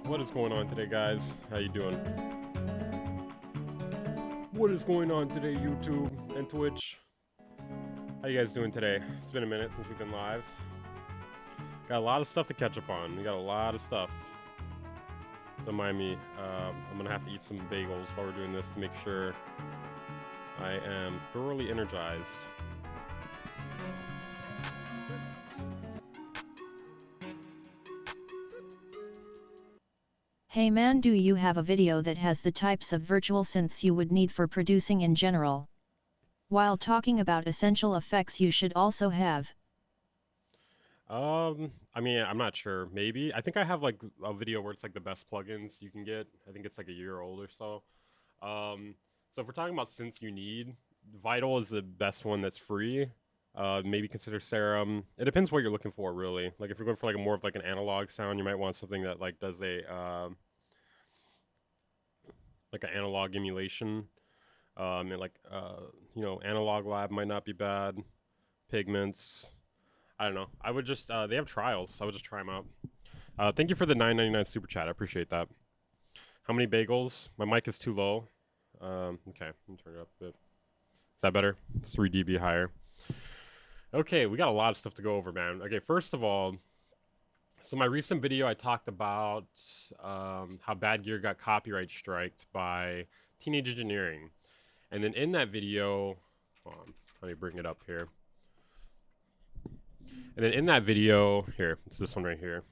What is going on today, guys? How you doing? What is going on today, YouTube and Twitch? How you guys doing today? It's been a minute since we've been live. Got a lot of stuff to catch up on. We got a lot of stuff. Don't mind me. I'm gonna have to eat some bagels while we're doing this to make sure I am thoroughly energized. Hey man, do you have a video that has the types of virtual synths you would need for producing in general? While talking about essential effects you should also have. I mean, I'm not sure. Maybe. I think I have like a video where it's like the best plugins you can get. I think it's like a year old or so. So if we're talking about synths you need, Vital is the best one that's free. Maybe consider Serum. It depends what you're looking for, really. Like if you're going for like a more of like an analog sound, you might want something that like does a like an analog emulation. And like you know, Analog Lab might not be bad. Pigments. I don't know. I would just they have trials, so I would just try them out. Thank you for the $9.99 super chat. I appreciate that. How many bagels? My mic is too low. Okay, let me turn it up a bit. Is that better? It's 3 dB higher. Okay, we got a lot of stuff to go over, man. Okay, first of all, so my recent video I talked about how Bad Gear got copyright striked by Teenage Engineering. And then in that video, hold on, let me bring it up here. And then in that video, here, it's this one right here.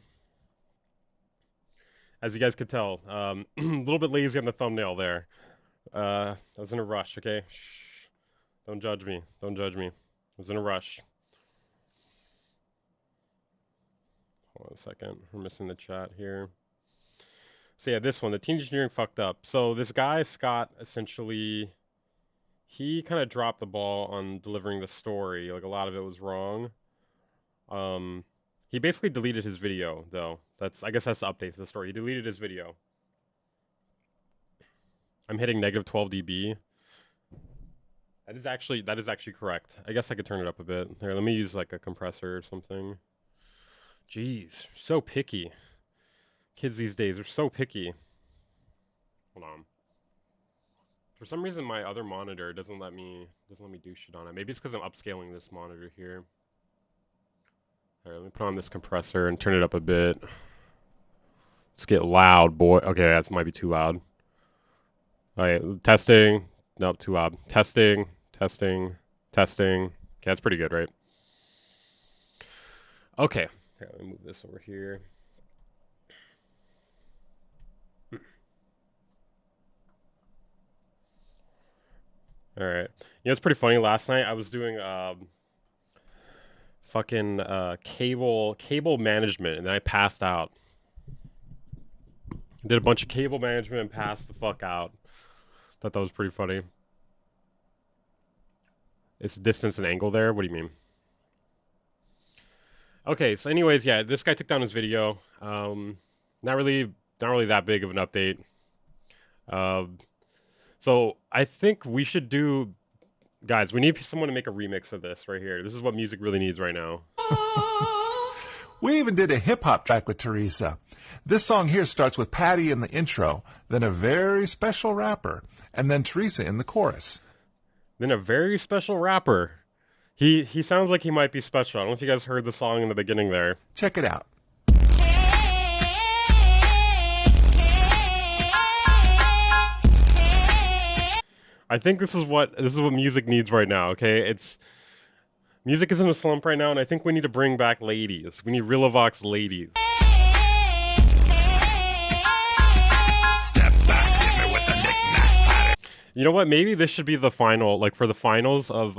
As you guys could tell, a little bit lazy on the thumbnail there. I was in a rush, okay? Shh. Don't judge me. Don't judge me. I was in a rush. Hold on a second. We're missing the chat here. So yeah, this one, the Teenage Engineering fucked up. So this guy, Scott, essentially, he kind of dropped the ball on delivering the story. Like a lot of it was wrong. He basically deleted his video, though. I guess that's the update to the story. He deleted his video. I'm hitting negative 12 dB. That is actually correct. I guess I could turn it up a bit. Here, let me use like a compressor or something. Jeez, so picky. Kids these days are so picky. Hold on. For some reason, my other monitor doesn't let me do shit on it. Maybe it's because I'm upscaling this monitor here. All right, let me put on this compressor and turn it up a bit. Let's get loud, boy. Okay, that might be too loud. All right, testing. Nope, too loud. Testing, testing, testing. Okay, that's pretty good, right? Okay, here, let me move this over here. All right. You know, it's pretty funny. Last night I was doing fucking cable management, and then I passed out. Did a bunch of cable management and passed the fuck out. Thought that was pretty funny. It's distance and angle there. What do you mean? Okay, so anyways, yeah, this guy took down his video. Not really that big of an update. So I think we should do, guys, we need someone to make a remix of this right here. This is what music really needs right now. We even did a hip-hop track with Teresa. This song here starts with Patty in the intro, then a very special rapper, and then Teresa in the chorus. Then a very special rapper. He sounds like he might be special. I don't know if you guys heard the song in the beginning there. Check it out. I think this is what music needs right now, okay? Music is in a slump right now, and I think we need to bring back ladies. We need Realovox ladies. Step back, hit me with the knick-knack. You know what? Maybe this should be the final, like for the finals of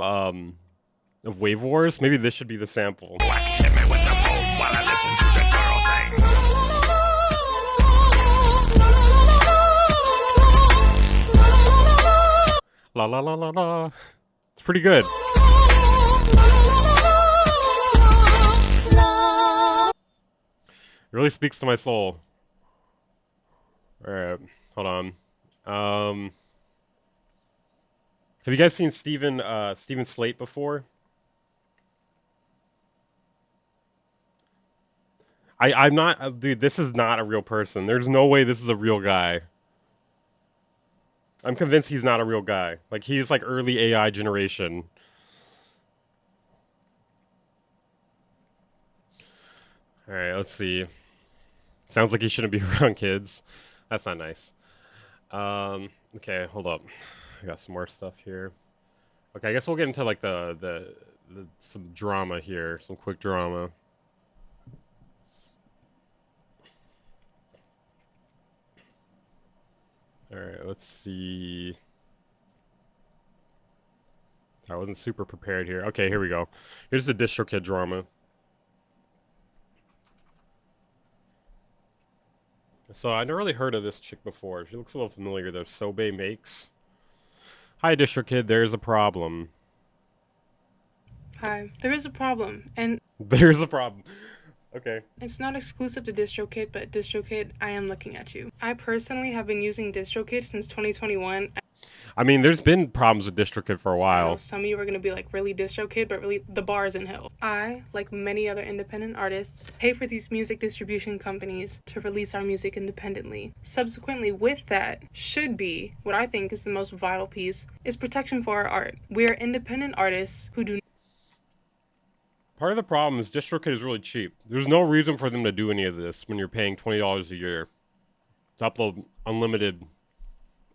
Wave Wars. Maybe this should be the sample. Hit me with the boom while I listen to the girl sing. La la la la la. It's pretty good. It really speaks to my soul. Alright, hold on. Have you guys seen Steven Slate before? I'm not, dude. This is not a real person. There's no way this is a real guy. I'm convinced he's not a real guy. Like he's like early AI generation. All right, let's see. Sounds like he shouldn't be around kids. That's not nice. Okay, hold up. I got some more stuff here. Okay, I guess we'll get into like the some drama here, some quick drama. All right, let's see. I wasn't super prepared here. Okay, here we go. Here's the Distrokid drama. So I never really heard of this chick before. She looks a little familiar though. Sobe Makes. Hi, Distrokid. There's a problem. Hi, there is a problem, and There's a problem. Okay. it's not exclusive to Distrokid, but Distrokid, I am looking at you. I personally have been using Distrokid since 2021. I mean, there's been problems with Distrokid for a I know while. some of you are going to be like, really Distrokid, but really the bar is in hell. I, like many other independent artists, pay for these music distribution companies to release our music independently. Subsequently, with that, should be, what I think is the most vital piece, is protection for our art. We are independent artists who do Part of the problem is Distrokid is really cheap. There's no reason for them to do any of this when you're paying $20 a year to upload unlimited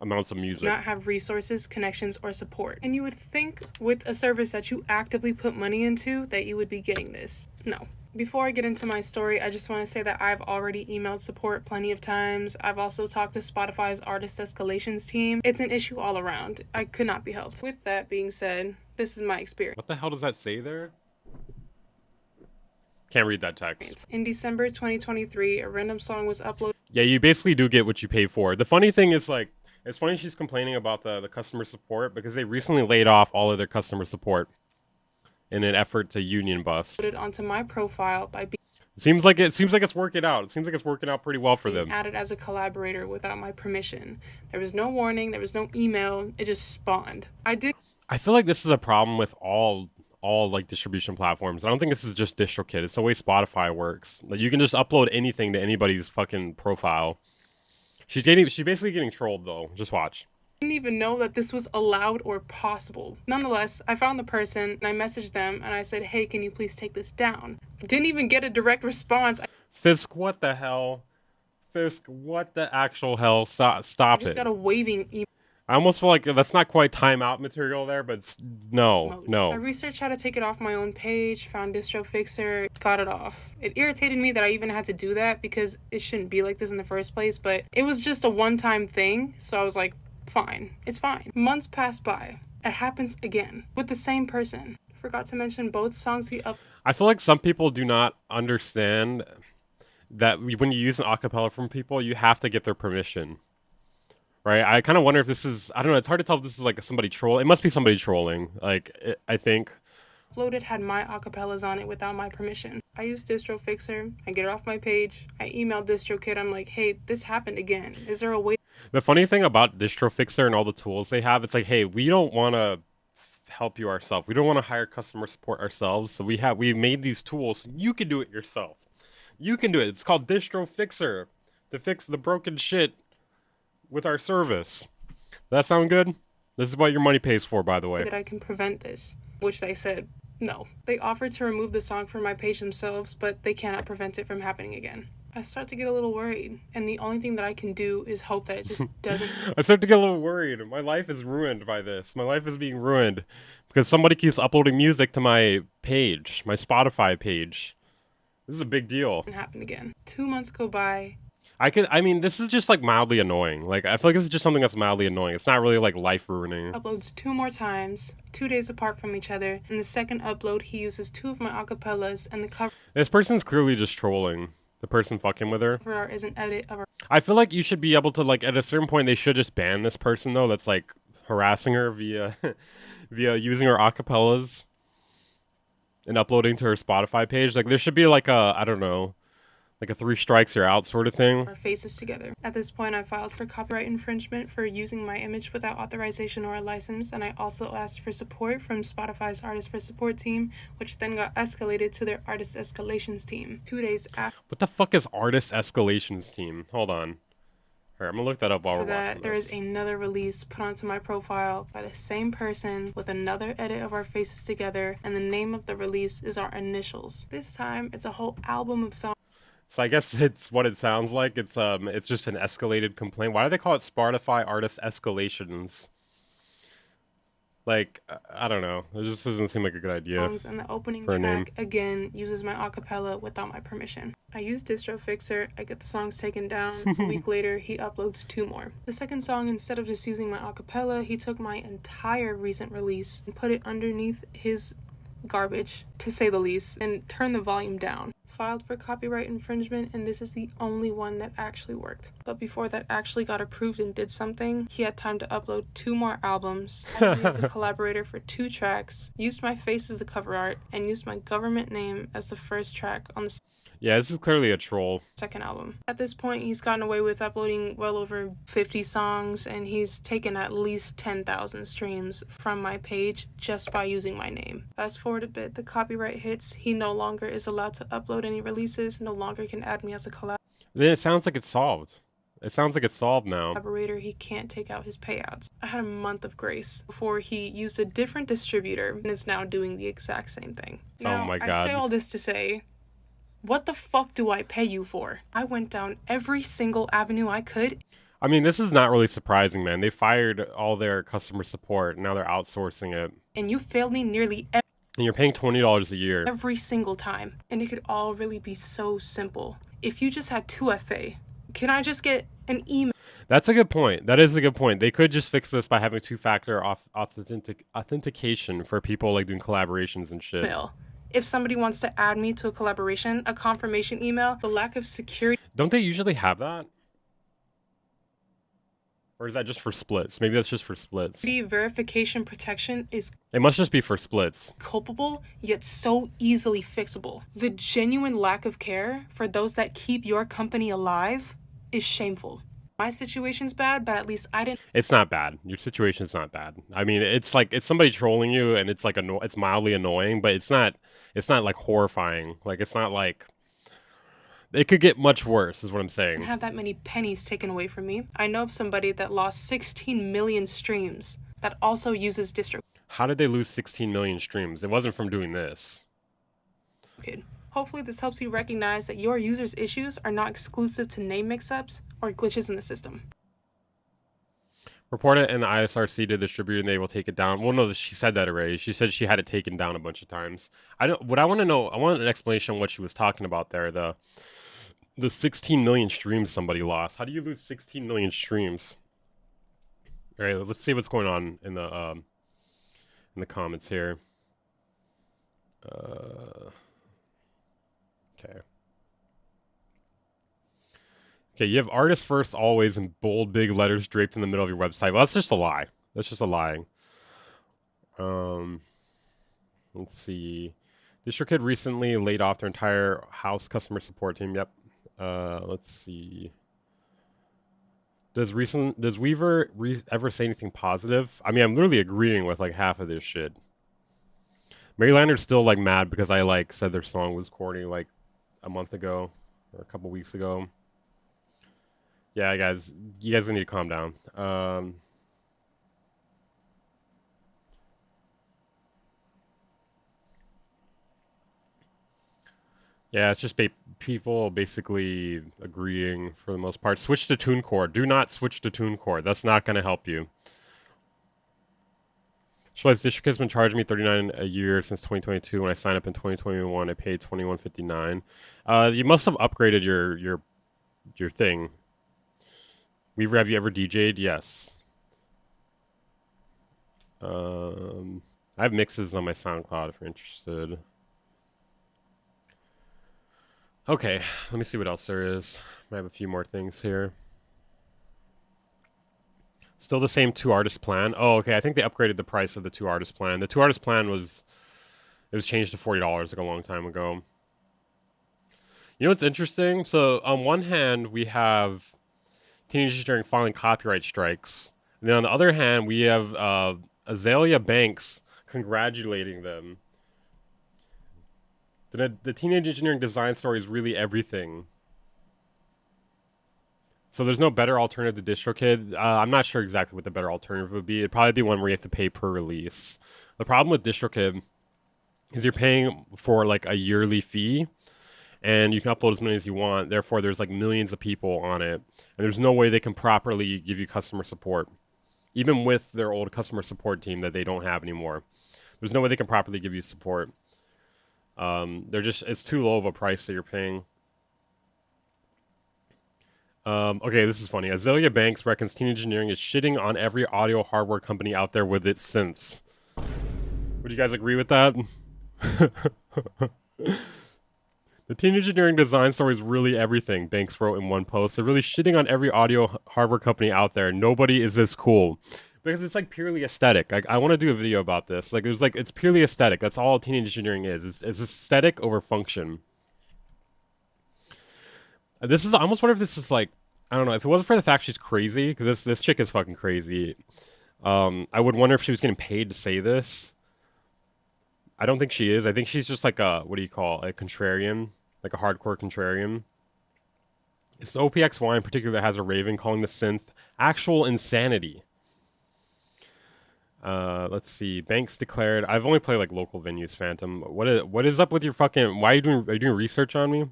amounts of music. not have resources, connections, or support. And you would think with a service that you actively put money into that you would be getting this. No. Before I get into my story, I just want to say that I've already emailed support plenty of times. I've also talked to Spotify's artist escalations team. It's an issue all around. I could not be helped. With that being said, this is my experience. What the hell does that say there? Can't read that text. In December 2023, a random song was uploaded. Yeah, you basically do get what you pay for. The funny thing is, like, it's funny she's complaining about the customer support because they recently laid off all of their customer support in an effort to union bust. Onto my profile by being It seems like it's working out. It seems like it's working out pretty well for them. added as a collaborator without my permission. There was no warning, there was no email, it just spawned. I feel like this is a problem with all like distribution platforms. I don't think this is just DistroKid. It's the way Spotify works. Like you can just upload anything to anybody's fucking profile. She's basically getting trolled though. Just watch. Didn't even know that this was allowed or possible. Nonetheless, I found the person and I messaged them and I said, hey, can you please take this down? Didn't even get a direct response. Fisk, what the hell? Fisk, what the actual hell? Stop I just it. got a waving email. I almost feel like that's not quite timeout material there, but no. I researched how to take it off my own page, found Distro Fixer, got it off. It irritated me that I even had to do that because it shouldn't be like this in the first place, but it was just a one-time thing, so I was like, fine, it's fine. Months passed by. It happens again with the same person. Forgot to mention both songs he up. I feel like some people do not understand that when you use an acapella from people, you have to get their permission. Right? I kind of wonder if this is, I don't know, it's hard to tell if this is like somebody troll. It must be somebody trolling. Like, I think. Uploaded had my acapellas on it without my permission. I used Distro Fixer. I get it off my page. I emailed Distrokid. I'm like, hey, this happened again. Is there a way? The funny thing about Distro Fixer and all the tools they have, it's like, hey, we don't want to help you ourselves. We don't want to hire customer support ourselves. So we made these tools. So you can do it yourself. You can do it. It's called Distro Fixer to fix the broken shit with our service. That sound good? This is what your money pays for, by the way. That I can prevent this, which they said no. They offered to remove the song from my page themselves, but they cannot prevent it from happening again. I start to get a little worried, and the only thing that I can do is hope that it just doesn't. I start to get a little worried. My life is ruined by this. My life is being ruined because somebody keeps uploading music to my page, my Spotify page. This is a big deal. Happen again. 2 months go by. I mean, this is just like mildly annoying. Like, I feel like this is just something that's mildly annoying. It's not really like life ruining. Uploads 2 more times, 2 days apart from each other. In the second upload, he uses 2 of my acapellas, and the cover This person's clearly just trolling. The person fucking with her. art is an edit of her. I feel like you should be able to, like, at a certain point, they should just ban this person, though, that's, like, harassing her via via using her acapellas and uploading to her Spotify page. Like, there should be, like, a, I don't know, Like a 3 strikes you're out sort of thing. our faces together. At this point, I filed for copyright infringement for using my image without authorization or a license, and I also asked for support from Spotify's Artist for Support team, which then got escalated to their Artist Escalations team. 2 days after What the fuck is Artist Escalations team? Hold on. Alright, I'm gonna look that up while we're watching that, there this. is another release put onto my profile by the same person with another edit of our faces together, and the name of the release is our initials. This time, it's a whole album of songs. So I guess it's what it sounds like. It's just an escalated complaint. Why do they call it Spotify Artist Escalations? Like, I don't know. It just doesn't seem like a good idea. And the opening for a track name. again uses my acapella without my permission. I use Distrofixer, I get the songs taken down. A week later, he uploads 2 more. The second song, instead of just using my acapella, he took my entire recent release and put it underneath his garbage, to say the least, and turned the volume down. Filed for copyright infringement, and this is the only one that actually worked. But before that actually got approved and did something, he had time to upload 2 more albums, had me as a collaborator for 2 tracks, used my face as the cover art, and used my government name as the first track on the Yeah, this is clearly a troll. second album. At this point, he's gotten away with uploading well over 50 songs, and he's taken at least 10,000 streams from my page just by using my name. Fast forward a bit, the copyright hits, he no longer is allowed to upload any releases, no longer can add me as a Then it sounds like it's solved. It sounds like it's solved now. collaborator, he can't take out his payouts. I had a month of grace before he used a different distributor and is now doing the exact same thing. Now, my I God. say all this to say, what the fuck do I pay you for? I went down every single avenue I could. I mean, this is not really surprising, man. They fired all their customer support. Now they're outsourcing it. And you failed me nearly And you're paying $20 a year. every single time. And it could all really be so simple. If you just had 2FA, can I just get an email? That's a good point. That is a good point. They could just fix this by having 2-factor authentication for people like doing collaborations and shit. If somebody wants to add me to a collaboration, a confirmation email, the lack of security Don't they usually have that? Or is that just for splits? Maybe that's just for splits. verification protection is It must just be for splits. culpable, yet so easily fixable. The genuine lack of care for those that keep your company alive is shameful. My situation's bad, but at least I didn't It's not bad. Your situation's not bad. I mean, it's like it's somebody trolling you, and it's like it's mildly annoying, but it's not like horrifying. Like it's not like it could get much worse. Is what I'm saying. have that many pennies taken away from me. I know of somebody that lost 16 million streams that also uses Distrokid. How did they lose 16 million streams? It wasn't from doing this. Hopefully this helps you recognize that your users' issues are not exclusive to name mix-ups or glitches in the system. Report it in the ISRC to the distributor, and they will take it down. Well, no, she said that already. She said she had it taken down a bunch of times. What I want to know, I want an explanation on what she was talking about there. The 16 million streams somebody lost. How do you lose 16 million streams? All right, let's see what's going on in the comments here. Okay. Okay, you have artist first always in bold big letters draped in the middle of your website. Well, that's just a lie. That's just a lie. Let's see. Distrokid recently laid off their entire house customer support team. Yep. Let's see. Does Weaver ever say anything positive? I mean, I'm literally agreeing with like half of this shit. Marylander's still like mad because I like said their song was corny like a month ago or a couple weeks ago. Yeah, guys, you guys need to calm down. Yeah, it's just people basically agreeing for the most part. Switch to TuneCore. Do not switch to TuneCore. That's not going to help you. Schweiz Distrokid's been charging me $39 a year since 2022. When I signed up in 2021, I paid $21.59. You must have upgraded your thing. Weaver, have you ever DJ'd? Yes. I have mixes on my SoundCloud if you're interested. Okay, let me see what else there is. I have a few more things here. Still the same 2-artist plan. Oh, okay. I think they upgraded the price of the 2-artist plan. The 2-artist plan was changed to $40 like a long time ago. You know what's interesting? So on one hand, we have Teenage Engineering filing copyright strikes, and then on the other hand, we have Azalea Banks congratulating them. The Teenage Engineering design story is really everything. So there's no better alternative to DistroKid. I'm not sure exactly what the better alternative would be. It'd probably be one where you have to pay per release. The problem with DistroKid is you're paying for like a yearly fee, and you can upload as many as you want. Therefore, there's like millions of people on it, and there's no way they can properly give you customer support, even with their old customer support team that they don't have anymore. There's no way they can properly give you support. It's too low of a price that you're paying. Okay, this is funny. Azalea Banks reckons Teenage Engineering is shitting on every audio hardware company out there with its synths. Would you guys agree with that? The Teenage Engineering design story is really everything, Banks wrote in one post. They're really shitting on every audio hardware company out there. Nobody is this cool. Because it's like purely aesthetic. I want to do a video about this. It's purely aesthetic. That's all Teenage Engineering is. It's aesthetic over function. I almost wonder if this is like, I don't know, if it wasn't for the fact she's crazy, because this chick is fucking crazy. I would wonder if she was getting paid to say this. I don't think she is. I think she's just like a, what do you call, a contrarian, like a hardcore contrarian. It's the OPXY in particular that has a raven calling the synth actual insanity. Let's see. Banks declared, I've only played like local venues, Phantom. What is up with your fucking, are you doing research on me?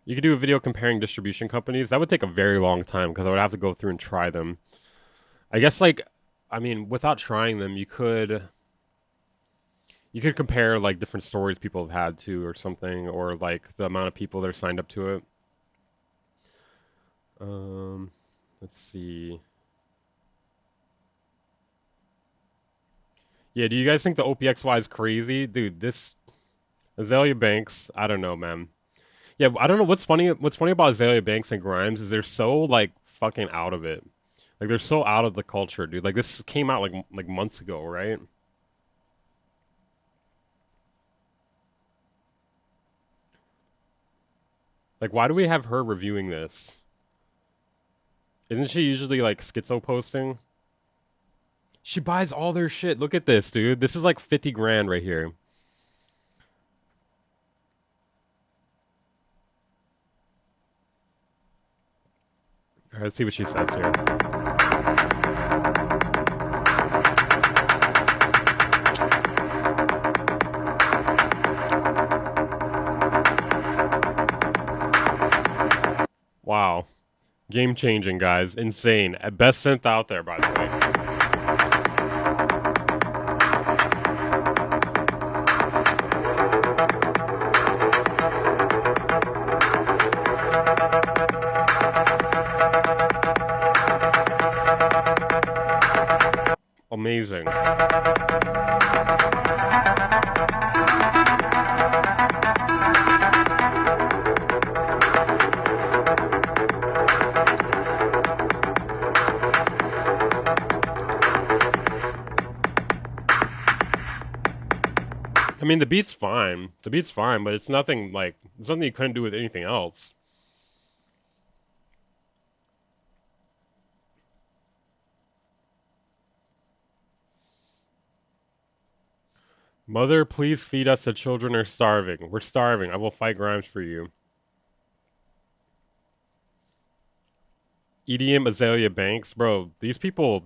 You could do a video comparing distribution companies. That would take a very long time because I would have to go through and try them. I guess without trying them, you could compare like different stories people have had to or something, or like the amount of people that are signed up to it. Let's see. Yeah, do you guys think the OPXY is crazy? Dude, this Azalea Banks, I don't know, man. Yeah, I don't know what's funny about Azalea Banks and Grimes is they're so like fucking out of it. Like they're so out of the culture, dude. Like this came out like months ago, right? Like why do we have her reviewing this? Isn't she usually like schizo posting? She buys all their shit. Look at this, dude. This is like 50 grand right here. All right, let's see what she says here. Wow. Game changing, guys. Insane. Best synth out there, by the way. Amazing. I mean, the beat's fine. The beat's fine, but it's nothing you couldn't do with anything else. Mother, please feed us. The children are starving. We're starving. I will fight Grimes for you. EDM Azalea Banks. Bro, these people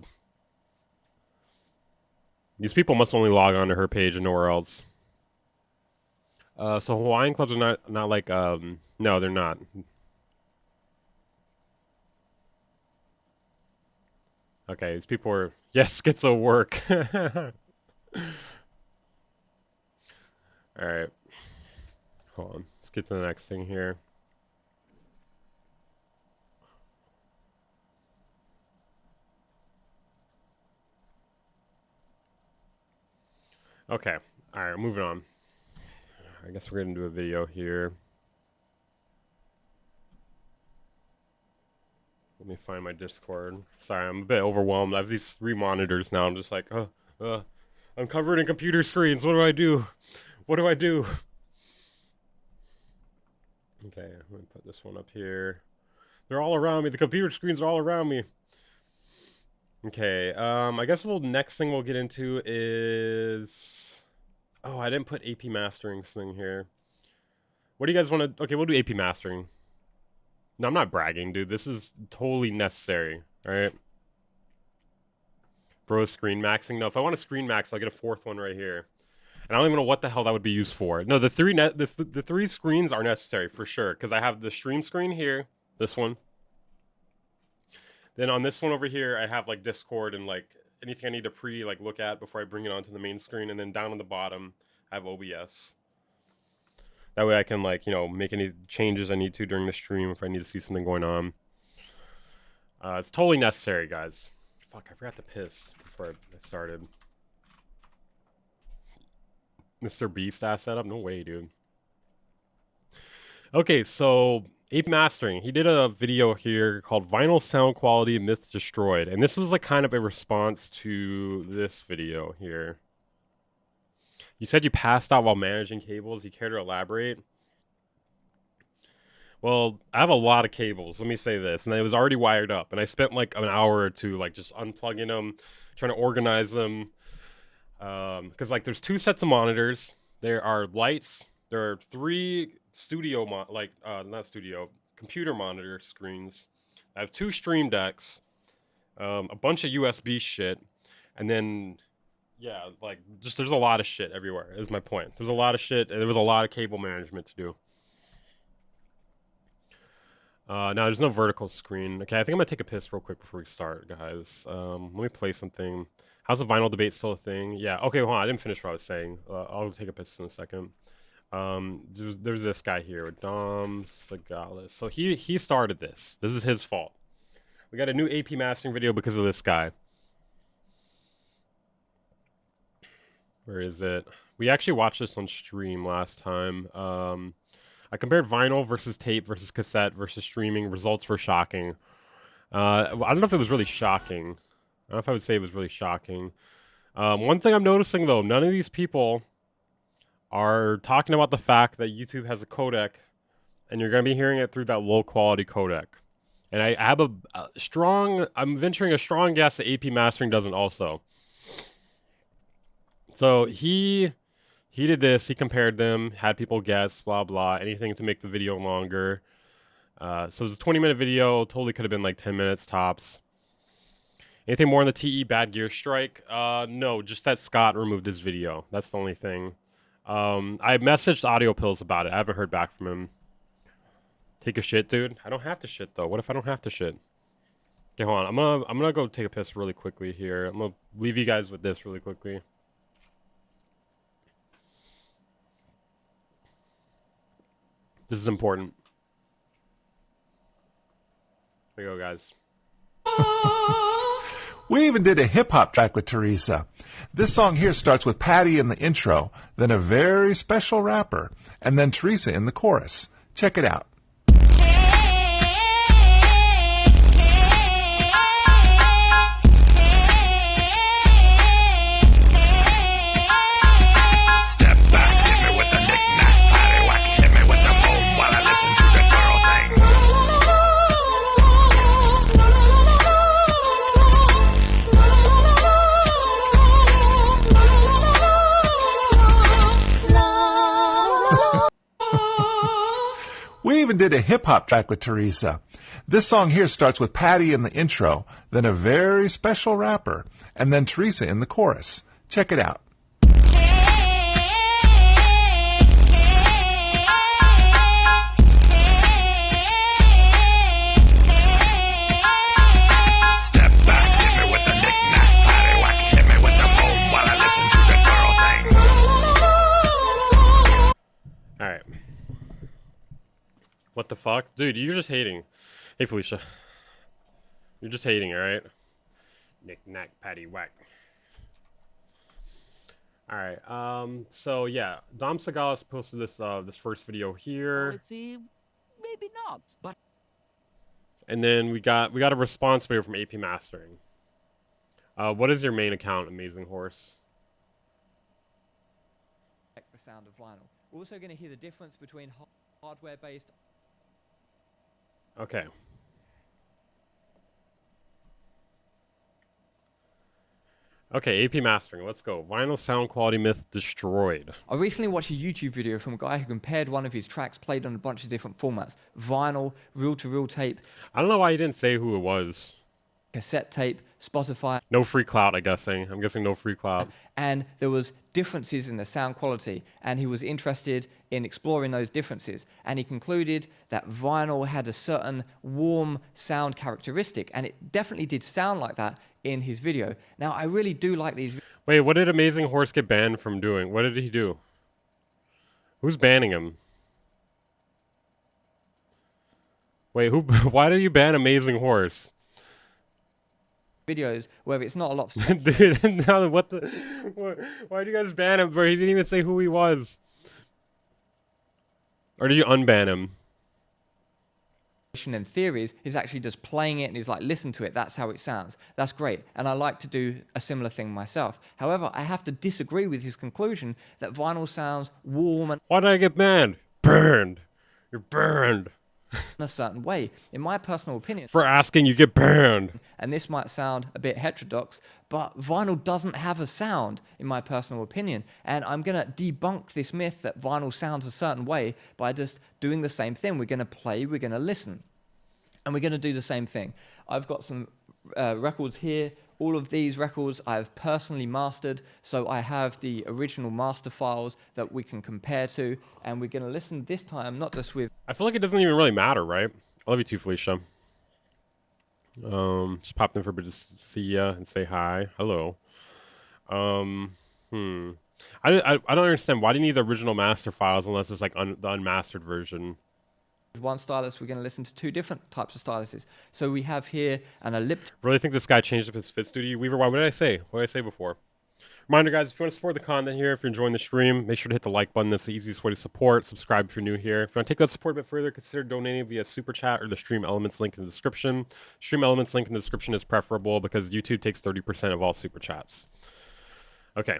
must only log on to her page and nowhere else. So Hawaiian clubs are not like, no, they're not. Okay, these people are, yes, schizo work. Alright. Hold on. Let's get to the next thing here. Okay. Alright, moving on. I guess we're gonna do a video here. Let me find my Discord. Sorry, I'm a bit overwhelmed. I have these 3 monitors now. I'm just like, I'm covered in computer screens. What do I do? What do I do? Okay, let me put this one up here. They're all around me. The computer screens are all around me. Okay, I guess next thing we'll get into is... Oh, I didn't put AP mastering thing here. What do you guys want to... Okay, we'll do AP mastering. No, I'm not bragging, dude. This is totally necessary, alright? Bro, screen maxing. No, if I want to screen max, I'll get a fourth one right here. And I don't even know what the hell that would be used for. No, the three screens are necessary for sure, because I have the stream screen here, this one. Then on this one over here, I have like Discord and like anything I need to look at before I bring it onto the main screen. And then down on the bottom, I have OBS. That way I can make any changes I need to during the stream if I need to see something going on. It's totally necessary, guys. Fuck, I forgot to piss before I started. Mr. Beast ass setup? No way, dude. Okay, so Ape Mastering. He did a video here called Vinyl Sound Quality Myth Destroyed. And this was like kind of a response to this video here. You said you passed out while managing cables. You care to elaborate? Well, I have a lot of cables. Let me say this. And it was already wired up. And I spent like an hour or two like just unplugging them, trying to organize them. Because like there's 2 sets of monitors. There are lights. There are 3 computer monitor screens. I have 2 stream decks, a bunch of USB shit, and then yeah, like just there's a lot of shit everywhere. Is my point. There's a lot of shit, and there was a lot of cable management to do. Now there's no vertical screen. Okay, I think I'm gonna take a piss real quick before we start, guys. Let me play something. How's the vinyl debate still a thing? Yeah. Okay, hold on. I didn't finish what I was saying. I'll take a piss in a second. There's this guy here, Dom Sagalis. So he started this. This is his fault. We got a new AP mastering video because of this guy. Where is it? We actually watched this on stream last time. I compared vinyl versus tape versus cassette versus streaming. Results were shocking. I don't know if it was really shocking. I don't know if I would say it was really shocking. One thing I'm noticing though, none of these people are talking about the fact that YouTube has a codec and you're going to be hearing it through that low quality codec. And I have I'm venturing a strong guess that AP mastering doesn't also. So he did this, he compared them, had people guess, blah, blah, anything to make the video longer. So it was a 20-minute video, totally could have been like 10 minutes tops. Anything more on the TE bad gear strike? No, just that Scott removed his video. That's the only thing. I messaged Audio Pills about it. I haven't heard back from him. Take a shit, dude. I don't have to shit though. What if I don't have to shit? Okay, hold on. I'm gonna go take a piss really quickly here. I'm gonna leave you guys with this really quickly. This is important. Here we go, guys. We even did a hip-hop track with Teresa. This song here starts with Patty in the intro, then a very special rapper, and then Teresa in the chorus. Check it out. Step back, hit me with the knick-knack, paddywhack, hit me with the boom while I listen to the girl sing. We even did a hip-hop track with Teresa. This song here starts with Patty in the intro, then a very special rapper, and then Teresa in the chorus. Check it out. Step back, hit me with the knick-knack, paddywhack, hit me with the boom while I listen to the girl sing. Alright. What the fuck? Dude, you're just hating. Hey, Felicia. You're just hating, alright? Knick-knack, paddywhack. Alright, so yeah. Dom Sagalis posted this this first video here. Quality, maybe not, but And then we got a response video from AP Mastering. What is your main account, Amazing Horse? the sound of vinyl. We're also going to hear the difference between hardware-based Okay. Okay, AP mastering. Let's go. Vinyl sound quality myth destroyed. I recently watched a YouTube video from a guy who compared one of his tracks played on a bunch of different formats: vinyl, reel-to-reel tape, I don't know why you didn't say who it was. cassette tape, Spotify. No free clout, I'm guessing no free clout. And there was differences in the sound quality, and he was interested in exploring those differences. And he concluded that vinyl had a certain warm sound characteristic, and it definitely did sound like that in his video. Now, I really do like these. Wait, what did Amazing Horse get banned from doing? What did he do? Who's banning him? Wait, who? Why did you ban Amazing Horse? Videos where it's not a lot of Dude, now what the? Why did you guys ban him? Bro, he didn't even say who he was. Or did you unban him? and theories. He's actually just playing it and he's like, listen to it, that's how it sounds. That's great. And I like to do a similar thing myself. However, I have to disagree with his conclusion that vinyl sounds warm and Why did I get banned? Burned. You're burned. in a certain way. In my personal opinion, For asking, you get banned. and this might sound a bit heterodox, but vinyl doesn't have a sound, in my personal opinion. And I'm going to debunk this myth that vinyl sounds a certain way by just doing the same thing. We're going to play, we're going to listen, and we're going to do the same thing. I've got some records here. All of these records I've personally mastered, so I have the original master files that we can compare to, and we're going to listen this time, not just with I feel like it doesn't even really matter, right? I love you too, Felicia. Just popped in for a bit to see ya and say hi. Hello. I don't understand. Why do you need the original master files unless it's like the unmastered version? one stylus. We're going to listen to two different types of styluses. So we have here an elliptic Really think this guy changed up his fit studio? Weaver, what did I say? What did I say before? Reminder, guys, if you want to support the content here, if you're enjoying the stream, make sure to hit the like button. That's the easiest way to support. Subscribe if you're new here. If you want to take that support a bit further, consider donating via Super Chat or the Stream Elements link in the description. Stream Elements link in the description is preferable because YouTube takes 30% of all Super Chats. Okay.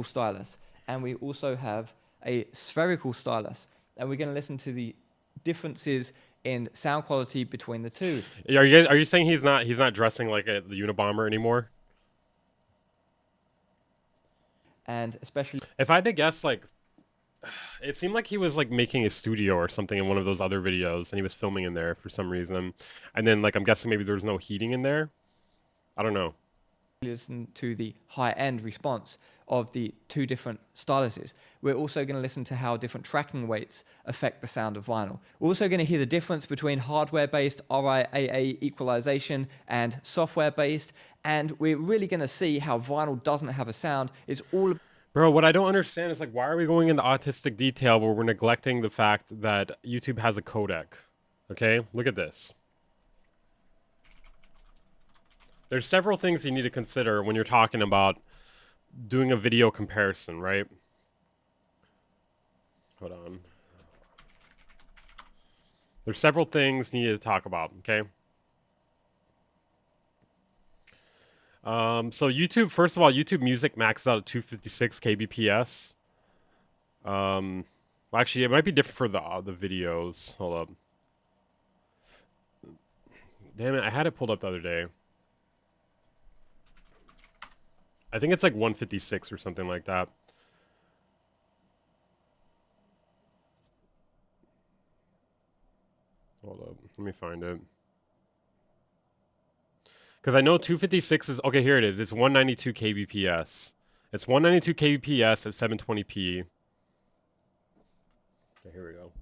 stylus. And we also have a spherical stylus. And we're going to listen to the differences in sound quality between the two. Are you saying he's not dressing like the Unabomber anymore? And especially If I had to guess, like, it seemed like he was like making a studio or something in one of those other videos, and he was filming in there for some reason. And then, like, I'm guessing maybe there was no heating in there. I don't know. listen to the high-end response of the two different styluses. We're also going to listen to how different tracking weights affect the sound of vinyl. We're also going to hear the difference between hardware-based RIAA equalization and software-based, and we're really going to see how vinyl doesn't have a sound. It's all Bro, what I don't understand is, like, why are we going into autistic detail where we're neglecting the fact that YouTube has a codec? Okay, look at this. There's several things you need to consider when you're talking about doing a video comparison, right? Hold on. There's several things you need to talk about, okay? So YouTube, first of all, YouTube Music maxes out at 256 kbps. Well, actually, it might be different for the videos. Hold up. Damn it, I had it pulled up the other day. I think it's like 156 or something like that. Hold up, let me find it. Because I know 256 is... Okay, here it is. It's 192 kbps. It's 192 kbps at 720p. Okay, here we go.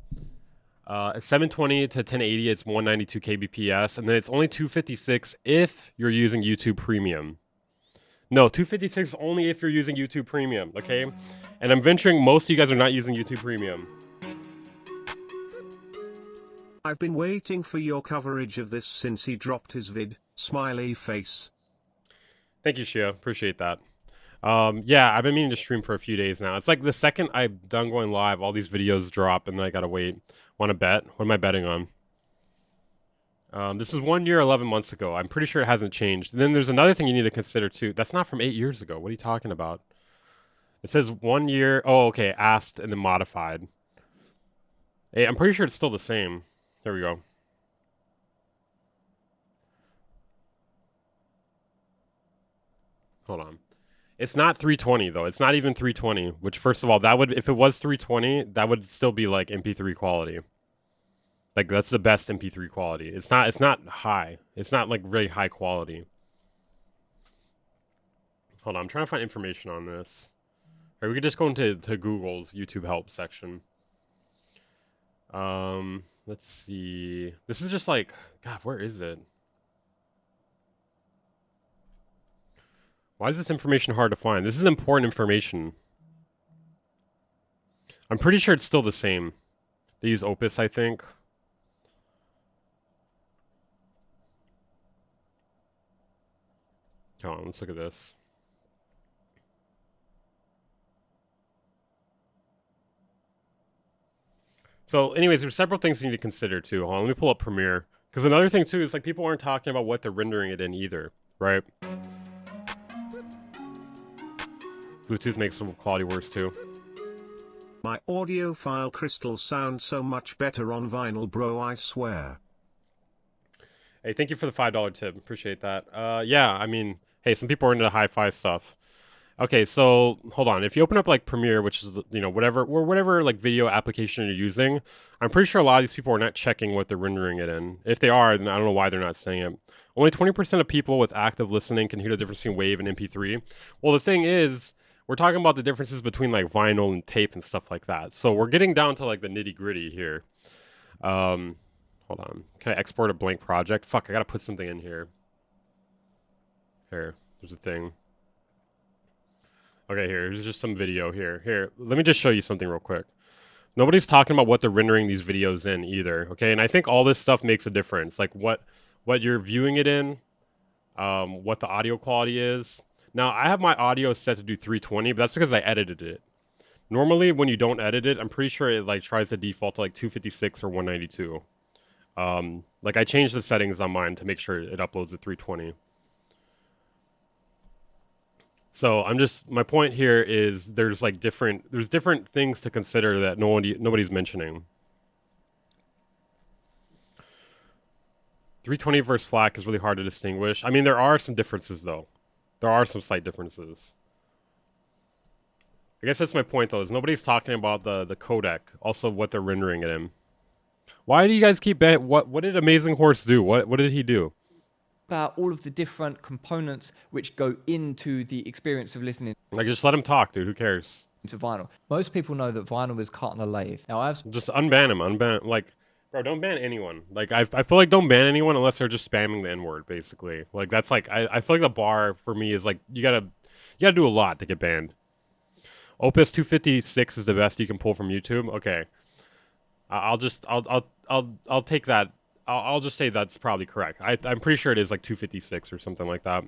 At 720 to 1080, it's 192 kbps. And then it's only 256 if you're using YouTube Premium. No, 256 only if you're using YouTube Premium, okay? And I'm venturing most of you guys are not using YouTube Premium. I've been waiting for your coverage of this since he dropped his vid, smiley face. Thank you, Shia. Appreciate that. Yeah, I've been meaning to stream for a few days now. It's like the second I'm done going live, all these videos drop, and then I gotta wait. Want to bet? What am I betting on? This is 1 year, 11 months ago. I'm pretty sure it hasn't changed. And then there's another thing you need to consider, too. That's not from 8 years ago. What are you talking about? It says 1 year. Oh, okay. Asked and then modified. Hey, I'm pretty sure it's still the same. There we go. Hold on. It's not 320 though. It's not even 320, which first of all, that would, if it was 320, that would still be like MP3 quality. Like that's the best MP3 quality. It's not high. It's not like really high quality. Hold on, I'm trying to find information on this. Or we could just go into Google's YouTube help section. Let's see. This is just like, God, where is it? Why is this information hard to find? This is important information. I'm pretty sure it's still the same. They use Opus, I think. Hold on, let's look at this. So anyways, there's several things you need to consider too. Hold on, let me pull up Premiere. Because another thing too is like people aren't talking about what they're rendering it in either, right? Bluetooth makes the quality worse too. My audiophile crystals sound so much better on vinyl, bro, I swear. Hey, thank you for the $5 tip. Appreciate that. Yeah, I mean, hey, some people are into hi-fi stuff. Okay, so hold on. If you open up like Premiere, which is, you know, whatever like video application you're using, I'm pretty sure a lot of these people are not checking what they're rendering it in. If they are, then I don't know why they're not saying it. Only 20% of people with active listening can hear the difference between WAV and MP3. Well, the thing is, we're talking about the differences between like vinyl and tape and stuff like that. So we're getting down to like the nitty-gritty here. Hold on. Can I export a blank project? Fuck, I gotta put something in here. Here, there's a thing. Okay, here's just some video here. Here, let me just show you something real quick. Nobody's talking about what they're rendering these videos in either, okay? And I think all this stuff makes a difference. Like what you're viewing it in, what the audio quality is. Now, I have my audio set to do 320, but that's because I edited it. Normally, when you don't edit it, I'm pretty sure it like tries to default to like 256 or 192. Like I changed the settings on mine to make sure it uploads at 320. So my point here is there's different things to consider that nobody's mentioning. 320 versus FLAC is really hard to distinguish. I mean, there are some differences though. There are some slight differences. I guess that's my point though, is nobody's talking about the codec, also what they're rendering it in. Why do you guys keep what did Amazing Horse do? What did he do? About all of the different components which go into the experience of listening Like, just let him talk, dude. Who cares? to vinyl. Most people know that vinyl is cut on a lathe. Now, I've Just unban him. Like, bro, don't ban anyone. Like, I feel like don't ban anyone unless they're just spamming the N-word, basically. Like, that's like, I feel like the bar for me is like, you gotta do a lot to get banned. Opus 256 is the best you can pull from YouTube. Okay. I'll take that. I'll just say that's probably correct. I'm pretty sure it is like 256 or something like that.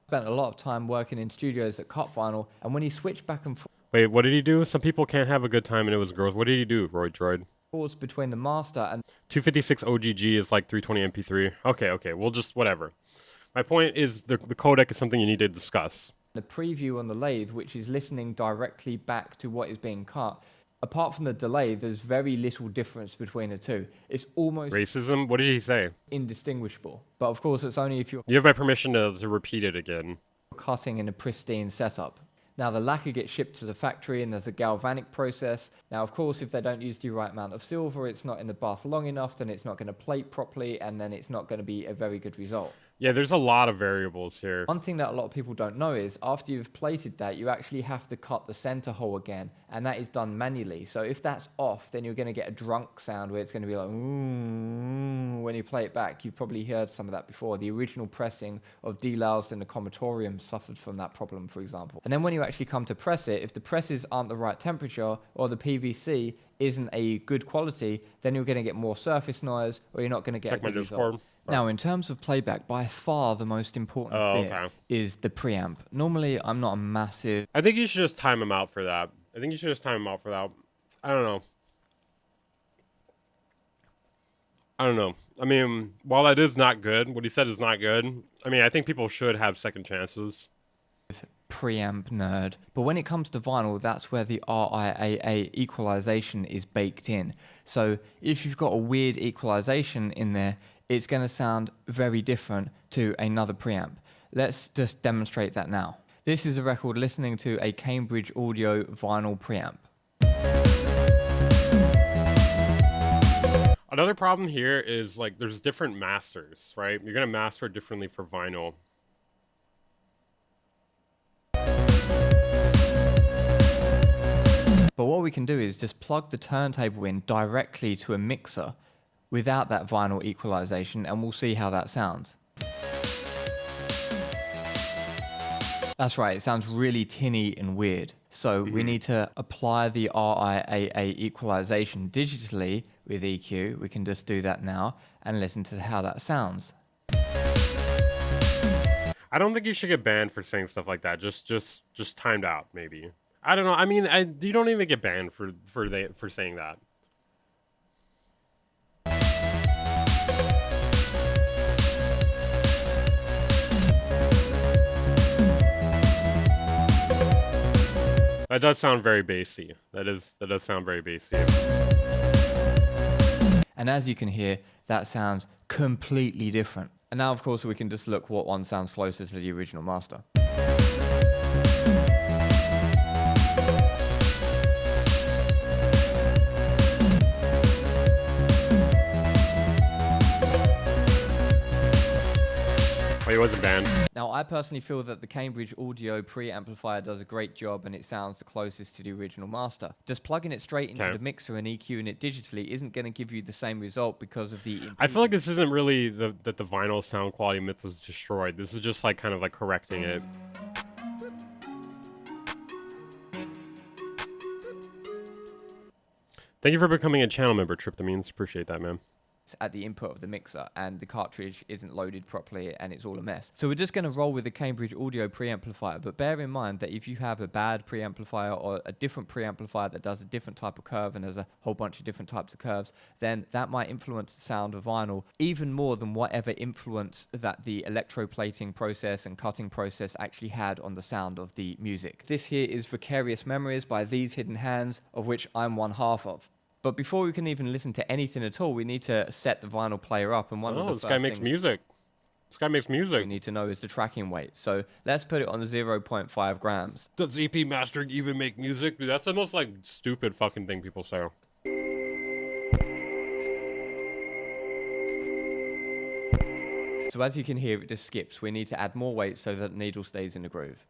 spent a lot of time working in studios that cut vinyl, and when he switched back and Wait, what did he do? Some people can't have a good time and it was girls. What did he do, Roy Droid? forth between the master and 256 OGG is like 320 MP3. Okay, we'll just, whatever. My point is the codec is something you need to discuss. the preview on the lathe, which is listening directly back to what is being cut, apart from the delay, there's very little difference between the two. It's almost Racism? What did he say? indistinguishable. But of course, it's only if you're You have my permission to repeat it again. cutting in a pristine setup. Now, the lacquer gets shipped to the factory and there's a galvanic process. Now, of course, if they don't use the right amount of silver, it's not in the bath long enough, then it's not going to plate properly, and then it's not going to be a very good result. Yeah, there's a lot of variables here. One thing that a lot of people don't know is after you've plated that, you actually have to cut the center hole again, and that is done manually. So if that's off, then you're going to get a drunk sound where it's going to be like, ooh, when you play it back. You've probably heard some of that before. The original pressing of D-Loused in the Comatorium suffered from that problem, for example. And then when you actually come to press it, if the presses aren't the right temperature or the PVC isn't a good quality, then you're going to get more surface noise, or you're not going to get Check a my good Discord. result. Now, in terms of playback, by far the most important bit is the preamp. Normally, I'm not a massive... I think you should just time him out for that. I don't know. I mean, while that is not good, what he said is not good, I mean, I think people should have second chances. preamp nerd, but when it comes to vinyl, that's where the RIAA equalization is baked in. So if you've got a weird equalization in there, it's going to sound very different to another preamp. Let's just demonstrate that now. This is a record listening to a Cambridge Audio vinyl preamp. Another problem here is like there's different masters, right? You're gonna master it differently for vinyl. But what we can do is just plug the turntable in directly to a mixer without that vinyl equalization, and we'll see how that sounds. That's right, it sounds really tinny and weird. So we need to apply the RIAA equalization digitally with EQ. We can just do that now and listen to how that sounds. I don't think you should get banned for saying stuff like that. Just timed out, maybe. I don't know. I mean, you don't even get banned for saying that. That does sound very bassy. That does sound very bassy. And as you can hear, that sounds completely different. And now, of course, we can just look what one sounds closer to the original master. Oh, he wasn't banned. Now, I personally feel that the Cambridge Audio preamplifier does a great job and it sounds the closest to the original master. Just plugging it straight into the mixer and EQing it digitally isn't going to give you the same result because of the... I feel like this isn't really that the vinyl sound quality myth was destroyed. This is just like kind of like correcting it. Thank you for becoming a channel member, Trip the Means. Appreciate that, man. At the input of the mixer and the cartridge isn't loaded properly and it's all a mess. So we're just going to roll with the Cambridge Audio preamplifier, but bear in mind that if you have a bad preamplifier or a different preamplifier that does a different type of curve and has a whole bunch of different types of curves, then that might influence the sound of vinyl even more than whatever influence that the electroplating process and cutting process actually had on the sound of the music. This here is Vicarious Memories by These Hidden Hands, of which I'm one half of. But before we can even listen to anything at all, we need to set the vinyl player up. And this guy makes music. This guy makes music. We need to know is the tracking weight. So let's put it on 0.5 grams. Does EP mastering even make music? Dude, that's the most like stupid fucking thing people say. So as you can hear, it just skips. We need to add more weight so that the needle stays in the groove.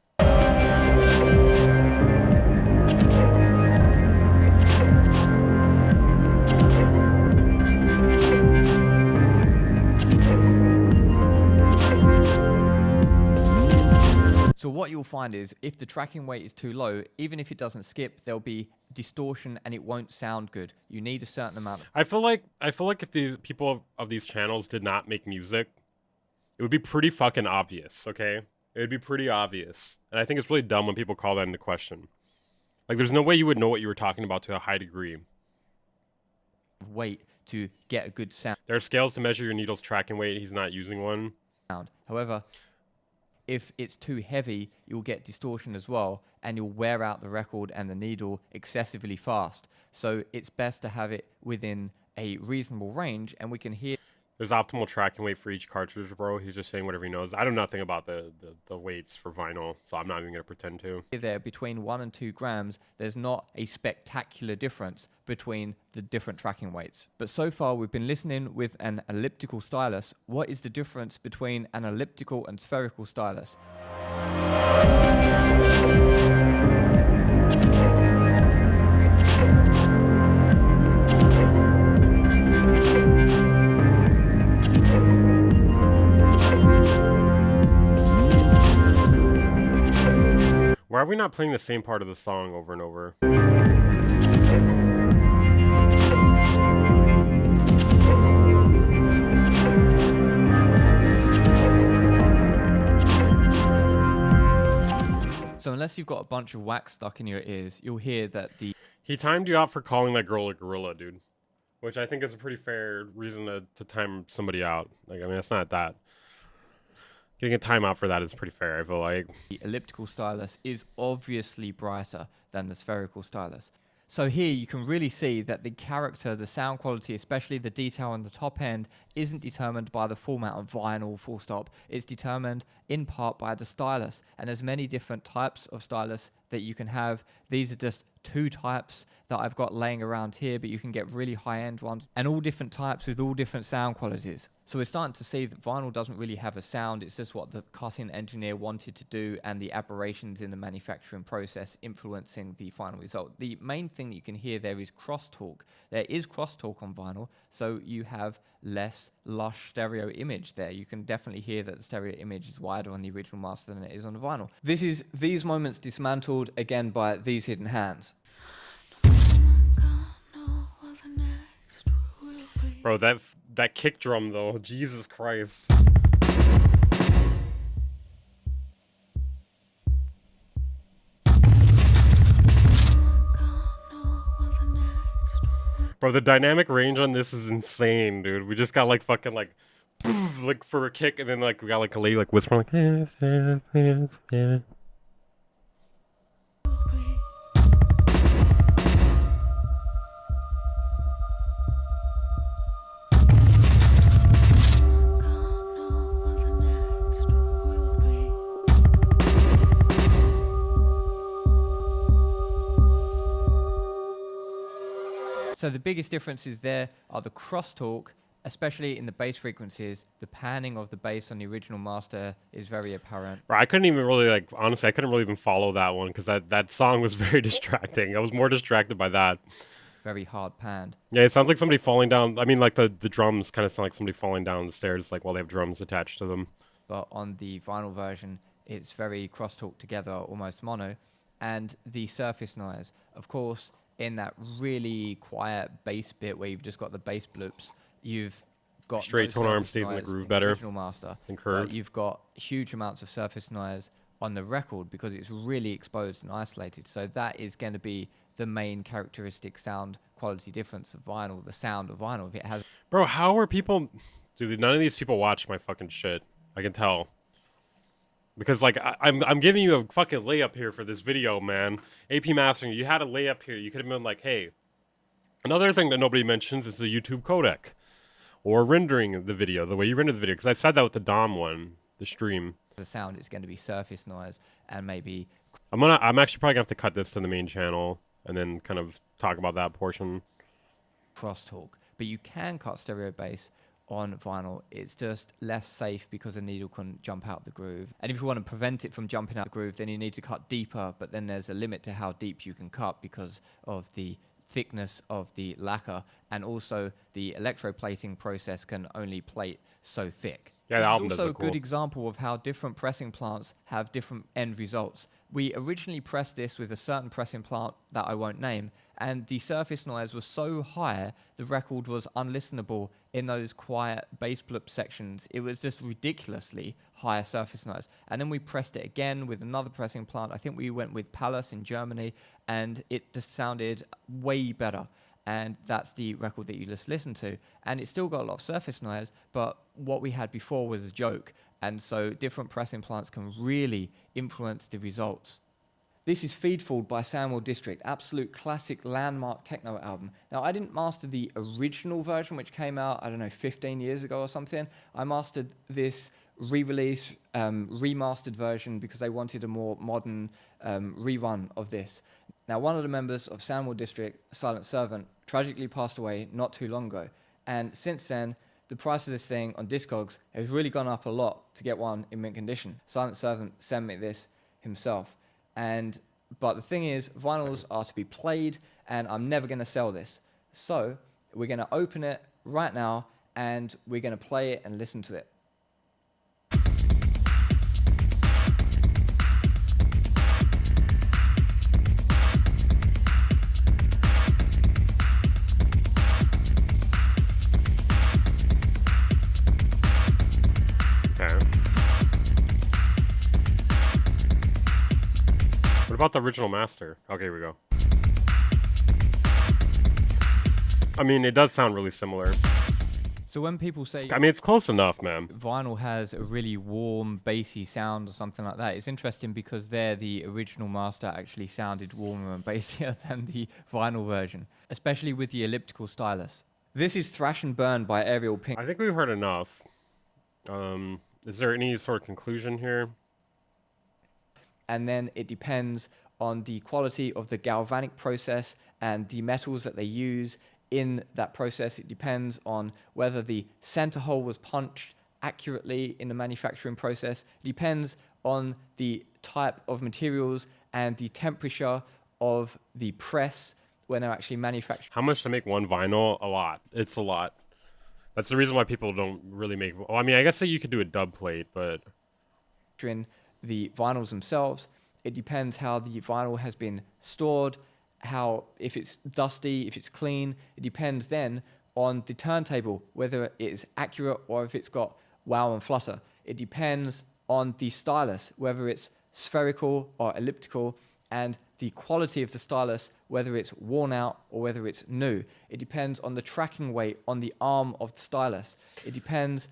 So what you'll find is if the tracking weight is too low, even if it doesn't skip, there'll be distortion and it won't sound good. You need a certain amount of... I feel like if these people of these channels did not make music, it would be pretty fucking obvious, okay? It would be pretty obvious. And I think it's really dumb when people call that into question. Like, there's no way you would know what you were talking about to a high degree. Weight to get a good sound. There are scales to measure your needle's tracking weight. He's not using one. However, if it's too heavy, you'll get distortion as well, and you'll wear out the record and the needle excessively fast. So it's best to have it within a reasonable range, and we can hear... There's optimal tracking weight for each cartridge, bro. He's just saying whatever he knows. I know nothing about the weights for vinyl, so I'm not even going to pretend to. There, between 1 and 2 grams, there's not a spectacular difference between the different tracking weights. But so far, we've been listening with an elliptical stylus. What is the difference between an elliptical and spherical stylus? Why are we not playing the same part of the song over and over? So unless you've got a bunch of wax stuck in your ears, you'll hear that the... He timed you out for calling that girl a gorilla, dude. Which I think is a pretty fair reason to time somebody out. Like, I mean, it's not that. Getting a timeout for that is pretty fair, I feel like. The elliptical stylus is obviously brighter than the spherical stylus. So here you can really see that the character, the sound quality, especially the detail on the top end, isn't determined by the format of vinyl, full stop. It's determined in part by the stylus. And there's many different types of stylus that you can have. These are just 2 types that I've got laying around here, but you can get really high-end ones and all different types with all different sound qualities. So we're starting to see that vinyl doesn't really have a sound. It's just what the cutting engineer wanted to do and the aberrations in the manufacturing process influencing the final result. The main thing that you can hear there is crosstalk. There is crosstalk on vinyl, so you have less lush stereo image there. You can definitely hear that the stereo image is wider on the original master than it is on the vinyl. This is these moments dismantled again by these hidden hands. Bro, that kick drum though, Jesus Christ. Bro, the dynamic range on this is insane, dude. We just got like fucking like for a kick, and then like we got like a lady like whispering like yes, yes, yes, yes. So the biggest differences there are the crosstalk, especially in the bass frequencies. The panning of the bass on the original master is very apparent. Bro, I couldn't even really like, honestly, I couldn't really even follow that one because that song was very distracting. I was more distracted by that. Very hard panned. Yeah, it sounds like somebody falling down. I mean, like the drums kind of sound like somebody falling down the stairs, like while they have drums attached to them. But on the vinyl version, it's very crosstalk together, almost mono. And the surface noise, of course, in that really quiet bass bit where you've just got the bass bloops, you've got straight tone arm stays in the groove better. Original master, and curved. you've got huge amounts of surface noise on the record because it's really exposed and isolated. So that is going to be the main characteristic sound quality difference of vinyl, the sound of vinyl. If it has, bro, how are people? Dude, none of these people watch my fucking shit. I can tell. Because, like, I'm giving you a fucking layup here for this video, man. AP Mastering, you had a layup here. You could have been like, hey, another thing that nobody mentions is the YouTube codec. Or rendering the video, the way you render the video. Because I said that with the DOM one, the stream. the sound is going to be surface noise and maybe... I'm actually probably going to have to cut this to the main channel and then kind of talk about that portion. Crosstalk. But you can cut stereo bass on vinyl. It's just less safe because the needle can jump out the groove. And if you want to prevent it from jumping out the groove, then you need to cut deeper, but then there's a limit to how deep you can cut because of the thickness of the lacquer, and also the electroplating process can only plate so thick. Yeah, the album This is does also a look cool. good example of how different pressing plants have different end results. We originally pressed this with a certain pressing plant that I won't name, and the surface noise was so high, the record was unlistenable in those quiet bass bloop sections. It was just ridiculously high surface noise. And then we pressed it again with another pressing plant. I think we went with Palace in Germany, and it just sounded way better. And that's the record that you just listened to. And it still got a lot of surface noise, but what we had before was a joke. And so different pressing plants can really influence the results. This is Feedful by Samuel District, absolute classic landmark techno album. Now, I didn't master the original version, which came out, I don't know, 15 years ago or something. I mastered this re-release, remastered version because they wanted a more modern rerun of this. Now, one of the members of Samuel District, Silent Servant, tragically passed away not too long ago. And since then, the price of this thing on Discogs has really gone up a lot to get one in mint condition. Silent Servant sent me this himself. But the thing is, vinyls are to be played, and I'm never going to sell this. So we're going to open it right now, and we're going to play it and listen to it. What about the original master? Okay, here we go. I mean, it does sound really similar. So when people say, I mean, it's close enough, man. vinyl has a really warm, bassy sound or something like that, it's interesting because there the original master actually sounded warmer and bassier than the vinyl version, especially with the elliptical stylus. This is Thrash and Burn by Ariel Pink. I think we've heard enough. Is there any sort of conclusion here? And then it depends on the quality of the galvanic process and the metals that they use in that process. It depends on whether the center hole was punched accurately in the manufacturing process. It depends on the type of materials and the temperature of the press when they're actually manufacturing. How much to make one vinyl? A lot. It's a lot. That's the reason why people don't really make... Well, I mean, I guess that you could do a dub plate, but... The vinyls themselves, it depends how the vinyl has been stored, how, if it's dusty, if it's clean. It depends then on the turntable, whether it is accurate or if it's got wow and flutter. It depends on the stylus, whether it's spherical or elliptical, and the quality of the stylus, whether it's worn out or whether it's new. It depends on the tracking weight on the arm of the stylus. It depends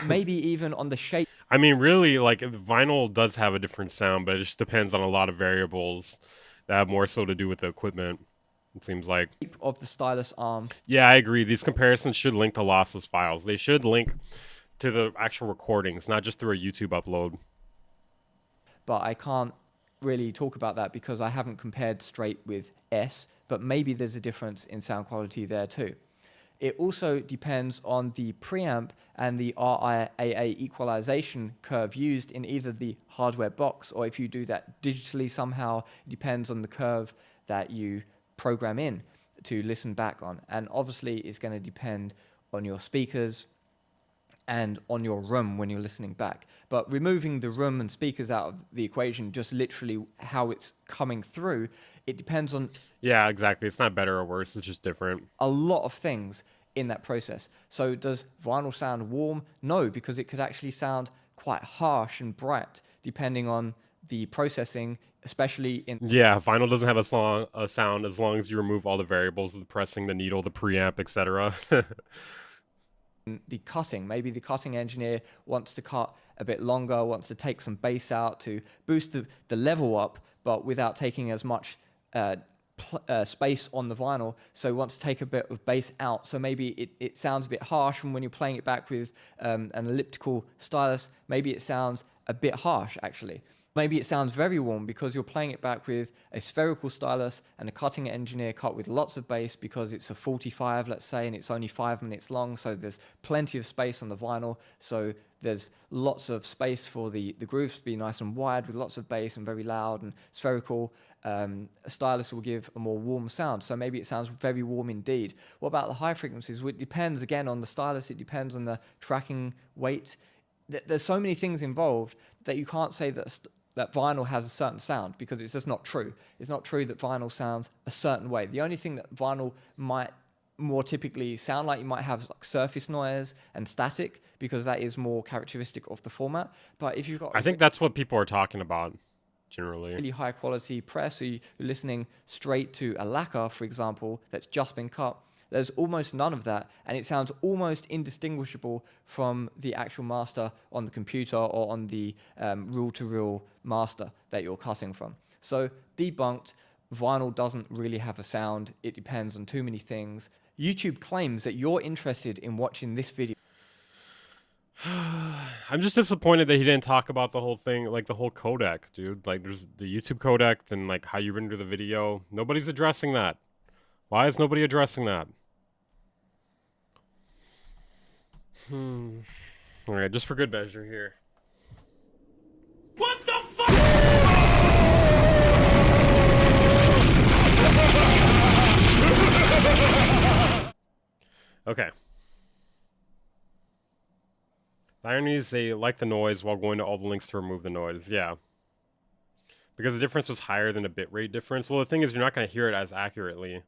maybe even on the shape. I mean, really, like, vinyl does have a different sound, but it just depends on a lot of variables that have more so to do with the equipment, it seems like. Of the stylus arm. Yeah, I agree. These comparisons should link to lossless files. They should link to the actual recordings, not just through a YouTube upload. But I can't really talk about that because I haven't compared straight with S, but maybe there's a difference in sound quality there too. It also depends on the preamp and the RIAA equalization curve used in either the hardware box, or if you do that digitally somehow, it depends on the curve that you program in to listen back on. And obviously it's going to depend on your speakers and on your room when you're listening back. But removing the room and speakers out of the equation, just literally how it's coming through, it depends on... Yeah, exactly. It's not better or worse. It's just different. A lot of things in that process. So does vinyl sound warm? No, because it could actually sound quite harsh and bright depending on the processing, especially in... Yeah, vinyl doesn't have a sound as long as you remove all the variables, the pressing, the needle, the preamp, etc. The cutting. Maybe the cutting engineer wants to cut a bit longer, wants to take some bass out to boost the level up, but without taking as much space on the vinyl, so wants to take a bit of bass out. So maybe it sounds a bit harsh, and when you're playing it back with an elliptical stylus, maybe it sounds a bit harsh actually. Maybe it sounds very warm because you're playing it back with a spherical stylus and a cutting engineer cut with lots of bass because it's a 45, let's say, and it's only 5 minutes long, so there's plenty of space on the vinyl, so there's lots of space for the grooves to be nice and wide with lots of bass and very loud and spherical. A stylus will give a more warm sound, so maybe it sounds very warm indeed. What about the high frequencies? Well, it depends again on the stylus, it depends on the tracking weight. There's so many things involved that you can't say that vinyl has a certain sound, because it's just not true. It's not true that vinyl sounds a certain way. The only thing that vinyl might more typically sound like, you might have like surface noise and static, because that is more characteristic of the format. But if you've got... I think that's what people are talking about, generally. Really high quality press, so you're listening straight to a lacquer, for example, that's just been cut, there's almost none of that, and it sounds almost indistinguishable from the actual master on the computer or on the reel-to-reel master that you're cutting from. So, debunked, vinyl doesn't really have a sound. It depends on too many things. YouTube claims that you're interested in watching this video. I'm just disappointed that he didn't talk about the whole thing, like the whole codec, dude. Like, there's the YouTube codec and like how you render the video. Nobody's addressing that. Why is nobody addressing that? Alright, just for good measure here. What the fuck? Okay. The irony is they like the noise while going to all the links to remove the noise. Yeah. Because the difference was higher than a bitrate difference. Well, the thing is, you're not going to hear it as accurately.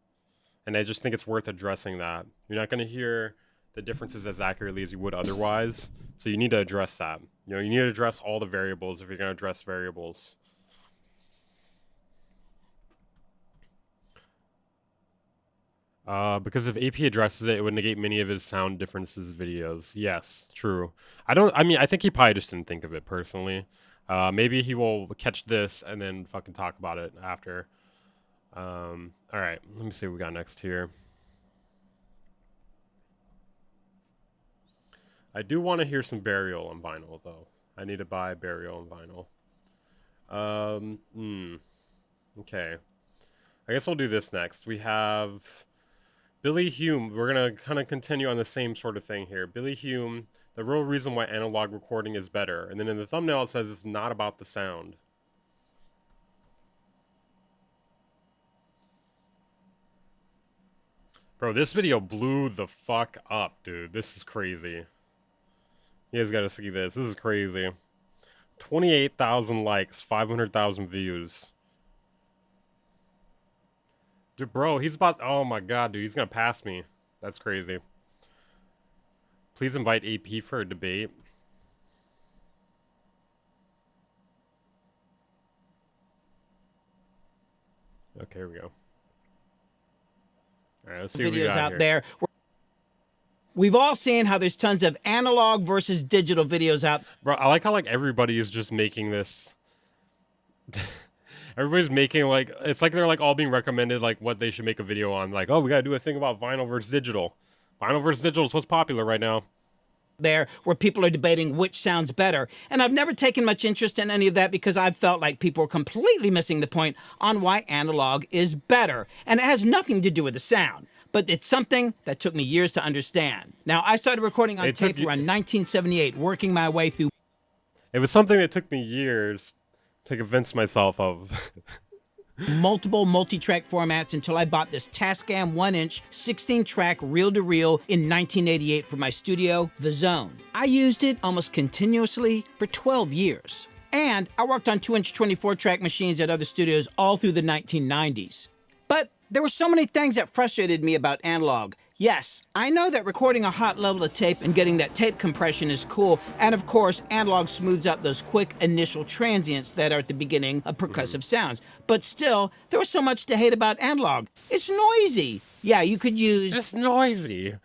And I just think it's worth addressing that. You're not going to hear the differences as accurately as you would otherwise. So you need to address that. You know, you need to address all the variables if you're going to address variables. Because if AP addresses it, it would negate many of his sound differences videos. Yes, true. I mean, I think he probably just didn't think of it personally. Maybe he will catch this and then fucking talk about it after. All right, let me see what we got next here. I do want to hear some Burial on vinyl, though. I need to buy Burial on vinyl. Okay. I guess we'll do this next. We have Billy Hume. We're going to kind of continue on the same sort of thing here. Billy Hume, the real reason why analog recording is better. And then in the thumbnail it says it's not about the sound. Bro, this video blew the fuck up, dude. This is crazy. You guys gotta see this. This is crazy. 28,000 likes, 500,000 views. Dude, bro, he's about... Oh my god, dude. He's gonna pass me. That's crazy. Please invite AP for a debate. Okay, here we go. All right, let's see what we videos got out here. there. We've all seen how there's tons of analog versus digital videos out. Bro, I like how like everybody is just making this. Everybody's making like, it's like they're like all being recommended like what they should make a video on. Like, oh, we gotta do a thing about vinyl versus digital. Vinyl versus digital is what's popular right now. There where people are debating which sounds better. And I've never taken much interest in any of that because I've felt like people are completely missing the point on why analog is better. And it has nothing to do with the sound. But it's something that took me years to understand. Now, I started recording on tape around 1978, working my way through... It was something that took me years to convince myself of. multiple multi-track formats until I bought this Tascam 1-inch 16-track reel-to-reel in 1988 for my studio, The Zone. I used it almost continuously for 12 years. And I worked on 2-inch 24-track machines at other studios all through the 1990s. But there were so many things that frustrated me about analog. Yes, I know that recording a hot level of tape and getting that tape compression is cool, and of course, analog smooths out those quick initial transients that are at the beginning of percussive sounds. But still, there was so much to hate about analog. It's noisy. Yeah, you could use... It's noisy.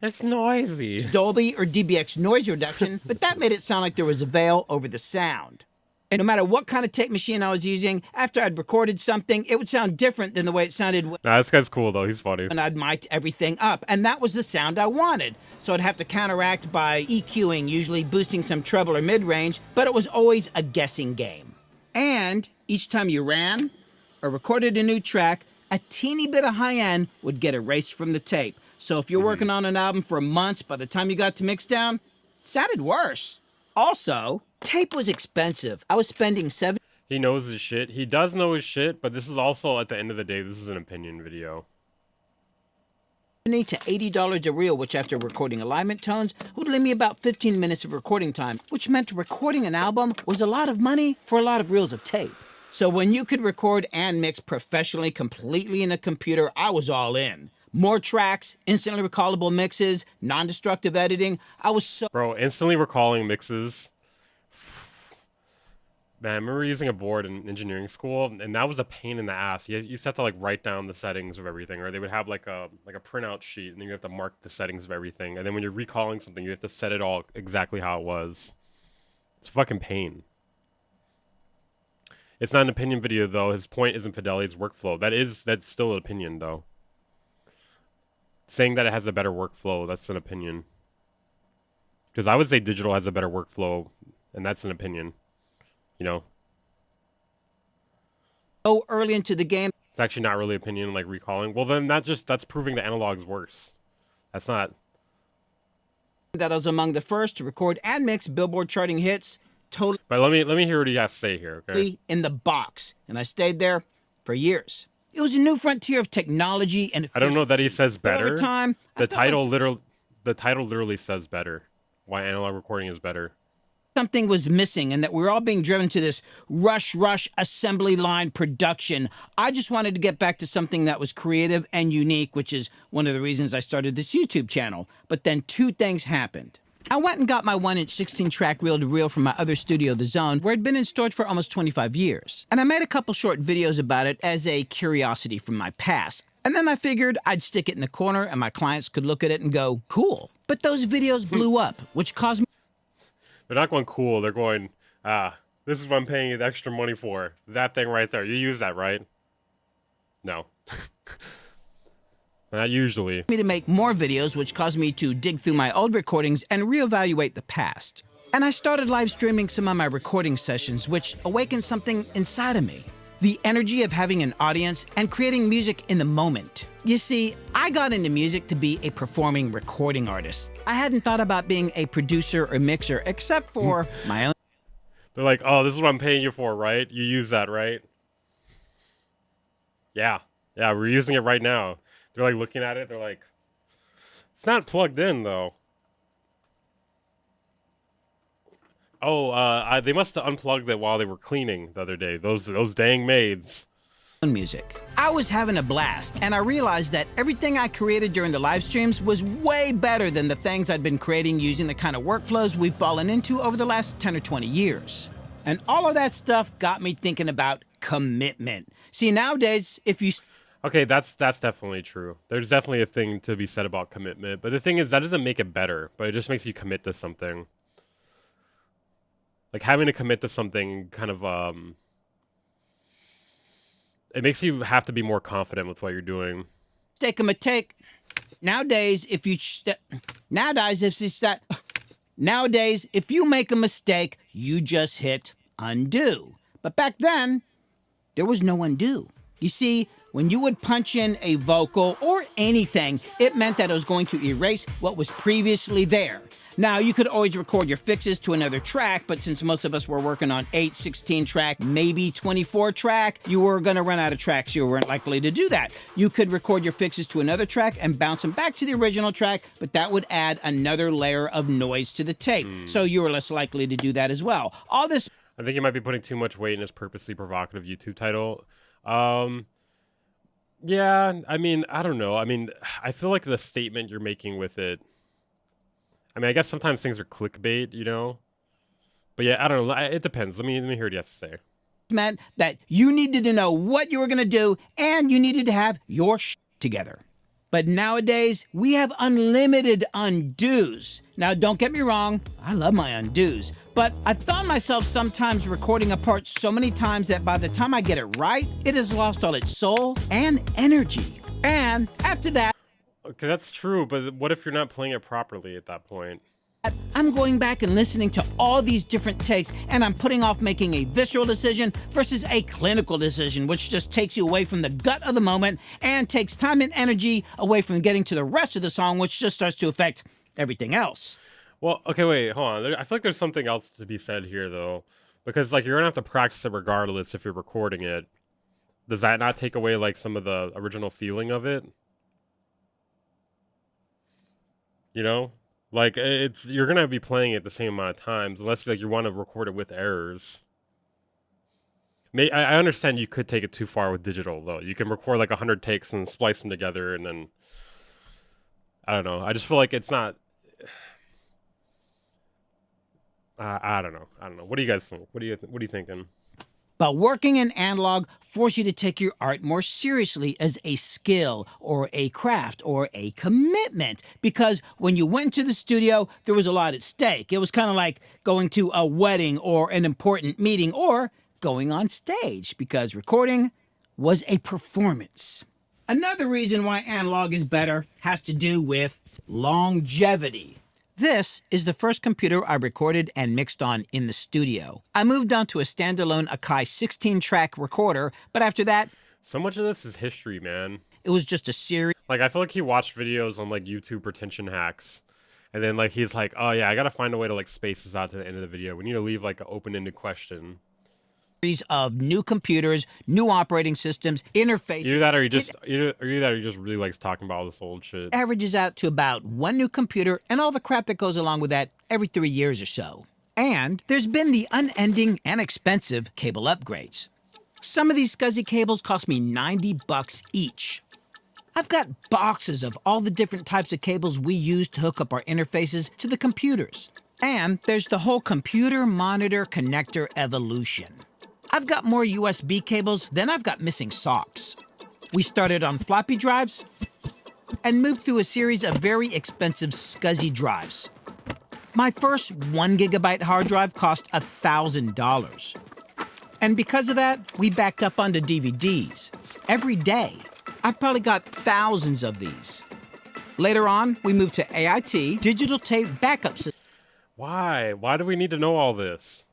It's noisy. Dolby or DBX noise reduction, but that made it sound like there was a veil over the sound. And no matter what kind of tape machine I was using, after I'd recorded something, it would sound different than the way it sounded Nah, this guy's cool, though. He's funny. when I'd mic'd everything up. And that was the sound I wanted. So I'd have to counteract by EQing, usually boosting some treble or mid-range, but it was always a guessing game. And each time you ran or recorded a new track, a teeny bit of high-end would get erased from the tape. So if you're working on an album for months, by the time you got to mix down, it sounded worse. Also, tape was expensive. I was spending $70 He knows his shit. He does know his shit, but this is also, at the end of the day, this is an opinion video. to $80 a reel, which after recording alignment tones would leave me about 15 minutes of recording time, which meant recording an album was a lot of money for a lot of reels of tape. So when you could record and mix professionally completely in a computer, I was all in. More tracks, instantly recallable mixes, non-destructive editing. I was so... Bro, instantly recalling mixes. Man, I remember using a board in engineering school, and that was a pain in the ass. You used to have to like write down the settings of everything, or they would have like a printout sheet, and then you have to mark the settings of everything. And then when you're recalling something, you have to set it all exactly how it was. It's a fucking pain. It's not an opinion video though. His point isn't Fidelity's workflow. That's still an opinion though. Saying that it has a better workflow, that's an opinion. Because I would say digital has a better workflow, and that's an opinion. You know? so early into the game It's actually not really opinion, like recalling. Well, then that's proving the analog's worse. That's not... that I was among the first to record and mix Billboard charting hits totally But let me hear what he has to say here, okay? in the box, and I stayed there for years. It was a new frontier of technology and I don't know that he efficiency. says But better. over time, I The felt like title literally says better. Why analog recording is better. something was missing and that we were all being driven to this rush assembly line production. I just wanted to get back to something that was creative and unique, which is one of the reasons I started this YouTube channel. But then two things happened. I went and got my 1-inch 16-track reel-to-reel from my other studio, The Zone, where it'd been in storage for almost 25 years. And I made a couple short videos about it as a curiosity from my past. And then I figured I'd stick it in the corner and my clients could look at it and go, cool. But those videos blew up, which caused me... They're not going cool. They're going, this is what I'm paying you the extra money for. That thing right there. You use that, right? No. Not usually. ...to make more videos, which caused me to dig through my old recordings and reevaluate the past. And I started live streaming some of my recording sessions, which awakened something inside of me. The energy of having an audience and creating music in the moment. You see, I got into music to be a performing recording artist. I hadn't thought about being a producer or mixer except for my own... They're like, oh, this is what I'm paying you for, right? You use that, right? Yeah. Yeah, we're using it right now. They're like looking at it. They're like, it's not plugged in, though. Oh, they must have unplugged it while they were cleaning the other day. Those dang maids. Music. I was having a blast, and I realized that everything I created during the live streams was way better than the things I'd been creating using the kind of workflows we've fallen into over the last 10 or 20 years. And all of that stuff got me thinking about commitment. See, nowadays, if you... Okay, that's definitely true. There's definitely a thing to be said about commitment. But the thing is, that doesn't make it better, but it just makes you commit to something. Like, having to commit to something kind of, it makes you have to be more confident with what you're doing. Take a mistake. Nowadays, if you make a mistake, you just hit undo. But back then, there was no undo. You see, when you would punch in a vocal or anything, it meant that it was going to erase what was previously there. Now, you could always record your fixes to another track, but since most of us were working on 8, 16 track, maybe 24 track, you were gonna run out of tracks. You weren't likely to do that. You could record your fixes to another track and bounce them back to the original track, but that would add another layer of noise to the tape. So you were less likely to do that as well. All this... I think you might be putting too much weight in his purposely provocative YouTube title. Yeah, I mean, I don't know. I mean, I feel like the statement you're making with it, I mean, I guess sometimes things are clickbait, you know? But yeah, I don't know. It depends. Let me hear what you have to say. Meant that you needed to know what you were going to do and you needed to have your together. But nowadays, we have unlimited undos. Now, don't get me wrong, I love my undos. But I found myself sometimes recording a part so many times that by the time I get it right, it has lost all its soul and energy. And after that, okay, that's true, but what if you're not playing it properly at that point? I'm going back and listening to all these different takes, and I'm putting off making a visceral decision versus a clinical decision, which just takes you away from the gut of the moment and takes time and energy away from getting to the rest of the song, which just starts to affect everything else. Well, okay, wait, hold on. I feel like there's something else to be said here, though, because like you're gonna have to practice it regardless if you're recording it. Does that not take away like some of the original feeling of it? You know? Like, you're gonna be playing it the same amount of times, unless like you want to record it with errors. I understand you could take it too far with digital, though. You can record like 100 takes and splice them together, and then I don't know. I just feel like it's not. I don't know. What do you guys think? What are you thinking? But working in analog forces you to take your art more seriously as a skill or a craft or a commitment. Because when you went to the studio, there was a lot at stake. It was kind of like going to a wedding or an important meeting or going on stage, because recording was a performance. Another reason why analog is better has to do with longevity. This is the first computer I recorded and mixed on in the studio. I moved on to a standalone Akai 16-track recorder, but after that... So much of this is history, man. It was just a series... Like, I feel like he watched videos on, like, YouTube retention hacks. And then, like, he's like, oh, yeah, I gotta find a way to, like, space this out to the end of the video. We need to leave, like, an open-ended question. Of new computers, new operating systems, interfaces. Either that or he just really likes talking about all this old shit. Averages out to about one new computer and all the crap that goes along with that every 3 years or so. And there's been the unending and expensive cable upgrades. Some of these scuzzy cables cost me $90 each. I've got boxes of all the different types of cables we use to hook up our interfaces to the computers. And there's the whole computer monitor connector evolution. I've got more USB cables than I've got missing socks. We started on floppy drives and moved through a series of very expensive SCSI drives. My first 1 gigabyte hard drive cost $1,000. And because of that, we backed up onto DVDs. Every day, I probably got thousands of these. Later on, we moved to AIT, digital tape backup Why? Why do we need to know all this?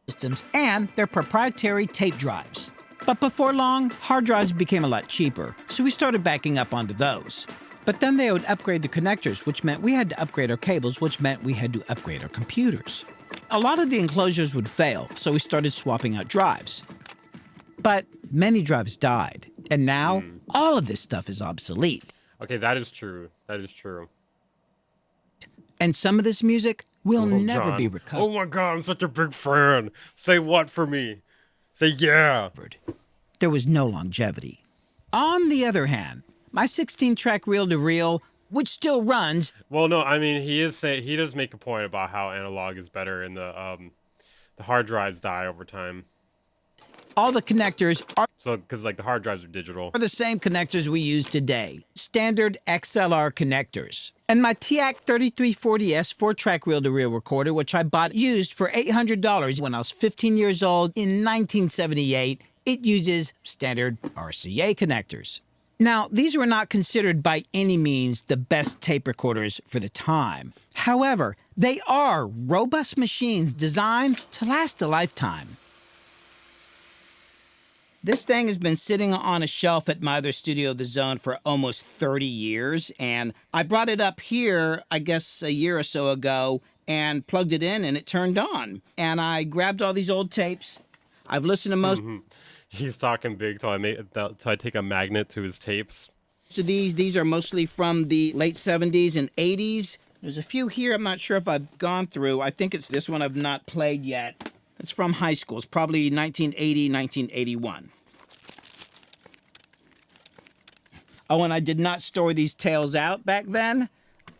systems, and their proprietary tape drives. But before long, hard drives became a lot cheaper, so we started backing up onto those. But then they would upgrade the connectors, which meant we had to upgrade our cables, which meant we had to upgrade our computers. A lot of the enclosures would fail, so we started swapping out drives. But many drives died, and now all of this stuff is obsolete. Okay, that is true. That is true. And some of this music will never John. be recovered. Oh my god, I'm such a big fan. Say what for me? Say yeah. There was no longevity. On the other hand, my 16-track reel-to-reel, which still runs. Well, no, I mean he does make a point about how analog is better and the hard drives die over time. All the connectors are because like the hard drives are digital. the same connectors we use today, standard XLR connectors. And my TIAC 3340S 4-track reel-to-reel recorder, which I bought used for $800 when I was 15 years old in 1978, it uses standard RCA connectors. Now, these were not considered by any means the best tape recorders for the time. However, they are robust machines designed to last a lifetime. This thing has been sitting on a shelf at my other studio, The Zone, for almost 30 years, and I brought it up here, I guess a year or so ago, and plugged it in, and it turned on. And I grabbed all these old tapes. I've listened to most He's talking big till I take a magnet to his tapes. of these. These are mostly from the late 70s and 80s. There's a few here I'm not sure if I've gone through. I think it's this one I've not played yet. It's from high school. It's probably 1980, 1981. Oh, and I did not store these tails out back then.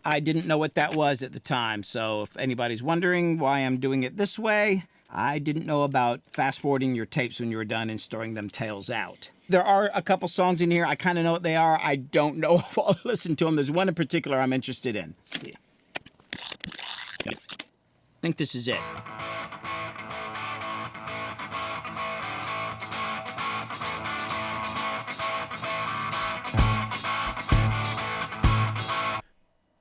I didn't know what that was at the time. So if anybody's wondering why I'm doing it this way, I didn't know about fast-forwarding your tapes when you were done and storing them tails out. There are a couple songs in here. I kind of know what they are. I don't know if I'll listen to them. There's one in particular I'm interested in. Let's see. I think this is it.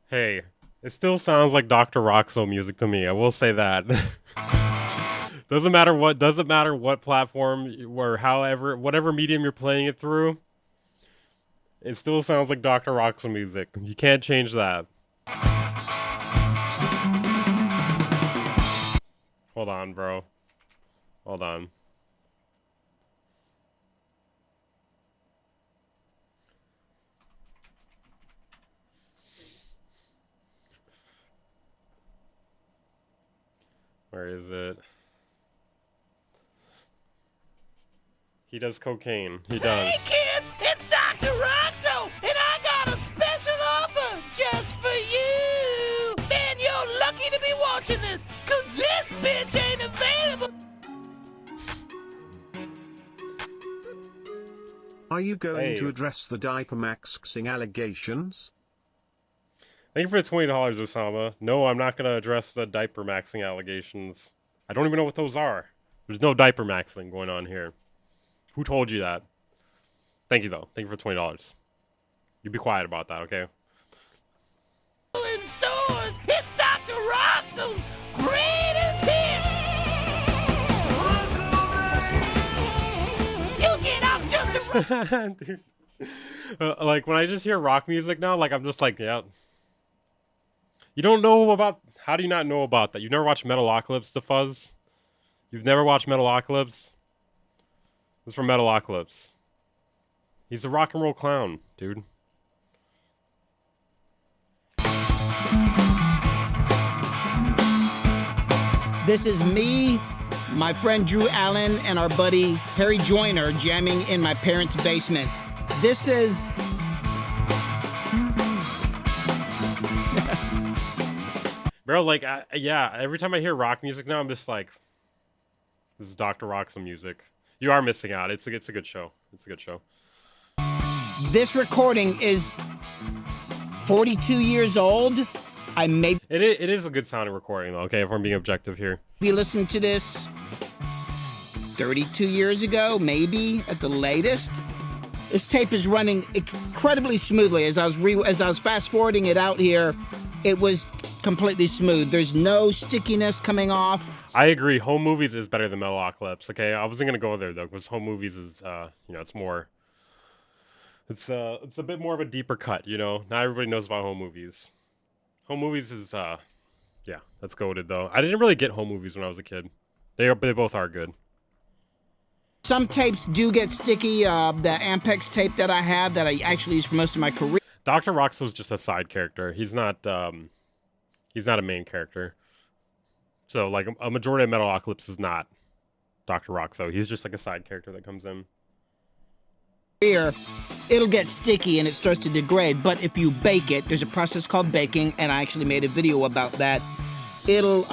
Hey, it still sounds like Dr. Roxo music to me. I will say that. Doesn't matter what platform or whatever medium you're playing it through. It still sounds like Dr. Roxo music. You can't change that. Hold on, bro. Hold on. Where is it? He does cocaine. He does. Hey kids, it's Dr. Roxo, and I got a special offer just for you. Man, you're lucky to be watching this, cause this bitch ain't available. Are you going to address the diaper maxing allegations? Thank you for the $20, Osama. No, I'm not going to address the diaper maxing allegations. I don't even know what those are. There's no diaper maxing going on here. Who told you that? Thank you, though. Thank you for $20. You be quiet about that, okay? In stores, it's Dr. Roxo's greatest hit. You get off just a... Dude. Like, when I just hear rock music now, like, I'm just like, yeah. You don't know about... How do you not know about that? You've never watched Metalocalypse, The Fuzz? You've never watched Metalocalypse? This is from Metalocalypse. He's a rock and roll clown, dude. This is me, my friend Drew Allen, and our buddy Harry Joyner jamming in my parents' basement. This is... Bro, like, yeah, every time I hear rock music now, I'm just like, this is Dr. Roxo music. You are missing out. It's a good show. It's a good show. This recording is 42 years old. I may It is a good sounding recording though. Okay, if I'm being objective here. be listening to this 32 years ago, maybe at the latest. This tape is running incredibly smoothly. As I was fast forwarding it out here, it was completely smooth. There's no stickiness coming off. I agree. Home movies is better than Metalocalypse. Okay, I wasn't gonna go there though, because home movies is you know, it's a bit more of a deeper cut. You know, not everybody knows about home movies. Home movies is yeah, that's goated though. I didn't really get home movies when I was a kid. They both are good. Some tapes do get sticky. The Ampex tape that I have that I actually use for most of my career. Dr. Roxo's just a side character. He's not a main character. So like a majority of Metalocalypse is not Dr. Roxo. He's just like a side character that comes in. It'll get sticky and it starts to degrade, but if you bake it, there's a process called baking, and I actually made a video about that. It'll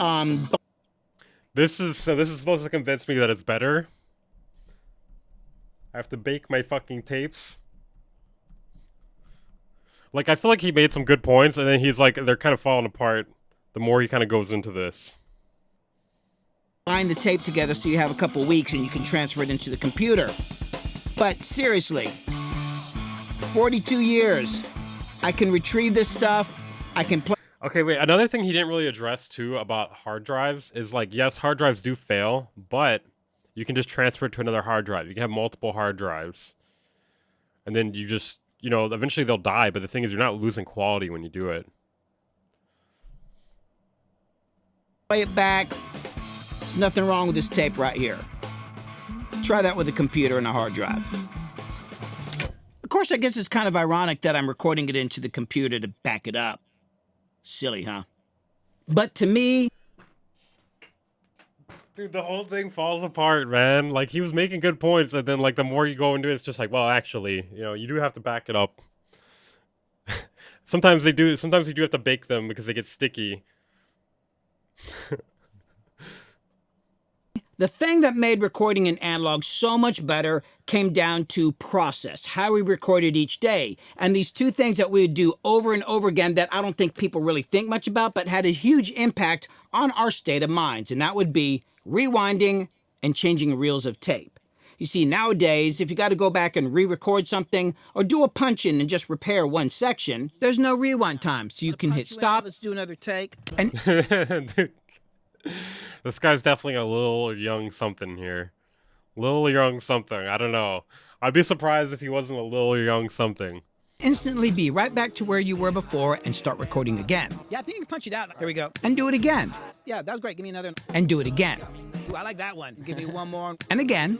This is supposed to convince me that it's better. I have to bake my fucking tapes. Like, I feel like he made some good points, and then he's like, they're kind of falling apart the more he kind of goes into this. bind the tape together so you have a couple weeks and you can transfer it into the computer. But seriously, 42 years, I can retrieve this stuff, I can play. Okay, wait, another thing he didn't really address, too, about hard drives is, like, yes, hard drives do fail, but you can just transfer it to another hard drive. You can have multiple hard drives. And then you just, you know, eventually they'll die, but the thing is you're not losing quality when you do it. Play it back. There's nothing wrong with this tape right here. Try that with a computer and a hard drive. Of course, I guess it's kind of ironic that I'm recording it into the computer to back it up. Silly, huh? But to me... Dude, the whole thing falls apart, man. Like, he was making good points, and then, like, the more you go into it, it's just like, well, actually, you know, you do have to back it up. Sometimes you do have to bake them because they get sticky. The thing that made recording in analog so much better came down to process, how we recorded each day. And these two things that we would do over and over again that I don't think people really think much about, but had a huge impact on our state of minds. And that would be rewinding and changing reels of tape. You see, nowadays, if you got to go back and re-record something or do a punch-in and just repair one section, there's no rewind time. So you can hit stop. Let's do another take. And this guy's definitely a little young something here. Little young something. I don't know. I'd be surprised if he wasn't a little young something. Instantly be right back to where you were before and start recording again. Yeah, I think you can punch it out. Here we go. And do it again. Yeah, that was great. Give me another. And do it again. Ooh, I like that one. Give me one more. And again.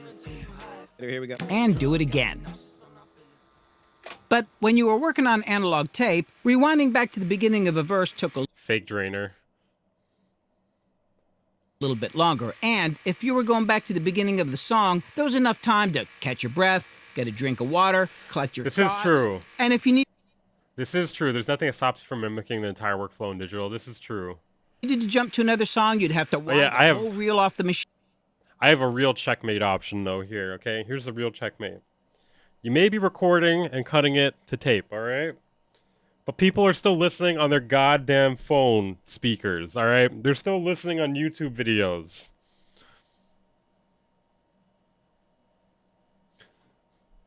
Here we go. And do it again. But when you were working on analog tape, rewinding back to the beginning of a verse took a Fake drainer. little bit longer. And if you were going back to the beginning of the song, there was enough time to catch your breath, get a drink of water, collect your thoughts. This is true. And if you need This is true. There's nothing that stops you from mimicking the entire workflow in digital. This is true. needed to jump to another song, you'd have to wind the whole reel off the machine. I have a real checkmate option, though, here, okay? Here's the real checkmate. You may be recording and cutting it to tape, all right? But people are still listening on their goddamn phone speakers, all right? They're still listening on YouTube videos.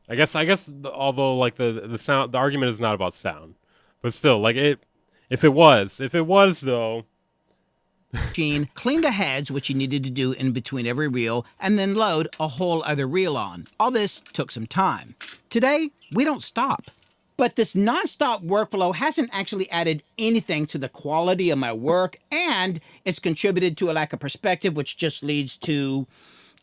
I guess, although, like, the sound, the argument is not about sound. But still, like, if it was, though... Machine, clean the heads, which you needed to do in between every reel, and then load a whole other reel on. All this took some time. Today, we don't stop. But this non-stop workflow hasn't actually added anything to the quality of my work, and it's contributed to a lack of perspective, which just leads to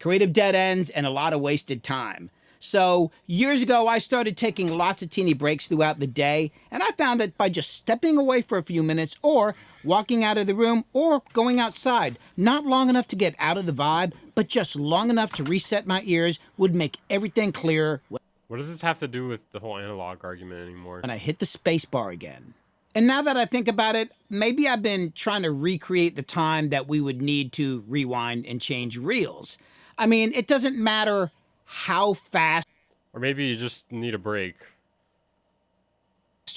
creative dead ends and a lot of wasted time. So years ago, I started taking lots of teeny breaks throughout the day, and I found that by just stepping away for a few minutes or walking out of the room or going outside, not long enough to get out of the vibe, but just long enough to reset my ears, would make everything clearer. What does this have to do with the whole analog argument anymore? When I hit the space bar again. And now that I think about it, maybe I've been trying to recreate the time that we would need to rewind and change reels. I mean, it doesn't matter how fast. Or maybe you just need a break.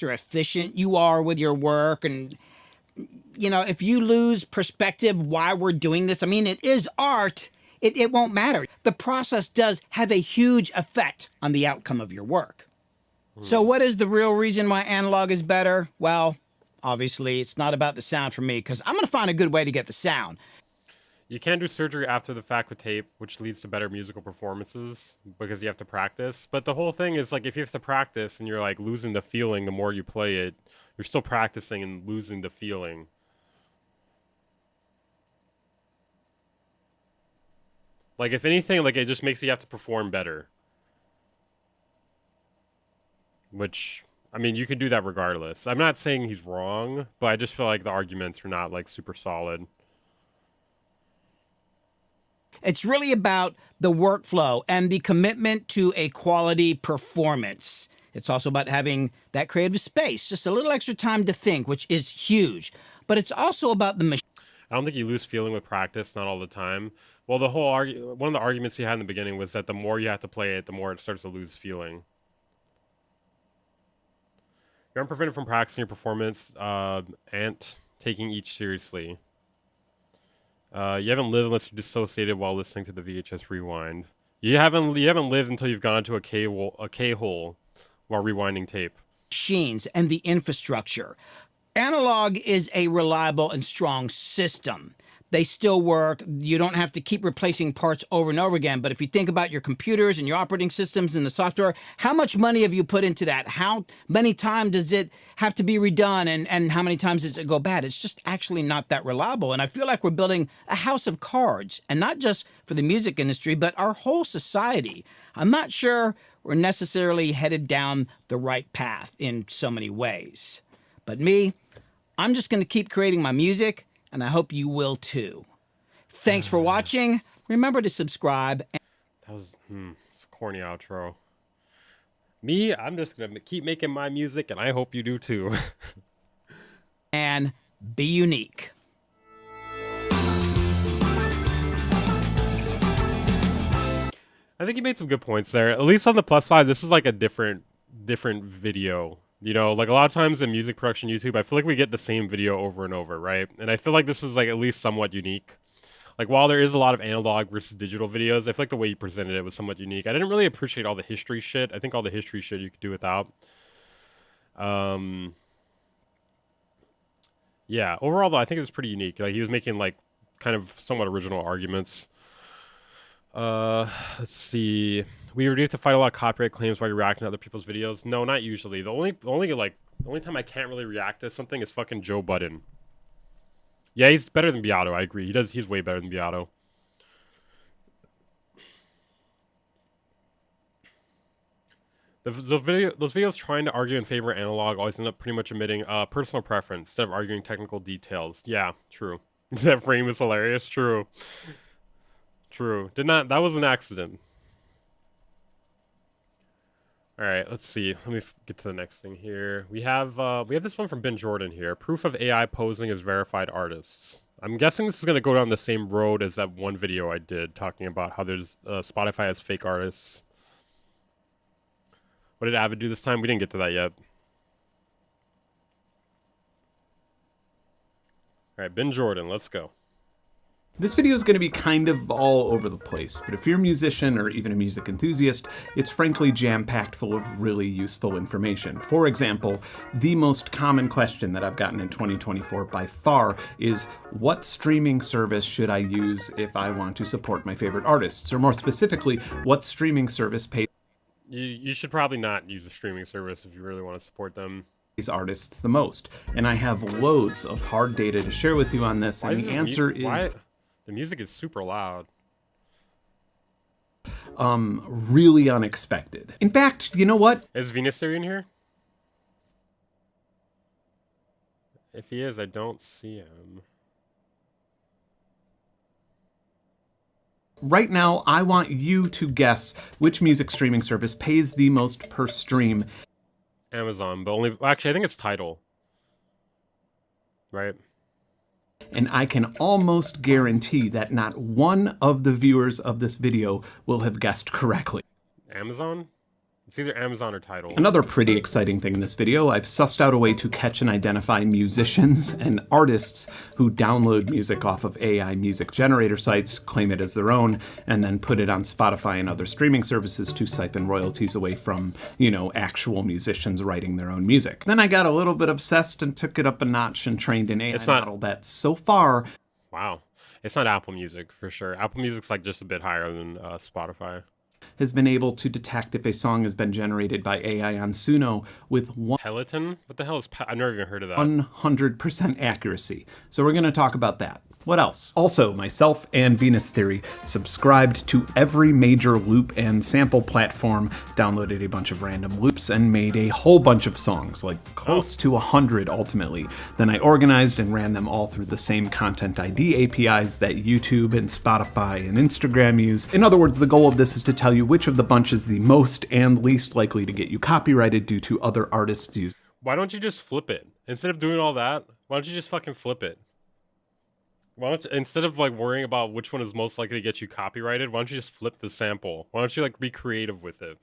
fast or efficient you are with your work. And, you know, if you lose perspective why we're doing this, I mean, it is art. It won't matter. The process does have a huge effect on the outcome of your work. So what is the real reason why analog is better? Well, obviously, it's not about the sound for me, because I'm going to find a good way to get the sound. You can do surgery after the fact with tape, which leads to better musical performances because you have to practice. But the whole thing is, like, if you have to practice and you're, like, losing the feeling the more you play it, you're still practicing and losing the feeling. Like, if anything, like, it just makes you have to perform better. Which, I mean, you can do that regardless. I'm not saying he's wrong, but I just feel like the arguments are not, like, super solid. It's really about the workflow and the commitment to a quality performance. It's also about having that creative space, just a little extra time to think, which is huge. But it's also about the machine. I don't think you lose feeling with practice, not all the time. Well, the whole one of the arguments he had in the beginning was that the more you have to play it, the more it starts to lose feeling. You aren't prevented from practicing your performance, and taking each seriously. You haven't lived unless you're dissociated while listening to the VHS rewind. You haven't lived until you've gone to a K-hole while rewinding tape. Machines and the infrastructure. Analog is a reliable and strong system. They still work. You don't have to keep replacing parts over and over again. But if you think about your computers and your operating systems and the software, how much money have you put into that? How many times does it have to be redone? And how many times does it go bad? It's just actually not that reliable. And I feel like we're building a house of cards, and not just for the music industry, but our whole society. I'm not sure we're necessarily headed down the right path in so many ways. But me, I'm just going to keep creating my music, and I hope you will too. Thanks for watching. Remember to subscribe. That was it's a corny outro. Me, I'm just going to keep making my music, and I hope you do too. And be unique. I think he made some good points there. At least on the plus side, this is like a different video. You know, like a lot of times in music production YouTube, I feel like we get the same video over and over, right? And I feel like this is like at least somewhat unique. Like while there is a lot of analog versus digital videos, I feel like the way you presented it was somewhat unique. I didn't really appreciate all the history shit. I think all the history shit you could do without. Yeah, overall though, I think it was pretty unique. Like he was making like kind of somewhat original arguments. Let's see. We have to fight a lot of copyright claims while you're reacting to other people's videos. No, not usually. The only time I can't really react to something is fucking Joe Budden. Yeah, he's better than Beato. I agree. He's way better than Beato. Those videos trying to argue in favor of analog always end up pretty much admitting personal preference instead of arguing technical details. Yeah, true. That frame is hilarious. True. True. That was an accident. All right, let's see. Let me get to the next thing here. We have this one from Ben Jordan here. Proof of AI posing as verified artists. I'm guessing this is going to go down the same road as that one video I did talking about how there's Spotify has fake artists. What did Avid do this time? We didn't get to that yet. All right, Ben Jordan, let's go. This video is going to be kind of all over the place, but if you're a musician or even a music enthusiast, it's frankly jam-packed full of really useful information. For example, the most common question that I've gotten in 2024 by far is, what streaming service should I use if I want to support my favorite artists? Or more specifically, what streaming service pays You should probably not use a streaming service if you really want to support them. These artists the most? And I have loads of hard data to share with you on this, and the answer is... The music is super loud. Really unexpected. In fact, you know what? Is Venus in here? If he is, I don't see him. Right now, I want you to guess which music streaming service pays the most per stream. Amazon, but only... Actually, I think it's Tidal. Right? And I can almost guarantee that not one of the viewers of this video will have guessed correctly. Amazon? It's either Amazon or Tidal. Another pretty exciting thing in this video, I've sussed out a way to catch and identify musicians and artists who download music off of AI music generator sites, claim it as their own, and then put it on Spotify and other streaming services to siphon royalties away from, you know, actual musicians writing their own music. Then I got a little bit obsessed and took it up a notch and trained an AI model that so far... Wow. It's not Apple Music, for sure. Apple Music's like just a bit higher than Spotify. Has been able to detect if a song has been generated by AI on Suno with Peloton? What the hell is I've never even heard of that. 100% accuracy. So we're going to talk about that. What else? Also, myself and Venus Theory subscribed to every major loop and sample platform, downloaded a bunch of random loops, and made a whole bunch of songs, like close to 100 ultimately. Then I organized and ran them all through the same Content ID APIs that YouTube and Spotify and Instagram use. In other words, the goal of this is to tell you which of the bunch is the most and least likely to get you copyrighted due to other artists' use. Why don't you just flip it? Instead of doing all that, why don't you just fucking flip it? Why don't you, instead of like worrying about which one is most likely to get you copyrighted, why don't you just flip the sample? Why don't you like be creative with it?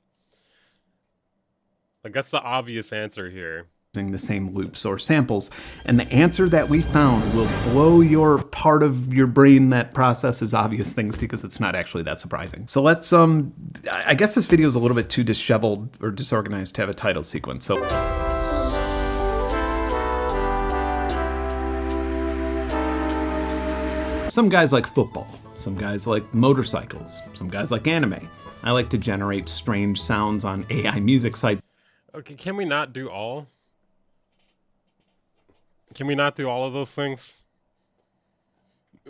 Like that's the obvious answer here. Using the same loops or samples, and the answer that we found will blow your part of your brain that processes obvious things because it's not actually that surprising. So let's I guess this video is a little bit too disheveled or disorganized to have a title sequence. So some guys like football, some guys like motorcycles, some guys like anime. I like to generate strange sounds on AI music sites. Okay, can we not do all? Can we not do all of those things?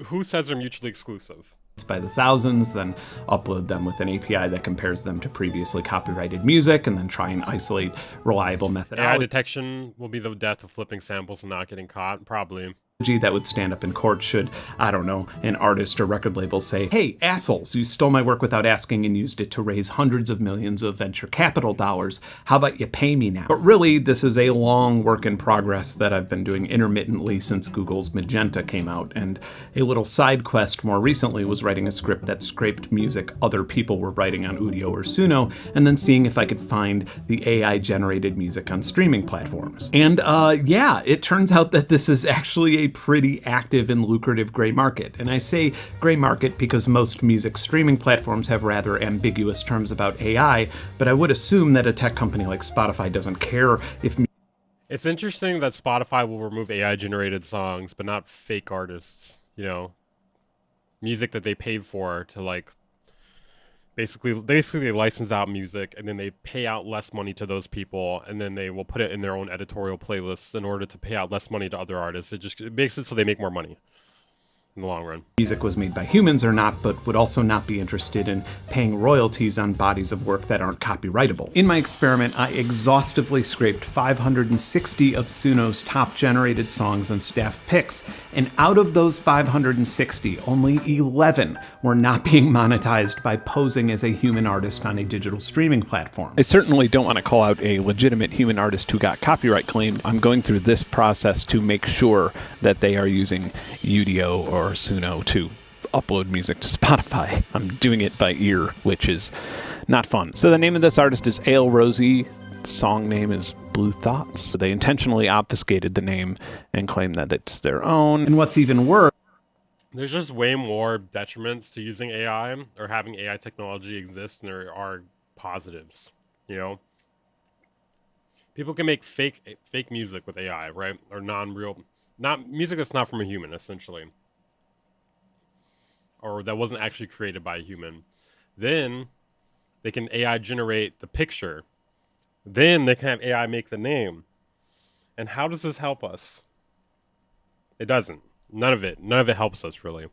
Who says they're mutually exclusive? By the thousands, then upload them with an API that compares them to previously copyrighted music, and then try and isolate reliable methodology. AI detection will be the death of flipping samples and not getting caught, probably. That would stand up in court should, I don't know, an artist or record label say, hey, assholes, you stole my work without asking and used it to raise hundreds of millions of venture capital dollars. How about you pay me now? But really, this is a long work in progress that I've been doing intermittently since Google's Magenta came out. And a little side quest more recently was writing a script that scraped music other people were writing on Udio or Suno, and then seeing if I could find the AI-generated music on streaming platforms. And yeah, it turns out that this is actually a pretty active and lucrative gray market. And I say gray market because most music streaming platforms have rather ambiguous terms about AI, but I would assume that a tech company like Spotify doesn't care if... It's interesting that Spotify will remove AI-generated songs, but not fake artists, you know? Music that they paid for to, like... Basically they license out music, and then they pay out less money to those people, and then they will put it in their own editorial playlists in order to pay out less money to other artists. It makes it so they make more money in the long run. Music was made by humans or not, but would also not be interested in paying royalties on bodies of work that aren't copyrightable. In my experiment, I exhaustively scraped 560 of Suno's top generated songs and staff picks, and out of those 560, only 11 were not being monetized by posing as a human artist on a digital streaming platform. I certainly don't want to call out a legitimate human artist who got copyright claimed. I'm going through this process to make sure that they are using Udio or Suno to upload music to Spotify. I'm doing it by ear, which is not fun. So the name of this artist is Ale Rosie. The song name is Blue Thoughts. So they intentionally obfuscated the name and claim that it's their own. And what's even worse, there's just way more detriments to using AI or having AI technology exist than there are positives, you know? People can make fake music with AI, right? Or non-real, not music that's not from a human, essentially. Or that wasn't actually created by a human. Then they can AI generate the picture. Then they can have AI make the name. And how does this help us? It doesn't. None of it helps us, really.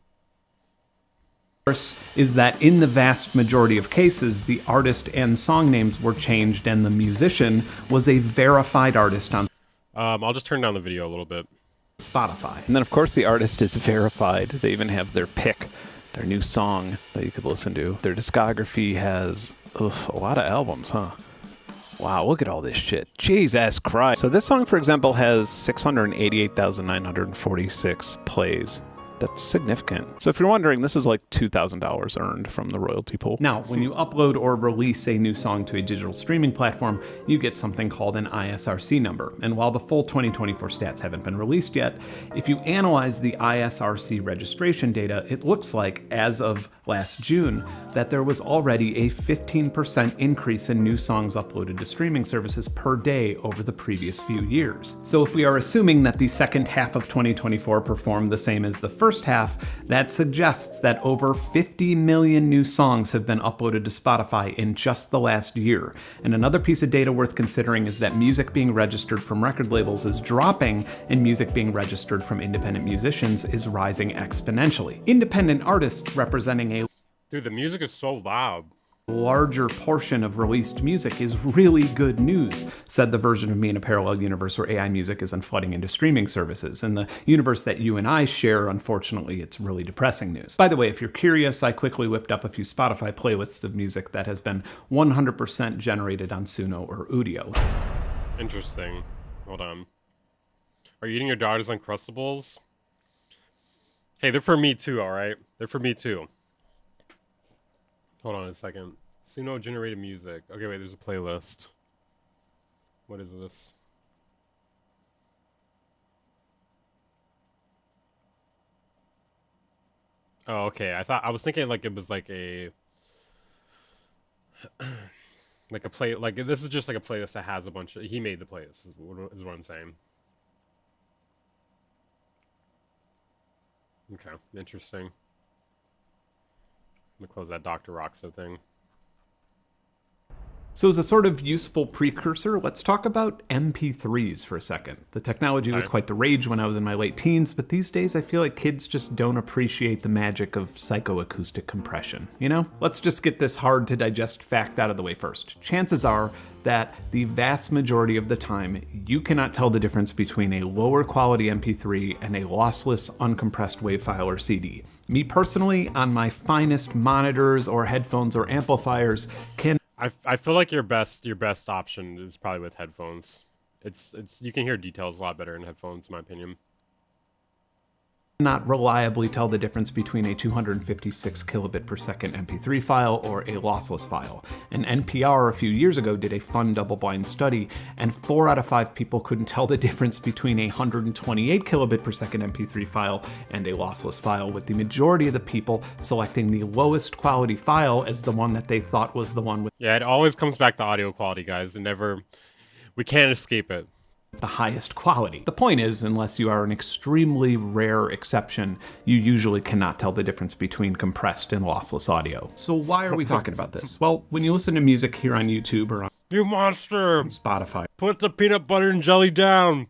Is that in the vast majority of cases, the artist and song names were changed and the musician was a verified artist on I'll just turn down the video a little bit. Spotify. And then, of course, the artist is verified. They even have their pick, their new song that you could listen to. Their discography has a lot of albums, huh? Wow, look at all this shit. Jesus Christ. So this song, for example, has 688,946 plays. That's significant. So if you're wondering, this is like $2,000 earned from the royalty pool. Now, when you upload or release a new song to a digital streaming platform, you get something called an ISRC number. And while the full 2024 stats haven't been released yet, if you analyze the ISRC registration data, it looks like, as of last June, that there was already a 15% increase in new songs uploaded to streaming services per day over the previous few years. So if we are assuming that the second half of 2024 performed the same as the first half, that suggests that over 50 million new songs have been uploaded to Spotify in just the last year. And another piece of data worth considering is that music being registered from record labels is dropping, and music being registered from independent musicians is rising exponentially. Independent artists representing a Dude, the music is so loud. larger portion of released music is really good news, said the version of me in a parallel universe where AI music isn't flooding into streaming services. In the universe that you and I share, unfortunately, it's really depressing news. By the way, if you're curious, I quickly whipped up a few Spotify playlists of music that has been 100% generated on Suno or Udio. Interesting. Hold on. Are you eating your daughter's Uncrustables? Hey, they're for me too, alright? They're for me too. Hold on a second. Suno generated music. Okay, wait, there's a playlist. What is this? Oh, okay. I was thinking like it was like a like a play, like this is just like a playlist that has a bunch of, he made the playlist is what I'm saying. Okay, interesting. I'm gonna close that Dr. Roxo thing. So as a sort of useful precursor, let's talk about MP3s for a second. The technology was quite the rage when I was in my late teens, but these days I feel like kids just don't appreciate the magic of psychoacoustic compression, you know? Let's just get this hard to digest fact out of the way first. Chances are that the vast majority of the time, you cannot tell the difference between a lower quality MP3 and a lossless, uncompressed WAV file or CD. Me personally, on my finest monitors or headphones or amplifiers, I feel like your best option is probably with headphones. It's you can hear details a lot better in headphones, in my opinion. Not reliably tell the difference between a 256 kilobit per second MP3 file or a lossless file. An NPR a few years ago did a fun double-blind study, and 4 out of 5 people couldn't tell the difference between a 128 kilobit per second MP3 file and a lossless file, with the majority of the people selecting the lowest quality file as the one that they thought was the one with Yeah, it always comes back to audio quality, guys. We can't escape it. The highest quality. The point is, unless you are an extremely rare exception, you usually cannot tell the difference between compressed and lossless audio. So why are we talking about this? Well, when you listen to music here on YouTube or on You monster! Spotify, Put the peanut butter and jelly down!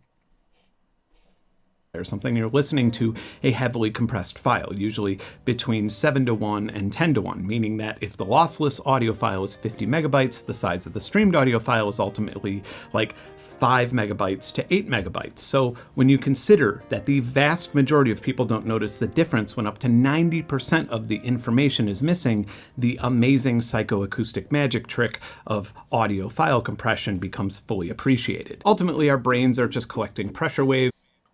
or something, you're listening to a heavily compressed file, usually between 7:1 and 10:1, meaning that if the lossless audio file is 50 megabytes, the size of the streamed audio file is ultimately like 5 megabytes to 8 megabytes. So when you consider that the vast majority of people don't notice the difference when up to 90% of the information is missing, the amazing psychoacoustic magic trick of audio file compression becomes fully appreciated. Ultimately, our brains are just collecting pressure waves.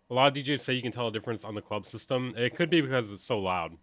A lot of DJs say you can tell a difference on the club system. It could be because it's so loud.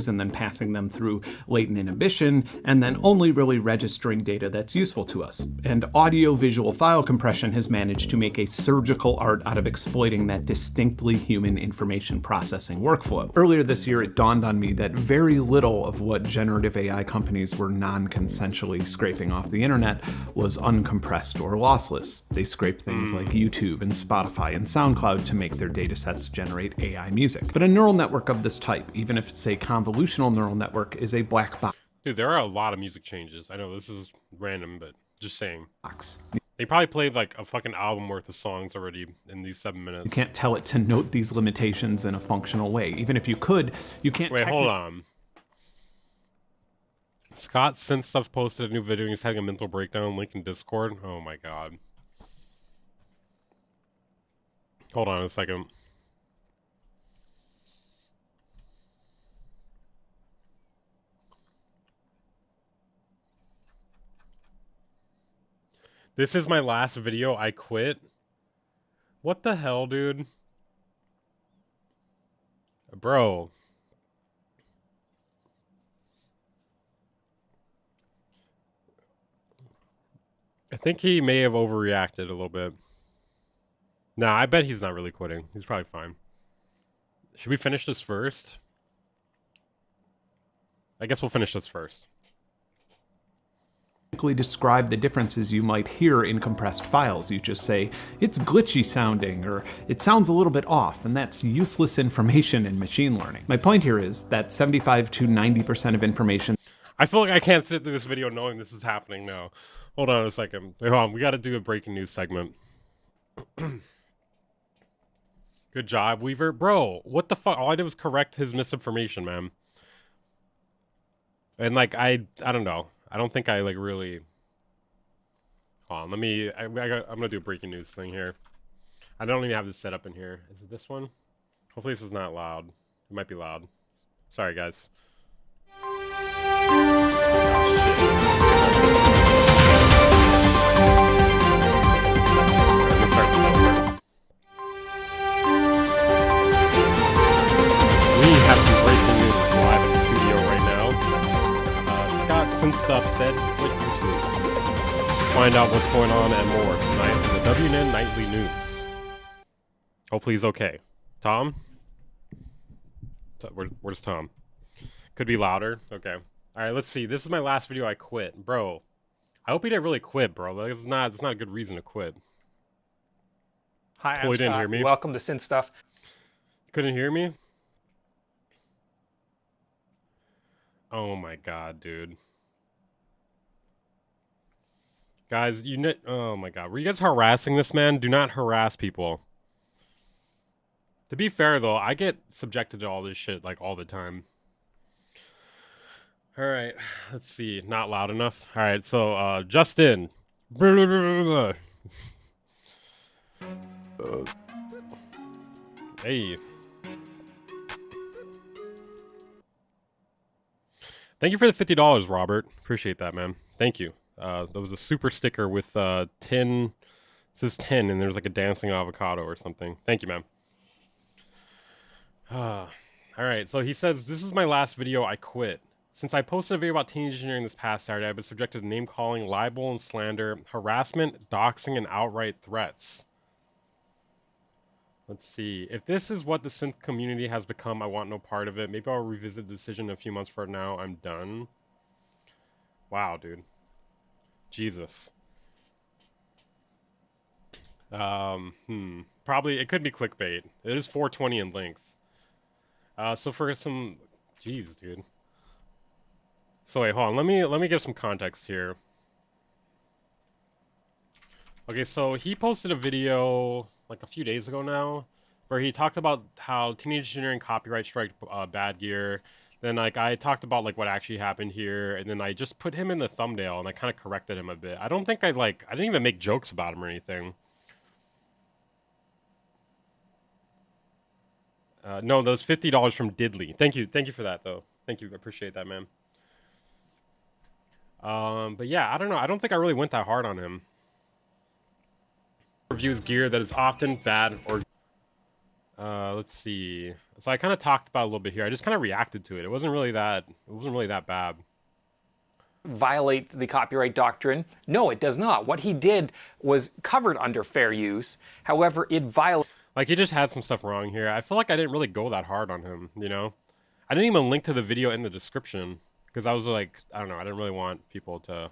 And then passing them through latent inhibition, and then only really registering data that's useful to us. And audio-visual file compression has managed to make a surgical art out of exploiting that distinctly human information processing workflow. Earlier this year, it dawned on me that very little of what generative AI companies were non-consensually scraping off the internet was uncompressed or lossless. They scraped things like YouTube and Spotify and SoundCloud to make their datasets generate AI music. But a neural network of this type, even if it's a convolutional neural network, is a black box. Dude, there are a lot of music changes. I know this is random, but just saying. They probably played like a fucking album worth of songs already in these 7 minutes. You can't tell it to note these limitations in a functional way. Even if you could, you can't. Wait, hold on. Scott SYNTH Stuff posted a new video and he's having a mental breakdown. Link in Discord. Oh my god. Hold on a second. This is my last video. I quit. What the hell, dude? Bro. I think he may have overreacted a little bit. Nah, I bet he's not really quitting. He's probably fine. Should we finish this first? I guess we'll finish this first. Describe the differences you might hear in compressed files. You just say, it's glitchy sounding, or it sounds a little bit off, and that's useless information in machine learning. My point here is that 75 to 90% of information... I feel like I can't sit through this video knowing this is happening now. Hold on a second. Wait, hold on. We got to do a breaking news segment. Good job, Weaver. Bro, what the fuck? All I did was correct his misinformation, man. And, like, I don't know. I don't think I, like, really... Hold on, let me... I'm going to do a breaking news thing here. I don't even have this set up in here. Is it this one? Hopefully this is not loud. It might be loud. Sorry, guys. We have some breaking news live at the studio right now. Scott SYNTH said, "Quit YouTube. Find out what's going on and more tonight in the WNN Nightly News." Hopefully he's okay. Tom? Where's Tom? Could be louder. Okay. All right, let's see. This is my last video I quit. Bro, I hope he didn't really quit, bro. It's not a good reason to quit. Hi, Totally I'm didn't Scott. hear me. Welcome to Synth Stuff. Couldn't hear me? Oh my god, dude. Guys, oh my god. Were you guys harassing this man? Do not harass people. To be fair, though, I get subjected to all this shit, like, all the time. Alright, let's see. Not loud enough. Alright, so, Justin. Hey. Thank you for the $50, Robert. Appreciate that, man. Thank you. That was a super sticker with 10. It says 10, and there's like a dancing avocado or something. Thank you, man. Alright, so he says, "This is my last video, I quit. Since I posted a video about teenage engineering this past Saturday, I've been subjected to name-calling, libel and slander, harassment, doxing, and outright threats." Let's see. If this is what the synth community has become, I want no part of it. Maybe I'll revisit the decision in a few months. For now, I'm done. Wow, dude. Jesus. Probably, it could be clickbait. It is 420 in length. So for some... Jeez, dude. So wait, hold on. Let me give some context here. Okay, so he posted a video like a few days ago now, where he talked about how teenage engineering copyright strike bad gear. Then like I talked about like what actually happened here, and then I just put him in the thumbnail and I kind of corrected him a bit. I don't think I didn't even make jokes about him or anything. No, those $50 from Diddley. Thank you for that though. Thank you, I appreciate that, man. But yeah, I don't know. I don't think I really went that hard on him. Reviews gear that is often bad or let's see. So I kind of talked about it a little bit here. I just kind of reacted to it. It wasn't really that bad. Violate the copyright doctrine? No, it does not. What he did was covered under fair use. However, it violates... Like, he just had some stuff wrong here. I feel like I didn't really go that hard on him, you know? I didn't even link to the video in the description because I was like, I don't know, I didn't really want people to...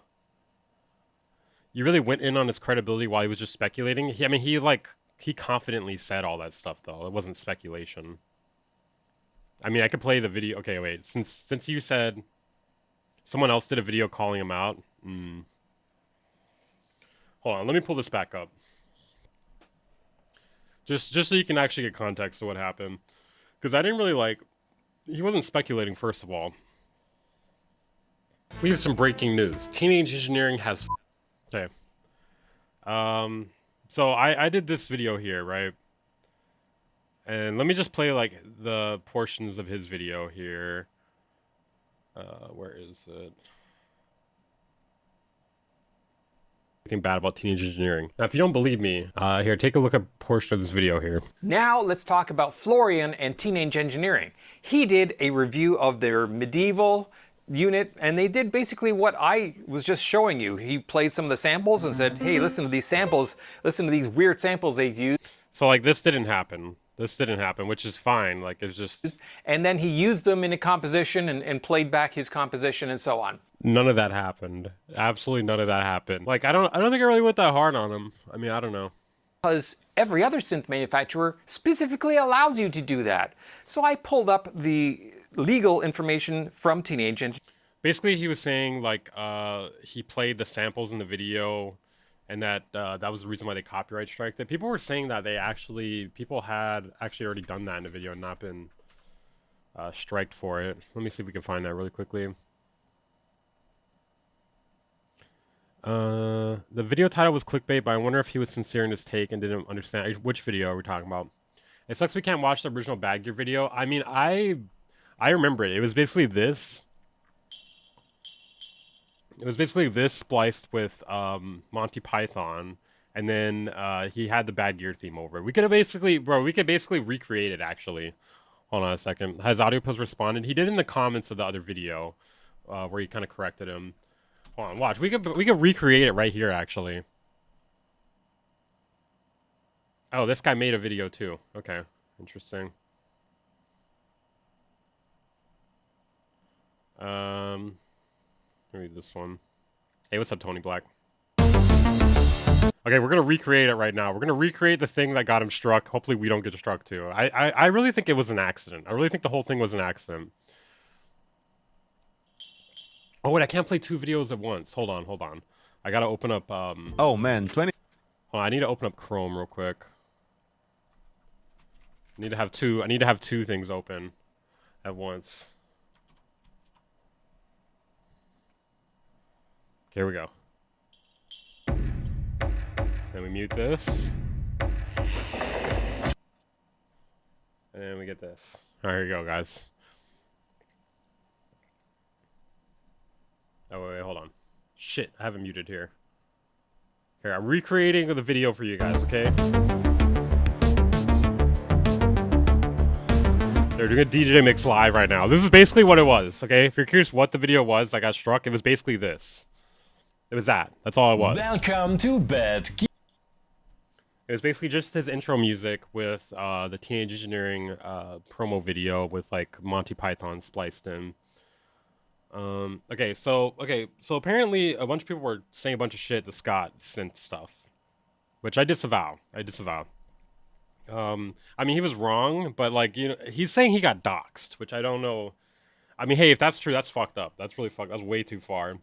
You really went in on his credibility while he was just speculating. He confidently said all that stuff, though. It wasn't speculation. I mean, I could play the video. Okay, wait. Since you said someone else did a video calling him out. Hold on. Let me pull this back up. Just so you can actually get context of what happened. Because I didn't really he wasn't speculating, first of all. We have some breaking news. Teenage engineering has... Okay. So I did this video here, right? And let me just play like the portions of his video here. Where is it? anything bad about teenage engineering. Now, if you don't believe me, here, take a look at a portion of this video here. Now let's talk about Florian and Teenage Engineering. He did a review of their medieval unit, and they did basically what I was just showing you. He played some of the samples and said, hey, listen to these samples, listen to these weird samples they used. So like this didn't happen. This didn't happen, which is fine. Like it's just... And then he used them in a composition and played back his composition and so on. None of that happened. Absolutely none of that happened. Like I don't think I really went that hard on him. I mean, I don't know. Because every other synth manufacturer specifically allows you to do that. So I pulled up the legal information from Teenage Engineering. Basically, he was saying like he played the samples in the video, and that that was the reason why they copyright striked it. People were saying that people had actually already done that in the video and not been striked for it. Let me see if we can find that really quickly. The video title was clickbait, but I wonder if he was sincere in his take and didn't understand. Which video are we talking about? It sucks we can't watch the original Bad Gear video. I mean, I remember it. It was basically this. It was basically this spliced with Monty Python, and then he had the Bad Gear theme over it. We could have basically, we could basically recreate it, actually. Hold on a second. Has AudioPills responded? He did in the comments of the other video, where he kind of corrected him. Hold on, watch. We could recreate it right here, actually. Oh, this guy made a video too. Okay, interesting. Read this one. Hey, what's up, Tony Black? Okay, we're gonna recreate it right now. We're gonna recreate the thing that got him struck. Hopefully, we don't get struck too. I really think it was an accident. I really think the whole thing was an accident. Oh wait, I can't play two videos at once. Hold on. I gotta open up. Oh man, 20. Hold on, I need to open up Chrome real quick. I need to have two things open at once. Here we go. Then we mute this. And then we get this. Alright, here you go, guys. Oh, wait, hold on. Shit, I have it muted here. Here, I'm recreating the video for you guys, okay? They're doing a DJ mix live right now. This is basically what it was, okay? If you're curious what the video was that got struck, it was basically this. It was that. That's all it was. Welcome to Bad Gear. It was basically just his intro music with the Teenage Engineering promo video with like Monty Python spliced in. Okay, so apparently a bunch of people were saying a bunch of shit to Scott synth stuff, which I disavow. I mean, he was wrong, but like, you know, he's saying he got doxxed, which I don't know. I mean, hey, if that's true, that's fucked up. That's really fucked. That's way too far.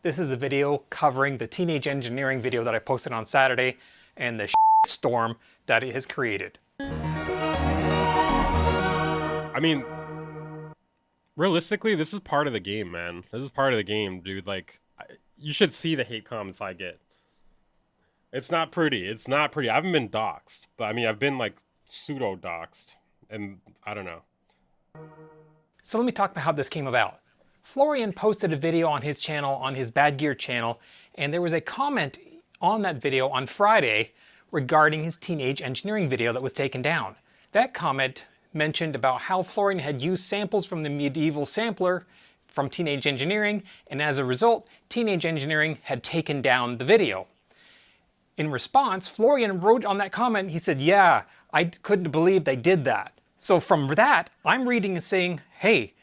This is a video covering the Teenage Engineering video that I posted on Saturday and the storm that it has created. I mean, realistically, this is part of the game, man. This is part of the game, dude. Like, you should see the hate comments I get. It's not pretty. It's not pretty. I haven't been doxxed, but I mean, I've been like pseudo-doxxed, and I don't know. So let me talk about how this came about. Florian posted a video on his channel, on his Bad Gear channel, and there was a comment on that video on Friday regarding his Teenage Engineering video that was taken down. That comment mentioned about how Florian had used samples from the medieval sampler from Teenage Engineering, and as a result, Teenage Engineering had taken down the video. In response, Florian wrote on that comment, he said, yeah, I couldn't believe they did that. So from that, I'm reading and saying, hey,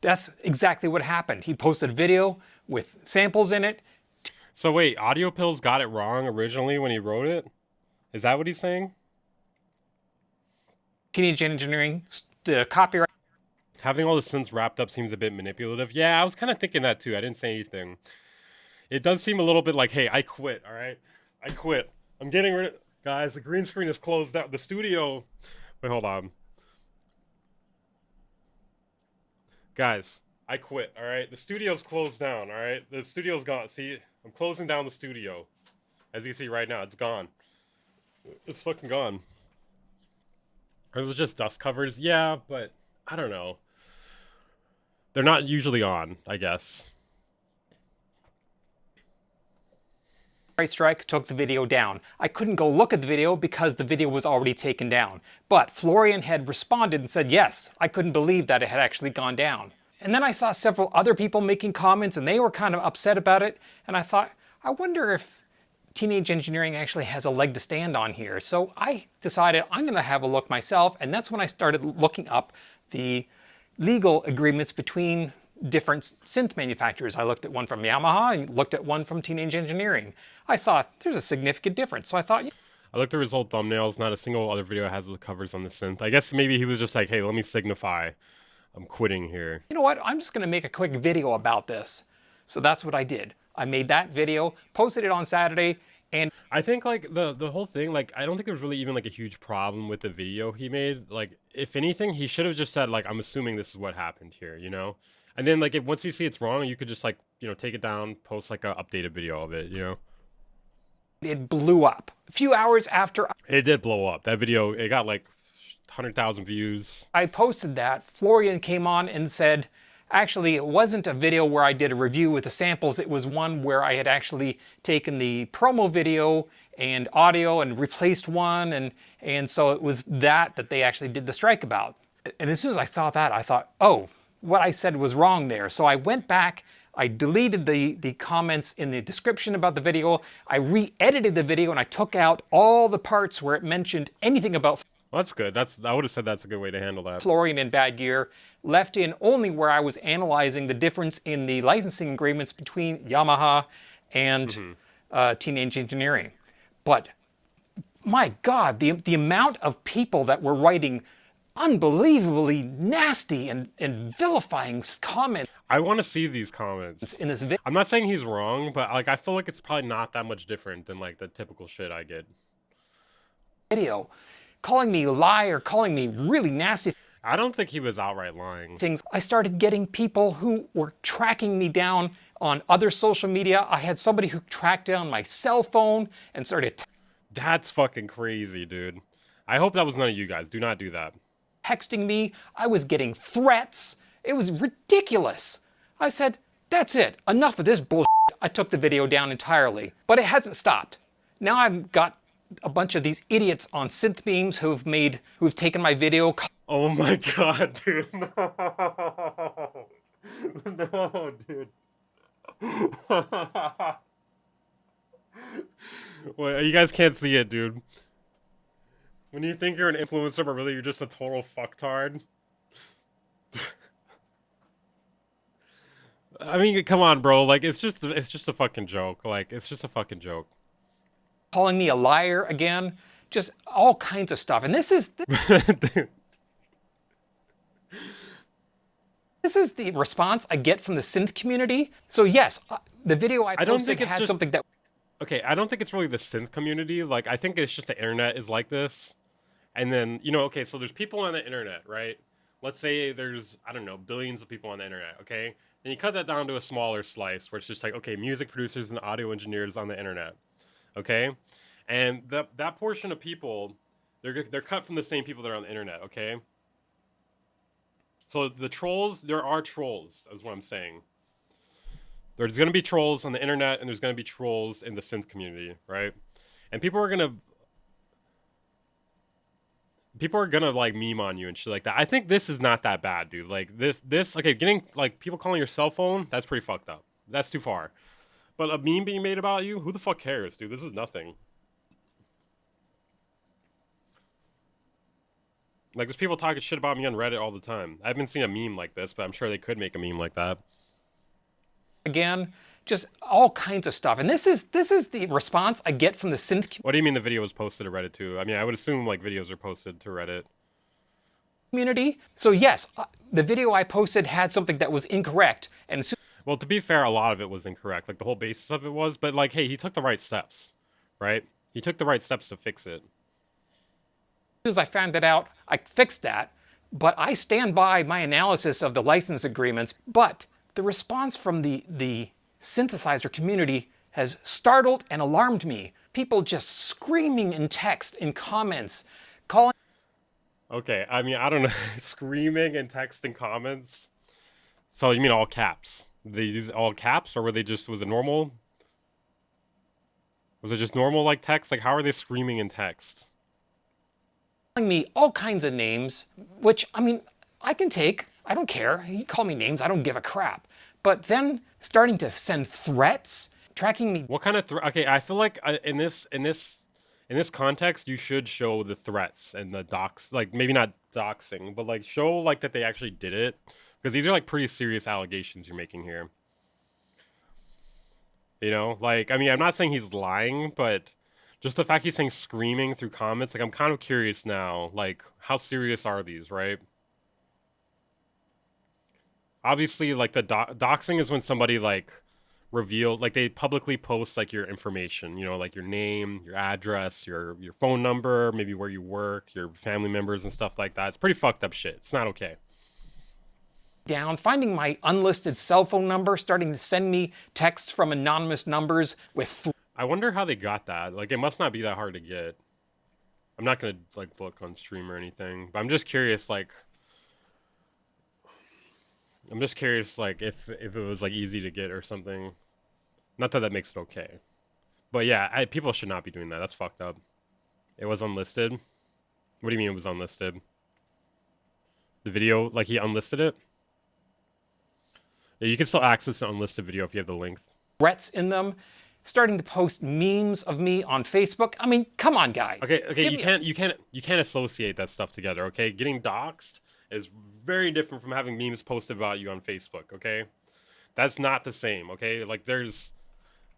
that's exactly what happened. He posted a video with samples in it. So wait, AudioPills got it wrong originally when he wrote it? Is that what he's saying? Teenage Engineering, copyright. Having all the synths wrapped up seems a bit manipulative. Yeah, I was kind of thinking that too. I didn't say anything. It does seem a little bit like, hey, I quit, all right? I quit. I'm getting rid of... Guys, the green screen is closed out. The studio... Wait, hold on. Guys, I quit, all right? The studio's closed down, all right? The studio's gone. See, I'm closing down the studio. As you see right now, it's gone. It's fucking gone. Or is it just dust covers? Yeah, but I don't know. They're not usually on, I guess. strike took the video down. I couldn't go look at the video because the video was already taken down. But Florian had responded and said, yes, I couldn't believe that it had actually gone down. And then I saw several other people making comments and they were kind of upset about it. And I thought, I wonder if Teenage Engineering actually has a leg to stand on here. So I decided I'm going to have a look myself. And that's when I started looking up the legal agreements between different synth manufacturers. I looked at one from Yamaha and looked at one from Teenage Engineering. I saw there's a significant difference. So I thought, I looked at his old thumbnails. Not a single other video has the covers on the synth. I guess maybe he was just like, hey, let me signify I'm quitting here. You know what? I'm just going to make a quick video about this. So that's what I did. I made that video, posted it on Saturday, and I think like the whole thing, like I don't think there's really even like a huge problem with the video he made. Like if anything, he should have just said like, I'm assuming this is what happened here, you know? And then like if once you see it's wrong, you could just like, you know, take it down, post like a updated video of it, you know? it blew up. A few hours after it did blow up. That video, it got like 100,000 views. I posted that, Florian came on and said, actually, it wasn't a video where I did a review with the samples. It was one where I had actually taken the promo video and audio and replaced one. And so it was that they actually did the strike about. And as soon as I saw that, I thought, oh, what I said was wrong there. So I went back, I deleted the comments in the description about the video. I re-edited the video and I took out all the parts where it mentioned anything about Well, that's good. I would have said that's a good way to handle that. Florian and Bad Gear, left in only where I was analyzing the difference in the licensing agreements between Yamaha and Teenage Engineering. But my God, the amount of people that were writing unbelievably nasty and vilifying comments. I want to see these comments in this video. I'm not saying he's wrong, but like I feel like it's probably not that much different than like the typical shit I get. Video. Calling me a liar, calling me really nasty. I don't think he was outright lying. Things. I started getting people who were tracking me down on other social media. I had somebody who tracked down my cell phone and started. That's fucking crazy, dude. I hope that was none of you guys. Do not do that. Texting me. I was getting threats. It was ridiculous. I said, that's it. Enough of this bullshit. I took the video down entirely. But it hasn't stopped. Now I've got a bunch of these idiots on synth memes who've taken my video. Oh my God, dude. No. No, dude. Well, you guys can't see it, dude. When you think you're an influencer, but really you're just a total fucktard. I mean, come on, bro. Like, it's just a fucking joke. Like, it's just a fucking joke. Calling me a liar again, just all kinds of stuff. And this is this is the response I get from the synth community. So yes, the video I posted had something that. Okay, I don't think it's really the synth community. Like, I think it's just the internet is like this. And then, you know, okay, so there's people on the internet, right? Let's say there's, I don't know, billions of people on the internet, okay? And you cut that down to a smaller slice where it's just like, okay, music producers and audio engineers on the internet, okay? And that portion of people, they're cut from the same people that are on the internet, okay? So the trolls, there are trolls, is what I'm saying. There's going to be trolls on the internet, and there's going to be trolls in the synth community, right? And people are going to like meme on you and shit like that. I think this is not that bad, dude. Like this okay, getting like people calling your cell phone, that's pretty fucked up. That's too far. But a meme being made about you, who the fuck cares, dude? This is nothing. Like, there's people talking shit about me on Reddit all the time. I haven't seen a meme like this, but I'm sure they could make a meme like that. Again, just all kinds of stuff. And this is the response I get from the synth What do you mean the video was posted to Reddit too? I mean, I would assume like videos are posted to Reddit. Community. So yes, the video I posted had something that was incorrect. And well, to be fair, a lot of it was incorrect. Like the whole basis of it was, but like, hey, he took the right steps, right? He took the right steps to fix it. As soon as I found it out, I fixed that. But I stand by my analysis of the license agreements. But the response from the synthesizer community has startled and alarmed me. People just screaming in text, in comments, calling. Okay, I mean, I don't know. Screaming in text and comments. So you mean all caps? They use all caps, or were they just, was it normal? Was it just normal like text? Like how are they screaming in text? Calling me all kinds of names, which I mean, I can take. I don't care. You call me names, I don't give a crap. But then starting to send threats, tracking me. What kind of okay, I feel like in this context, you should show the threats and the docs, like maybe not doxing, but like show like that they actually did it, because these are like pretty serious allegations you're making here. You know, like I mean, I'm not saying he's lying, but just the fact he's saying screaming through comments, like I'm kind of curious now, like how serious are these, right? Obviously, like the doxing is when somebody like reveals, like they publicly post like your information, you know, like your name, your address, your phone number, maybe where you work, your family members and stuff like that. It's pretty fucked up shit. It's not okay. Down, finding my unlisted cell phone number, starting to send me texts from anonymous numbers with. I wonder how they got that. Like, it must not be that hard to get. I'm not gonna like look on stream or anything, but I'm just curious, like. I'm just curious, like, if it was, like, easy to get or something. Not that that makes it okay. But, yeah, people should not be doing that. That's fucked up. It was unlisted? What do you mean it was unlisted? The video, like, he unlisted it? Yeah, you can still access the unlisted video if you have the link. Threats in them. Starting to post memes of me on Facebook. I mean, come on, guys. Okay, you can't associate that stuff together, okay? Getting doxxed is very different from having memes posted about you on Facebook, okay? That's not the same, okay? Like, there's...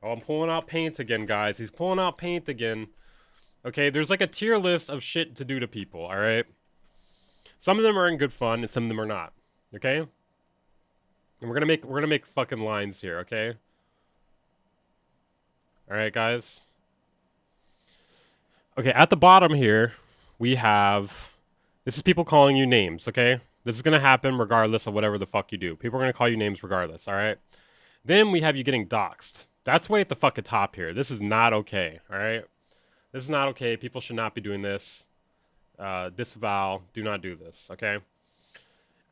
Oh, I'm pulling out paint again, guys. He's pulling out paint again. Okay, there's like a tier list of shit to do to people, alright? Some of them are in good fun, and some of them are not, okay? And we're gonna make fucking lines here, okay? Alright, guys? Okay, at the bottom here, we have... This is people calling you names, okay? This is going to happen regardless of whatever the fuck you do. People are going to call you names regardless, alright? Then we have you getting doxxed. That's way at the fucking top here. This is not okay, alright? This is not okay. People should not be doing this. Disavow. Do not do this, okay?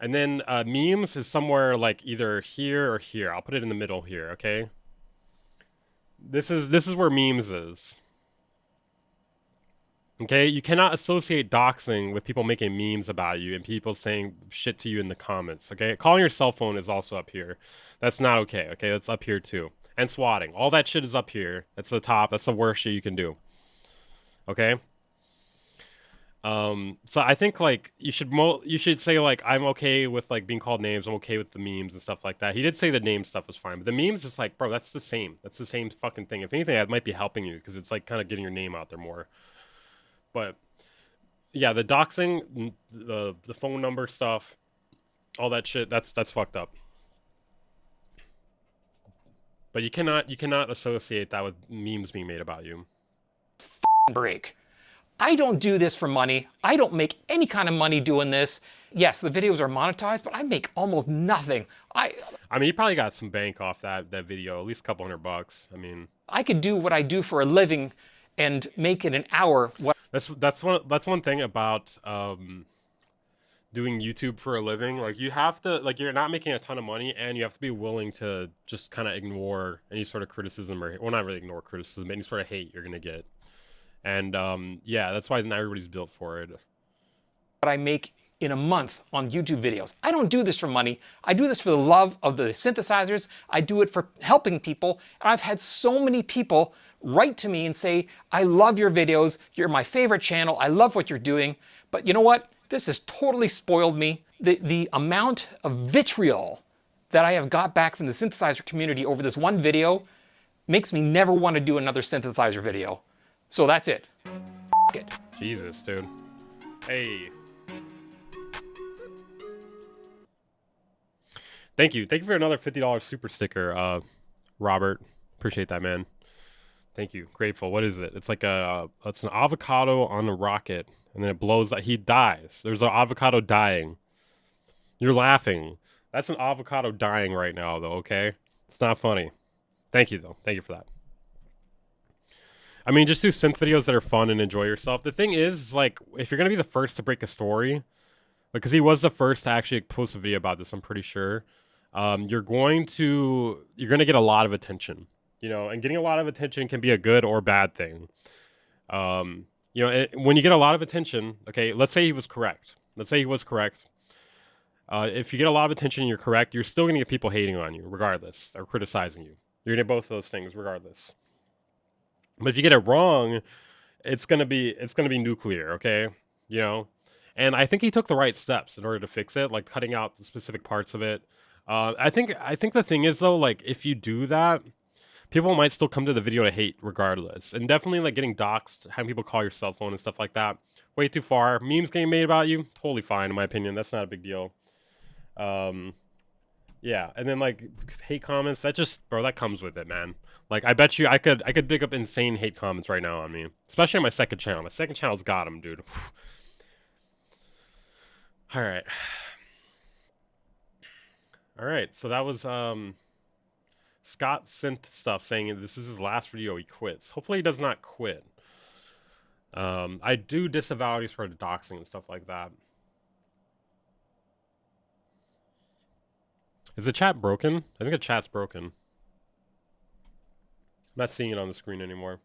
And then memes is somewhere like either here or here. I'll put it in the middle here, okay? This is where memes is. Okay, you cannot associate doxing with people making memes about you and people saying shit to you in the comments, okay? Calling your cell phone is also up here. That's not okay, okay? That's up here too. And swatting. All that shit is up here. That's the top. That's the worst shit you can do. Okay? So I think, like, you should say, like, I'm okay with, like, being called names. I'm okay with the memes and stuff like that. He did say the name stuff was fine. But the memes is like, bro, that's the same. That's the same fucking thing. If anything, that might be helping you because it's, like, kind of getting your name out there more. But yeah, the doxing, the phone number stuff, all that shit, that's fucked up. But you cannot associate that with memes being made about you. Break. I don't do this for money. I don't make any kind of money doing this. Yes, the videos are monetized, but I make almost nothing. I mean, you probably got some bank off that video, at least a couple $100. I mean, I could do what I do for a living and make it an hour. That's one thing about doing YouTube for a living. Like, you have to, like, you're not making a ton of money, and you have to be willing to just kind of ignore any sort of criticism, or, well, not really ignore criticism, but any sort of hate you're gonna get. And yeah, that's why not everybody's built for it. What I make in a month on YouTube videos. I don't do this for money. I do this for the love of the synthesizers. I do it for helping people. And I've had so many people write to me and say, I love your videos. You're my favorite channel. I love what you're doing. But you know what? This has totally spoiled me. The amount of vitriol that I have got back from the synthesizer community over this one video makes me never want to do another synthesizer video. So that's it. F it. Jesus, dude. Hey. Thank you for another $50 super sticker, Robert. Appreciate that, man. Thank you. Grateful. What is it? It's like it's an avocado on a rocket, and then it blows up. He dies. There's an avocado dying. You're laughing. That's an avocado dying right now, though, okay? It's not funny. Thank you, though. Thank you for that. I mean, just do synth videos that are fun and enjoy yourself. The thing is, like, if you're going to be the first to break a story, because he was the first to actually post a video about this, I'm pretty sure, you're going to get a lot of attention. You know, and getting a lot of attention can be a good or bad thing. You know, when you get a lot of attention, okay, let's say he was correct. Let's say he was correct. If you get a lot of attention and you're correct, you're still going to get people hating on you regardless, or criticizing you. You're going to get both of those things regardless. But if you get it wrong, it's going to be nuclear, okay? You know? And I think he took the right steps in order to fix it, like cutting out the specific parts of it. I think the thing is though, like if you do that, people might still come to the video to hate regardless. And definitely like getting doxxed, having people call your cell phone and stuff like that, way too far. Memes getting made about you, totally fine in my opinion. That's not a big deal. Yeah, and then like hate comments, that just, bro, that comes with it, man. Like I bet you I could dig up insane hate comments right now on me, especially on my second channel. My second channel's got them, dude. All right, so that was Scott SYNTH stuff saying this is his last video, he quits. Hopefully he does not quit. I do disavow any sort of doxing and stuff like that. Is the chat broken? I think the chat's broken. I'm not seeing it on the screen anymore.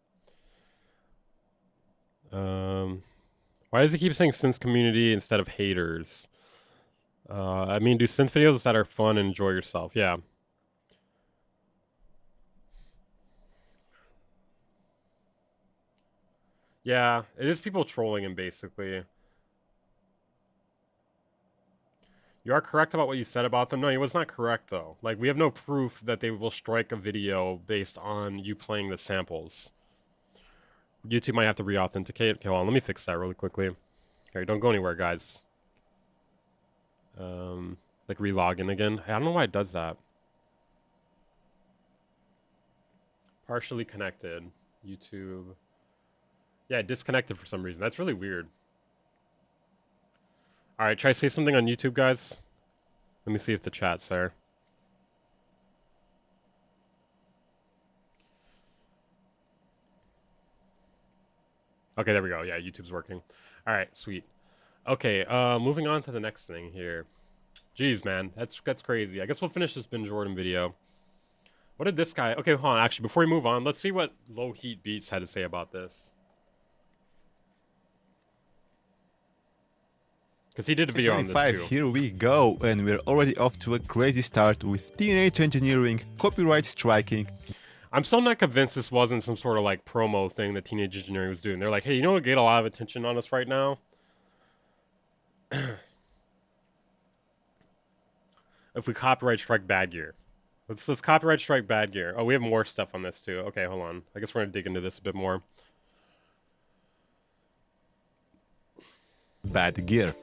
Why does he keep saying synth community instead of haters? I mean, do synth videos that are fun and enjoy yourself. Yeah. Yeah, it is people trolling him, basically. You are correct about what you said about them. No, he was not correct, though. Like, we have no proof that they will strike a video based on you playing the samples. YouTube might have to re-authenticate. Okay, hold on, let me fix that really quickly. Okay, don't go anywhere, guys. Like, re-log in again. I don't know why it does that. Partially connected. YouTube. Yeah, disconnected for some reason. That's really weird. Alright, try to say something on YouTube, guys. Let me see if the chat's there. Okay, there we go. Yeah, YouTube's working. Alright, sweet. Okay, moving on to the next thing here. Jeez, man. That's crazy. I guess we'll finish this Ben Jordan video. What did this guy... Okay, hold on. Actually, before we move on, let's see what Low Heat Beats had to say about this. Because he did a video on this too. Here we go, and we're already off to a crazy start with teenage engineering, copyright striking. I'm still not convinced this wasn't some sort of like promo thing that Teenage Engineering was doing. They're like, hey, you know what get a lot of attention on us right now? If we copyright strike Bad Gear. Let's copyright strike Bad Gear. Oh, we have more stuff on this too. Okay, hold on. I guess we're gonna dig into this a bit more. Bad Gear.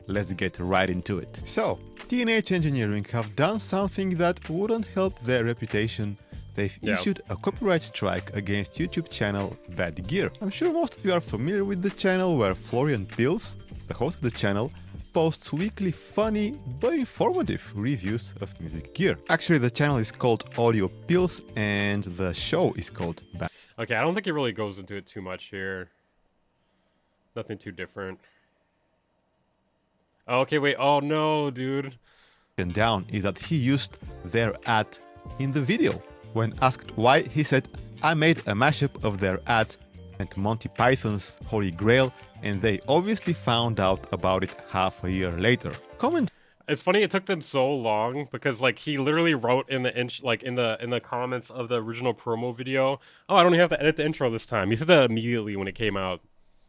Let's get right into it. So, Teenage Engineering have done something that wouldn't help their reputation. They've issued a copyright strike against YouTube channel Bad Gear. I'm sure most of you are familiar with the channel where Florian Pils, the host of the channel, posts weekly funny but informative reviews of music gear. Actually, the channel is called Audio Pills and the show is called Bad. Okay, I don't think it really goes into it too much here. Nothing too different. Oh, okay, wait. Oh no, dude. And down is that he used their ad in the video. When asked why, he said, I made a mashup of their ad and Monty Python's Holy Grail, and they obviously found out about it half a year later. Comment. It's funny it took them so long because like he literally wrote in the in the comments of the original promo video, oh, I don't even have to edit the intro this time. He said that immediately when it came out.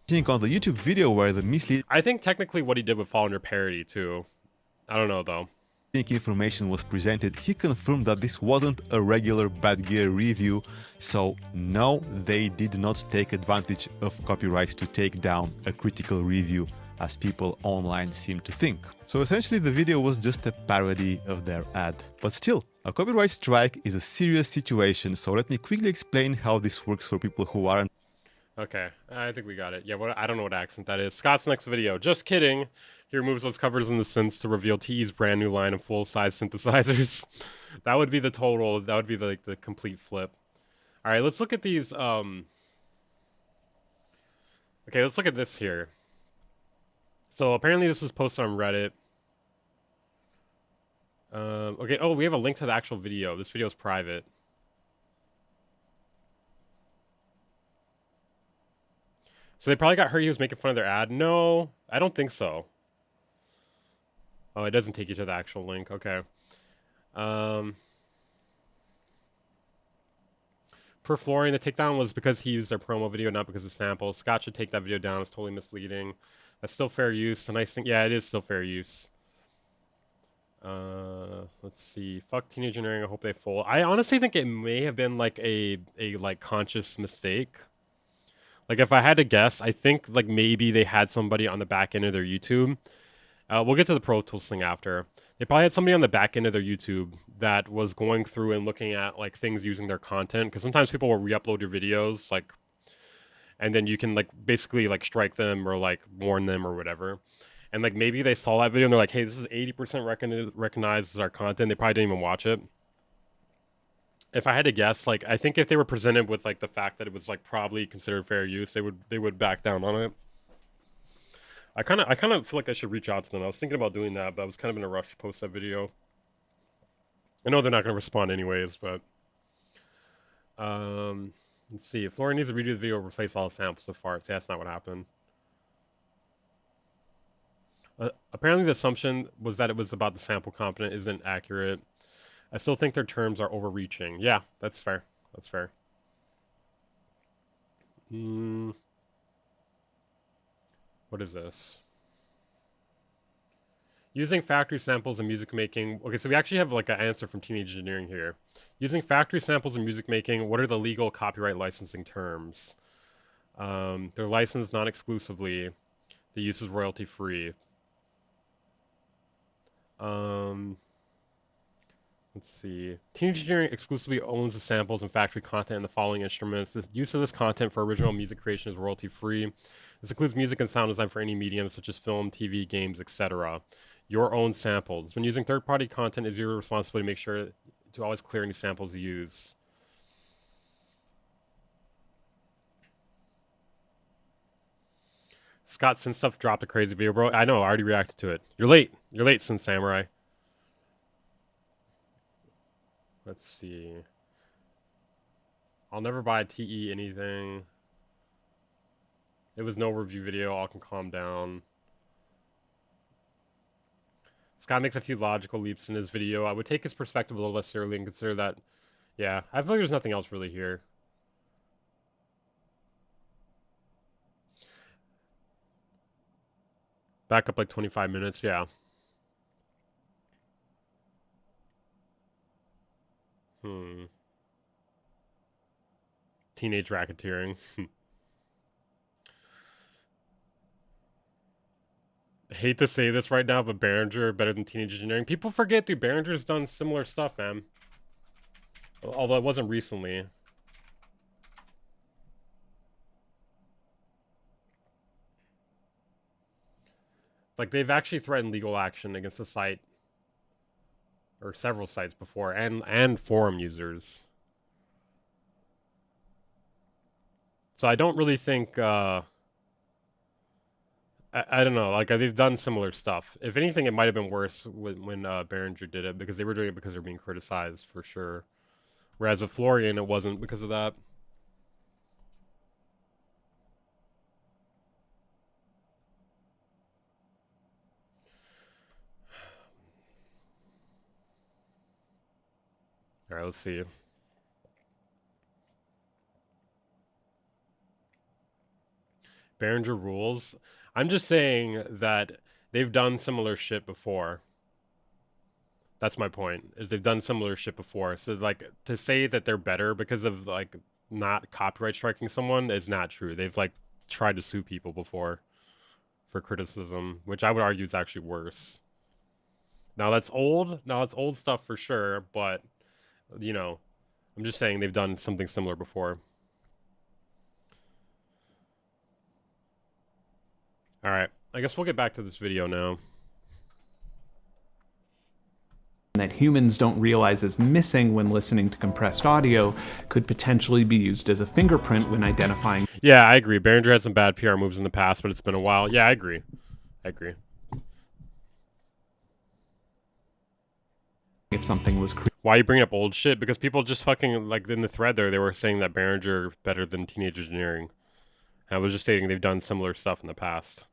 On the YouTube video where the misleading... I think technically what he did would fall under parody too. I don't know though. Information was presented, he confirmed that this wasn't a regular Bad Gear review, so no, they did not take advantage of copyright to take down a critical review, as people online seem to think. So essentially the video was just a parody of their ad. But still, a copyright strike is a serious situation, so let me quickly explain how this works for people who aren't. Okay, I think we got it. Yeah, I don't know what accent that is. Scott's next video. Just kidding. He removes those covers in the synths to reveal TE's brand new line of full-size synthesizers. That would be the total. That would be like the complete flip. All right, let's look at these. Okay, let's look at this here. So apparently this was posted on Reddit. Okay. Oh, we have a link to the actual video. This video is private. So they probably got hurt. He was making fun of their ad. No, I don't think so. Oh, it doesn't take you to the actual link. Okay. Per Florian, the takedown was because he used their promo video, not because of samples. Scott should take that video down. It's totally misleading. That's still fair use. A nice thing. Yeah, it is still fair use. Let's see. Fuck Teenage Engineering. I hope they fold. I honestly think it may have been like a like conscious mistake. Like if I had to guess, I think like maybe they had somebody on the back end of their YouTube. We'll get to the Pro Tools thing after. They probably had somebody on the back end of their YouTube that was going through and looking at like things using their content. Because sometimes people will re-upload your videos, like, and then you can like basically like strike them or like warn them or whatever. And like maybe they saw that video and they're like, hey, this is 80% recognized as our content. They probably didn't even watch it. If I had to guess, like I think if they were presented with like the fact that it was like probably considered fair use, they would back down on it. I kind of feel like I should reach out to them. I was thinking about doing that, but I was kind of in a rush to post that video. I know they're not going to respond anyways, but let's see. If Florian needs to redo the video, replace all the samples of farts. Yeah, that's not what happened. Apparently the assumption was that it was about the sample component isn't accurate. I still think their terms are overreaching. Yeah, that's fair. That's fair. What is this? Using factory samples in music making. Okay, so we actually have like an answer from Teenage Engineering here. Using factory samples in music making, what are the legal copyright licensing terms? They're licensed non-exclusively. The use is royalty free. Let's see. Teenage Engineering exclusively owns the samples and factory content in the following instruments. The use of this content for original music creation is royalty free. This includes music and sound design for any medium such as film, TV, games, etc. Your own samples. When using third-party content, it is your responsibility to make sure to always clear any samples you use. Scott Synth Stuff dropped a crazy video, bro. I know, I already reacted to it. You're late. You're late, Synth Samurai. Let's see. I'll never buy a TE anything. It was no review video. All can calm down. Scott makes a few logical leaps in his video. I would take his perspective a little less seriously and consider that. Yeah, I feel like there's nothing else really here. Back up like 25 minutes, yeah. Teenage racketeering. I hate to say this right now, but Behringer better than Teenage Engineering. People forget, dude, Behringer's done similar stuff, man. Although it wasn't recently. Like, they've actually threatened legal action against the site. Or several sites before, and forum users. So I don't really think, I don't know, like, they've done similar stuff. If anything, it might have been worse when Behringer did it, because they were doing it because they were being criticized, for sure. Whereas with Florian, it wasn't because of that. Alright, let's see. Behringer rules. I'm just saying that they've done similar shit before. That's my point, is they've done similar shit before. So, like, to say that they're better because of, like, not copyright striking someone is not true. They've, like, tried to sue people before for criticism, which I would argue is actually worse. Now, that's old. Now, it's old stuff for sure, but, you know, I'm just saying they've done something similar before. Alright, I guess we'll get back to this video now. That humans don't realize is missing when listening to compressed audio could potentially be used as a fingerprint when identifying. Yeah, I agree. Behringer had some bad PR moves in the past, but it's been a while. Yeah, I agree. I agree. If something was why are you bringing up old shit? Because people just fucking, like, in the thread there, they were saying that Behringer better than Teenage Engineering. I was just stating they've done similar stuff in the past.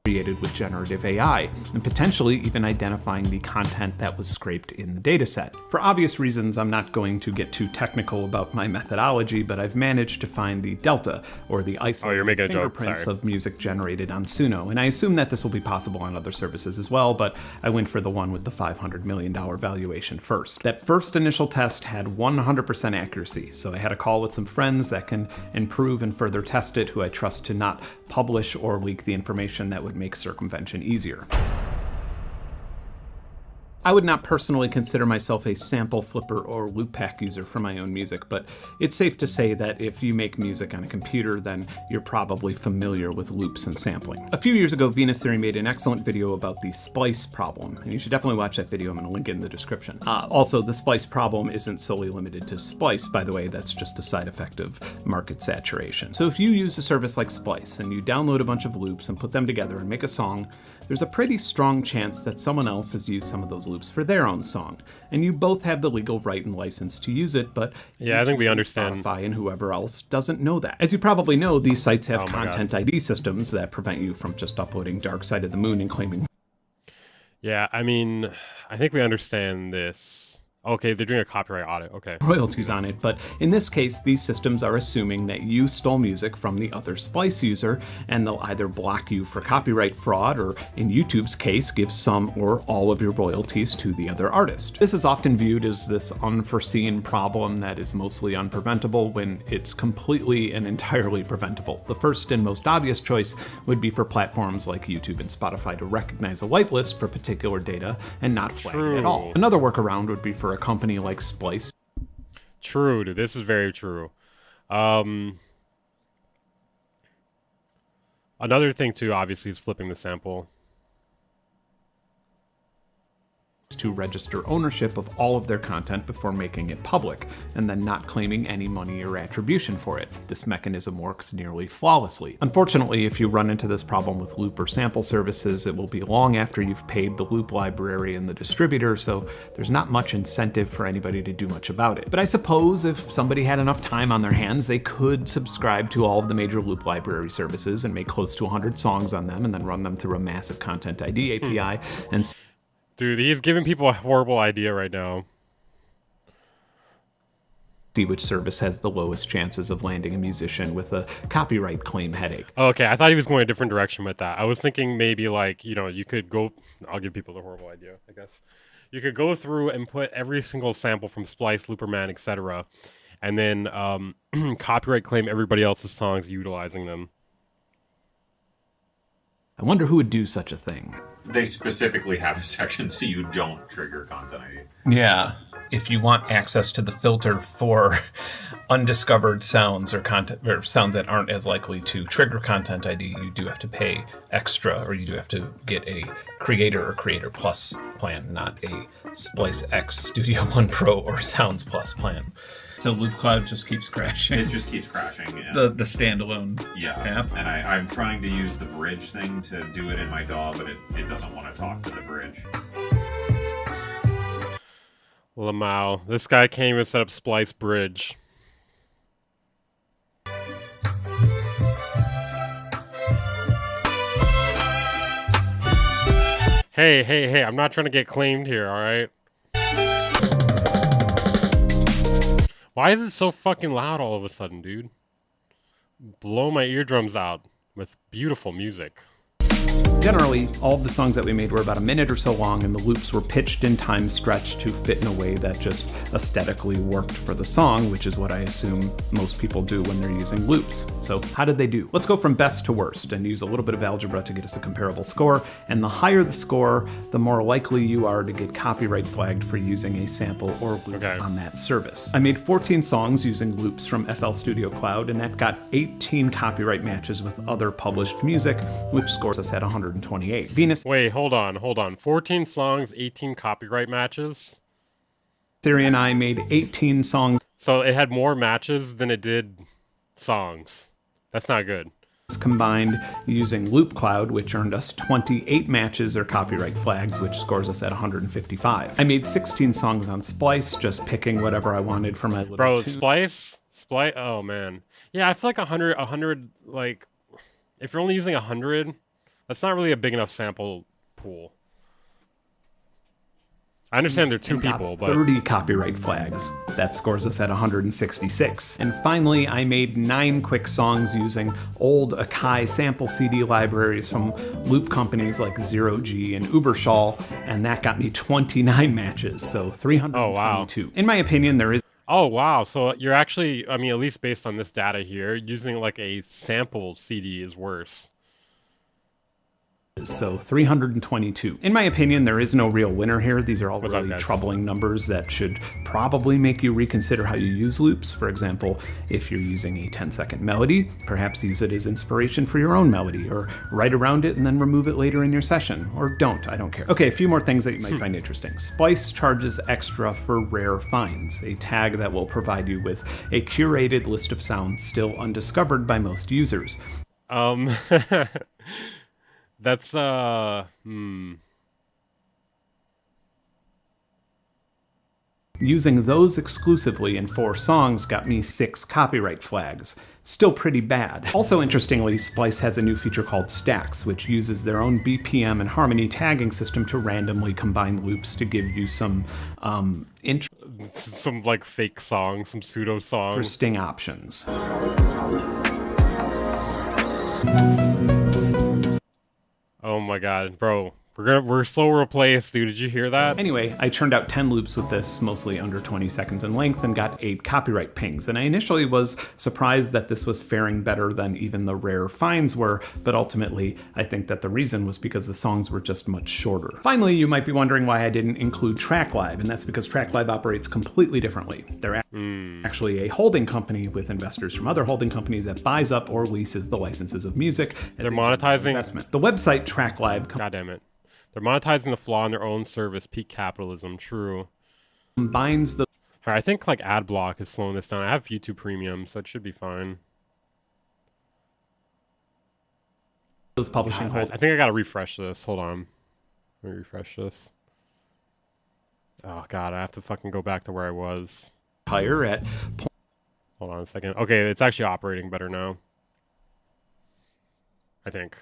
Created with generative AI, and potentially even identifying the content that was scraped in the dataset. For obvious reasons, I'm not going to get too technical about my methodology, but I've managed to find the delta, or the isolated fingerprints of music generated on Suno, and I assume that this will be possible on other services as well, but I went for the one with the $500 million valuation first. That first initial test had 100% accuracy, so I had a call with some friends that can improve and further test it, who I trust to not publish or leak the information that would make circumvention easier. I would not personally consider myself a sample flipper or loop pack user for my own music, but it's safe to say that if you make music on a computer, then you're probably familiar with loops and sampling. A few years ago, Venus Theory made an excellent video about the splice problem, and you should definitely watch that video. I'm going to link it in the description. Also, the splice problem isn't solely limited to Splice, by the way. That's just a side effect of market saturation. So if you use a service like Splice and you download a bunch of loops and put them together and make a song, there's a pretty strong chance that someone else has used some of those loops for their own song, and you both have the legal right and license to use it, but yeah, I think we understand. Spotify and whoever else doesn't know that. As you probably know, these sites have content ID systems that prevent you from just uploading Dark Side of the Moon and claiming. Yeah, I mean, I think we understand this. Okay, they're doing a copyright audit, okay. Royalties on it, but in this case, these systems are assuming that you stole music from the other Splice user, and they'll either block you for copyright fraud, or in YouTube's case, give some or all of your royalties to the other artist. This is often viewed as this unforeseen problem that is mostly unpreventable when it's completely and entirely preventable. The first and most obvious choice would be for platforms like YouTube and Spotify to recognize a whitelist for particular data and not flag it at all. Another workaround would be for a company like Splice. True, dude. This is very true. Another thing too, obviously, is flipping the sample. To register ownership of all of their content before making it public, and then not claiming any money or attribution for it. This mechanism works nearly flawlessly. Unfortunately, if you run into this problem with loop or sample services, it will be long after you've paid the loop library and the distributor, so there's not much incentive for anybody to do much about it. But I suppose if somebody had enough time on their hands, they could subscribe to all of the major loop library services and make close to 100 songs on them, and then run them through a massive Content ID API and dude, he's giving people a horrible idea right now. See which service has the lowest chances of landing a musician with a copyright claim headache. Okay, I thought he was going a different direction with that. I was thinking maybe like, you know, you could go, I'll give people the horrible idea, I guess. You could go through and put every single sample from Splice, Looperman, etc., and then copyright claim everybody else's songs utilizing them. I wonder who would do such a thing. They specifically have a section so you don't trigger Content ID. Yeah, if you want access to the filter for undiscovered sounds or content or sounds that aren't as likely to trigger Content ID, you do have to pay extra, or you do have to get a Creator or Creator Plus plan, not a Splice X Studio One Pro or Sounds Plus plan. So Loop Cloud just keeps crashing. It just keeps crashing. Yeah. The standalone app. And I'm trying to use the bridge thing to do it in my DAW, but it doesn't want to talk to the bridge. Lamau. This guy can't even set up Splice Bridge. Hey, I'm not trying to get claimed here, alright? Why is it so fucking loud all of a sudden, dude? Blow my eardrums out with beautiful music. Generally, all of the songs that we made were about a minute or so long, and the loops were pitched in time stretched to fit in a way that just aesthetically worked for the song, which is what I assume most people do when they're using loops. So how did they do? Let's go from best to worst and use a little bit of algebra to get us a comparable score, and the higher the score, the more likely you are to get copyright flagged for using a sample or loop on that service. I made 14 songs using loops from FL Studio Cloud, and that got 18 copyright matches with other published music, which scores us at 128. Venus. Wait, hold on. 14 songs, 18 copyright matches? Siri and I made 18 songs. So it had more matches than it did songs. That's not good. combined using Loop Cloud, which earned us 28 matches or copyright flags, which scores us at 155. I made 16 songs on Splice, just picking whatever I wanted for my little Bro, tune. Splice, oh man. Yeah, I feel like 100, like, if you're only using 100, that's not really a big enough sample pool. I understand there are two people, but 30 copyright flags. That scores us at 166. And finally, I made 9 quick songs using old Akai sample CD libraries from loop companies like Zero G and Uberschall, and that got me 29 matches, so 322. Oh, wow. In my opinion, there is... Oh, wow. So you're actually, I mean, at least based on this data here, using like a sample CD is worse. So 322. In my opinion, there is no real winner here. These are all What's up, really guys? troubling numbers that should probably make you reconsider how you use loops. For example, if you're using a 10-second melody, perhaps use it as inspiration for your own melody, or write around it and then remove it later in your session. Or don't, I don't care. Okay, a few more things that you might find interesting. Splice charges extra for rare finds, a tag that will provide you with a curated list of sounds still undiscovered by most users. That's, Using those exclusively in 4 songs got me 6 copyright flags. Still pretty bad. Also interestingly, Splice has a new feature called Stacks, which uses their own BPM and harmony tagging system to randomly combine loops to give you some some like fake song, some pseudo song. interesting options. Oh my god, bro. We're so replaced, dude. Did you hear that? Anyway, I churned out 10 loops with this, mostly under 20 seconds in length, and got 8 copyright pings. And I initially was surprised that this was faring better than even the rare finds were, but ultimately, I think that the reason was because the songs were just much shorter. Finally, you might be wondering why I didn't include TrackLive, and that's because TrackLive operates completely differently. They're actually a holding company with investors from other holding companies that buys up or leases the licenses of music. They're monetizing investment. The website TrackLive God damn it. They're monetizing the flaw in their own service, peak capitalism, true. combines the I think like ad block is slowing this down. I have YouTube Premium, so it should be fine. those publishing God, I think I gotta refresh this. Hold on. Let me refresh this. Oh god, I have to fucking go back to where I was. higher at Hold on a second. Okay, it's actually operating better now. I think.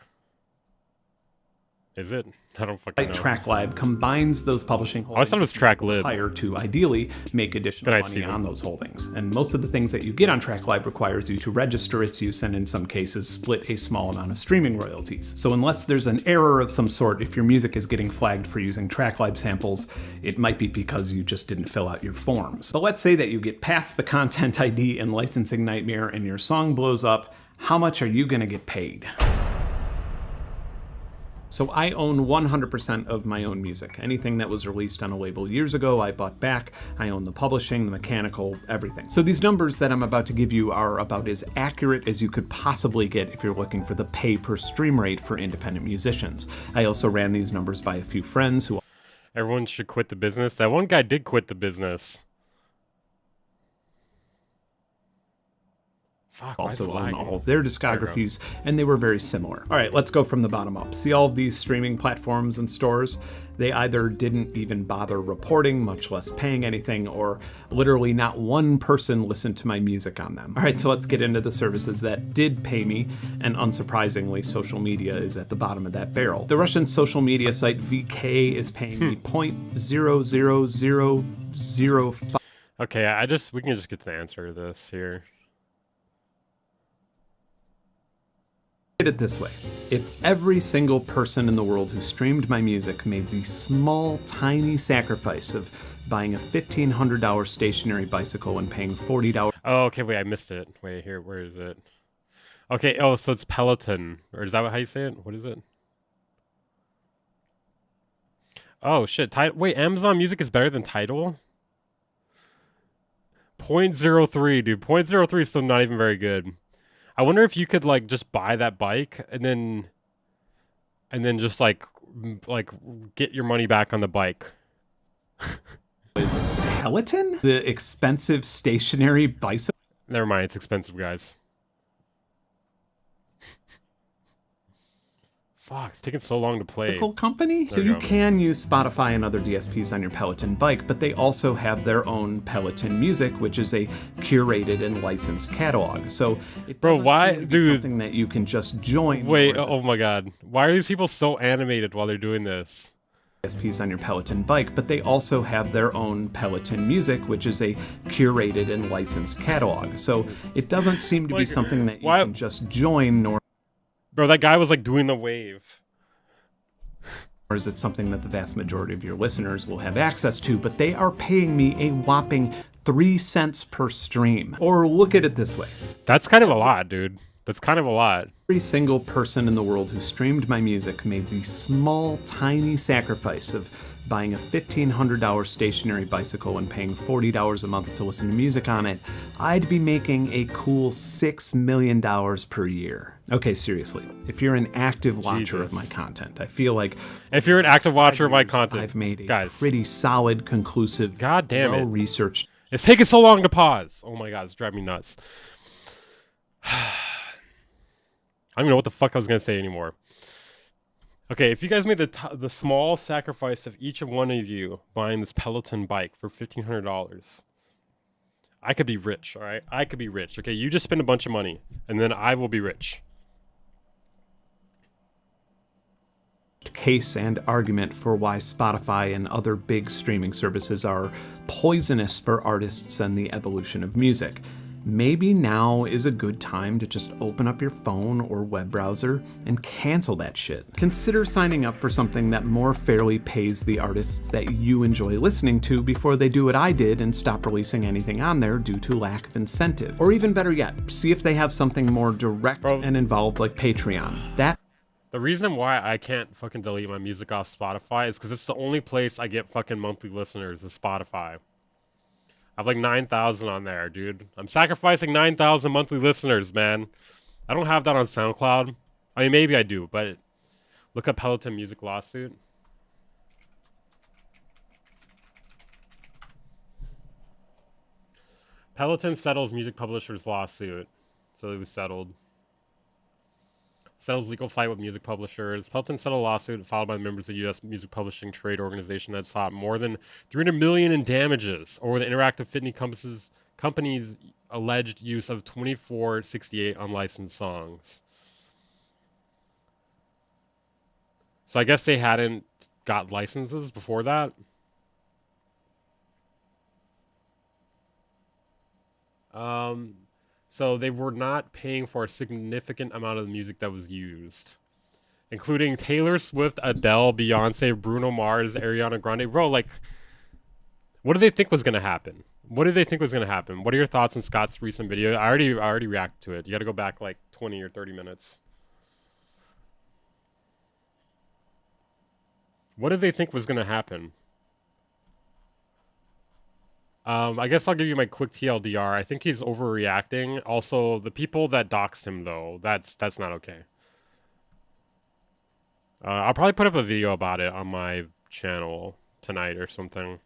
Is it? I don't fucking know. TrackLive combines those publishing holdings. I thought it was TrackLib. Higher to ideally make additional Good night, money Steven. on those holdings. And most of the things that you get on TrackLive requires you to register its use and in some cases split a small amount of streaming royalties. So unless there's an error of some sort, if your music is getting flagged for using TrackLive samples, it might be because you just didn't fill out your forms. But let's say that you get past the content ID and licensing nightmare and your song blows up. How much are you gonna get paid? So I own 100% of my own music. Anything that was released on a label years ago, I bought back. I own the publishing, the mechanical, everything. So these numbers that I'm about to give you are about as accurate as you could possibly get if you're looking for the pay per stream rate for independent musicians. I also ran these numbers by a few friends who... Everyone should quit the business. That one guy did quit the business. Fuck, also own all of their discographies, and they were very similar. All right, let's go from the bottom up. See all of these streaming platforms and stores? They either didn't even bother reporting, much less paying anything, or literally not one person listened to my music on them. All right, so let's get into the services that did pay me, and unsurprisingly, social media is at the bottom of that barrel. The Russian social media site VK is paying me 0.00005. Okay, we can just get to the answer to this here. Look at it this way. If every single person in the world who streamed my music made the small, tiny sacrifice of buying a $1,500 stationary bicycle and paying $40... Oh, okay, wait, I missed it. Wait, here, where is it? Okay, oh, so it's Peloton. Or is that how you say it? What is it? Oh, shit. Wait, Amazon Music is better than Tidal? 0.03, dude. 0.03 is still not even very good. I wonder if you could like just buy that bike and then just like get your money back on the bike. Is Peloton the expensive stationary bicycle? Never mind, it's expensive, guys. Fuck, it's taking so long to play. Company. So you can use Spotify and other DSPs on your Peloton bike, but they also have their own Peloton Music, which is a curated and licensed catalog. So it Bro, doesn't why, seem to be dude? something that you can just join. Wait, oh my god, why are these people so animated while they're doing this? DSPs on your Peloton bike, but they also have their own Peloton Music, which is a curated and licensed catalog. So it doesn't seem to be something that you can just join, nor Bro, that guy was like doing the wave. Or is it something that the vast majority of your listeners will have access to, but they are paying me a whopping 3 cents per stream. Or look at it this way. That's kind of a lot, dude. That's kind of a lot. Every single person in the world who streamed my music made the small, tiny sacrifice of buying a $1,500 stationary bicycle and paying $40 a month to listen to music on it. I'd be making a cool $6 million per year. Okay, seriously, if you're an active watcher of my content, I feel like if you're an active watcher of my content, I've made a pretty solid, conclusive, God damn it, well-researched. It's taking so long to pause. Oh my god, it's driving me nuts. I don't even know what the fuck I was gonna say anymore. Okay, if you guys made the small sacrifice of each of one of you buying this Peloton bike for $1,500, I could be rich, all right? I could be rich. Okay, you just spend a bunch of money, and then I will be rich. Case and argument for why Spotify and other big streaming services are poisonous for artists and the evolution of music. Maybe now is a good time to just open up your phone or web browser and cancel that shit. Consider signing up for something that more fairly pays the artists that you enjoy listening to before they do what I did and stop releasing anything on there due to lack of incentive. Or even better yet, see if they have something more direct and involved like Patreon. The reason why I can't fucking delete my music off Spotify is because it's the only place I get fucking monthly listeners is Spotify. I have like 9,000 on there, dude. I'm sacrificing 9,000 monthly listeners, man. I don't have that on SoundCloud. I mean, maybe I do, but look up Peloton Music lawsuit. Peloton settles music publishers lawsuit. So it was settled. Settles legal fight with music publishers. Peloton settled a lawsuit filed by the members of the U.S. Music Publishing Trade Organization that sought more than $300 million in damages over the interactive fitness company's alleged use of 2468 unlicensed songs. So I guess they hadn't got licenses before that. So they were not paying for a significant amount of the music that was used, including Taylor Swift, Adele, Beyonce, Bruno Mars, Ariana Grande. Bro, like, what did they think was going to happen? What did they think was going to happen? What are your thoughts on Scott's recent video? I already reacted to it. You got to go back like 20 or 30 minutes. What did they think was going to happen? I guess I'll give you my quick TLDR. I think he's overreacting. Also, the people that doxed him, though, that's not okay. I'll probably put up a video about it on my channel tonight or something.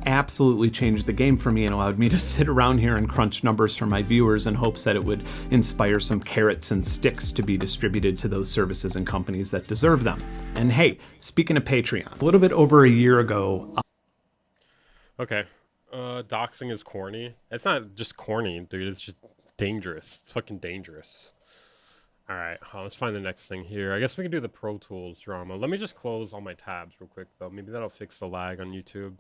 Absolutely changed the game for me and allowed me to sit around here and crunch numbers for my viewers in hopes that it would inspire some carrots and sticks to be distributed to those services and companies that deserve them. And hey, speaking of Patreon, a little bit over a year ago... Okay. Doxing is corny. It's not just corny, dude. It's just dangerous. It's fucking dangerous. Alright, let's find the next thing here. I guess we can do the Pro Tools drama. Let me just close all my tabs real quick, though. Maybe that'll fix the lag on YouTube.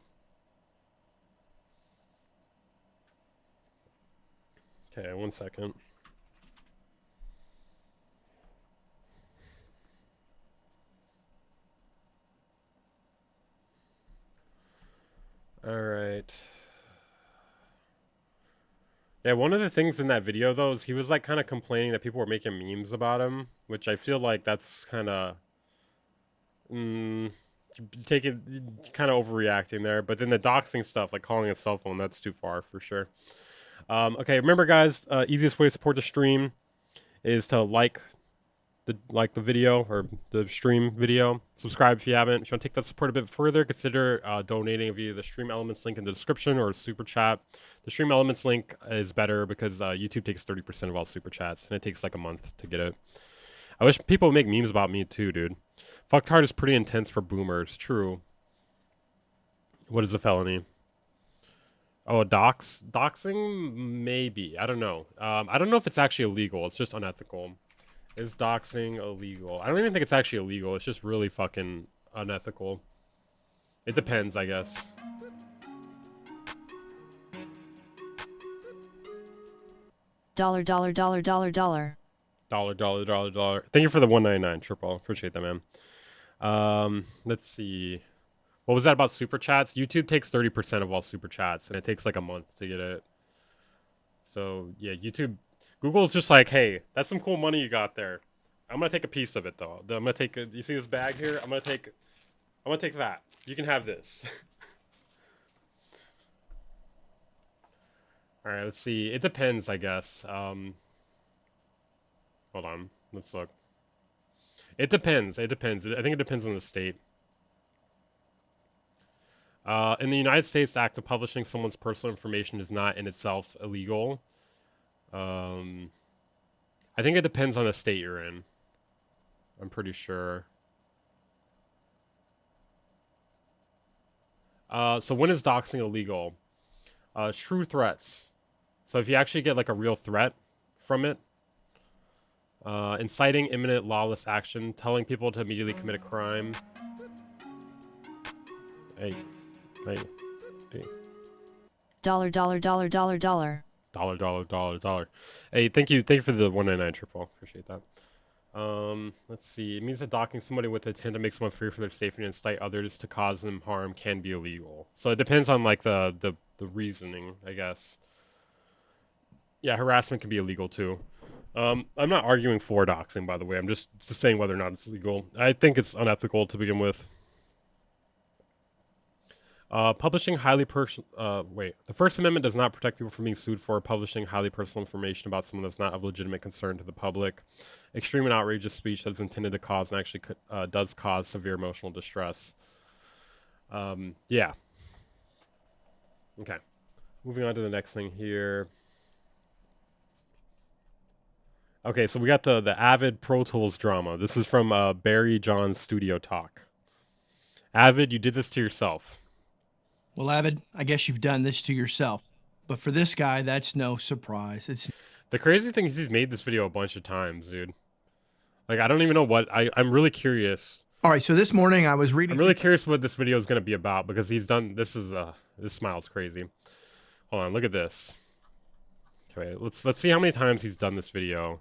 Okay, 1 second. Alright. Yeah, one of the things in that video, though, is he was, like, kind of complaining that people were making memes about him, which I feel like that's kind of... take it... kind of overreacting there. But then the doxing stuff, like calling a cell phone, that's too far, for sure. Okay, remember, guys, easiest way to support the stream is to like the video or the stream video. Subscribe if you haven't. If you want to take that support a bit further, consider donating via the Stream Elements link in the description or Super Chat. The Stream Elements link is better because YouTube takes 30% of all Super Chats, and it takes like a month to get it. I wish people would make memes about me too, dude. Fucked hard is pretty intense for boomers. True. What is a felony? Oh, doxing? Maybe. I don't know. I don't know if it's actually illegal. It's just unethical. Is doxing illegal? I don't even think it's actually illegal. It's just really fucking unethical. It depends, I guess. Dollar. Dollar. Thank you for the 199, Triple. Appreciate that, man. Let's see. What was that about super chats? YouTube takes 30% of all super chats, and it takes like a month to get it. So yeah, Google's just like, hey, that's some cool money you got there. I'm gonna take a piece of it though. I'm gonna take. You see this bag here? I'm gonna take that. You can have this. All right, let's see. It depends, I guess. Hold on. Let's look. It depends. I think it depends on the state. In the United States, the act of publishing someone's personal information is not in itself illegal. I think it depends on the state you're in. I'm pretty sure. So when is doxing illegal? True threats. So if you actually get like a real threat from it. Inciting imminent lawless action. Telling people to immediately commit a crime. Hey. Dollar. Hey, thank you for the 199 Triple. Appreciate that. Let's see. It means that docking somebody with the intent to make someone fear for their safety and incite others to cause them harm can be illegal. So it depends on like the reasoning, I guess. Yeah, harassment can be illegal too. I'm not arguing for doxing, by the way. I'm just saying whether or not it's legal. I think it's unethical to begin with. Publishing highly personal... the First Amendment does not protect people from being sued for publishing highly personal information about someone that's not of legitimate concern to the public. Extreme and outrageous speech that is intended to cause and actually does cause severe emotional distress. Yeah. Okay. Moving on to the next thing here. Okay, so we got the Avid Pro Tools drama. This is from Barry John's Studio Talk. Avid, you did this to yourself. Well, Avid, I guess you've done this to yourself. But for this guy, that's no surprise. It's the crazy thing is he's made this video a bunch of times, dude. Like, I don't even know what... I'm really curious. All right, so this morning I was reading... I'm really curious what this video is going to be about because he's done... This smile's crazy. Hold on, look at this. Okay, let's see how many times he's done this video.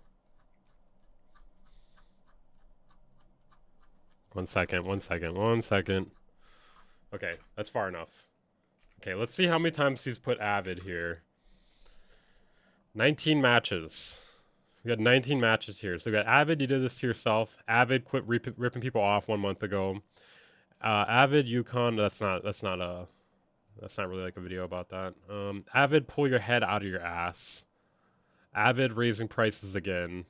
One second. Okay, that's far enough. Okay, let's see how many times he's put Avid here. 19 matches. We got 19 matches here. So we got Avid, you did this to yourself. Avid, quit ripping people off 1 month ago. Avid, Yukon, that's not really like a video about that. Avid, pull your head out of your ass. Avid, raising prices again.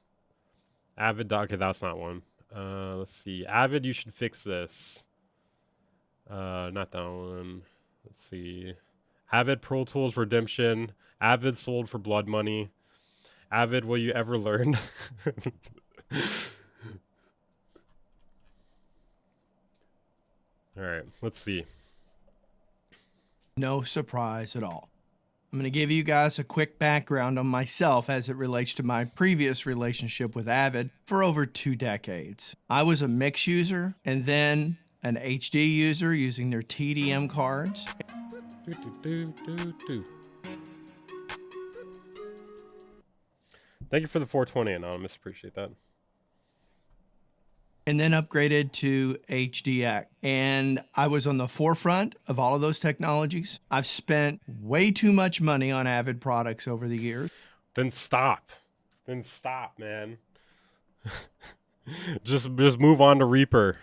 Avid, okay, that's not one. Let's see. Avid, you should fix this. Not that one. Let's see. Avid Pro Tools Redemption. Avid sold for blood money. Avid, will you ever learn? All right, let's see. No surprise at all. I'm going to give you guys a quick background on myself as it relates to my previous relationship with Avid for over 2 decades. I was a mix user and then an HD user using their TDM cards. Thank you for the 420, Anonymous. Appreciate that. And then upgraded to HDX. And I was on the forefront of all of those technologies. I've spent way too much money on Avid products over the years. Then stop. Man. just move on to Reaper.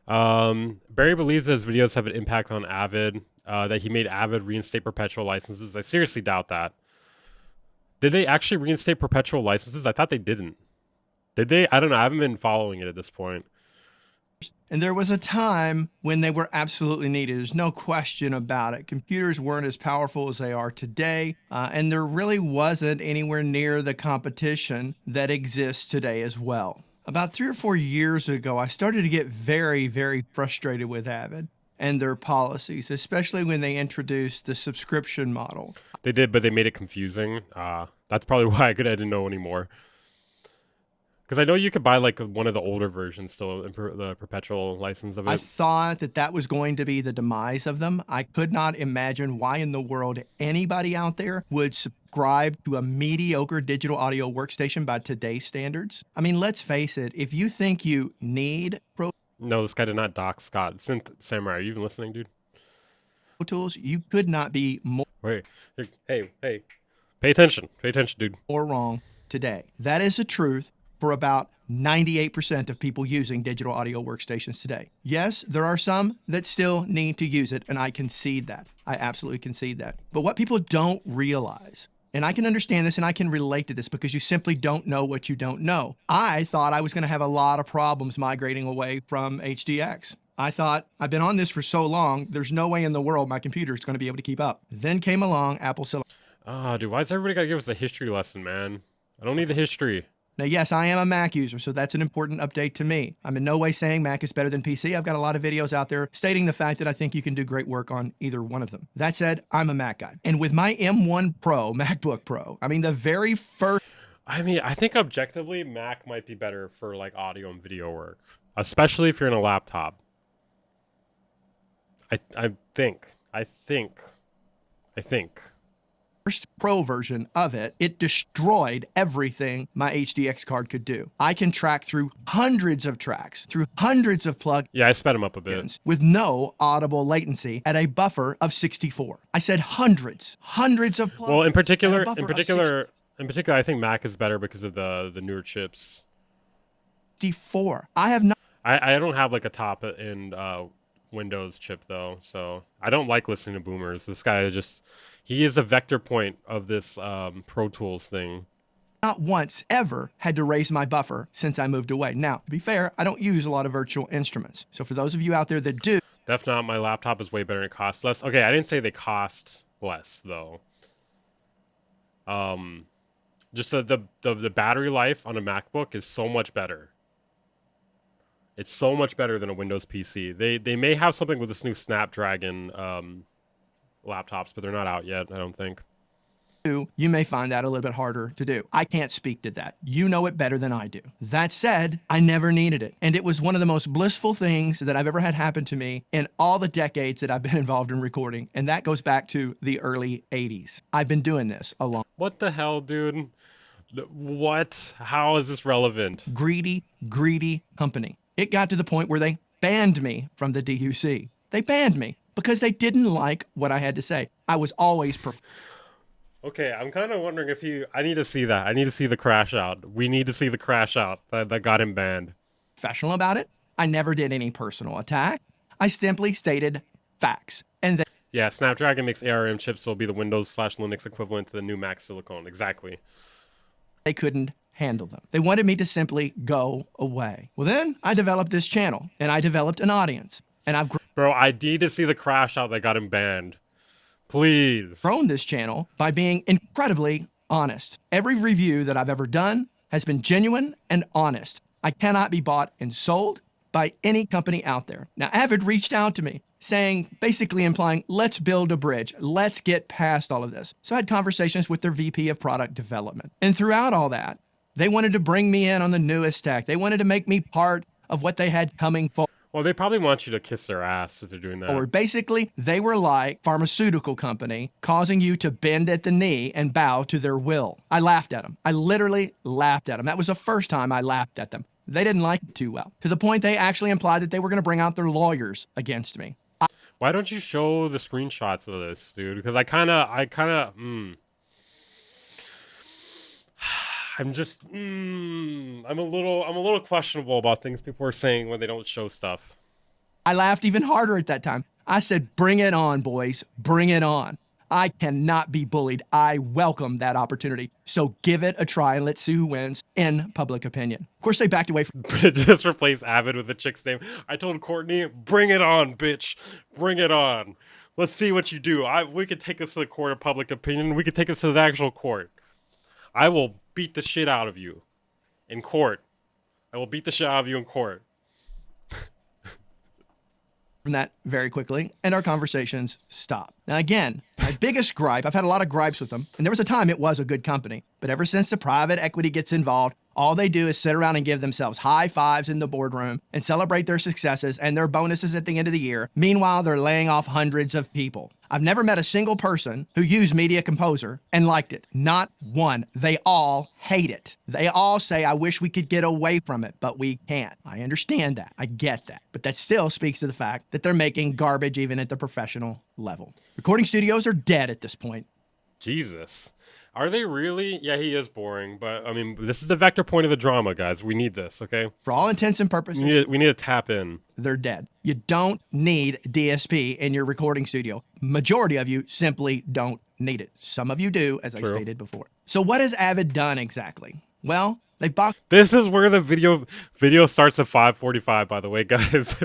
Barry believes that his videos have an impact on Avid, that he made Avid reinstate perpetual licenses. I seriously doubt that. Did they actually reinstate perpetual licenses? I thought they didn't. Did they? I don't know. I haven't been following it at this point. And there was a time when they were absolutely needed. There's no question about it. Computers weren't as powerful as they are today, and there really wasn't anywhere near the competition that exists today as well. About 3 or 4 years ago, I started to get very, very frustrated with Avid and their policies, especially when they introduced the subscription model. They did, but they made it confusing. That's probably why I didn't know anymore. Because I know you could buy like one of the older versions still, the perpetual license of it. I thought that that was going to be the demise of them. I could not imagine why in the world anybody out there would subscribe to a mediocre digital audio workstation by today's standards. I mean, let's face it, if you think you need Pro No, this guy did not dox Scott. Synth Samurai, are you even listening, dude? Tools, you could not be more... Wait, hey, pay attention, dude. ...or wrong today. That is the truth for about 98% of people using digital audio workstations today. Yes, there are some that still need to use it, and I concede that. I absolutely concede that. But what people don't realize, and I can understand this and I can relate to this because you simply don't know what you don't know. I thought I was going to have a lot of problems migrating away from HDX. I thought, I've been on this for so long, there's no way in the world my computer is going to be able to keep up. Then came along Apple Silicon. Dude, why does everybody got to give us a history lesson, man? I don't need the history. Now, yes, I am a Mac user, so that's an important update to me. I'm in no way saying Mac is better than PC. I've got a lot of videos out there stating the fact that I think you can do great work on either one of them. That said, I'm a Mac guy. And with my M1 Pro, MacBook Pro, I mean, the very first... I mean, I think objectively, Mac might be better for like audio and video work, especially if you're in a laptop. I think. First Pro version of it, it destroyed everything my HDX card could do. I can track through hundreds of tracks, through hundreds of plugins. Yeah, I sped them up a bit. With no audible latency at a buffer of 64. I said hundreds of plugins. Well, in particular, I think Mac is better because of the newer chips. 64. I have not. I don't have like a top end Windows chip though, so I don't like listening to boomers. This guy he is a vector point of this Pro Tools thing. Not once ever had to raise my buffer since I moved away. Now, to be fair, I don't use a lot of virtual instruments. So for those of you out there that do. Definitely not. My laptop is way better and it costs less. Okay, I didn't say they cost less though. Just the battery life on a MacBook is so much better. It's so much better than a Windows PC. They may have something with this new Snapdragon laptops, but they're not out yet, I don't think. You may find that a little bit harder to do. I can't speak to that. You know it better than I do. That said, I never needed it. And it was one of the most blissful things that I've ever had happen to me in all the decades that I've been involved in recording. And that goes back to the early 80s. I've been doing this a long. What the hell, dude? What? How is this relevant? Greedy company. It got to the point where they banned me from the DUC. They banned me because they didn't like what I had to say. I was always Okay, I'm kind of wondering if I need to see that. I need to see the crash out. We need to see the crash out that got him banned. Professional about it. I never did any personal attack. I simply stated facts. And then yeah, Snapdragon makes ARM chips, so it'll be the Windows/Linux equivalent to the new Mac Silicon. Exactly. They couldn't handle them. They wanted me to simply go away. Well, then I developed this channel and I developed an audience and I've Bro, I need to see the crash out that got him banned. Please. Grown this channel by being incredibly honest. Every review that I've ever done has been genuine and honest. I cannot be bought and sold by any company out there. Now, Avid reached out to me saying, basically implying, let's build a bridge. Let's get past all of this. So I had conversations with their VP of product development. And throughout all that, they wanted to bring me in on the newest tech. They wanted to make me part of what they had coming forward. Well, they probably want you to kiss their ass if they're doing that. Or basically, they were like pharmaceutical company causing you to bend at the knee and bow to their will. I laughed at them. I literally laughed at them. That was the first time I laughed at them. They didn't like it too well. To the point they actually implied that they were going to bring out their lawyers against me. Why don't you show the screenshots of this, dude? Because I'm a little questionable about things people are saying when they don't show stuff. I laughed even harder at that time. I said, bring it on, boys. Bring it on. I cannot be bullied. I welcome that opportunity. So give it a try and let's see who wins in public opinion. Of course, they backed away from Just replace Avid with the chick's name. I told Courtney, bring it on, bitch. Bring it on. Let's see what you do. We could take us to the court of public opinion. We could take us to the actual court. I will beat the shit out of you in court. I will beat the shit out of you in court. from that very quickly, and our conversations stop. Now again, my biggest gripe, I've had a lot of gripes with them, and there was a time it was a good company, but ever since the private equity gets involved, all they do is sit around and give themselves high fives in the boardroom and celebrate their successes and their bonuses at the end of the year. Meanwhile, they're laying off hundreds of people. I've never met a single person who used Media Composer and liked it. Not one. They all hate it. They all say, I wish we could get away from it, but we can't. I understand that. I get that. But that still speaks to the fact that they're making garbage even at the professional level. Recording studios are dead at this point. Jesus. Are they really? Yeah, he is boring, but I mean, this is the vector point of the drama, guys. We need this, okay? For all intents and purposes, we need to tap in. They're dead. You don't need DSP in your recording studio. Majority of you simply don't need it. Some of you do, as True. I stated before. So what has Avid done exactly? Well, they boxed. This is where the video starts at 5:45, by the way, guys.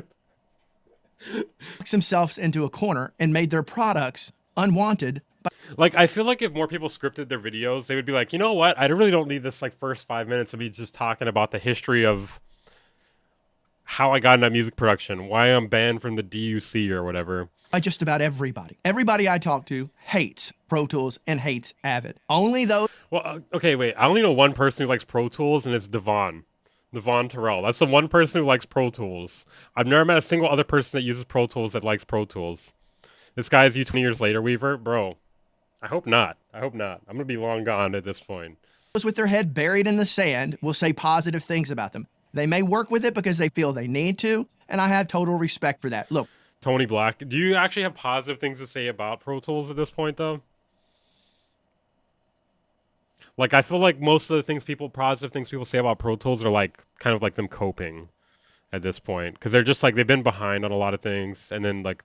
themselves into a corner and made their products unwanted. Like, I feel like if more people scripted their videos, they would be like, you know what? I really don't need this like first 5 minutes of me just talking about the history of how I got into music production, why I'm banned from the DUC or whatever. By just about everybody. Everybody I talk to hates Pro Tools and hates Avid. Only those. Well, okay, wait. I only know one person who likes Pro Tools, and it's Devon Terrell. That's the one person who likes Pro Tools. I've never met a single other person that uses Pro Tools that likes Pro Tools. This guy's you 20 years later, Weaver, bro. I hope not. I'm gonna be long gone at this point. Those with their head buried in the sand will say positive things about them. They may work with it because they feel they need to, and I have total respect for that. Look, Tony Black, do you actually have positive things to say about Pro Tools at this point, though? Like, I feel like most of the positive things people say about Pro Tools are like kind of like them coping at this point, because they're just like they've been behind on a lot of things, and then like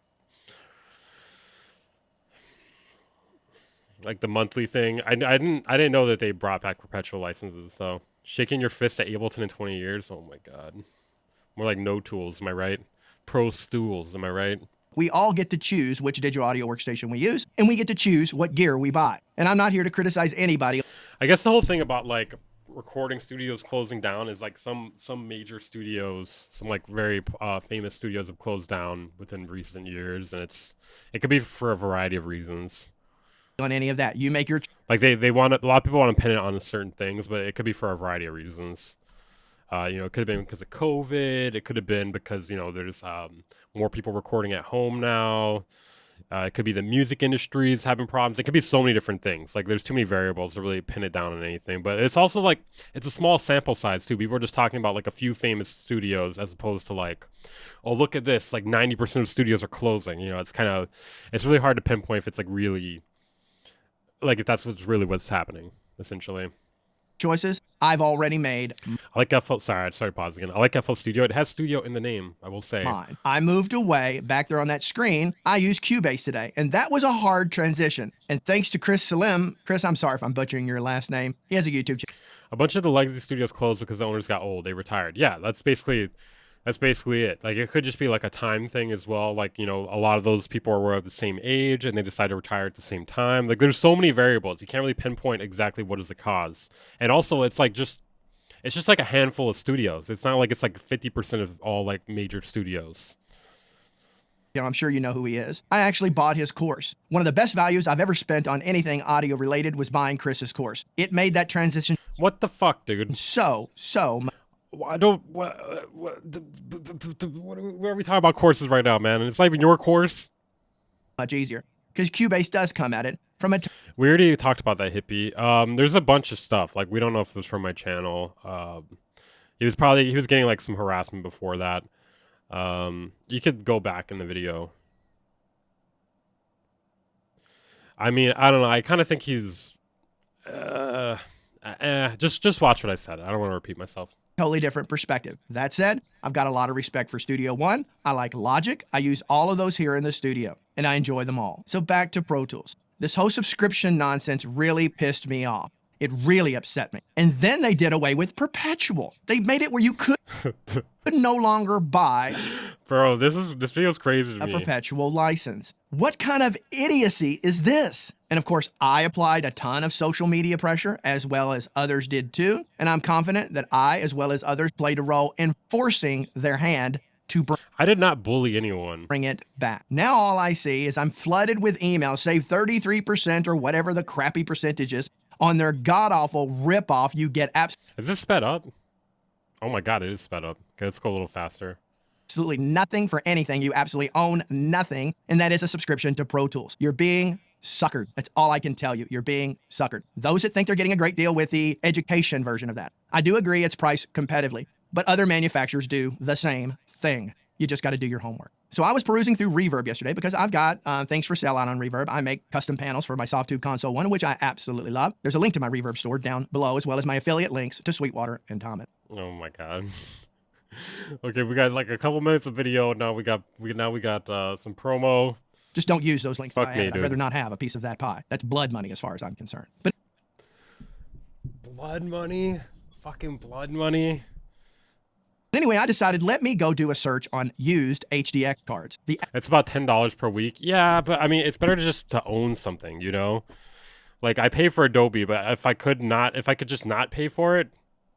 the monthly thing. I didn't know that they brought back perpetual licenses. So shaking your fist at Ableton in 20 years. Oh my god. More like No Tools. Am I right? Pro Stools. Am I right? We all get to choose which digital audio workstation we use, and we get to choose what gear we buy. And I'm not here to criticize anybody. I guess the whole thing about like recording studios closing down is like some major studios, some like very famous studios have closed down within recent years, and it could be for a variety of reasons. On any of that, you make your like they want a lot of people want to pin it on certain things, but it could be for a variety of reasons. It could have been because of COVID. It could have been because there's more people recording at home now. It could be the music industry is having problems. It could be so many different things. Like there's too many variables to really pin it down on anything. But it's also like it's a small sample size too. People are just talking about like a few famous studios as opposed to like, oh look at this, like 90% of studios are closing. It's really hard to pinpoint if it's like really. Like if that's what's happening, essentially. Choices I've already made. I like FL. Sorry, pause again. I like FL Studio. It has studio in the name, I will say. Mine. I moved away back there on that screen. I use Cubase today, and that was a hard transition. And thanks to Chris Salim. Chris, I'm sorry if I'm butchering your last name. He has a YouTube channel. A bunch of the legacy studios closed because the owners got old. They retired. Yeah, that's basically it. Like it could just be like a time thing as well. Like, a lot of those people were of the same age and they decided to retire at the same time. Like there's so many variables. You can't really pinpoint exactly what is the cause. And also it's just like a handful of studios. It's not like it's like 50% of all like major studios. I'm sure you know who he is. I actually bought his course. One of the best values I've ever spent on anything audio related was buying Chris's course. It made that transition. What the fuck, dude? So I don't. What are we talking about courses right now, man? And it's not even your course. Much easier because Cubase does come at it from a. We already talked about that hippie. There's a bunch of stuff. Like we don't know if it was from my channel. He was getting like some harassment before that. You could go back in the video. I mean, I don't know. I kind of think he's. Just watch what I said. I don't want to repeat myself. Totally different perspective. That said, I've got a lot of respect for Studio One. I like Logic. I use all of those here in the studio, and I enjoy them all. So back to Pro Tools. This whole subscription nonsense really pissed me off. It really upset me. And then they did away with perpetual. They made it where you could no longer buy Bro, this video's crazy to a me. perpetual license. What kind of idiocy is this? And of course, I applied a ton of social media pressure, as well as others did too. And I'm confident that I, as well as others, played a role in forcing their hand to I did not bully anyone. Bring it back. Now all I see is I'm flooded with emails, save 33% or whatever the crappy percentage is, on their god-awful ripoff. You get Is this sped up? Oh my god, it is sped up. Okay, let's go a little faster. Absolutely nothing for anything. You absolutely own nothing, and that is a subscription to Pro Tools. You're being suckered. That's all I can tell you. You're being suckered. Those that think they're getting a great deal with the education version of that, I do agree it's priced competitively, but other manufacturers do the same thing. You just got to do your homework. So I was perusing through Reverb yesterday because I've got things for sale out on Reverb. I make custom panels for my Softtube Console 1, which I absolutely love. There's a link to my Reverb store down below, as well as my affiliate links to Sweetwater and Thomas. Oh my god. Okay, we got like a couple minutes of video. Now we got some promo. Just don't use those links. Fuck me, I'd dude. rather not have a piece of that pie. That's blood money as far as I'm concerned. But blood money? Fucking blood money? anyway, I decided let me go do a search on used HDX cards. It's about $10 per week. Yeah, but I mean, it's better to own something, you know? Like I pay for Adobe, but if I could just not pay for it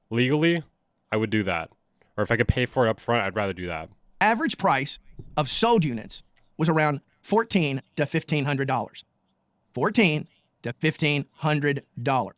legally, I would do that. Or if I could pay for it up front, I'd rather do that. Average price of sold units was around $1,400 to $1,500. $1,400 to $1,500.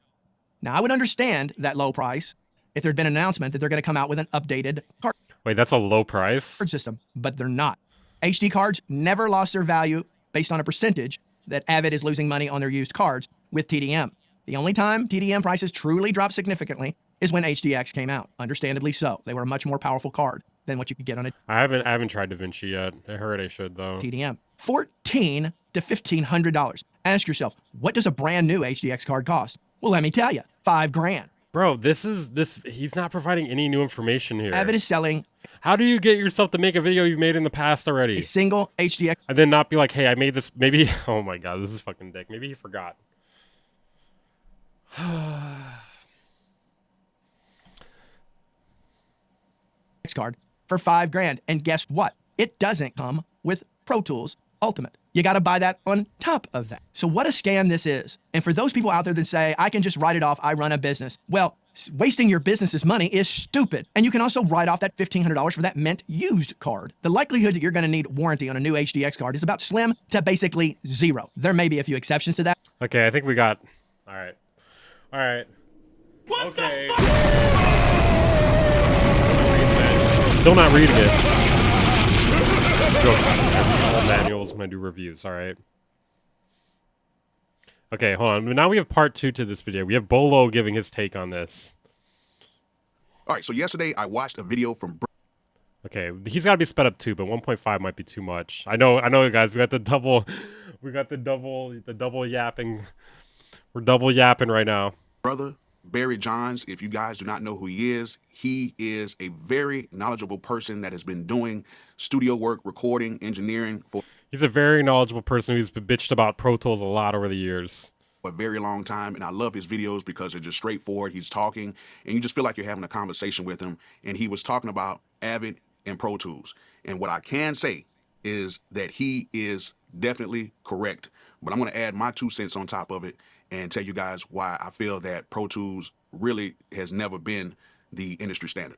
Now, I would understand that low price if there'd been an announcement that they're going to come out with an updated card. Wait, that's a low price? System, but they're not. HD cards never lost their value based on a percentage that Avid is losing money on their used cards with TDM. The only time TDM prices truly dropped significantly is when HDX came out. Understandably so. They were a much more powerful card than what you could get on a I haven't tried DaVinci yet. I heard I should though. TDM. $1,400 to $1,500. Ask yourself, what does a brand new HDX card cost? Well, let me tell you, $5,000. Bro, he's not providing any new information here. Avid is selling. How do you get yourself to make a video you've made in the past already? A single HDX. And then not be like, hey, I made this, maybe, oh my god, this is fucking dick. Maybe he forgot. Card for $5,000. And guess what? It doesn't come with Pro Tools Ultimate. You got to buy that on top of that. So what a scam this is. And for those people out there that say, I can just write it off, I run a business. Well, wasting your business's money is stupid. And you can also write off that $1,500 for that Mint used card. The likelihood that you're going to need warranty on a new HDX card is about slim to basically zero. There may be a few exceptions to that. Okay, I think we got, all right. All right. Okay. Still not reading it. It's a joke. I read all manuals when I do reviews, alright? Okay, hold on. Now we have part 2 to this video. We have Bolo giving his take on this. Alright, so yesterday I watched a video from... Okay, he's got to be sped up too, but 1.5 might be too much. I know, guys. We got the double yapping. We're double yapping right now. Brother Barry Johns, if you guys do not know who he is a very knowledgeable person that has been doing studio work, recording, engineering for... He's a very knowledgeable person who's been bitched about Pro Tools a lot over the years. A very long time, and I love his videos because they're just straightforward. He's talking, and you just feel like you're having a conversation with him, and he was talking about Avid and Pro Tools. And what I can say is that he is definitely correct, but I'm going to add my 2 cents on top of it and tell you guys why I feel that Pro Tools really has never been the industry standard.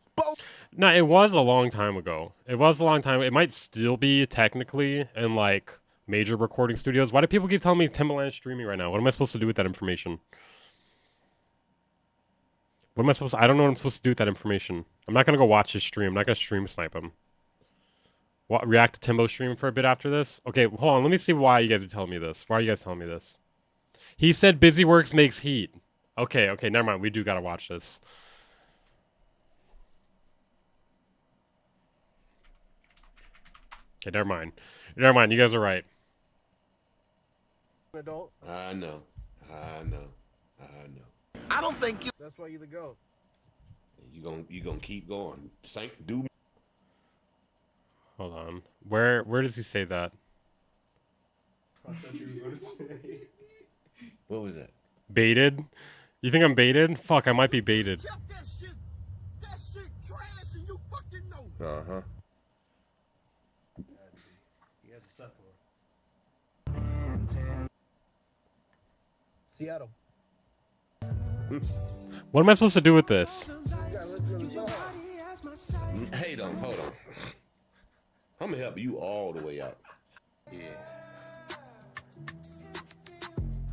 No, it was a long time ago. It was a long time. It might still be technically in like major recording studios. Why do people keep telling me Timbaland is streaming right now? What am I supposed to do with that information? What am I supposed to... I don't know what I'm supposed to do with that information. I'm not going to go watch his stream. I'm not going to stream snipe him. What, react to Timbo's stream for a bit after this? Okay, hold on. Let me see why you guys are telling me this. Why are you guys telling me this? He said BusyWorks makes heat. Okay, never mind. We do gotta watch this. Okay, never mind. Never mind. You guys are right. Adult. I know. I don't think you. That's why you the go. You gonna keep going. Do. Hold on. Where does he say that? I thought you were gonna say. What was that? Baited? You think I'm baited? Fuck, I might be baited. Uh-huh. Seattle. What am I supposed to do with this? Hey, hold on. I'm gonna help you all the way out. Yeah.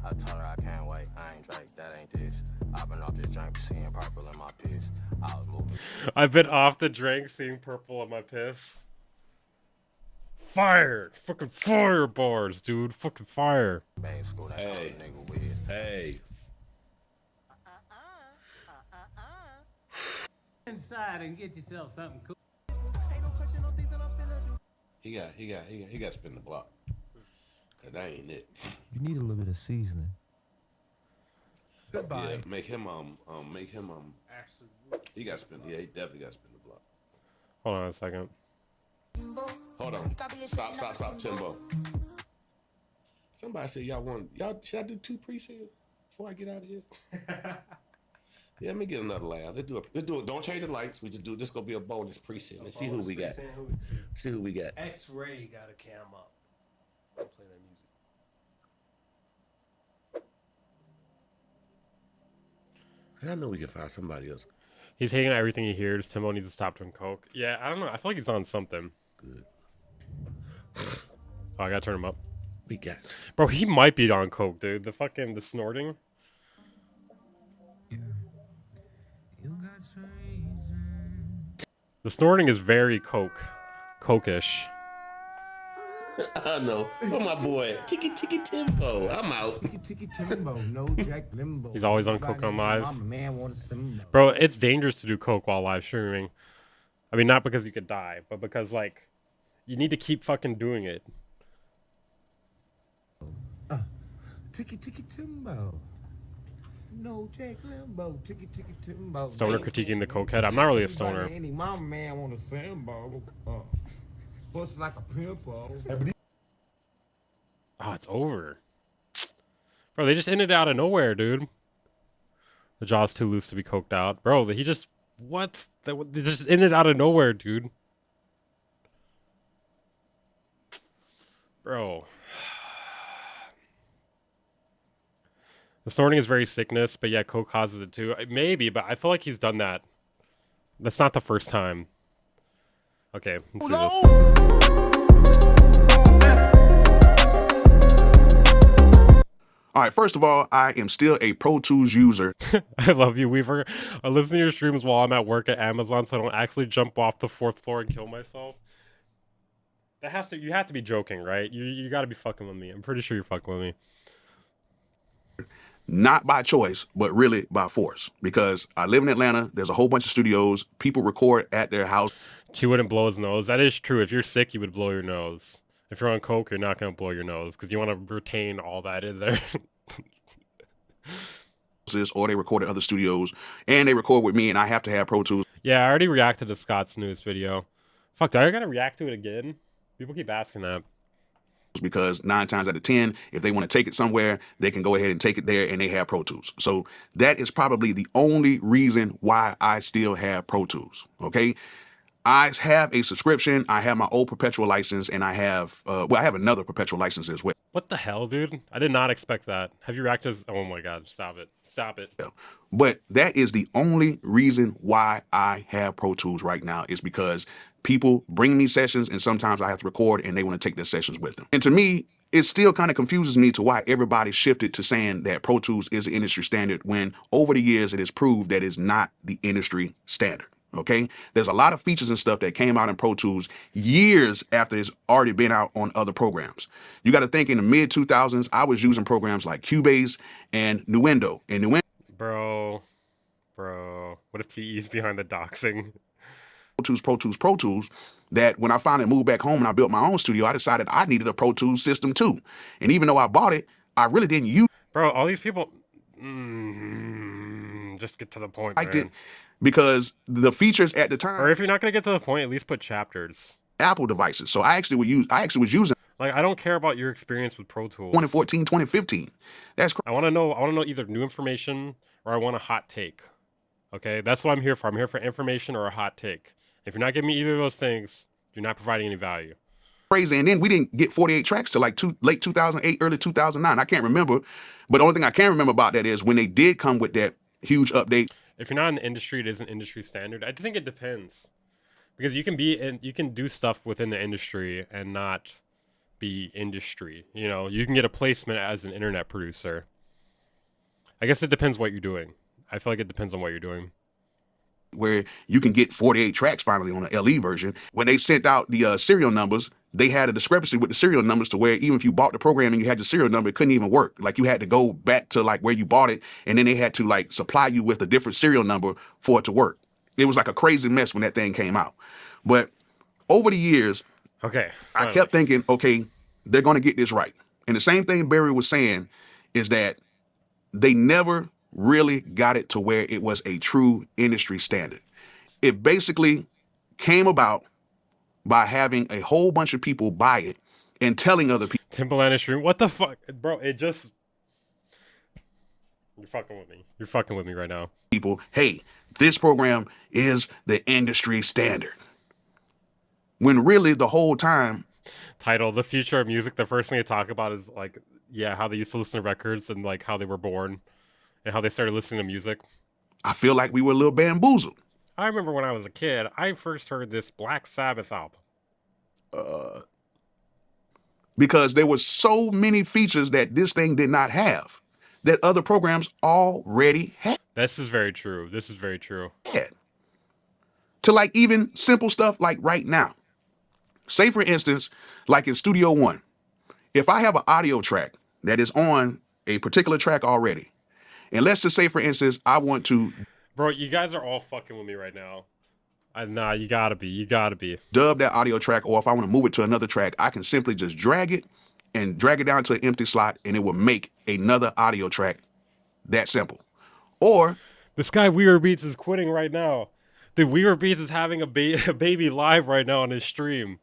I told her I can't wait. I ain't drank. That ain't this. I've been off this drink, seeing purple in my piss. I was moving. I've been off the drink, seeing purple on my piss. Fire! Fucking fire bars, dude. Fucking fire. Hey. Hey. Inside and get yourself something cool. He got to spin the block. Cause that ain't it. You need a little bit of seasoning. Goodbye. Yeah, make him Absolutely. He got to spin. Yeah, he definitely got to spin the block. Hold on a second. Hold on. Stop, Timbo. Somebody said should I do 2 presales before I get out of here? Yeah, let me get another lab. Let's do it. Don't change the lights. This gonna be a bonus presale. Let's see who we got. See who we got. X-Ray got a cam up. I'll play that music. I know we can find somebody else. He's hating everything he hears. Timbo needs to stop doing coke. Yeah, I don't know. I feel like he's on something. Good. Oh, I gotta turn him up. We got. Bro, he might be on coke, dude. The snorting. The snorting is very coke-ish. I know. Oh, my boy. Tiki Timbo. I'm out. Tiki Timbo. No Jack Limbo. He's always on coke on live. I'm a man want to Simbo. Bro, it's dangerous to do coke while live streaming. I mean, not because you could die, but because, like, you need to keep fucking doing it. Tiki Timbo. No Jack Limbo. Tiki Timbo. Stoner critiquing the cokehead. I'm not really a stoner. Any mama man want to Simbo. Bust like a pimple. Oh, it's over. Bro, they just ended out of nowhere, dude. The jaw's too loose to be coked out. Bro, he just... What? They just ended out of nowhere, dude. Bro. The snorting is very sickness, but yeah, coke causes it too. Maybe, but I feel like he's done that. That's not the first time. Okay, let's do this. All right, first of all, I am still a Pro Tools user. I love you, Weaver. I listen to your streams while I'm at work at Amazon, so I don't actually jump off the 4th floor and kill myself. You have to be joking, right? You got to be fucking with me. I'm pretty sure you're fucking with me. Not by choice, but really by force. Because I live in Atlanta. There's a whole bunch of studios. People record at their house. He wouldn't blow his nose. That is true. If you're sick, you would blow your nose. If you're on coke, you're not going to blow your nose because you want to retain all that in there. Or they record at other studios, and they record with me, and I have to have Pro Tools. Yeah, I already reacted to Scott's news video. Fuck, do I gotta react to it again? People keep asking that. Because 9 times out of 10, if they want to take it somewhere, they can go ahead and take it there, and they have Pro Tools. So that is probably the only reason why I still have Pro Tools. Okay. I have a subscription. I have my old perpetual license, and I have, I have another perpetual license as well. What the hell, dude? I did not expect that. Have you reacted? Oh my God, stop it. Stop it. But that is the only reason why I have Pro Tools right now is because people bring me sessions, and sometimes I have to record, and they want to take their sessions with them. And to me, it still kind of confuses me to why everybody shifted to saying that Pro Tools is the industry standard when over the years it has proved that it's not the industry standard. Okay, there's a lot of features and stuff that came out in Pro Tools years after it's already been out on other programs. You got to think in the mid 2000s, I was using programs like Cubase and Nuendo. And Nuendo, bro, what if TE's behind the doxing? Pro Tools, that when I finally moved back home and I built my own studio, I decided I needed a Pro Tools system too. And even though I bought it, I really didn't use it. Bro, all these people, just get to the point, man. I did. Because the features at the time, or if you're not gonna get to the point, at least put chapters. Apple devices. So I actually was using. Like, I don't care about your experience with Pro Tools. 2014, 2015. That's I want to know either new information or I want a hot take. Okay, that's what I'm here for. I'm here for information or a hot take. If you're not giving me either of those things, you're not providing any value. Crazy. And then we didn't get 48 tracks till like late 2008, early 2009. I can't remember, but the only thing I can remember about that is when they did come with that huge update. If you're not in the industry, it isn't industry standard. I think it depends, because you can do stuff within the industry and not be industry. You know, you can get a placement as an internet producer. I guess it depends what you're doing. I feel like it depends on what you're doing. Where you can get 48 tracks finally on the LE version. When they sent out the serial numbers, they had a discrepancy with the serial numbers to where even if you bought the program and you had your serial number, it couldn't even work. Like you had to go back to like where you bought it, and then they had to like supply you with a different serial number for it to work. It was like a crazy mess when that thing came out. But over the years, okay, I kept thinking, okay, they're going to get this right. And the same thing Barry was saying is that they never really got it to where it was a true industry standard. It basically came about by having a whole bunch of people buy it and telling other people. Timbaland stream, what the fuck, bro? It just, you're fucking with me. You're fucking with me right now. People, hey, this program is the industry standard. When really the whole time. Title, The Future of Music. The first thing they talk about is like, yeah, how they used to listen to records and like how they were born and how they started listening to music. I feel like we were a little bamboozled. I remember when I was a kid, I first heard this Black Sabbath album. Because there were so many features that this thing did not have that other programs already had. This is very true. This is very true. To like even simple stuff like right now. Say for instance, like in Studio One, if I have an audio track that is on a particular track already, and let's just say for instance, I want to. Bro, you guys are all fucking with me right now. Nah, you gotta be. Dub that audio track, or if I want to move it to another track, I can simply just drag it down to an empty slot, and it will make another audio track. That simple. Or this guy Weaver Beats is quitting right now. Dude, Weaver Beats is having a baby live right now on his stream.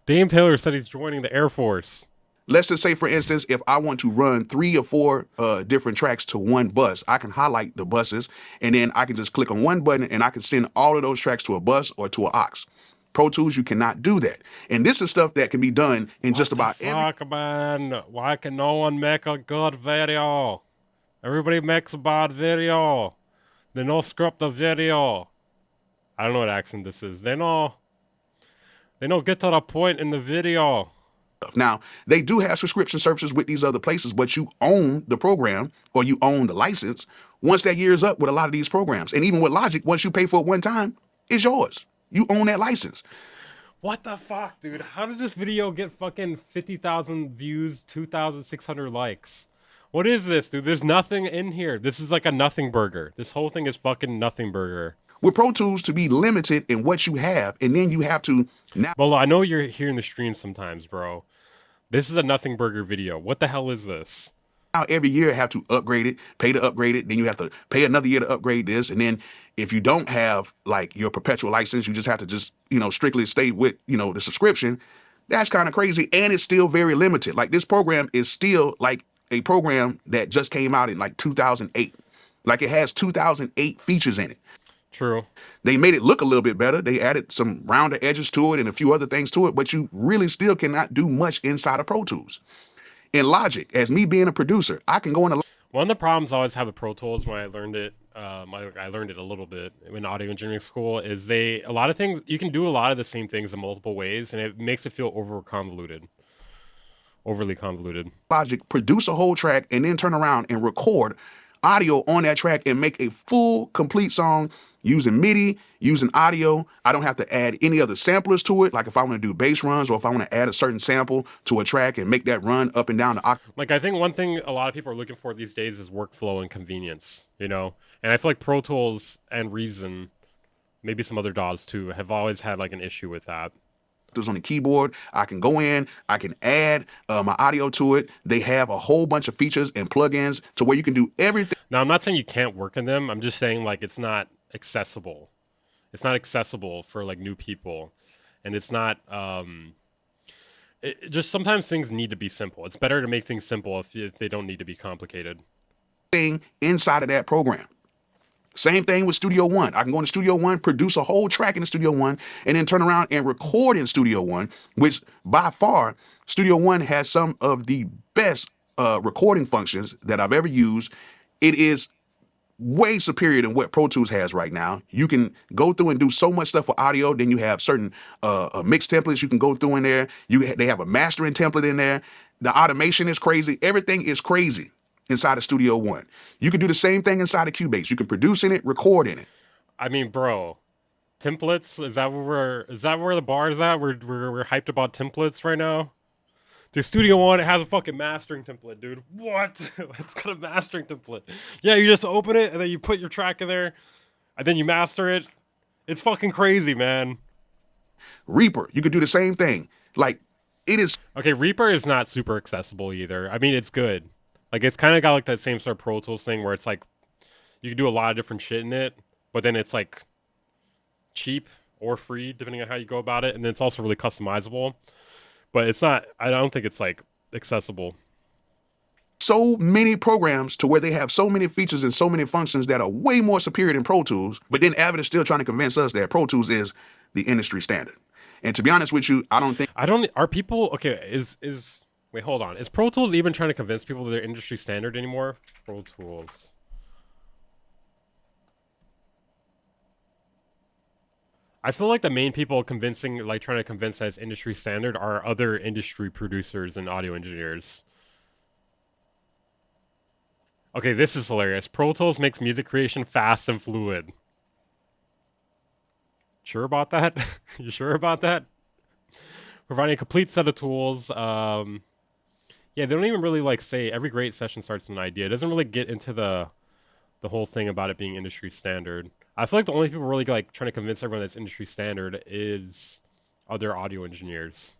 Dame Taylor said he's joining the Air Force. Let's just say, for instance, if I want to run 3 or 4 different tracks to one bus, I can highlight the buses, and then I can just click on one button, and I can send all of those tracks to a bus or to an aux. Pro Tools, you cannot do that. And this is stuff that can be done in just about every... Fuck, man. Why can no one make a good video? Everybody makes a bad video. They no script the video. I don't know what accent this is. They no get to the point in the video. Now, they do have subscription services with these other places, but you own the program or you own the license once that year is up with a lot of these programs. And even with Logic, once you pay for it one time, it's yours. You own that license. What the fuck, dude? How does this video get fucking 50,000 views, 2,600 likes? What is this, dude? There's nothing in here. This is like a nothing burger. This whole thing is fucking nothing burger. With Pro Tools to be limited in what you have, and then you have to... Well, I know you're here in the stream sometimes, bro. This is a nothing burger video. What the hell is this? Now every year have to upgrade it, pay to upgrade it, then you have to pay another year to upgrade this, and then if you don't have like your perpetual license, you just have to just, strictly stay with, the subscription. That's kind of crazy, and it's still very limited. Like this program is still like a program that just came out in like 2008. Like it has 2008 features in it. True. They made it look a little bit better. They added some rounder edges to it and a few other things to it, but you really still cannot do much inside of Pro Tools. In Logic, as me being a producer, I can go in. One of the problems I always have with Pro Tools when I learned it, I learned it a little bit in audio engineering school, is a lot of things, you can do a lot of the same things in multiple ways, and it makes it feel overly convoluted. Logic, produce a whole track and then turn around and record audio on that track and make a full, complete song using MIDI, using audio. I don't have to add any other samplers to it. Like if I want to do bass runs or if I want to add a certain sample to a track and make that run up and down the octave. Like I think one thing a lot of people are looking for these days is workflow and convenience, And I feel like Pro Tools and Reason, maybe some other DAWs too, have always had like an issue with that. On the keyboard, I can go in, I can add my audio to it. They have a whole bunch of features and plugins to where you can do everything. Now, I'm not saying you can't work in them. I'm just saying like it's not accessible. It's not accessible for like new people. and it's not. Just sometimes things need to be simple. It's better to make things simple if they don't need to be complicated. Thing inside of that program. Same thing with Studio One. I can go into Studio One, produce a whole track in Studio One, and then turn around and record in Studio One, which by far, Studio One has some of the best recording functions that I've ever used. It is way superior than what Pro Tools has right now. You can go through and do so much stuff for audio. Then you have certain mix templates you can go through in there. They have a mastering template in there. The automation is crazy. Everything is crazy inside of Studio One. You can do the same thing inside of Cubase. You can produce in it, record in it. I mean, bro, templates, is that where the bar is at? We're hyped about templates right now. The Studio One, it has a fucking mastering template, dude. What? It's got a mastering template. Yeah, you just open it and then you put your track in there and then you master it. It's fucking crazy, man. Reaper, you could do the same thing. Like, it is. Okay, Reaper is not super accessible either. I mean, it's good. Like, it's kind of got like that same sort of Pro Tools thing where it's like you can do a lot of different shit in it, but then it's like cheap or free depending on how you go about it, and then it's also really customizable. But it's not, I don't think it's like accessible. So many programs to where they have so many features and so many functions that are way more superior than Pro Tools, but then Avid is still trying to convince us that Pro Tools is the industry standard. And to be honest with you, are people, okay, wait, hold on. Is Pro Tools even trying to convince people that they're industry standard anymore? Pro Tools. I feel like the main people trying to convince that it's industry standard are other industry producers and audio engineers. Okay, this is hilarious. Pro Tools makes music creation fast and fluid. Sure about that? You sure about that? Providing a complete set of tools. Yeah, they don't even really like say every great session starts with an idea. It doesn't really get into the whole thing about it being industry standard. I feel like the only people really like trying to convince everyone that's industry standard is other audio engineers.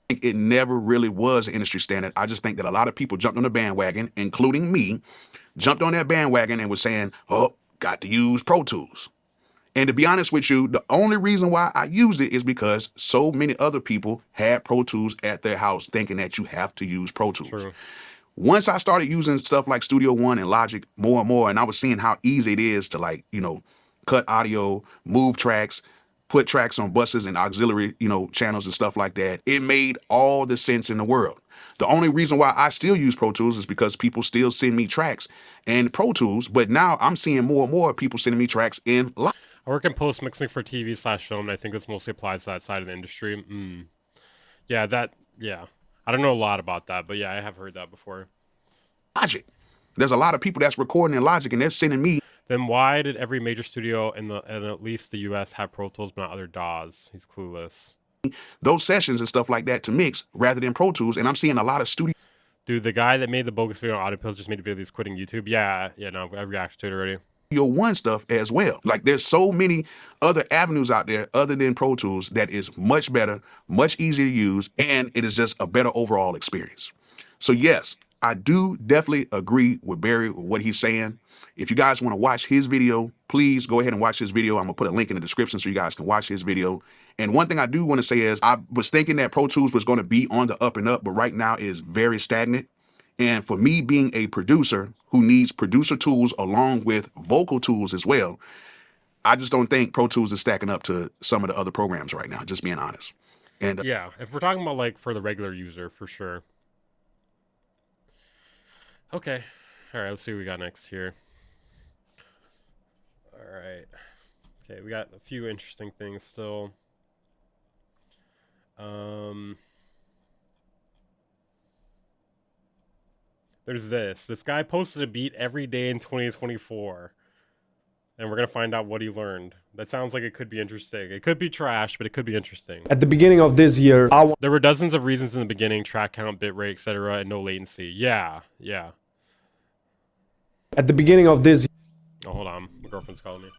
It never really was an industry standard. I just think that a lot of people jumped on the bandwagon, including me, jumped on that bandwagon and was saying, oh, got to use Pro Tools. And to be honest with you, the only reason why I used it is because so many other people had Pro Tools at their house thinking that you have to use Pro Tools. True. Once I started using stuff like Studio One and Logic more and more, and I was seeing how easy it is to, like, you know, cut audio, move tracks, put tracks on buses and auxiliary, you know, channels and stuff like that, it made all the sense in the world. The only reason why I still use Pro Tools is because people still send me tracks in Pro Tools, but now I'm seeing more and more people sending me tracks in Logic. I work in post-mixing for TV/film, and I think this mostly applies to that side of the industry. Yeah, I don't know a lot about that, but yeah, I have heard that before. Logic. There's a lot of people that's recording in Logic, and they're sending me. Then why did every major studio in at least the US have Pro Tools but not other DAWs? He's clueless. Those sessions and stuff like that to mix rather than Pro Tools, and I'm seeing a lot of studio. Dude, the guy that made the bogus video on Audio Pills just made a video that's quitting YouTube. Yeah, no, I reacted to it already. Your One stuff as well. Like, there's so many other avenues out there other than Pro Tools that is much better, much easier to use, and it is just a better overall experience. So yes, I do definitely agree with Barry with what he's saying. If you guys want to watch his video, please go ahead and watch his video. I'm gonna put a link in the description so you guys can watch his video. And one thing I do want to say is I was thinking that Pro Tools was going to be on the up and up, but right now it is very stagnant. And for me being a producer who needs producer tools along with vocal tools as well, I just don't think Pro Tools is stacking up to some of the other programs right now, just being honest. And yeah, if we're talking about like for the regular user, for sure. Okay. All right, let's see what we got next here. All right. Okay, we got a few interesting things still. There's this. This guy posted a beat every day in 2024. And we're going to find out what he learned. That sounds like it could be interesting. It could be trash, but it could be interesting. At the beginning of this year, there were dozens of reasons in the beginning: track count, bitrate, etc., and no latency. Yeah. At the beginning of this... Oh, hold on. My girlfriend's calling me.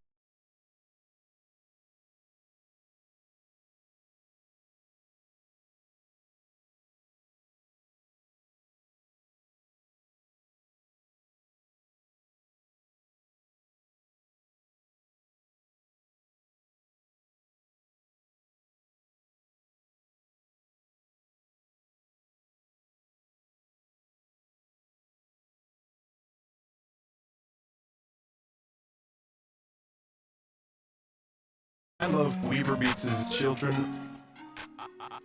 I love Weaver Beats' children.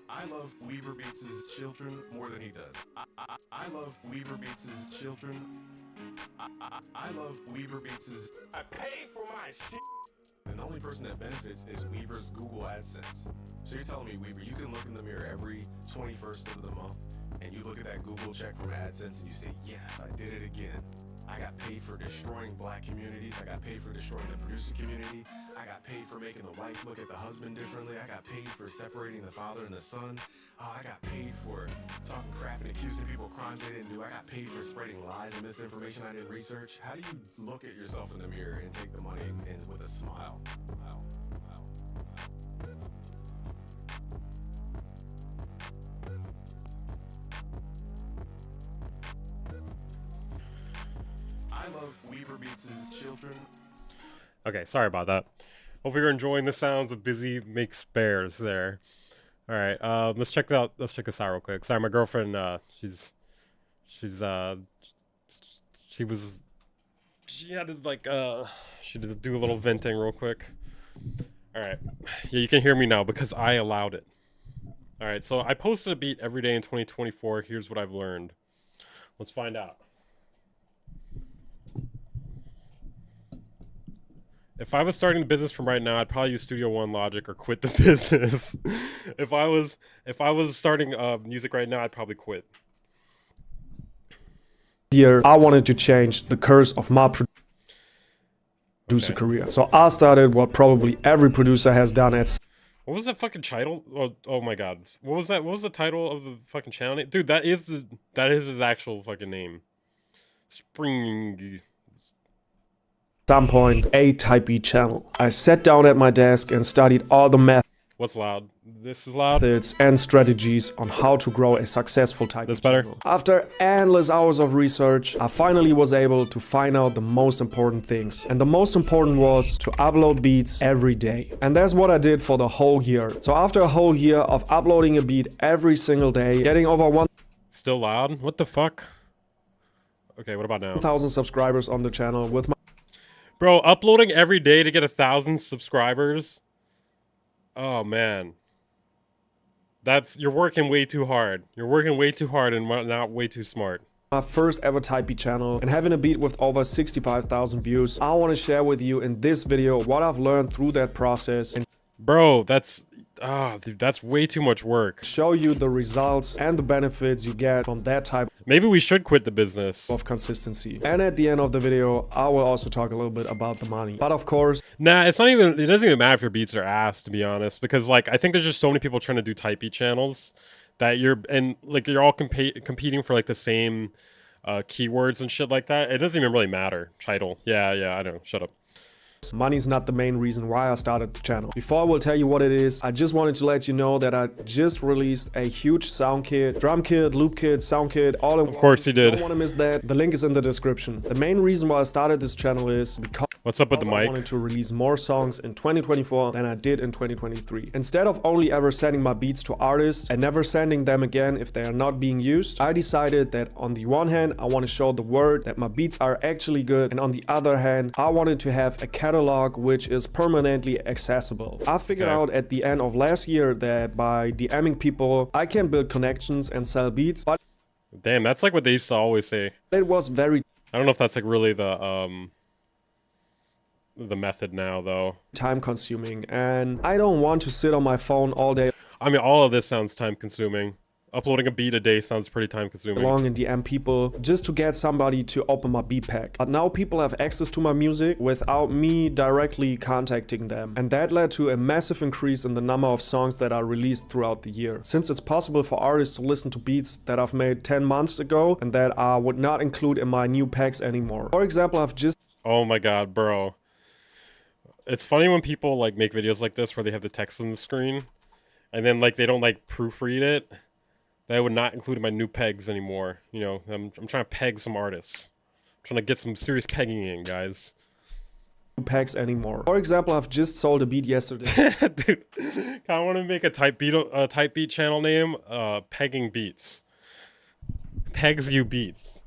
I love Weaver Beats' children more than he does. I love Weaver Beats' children. I love Weaver Beats'. I pay for my shit. And the only person that benefits is Weaver's Google AdSense. So you're telling me, Weaver, you can look in the mirror every 21st of the month and you look at that Google check from AdSense and you say, yes, I did it again. I got paid for destroying black communities. I got paid for destroying the producer community. I got paid for making the wife look at the husband differently. I got paid for separating the father and the son. Oh, I got paid for talking crap and accusing people of crimes they didn't do. I got paid for spreading lies and misinformation I didn't research. How do you look at yourself in the mirror and take the money and with a smile? I love Weaver Beats' children. Okay, sorry about that. Hope you're enjoying the sounds of Busy Makes Bears there. All right, let's check out. Let's check this out real quick. Sorry, my girlfriend. She had to like she had to do a little venting real quick. All right, yeah, you can hear me now because I allowed it. All right, so I posted a beat every day in 2024. Here's what I've learned. Let's find out. If I was starting the business from right now, I'd probably use Studio One Logic or quit the business. If I was starting music right now, I'd probably quit. Here, I wanted to change the curse of my producer career. So I started what probably every producer has done at. What was that fucking title? Oh my god. What was that? What was the title of the fucking channel name? Dude, that is his actual fucking name. Spring. Some point, a Type B channel. I sat down at my desk and studied all the methods. What's loud? This is loud. And strategies on how to grow a successful Type B channel. After endless hours of research, I finally was able to find out the most important things. And the most important was to upload beats every day. And that's what I did for the whole year. So after a whole year of uploading a beat every single day, getting over 1,000 Still loud? What the fuck? Okay, what about now? 1,000 subscribers on the channel with my Bro, uploading every day to get 1,000 subscribers? Oh, man. You're working way too hard. You're working way too hard and not way too smart. My first ever Type B channel and having a beat with over 65,000 views. I want to share with you in this video what I've learned through that process. And bro, dude, that's way too much work. Show you the results and the benefits you get from that type. Maybe we should quit the business. Of consistency. And at the end of the video, I will also talk a little bit about the money. But of course, nah, it doesn't even matter if your beats are ass, to be honest, because like I think there's just so many people trying to do Type B channels that you're all competing for like the same keywords and shit like that. It doesn't even really matter. Title. Yeah, I know. Shut up. Money's not the main reason why I started the channel. Before I will tell you what it is, I just wanted to let you know that I just released a huge sound kit, drum kit, loop kit, sound kit, all in one. Of course you did. Don't want to miss that. The link is in the description. The main reason why I started this channel is because what's up with the mic? I wanted to release more songs in 2024 than I did in 2023. Instead of only ever sending my beats to artists and never sending them again if they are not being used, I decided that on the one hand, I want to show the world that my beats are actually good, and on the other hand, I wanted to have a catalog which is permanently accessible. I figured out at the end of last year that by DMing people, I can build connections and sell beats. But damn, that's like what they used to always say. It was very... I don't know if that's like really the method now though. Time consuming, and I don't want to sit on my phone all day. I mean, all of this sounds time consuming. Uploading a beat a day sounds pretty time consuming. Long and DM people just to get somebody to open my beat pack. But now people have access to my music without me directly contacting them. And that led to a massive increase in the number of songs that are released throughout the year. Since it's possible for artists to listen to beats that I've made 10 months ago and that I would not include in my new packs anymore. For example, I've just... Oh my god, bro. It's funny when people like make videos like this where they have the text on the screen and then like they don't like proofread it. That I would not include in my new pegs anymore. You know, I'm trying to peg some artists. I'm trying to get some serious pegging in, guys. Pegs anymore. For example, I've just sold a beat yesterday. Dude, I want to make a Type beat channel name. Pegging beats. Pegs you beats.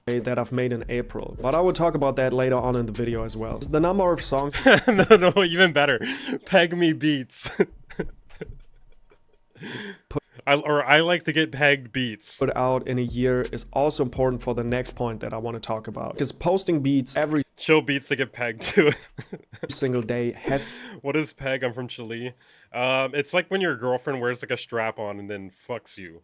that I've made in April, but I will talk about that later on in the video as well. The number of songs no, even better. Peg me beats. I like to get pegged beats. Put out in a year is also important for the next point that I want to talk about. Because posting beats every chill beats to get pegged to single day has. What is peg? I'm from Chile. It's like when your girlfriend wears like a strap on and then fucks you.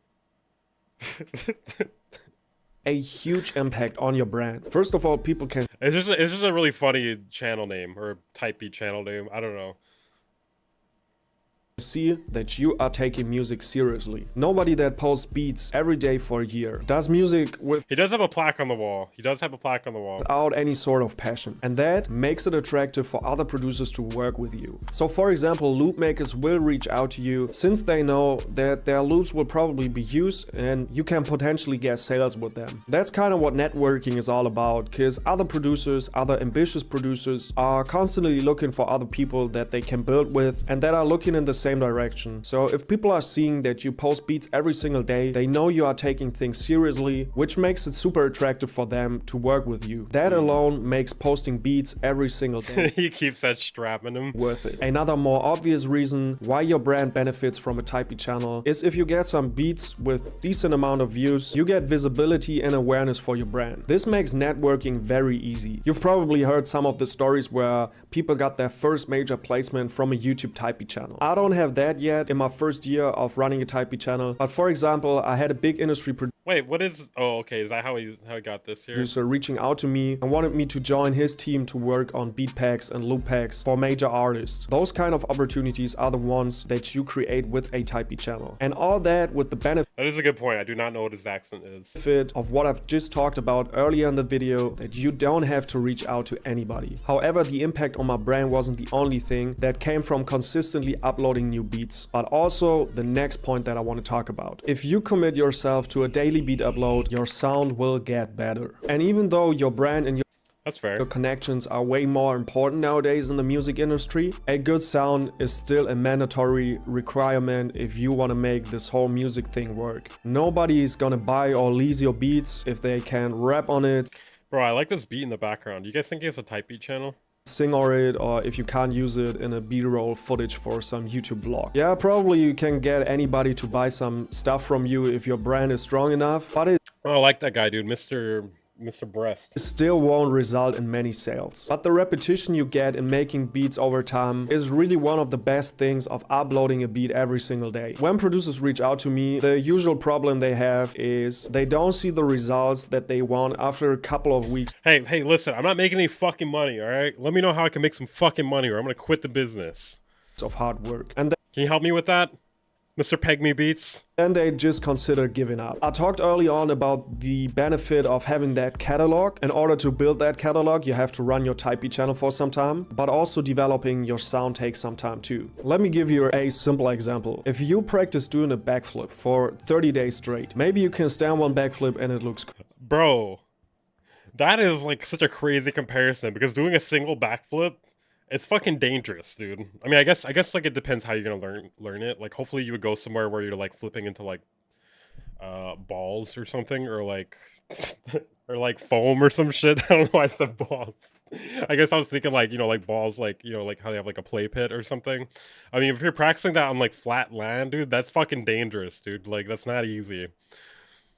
A huge impact on your brand. First of all, people can. It's just a really funny channel name or type beat channel name. I don't know. See that you are taking music seriously. Nobody that posts beats every day for a year does music with. He does have a plaque on the wall. He does have a plaque on the wall. Without any sort of passion. And that makes it attractive for other producers to work with you. So for example, loop makers will reach out to you since they know that their loops will probably be used and you can potentially get sales with them. That's kind of what networking is all about, because other producers, other ambitious producers are constantly looking for other people that they can build with and that are looking in the same direction. So if people are seeing that you post beats every single day, they know you are taking things seriously, which makes it super attractive for them to work with you. That alone makes posting beats every single day he keeps that strap in him worth it. Another more obvious reason why your brand benefits from a typey channel is if you get some beats with decent amount of views, you get visibility and awareness for your brand. This makes networking very easy. You've probably heard some of the stories where people got their first major placement from a YouTube typey channel. I don't have that yet in my first year of running a typey channel, but for example, I had a big industry Wait, what is? Oh, okay. Is that how he got this here? Producer reaching out to me and wanted me to join his team to work on beat packs and loop packs for major artists. Those kind of opportunities are the ones that you create with a typey channel, and all that with the benefit. That is a good point. I do not know what his accent is. Benefit of what I've just talked about earlier in the video, that you don't have to reach out to anybody. However, the impact on my brand wasn't the only thing that came from consistently uploading new beats, but also the next point that I want to talk about. If you commit yourself to a daily beat upload, your sound will get better. And even though your brand and that's fair. Your connections are way more important nowadays in the music industry, a good sound is still a mandatory requirement if you want to make this whole music thing work. Nobody is gonna buy or lease your beats if they can rap on it. Bro, I like this beat in the background. You guys think it's a type beat channel? Sing or it, or if you can't use it in a b-roll footage for some YouTube vlog. Yeah, probably you can get anybody to buy some stuff from you if your brand is strong enough, but it I like that guy, dude. Mr. Breast. Still won't result in many sales. But the repetition you get in making beats over time is really one of the best things of uploading a beat every single day. When producers reach out to me, the usual problem they have is they don't see the results that they want after a couple of weeks. Hey, listen, I'm not making any fucking money, alright? Let me know how I can make some fucking money or I'm gonna quit the business. Of hard work. And can you help me with that, Mr. Peg Me Beats? And they just consider giving up. I talked early on about the benefit of having that catalog. In order to build that catalog, you have to run your typey channel for some time, but also developing your sound takes some time too. Let me give you a simple example. If you practice doing a backflip for 30 days straight, maybe you can stand one backflip and it looks cool. Bro, that is like such a crazy comparison because doing a single backflip, it's fucking dangerous, dude. I mean, I guess like it depends how you're gonna learn it. Like, hopefully you would go somewhere where you're like flipping into like balls or something, or like or like foam or some shit. I don't know why I said balls. I guess I was thinking like, you know, like balls, like, you know, like how they have like a play pit or something. I mean, if you're practicing that on like flat land, dude, that's fucking dangerous, dude. Like, that's not easy.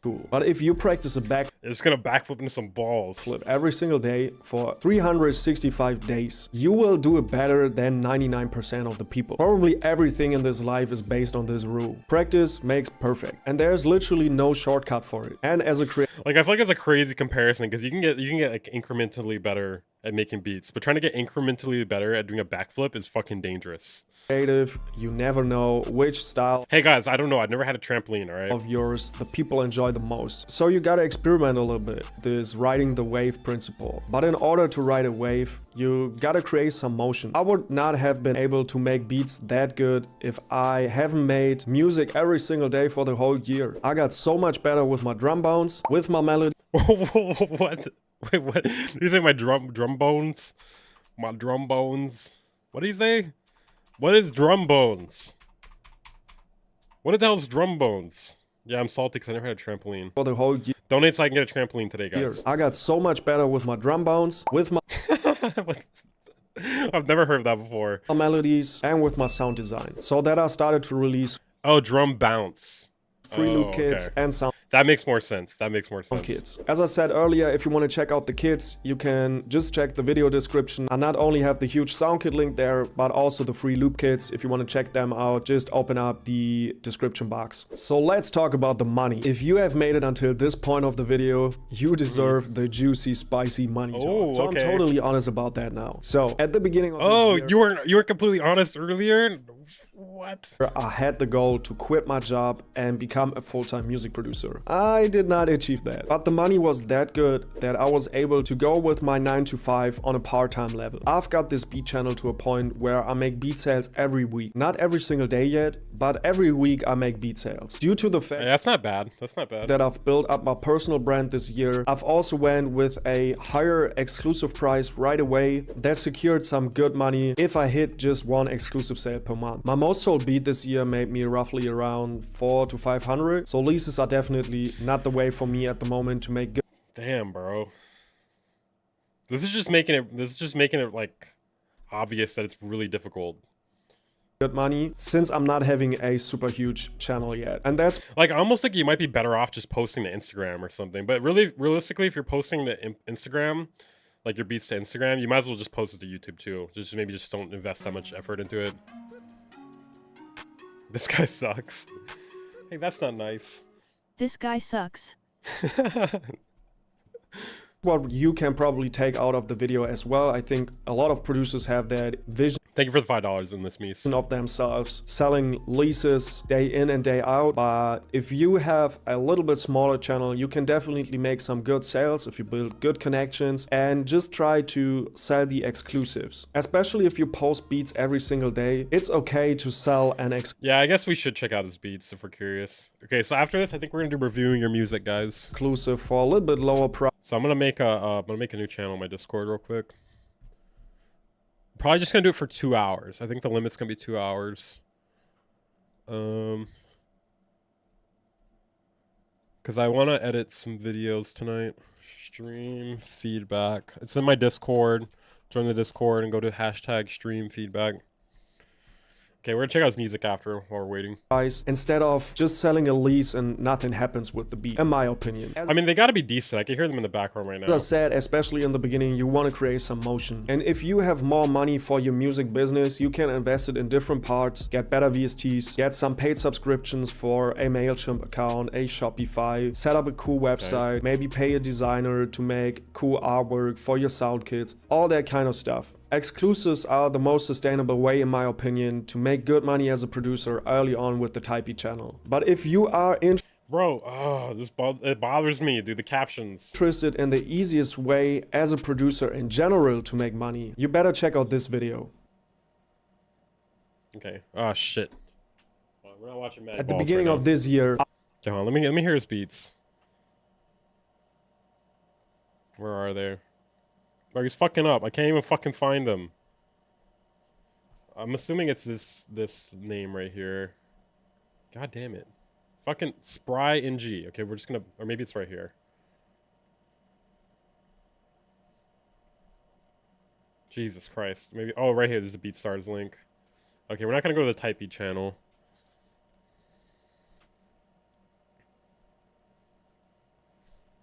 Cool. But if you practice a it's gonna backflip into some balls. Flip every single day for 365 days, you will do it better than 99% of the people. Probably everything in this life is based on this rule. Practice makes perfect, and there's literally no shortcut for it. And as a creator, like, I feel like it's a crazy comparison because you can get like incrementally better at making beats, but trying to get incrementally better at doing a backflip is fucking dangerous. Creative, you never know which style. Hey guys, I don't know. I've never had a trampoline, all right? Of yours, the people enjoy the most. So you gotta experiment a little bit. This riding the wave principle. But in order to ride a wave, you gotta create some motion. I would not have been able to make beats that good if I haven't made music every single day for the whole year. I got so much better with my drum bones, with my melody. What? Wait, what? Did you say my drum bones? My drum bones? What did he say? What is drum bones? What the hell's drum bones? Yeah, I'm salty because I never had a trampoline. For the whole year. Donate so I can get a trampoline today, guys. I got so much better with my drum bounce, with my I've never heard of that before. melodies, and with my sound design. So that I started to release drum bounce. free loop kits and sound. That makes more sense. That makes more sense. Kits. As I said earlier, if you want to check out the kits, you can just check the video description. I not only have the huge sound kit link there, but also the free loop kits. If you want to check them out, just open up the description box. So let's talk about the money. If you have made it until this point of the video, you deserve the juicy, spicy money talk. So I'm totally honest about that now. So at the beginning of this year, you were completely honest earlier? What? I had the goal to quit my job and become a full-time music producer. I did not achieve that, but the money was that good that I was able to go with my 9 to 5 on a part-time level. I've got this beat channel to a point where I make beat sales every week. Not every single day yet, but every week I make beat sales. Due to the fact that's not bad. That's not bad. That I've built up my personal brand this year, I've also went with a higher exclusive price right away that secured some good money if I hit just one exclusive sale per month. My most sold beat this year made me roughly around 400 to 500. So leases are definitely not the way for me at the moment to make good. Damn, bro. This is just making it like obvious that it's really difficult. Good money since I'm not having a super huge channel yet, and that's like almost like you might be better off just posting to Instagram or something. But really, realistically, if you're posting to Instagram, like your beats to Instagram, you might as well just post it to YouTube too. Just maybe just don't invest that much effort into it. This guy sucks. Hey, that's not nice. This guy sucks. What you can probably take out of the video as well. I think a lot of producers have that vision. Thank you for the $5 in this piece. Of themselves selling leases day in and day out. But if you have a little bit smaller channel, you can definitely make some good sales if you build good connections and just try to sell the exclusives. Especially if you post beats every single day, it's okay to sell an Yeah, I guess we should check out his beats if we're curious. Okay, so after this, I think we're gonna do reviewing your music, guys. Exclusive for a little bit lower price. So I'm gonna make a new channel on my Discord real quick. Probably just gonna do it for 2 hours. I think the limit's gonna be 2 hours. Because I want to edit some videos tonight. Stream feedback. It's in my Discord. Join the Discord and go to #stream feedback. Okay, we're gonna check out his music after while we're waiting. Instead of just selling a lease and nothing happens with the beat, in my opinion. I mean, they gotta be decent. I can hear them in the background right now. As I said, especially in the beginning, you want to create some motion. And if you have more money for your music business, you can invest it in different parts, get better VSTs, get some paid subscriptions for a MailChimp account, a Shopify, set up a cool website, maybe pay a designer to make cool artwork for your sound kits, all that kind of stuff. Exclusives are the most sustainable way, in my opinion, to make good money as a producer early on with the Typee channel. But if you are Bro, it bothers me, dude, the captions. Interested in the easiest way as a producer in general to make money, you better check out this video. Okay. Oh, shit. We're not watching Mad At the beginning of this year... Okay, hold on, let me hear his beats. Where are they? Bro, he's fucking up. I can't even fucking find him. I'm assuming it's this name right here. God damn it. Fucking Spry NG. Okay, we're just gonna... Or maybe it's right here. Jesus Christ. Maybe... Oh, right here. There's a BeatStars link. Okay, we're not gonna go to the Typee channel.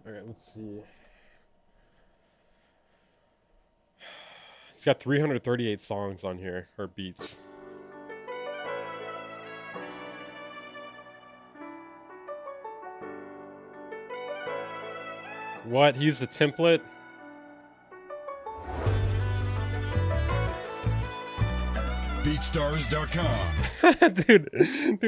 Alright, let's see. It's got 338 songs on here, or beats. What? He used a template? BeatStars.com. Dude,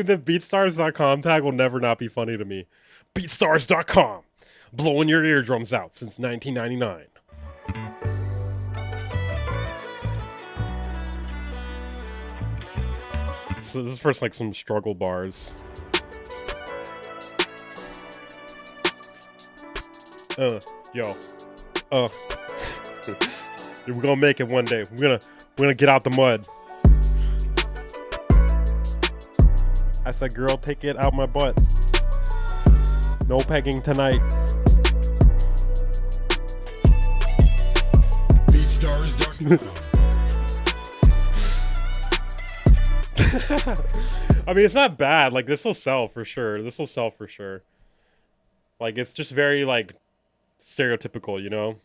the BeatStars.com tag will never not be funny to me. BeatStars.com. Blowing your eardrums out since 1999. So this is first like some struggle bars. Yo. We're gonna make it one day. We're gonna get out the mud. I said, girl, take it out my butt. No pegging tonight. I mean, it's not bad. Like, this will sell for sure. This will sell for sure. Like, it's just very, like, stereotypical, you know?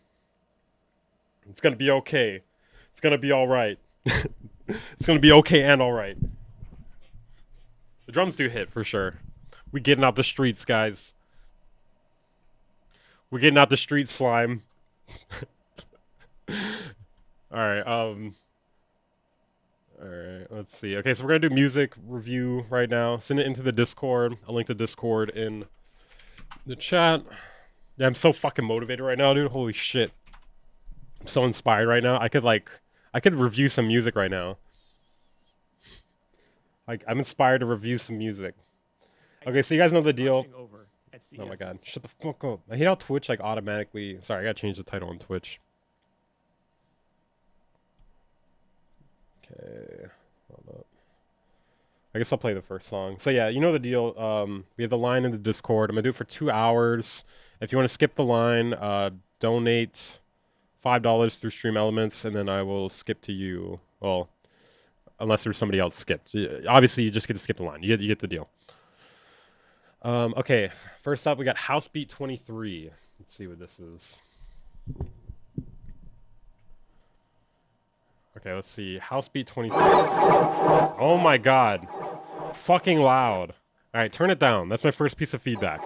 It's gonna be okay. It's gonna be alright. It's gonna be okay and alright. The drums do hit for sure. We getting out the streets, guys. We're getting out the street, slime. Alright, alright, let's see. Okay, so we're gonna do music review right now. Send it into the Discord. I'll link the Discord in the chat. Yeah, I'm so fucking motivated right now, dude. Holy shit. I'm so inspired right now. I could review some music right now. Like, I'm inspired to review some music. Okay, so you guys know the deal. Oh my god, shut the fuck up. I hate how Twitch, like, automatically... Sorry, I gotta change the title on Twitch. Okay, hold up. I guess I'll play the first song. So yeah, you know the deal. We have the line in the Discord. I'm gonna do it for 2 hours. If you want to skip the line, donate $5 through Stream Elements, and then I will skip to you. Well, unless there's somebody else skipped. Obviously, you just get to skip the line. You get the deal. Okay, first up, we got Housebeat 23. Let's see what this is. Okay, let's see. Housebeat 23. Oh my god. Fucking loud. Alright, turn it down. That's my first piece of feedback.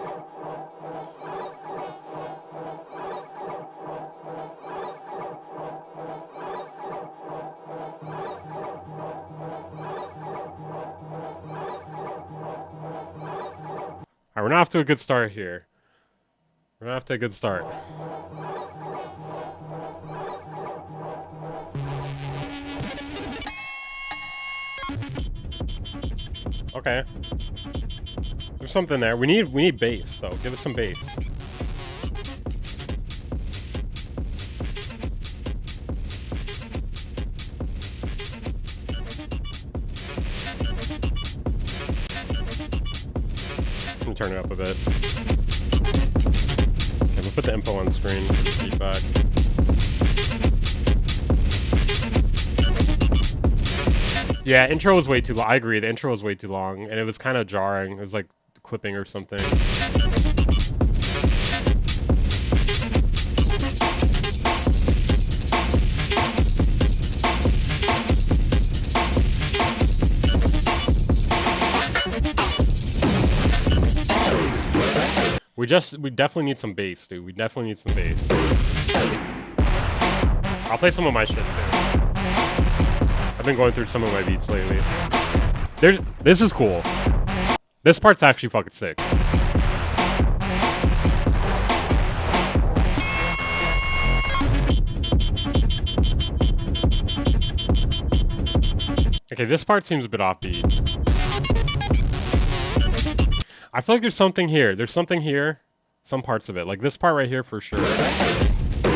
Alright, we're not off to a good start here. We're not off to a good start. Okay. There's something there. We need bass, though. Give us some bass. Let me turn it up a bit. Okay, we'll put the info on screen for the feedback. Yeah, intro was way too long. I agree, the intro was way too long, and it was kind of jarring. It was like clipping or something. We definitely need some bass, dude. We definitely need some bass. I'll play some of my shit too. I've been going through some of my beats lately. This is cool. This part's actually fucking sick. Okay, this part seems a bit offbeat. I feel like there's something here. There's something here. Some parts of it. Like this part right here for sure. Oh,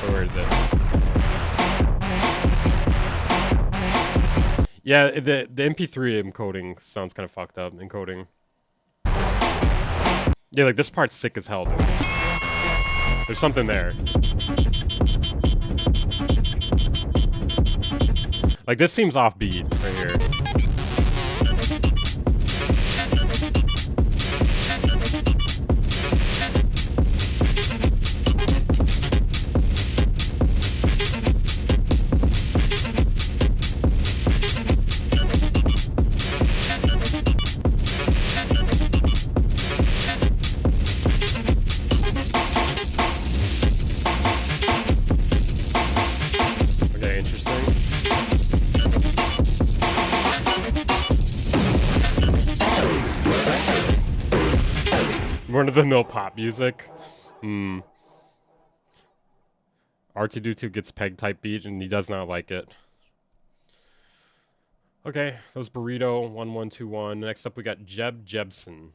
where is it? Yeah, the MP3 encoding sounds kind of fucked up. Encoding. Yeah, like this part's sick as hell, dude. There's something there. Like this seems offbeat right here. Run-of-the-mill pop music. R2-D2 gets peg type beat and he does not like it. Okay, that was Burrito 1121. Next up we got Jeb Jebson.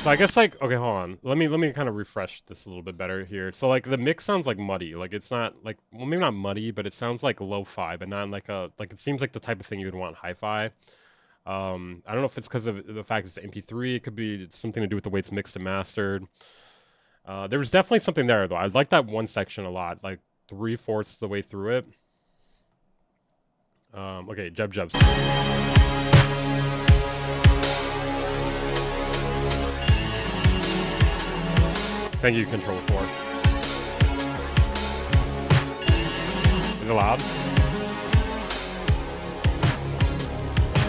So I guess like, okay, hold on. Let me kind of refresh this a little bit better here. So like the mix sounds like muddy. Like it's not like, well, maybe not muddy, but it sounds like lo-fi, but not like like it seems like the type of thing you would want hi-fi. I don't know if it's because of the fact it's MP3. It could be something to do with the way it's mixed and mastered. There was definitely something there though. I like that one section a lot, like 3/4 of the way through it. Okay, Jebs. Thank you, Control 4. Is it loud?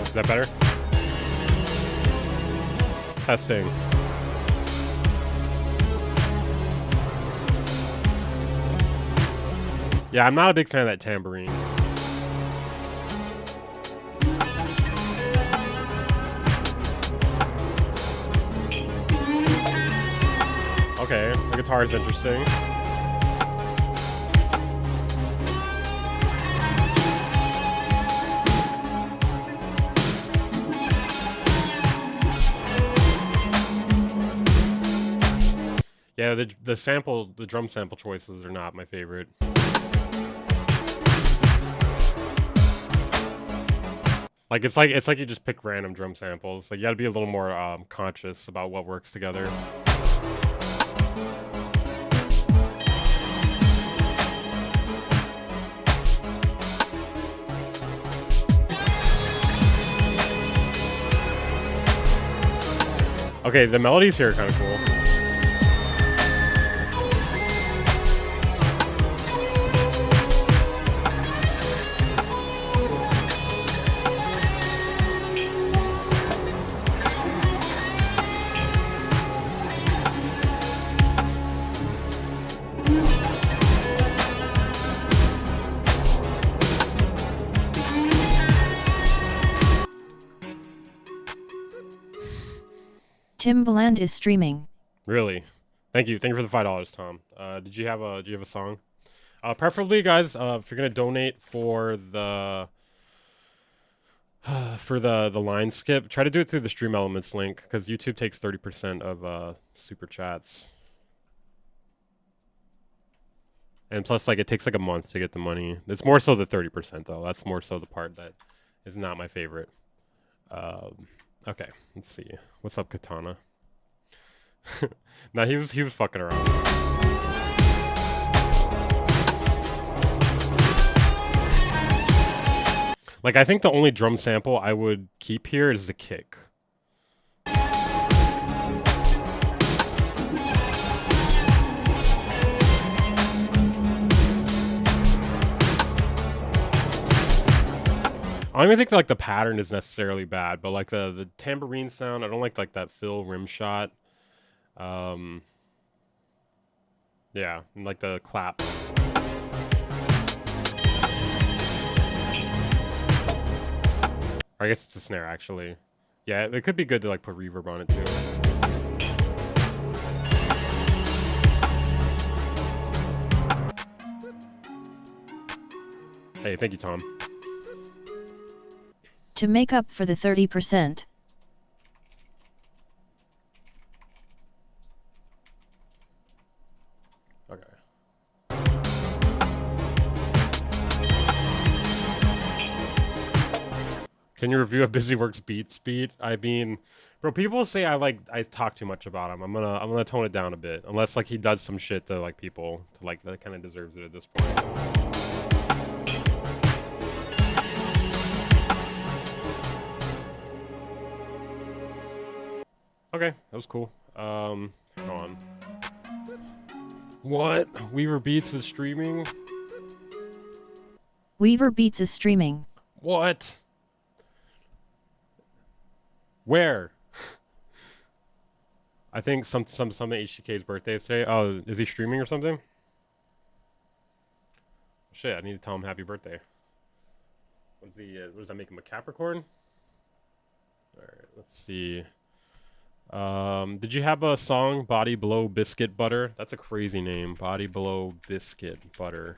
Is that better? Testing. Yeah, I'm not a big fan of that tambourine. Okay, the guitar is interesting. Yeah, the drum sample choices are not my favorite. Like it's like you just pick random drum samples. Like you got to be a little more conscious about what works together. Okay, the melodies here are kind of cool. Timbaland is streaming. Really? Thank you. Thank you for the $5, Tom. Did you have a song? Preferably, guys, if you're gonna donate for the line skip, try to do it through the Stream Elements link because YouTube takes 30% of super chats. And plus, like, it takes like a month to get the money. It's more so the 30% though. That's more so the part that is not my favorite. Okay, let's see. What's up, Katana? Nah, he was fucking around. Like, I think the only drum sample I would keep here is the kick. I don't even think like the pattern is necessarily bad, but like the tambourine sound, I don't like that fill rim shot. Yeah, and like the clap. Or I guess it's a snare actually. Yeah, it could be good to like put reverb on it too. Hey, thank you, Tom. To make up for the 30%. Okay. Can you review a BusyWorks Beats beat? I mean, bro, people say I talk too much about him. I'm gonna tone it down a bit, unless like he does some shit to like people to like that kind of deserves it at this point. Okay, that was cool. Hold on. What? Weaver Beats is streaming? Weaver Beats is streaming. What? Where? I think some HTK's birthday is today. Oh, is he streaming or something? Shit, I need to tell him happy birthday. What does that make him, a Capricorn? Alright, let's see. Did you have a song, Body Below Biscuit Butter? That's a crazy name. Body Below Biscuit Butter.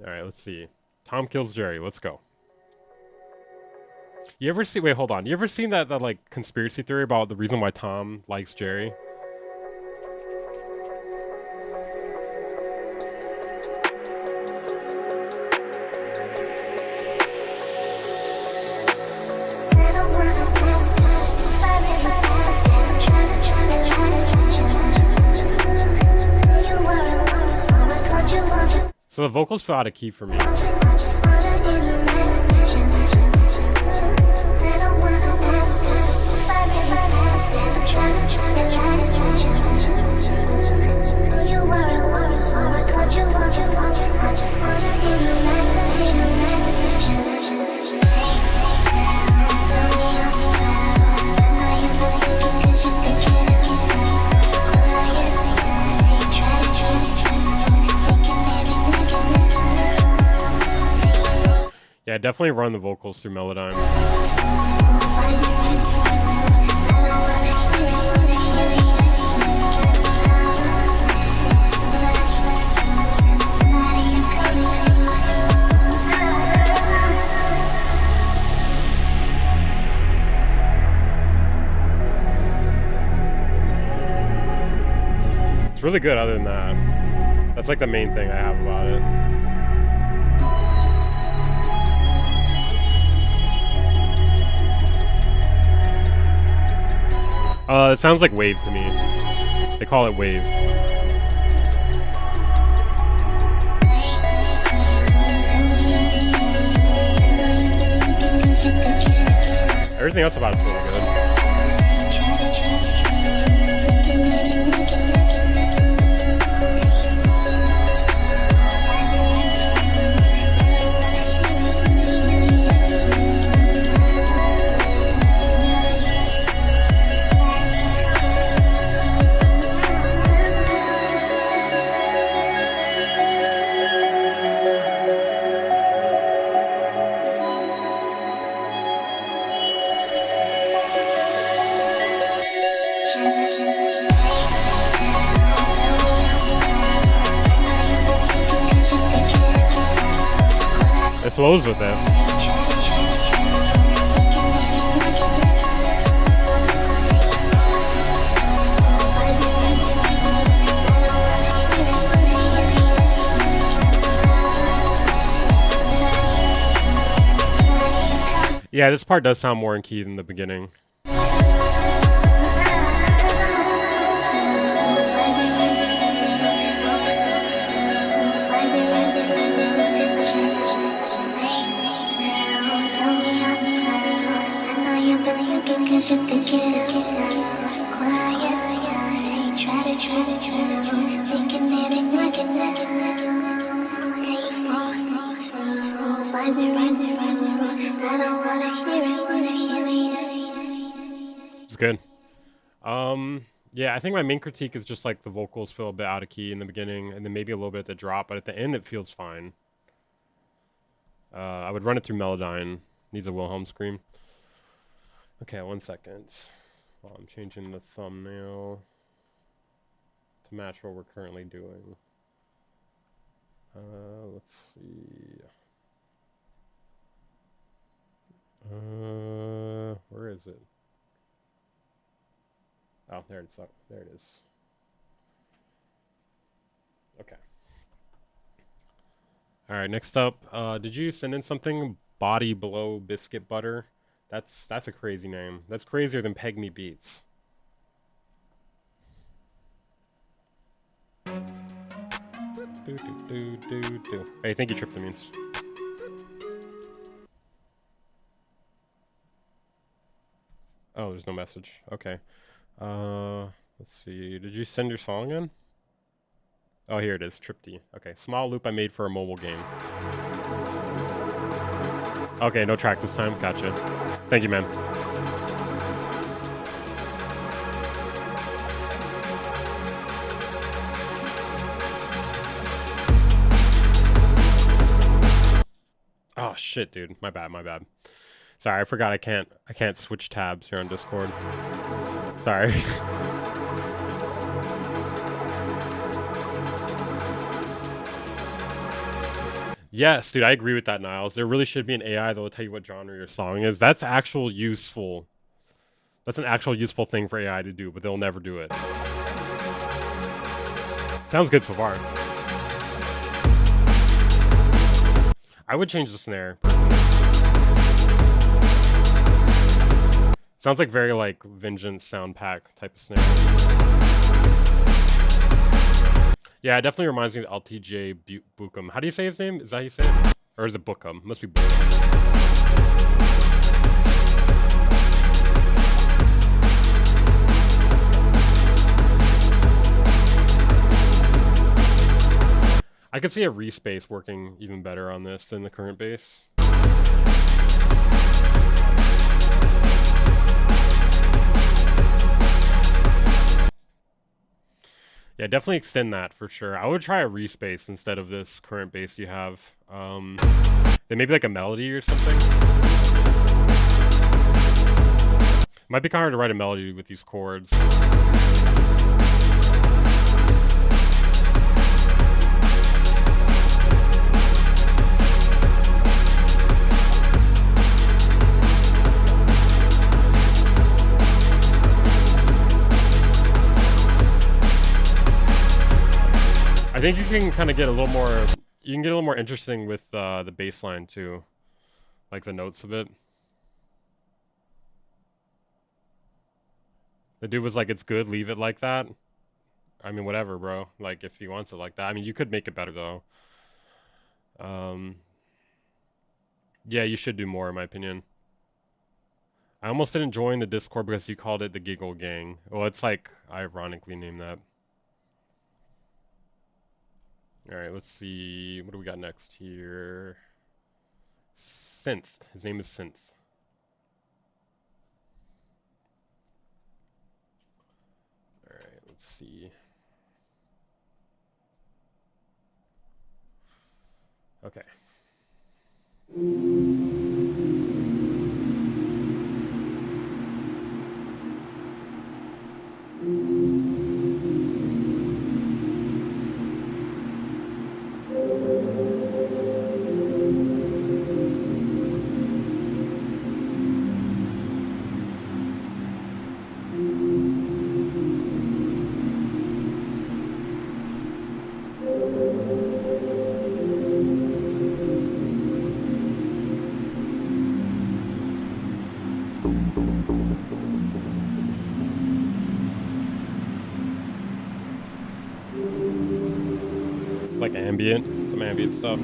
Alright, let's see. Tom Kills Jerry, let's go. You ever see? Wait, hold on. You ever seen that like conspiracy theory about the reason why Tom likes Jerry? So the vocals feel out of key for me. Yeah, definitely run the vocals through Melodyne. It's really good other than that. That's like the main thing I have about it. It sounds like Wave to me. They call it Wave. Everything else about it's really good. It flows with it. Yeah, this part does sound more in key than the beginning. It's good. Yeah, I think my main critique is just like the vocals feel a bit out of key in the beginning and then maybe a little bit at the drop, but at the end it feels fine. I would run it through Melodyne. Needs a Wilhelm scream. Okay, 1 second. Well, I'm changing the thumbnail to match what we're currently doing. Let's see. Where is it? Oh, there it's up. There it is. Okay. All right, next up, did you send in something? Body Blow Biscuit Butter. That's a crazy name. That's crazier than Peg Me Beats. Hey, thank you, Trip the Means. Oh, there's no message. Okay. Let's see. Did you send your song in? Oh, here it is. Tripty. Okay. Small loop I made for a mobile game. Okay, no track this time. Gotcha. Thank you, man. Oh shit, dude. My bad, my bad. Sorry, I forgot I can't switch tabs here on Discord. Sorry. Yes, dude, I agree with that, Niles. There really should be an AI that will tell you what genre your song is. That's actual useful. That's an actual useful thing for AI to do, but they'll never do it. Sounds good so far. I would change the snare. Sounds like very like Vengeance sound pack type of snare. Yeah, it definitely reminds me of LTJ Bookum. How do you say his name? Is that how you say it? Or is it Bookum? Must be Bookum. I could see a respace working even better on this than the current bass. Yeah, definitely extend that for sure. I would try a respace instead of this current bass you have. Then maybe like a melody or something. Might be kind of hard to write a melody with these chords. I think you can kind of get a little more, you can get a little more interesting with the bass line too. Like the notes of it. The dude was like, it's good, leave it like that. I mean, whatever, bro. Like, if he wants it like that. I mean, you could make it better, though. Yeah, you should do more, in my opinion. I almost didn't join the Discord because you called it the Giggle Gang. Well, it's like, ironically named that. Alright, let's see. What do we got next here? SYNTH. His name is SYNTH. Alright, let's see. Okay. Like ambient, some ambient stuff.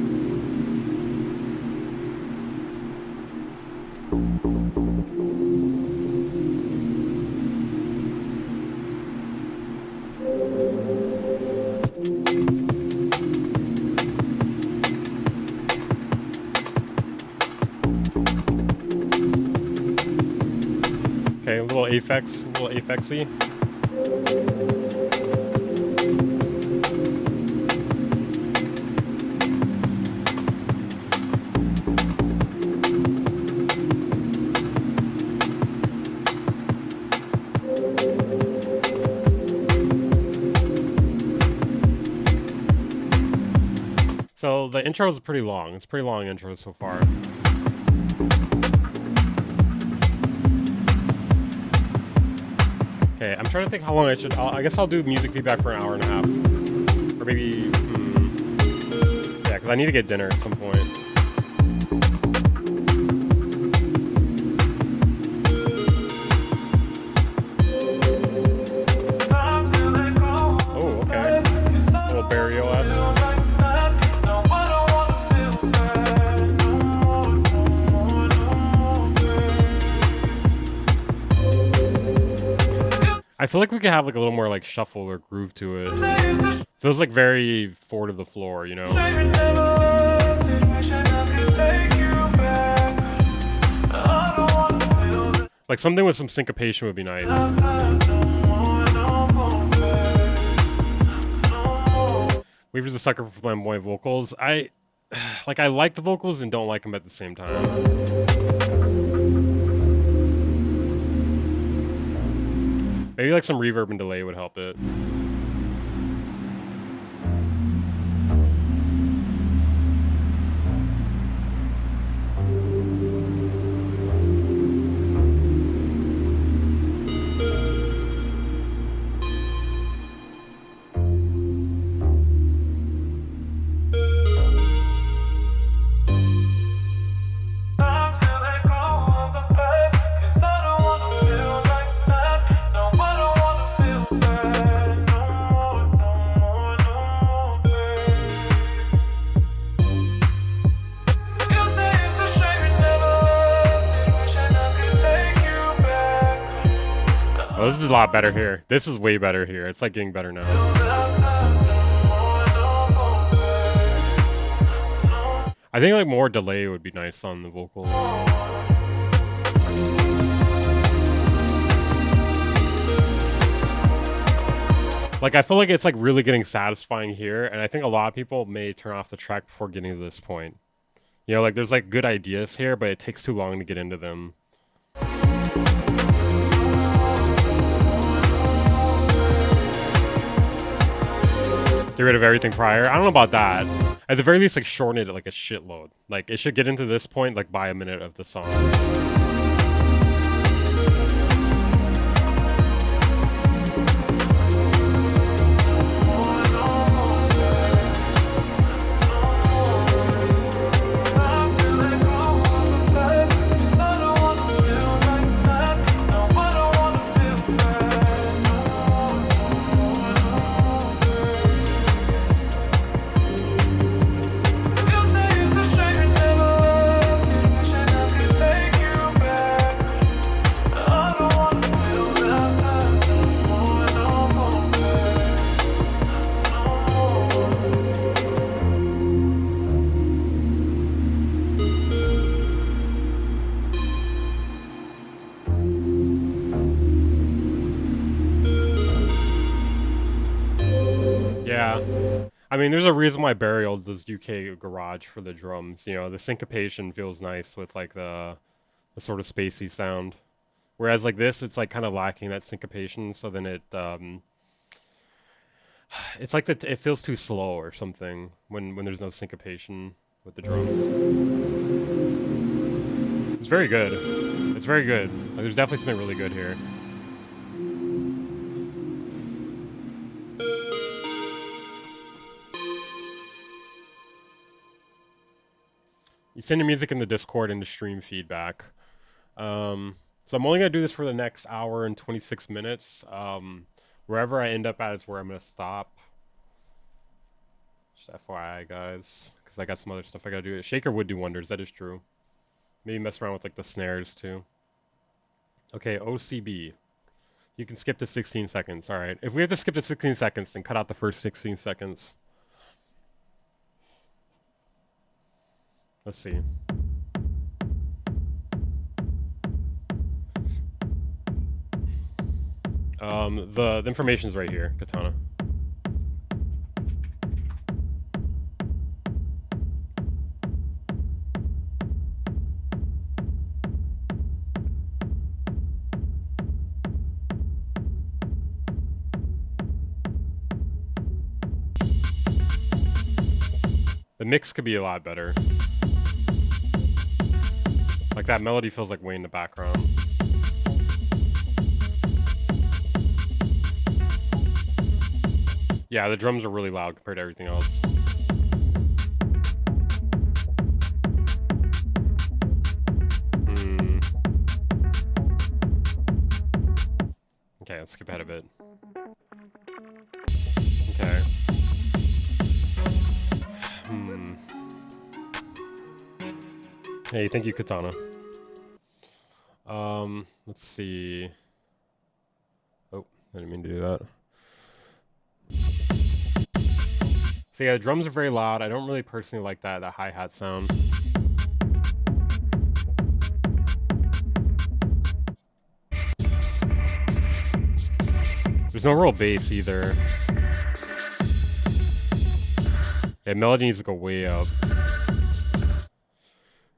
Okay, a little Aphex-y. So the intro is pretty long. It's a pretty long intro so far. Okay, I'm trying to think how long I should. I guess I'll do music feedback for an hour and a half, or maybe. Yeah, because I need to get dinner at some point. Oh, okay. A little Barrio-esque. I feel like we could have like a little more like shuffle or groove to it. Feels like very four to the floor, you know? Like something with some syncopation would be nice. Weaver's a sucker for flamboyant vocals. I like the vocals and don't like them at the same time. Maybe like some reverb and delay would help it. Oh, this is a lot better here. This is way better here. It's like getting better now. I think like more delay would be nice on the vocals. Like, I feel like it's like really getting satisfying here, and I think a lot of people may turn off the track before getting to this point. You know, like there's like good ideas here, but it takes too long to get into them. Get rid of everything prior. I don't know about that. At the very least, like shorten it like a shitload. Like it should get into this point like by a minute of the song. I mean, there's a reason why Burial does UK garage for the drums. You know, the syncopation feels nice with like the sort of spacey sound. Whereas like this, it's like kind of lacking that syncopation. So then it's like it feels too slow or something when there's no syncopation with the drums. It's very good. It's very good. Like, there's definitely something really good here. You send your music in the Discord into stream feedback. So I'm only going to do this for the next hour and 26 minutes. Wherever I end up at is where I'm going to stop. Just FYI, guys. Because I got some other stuff I got to do. Shaker would do wonders. That is true. Maybe mess around with like the snares too. Okay, OCB. You can skip to 16 seconds. All right. If we have to skip to 16 seconds, then cut out the first 16 seconds. Let's see. The information's right here, Katana. The mix could be a lot better. Like that melody feels like way in the background. Yeah, the drums are really loud compared to everything else. Okay, let's skip ahead a bit. Okay. Hey, thank you, Katana. Let's see. Oh, I didn't mean to do that. So yeah, the drums are very loud. I don't really personally like that hi-hat sound. There's no real bass either. Yeah, melody needs to go way up.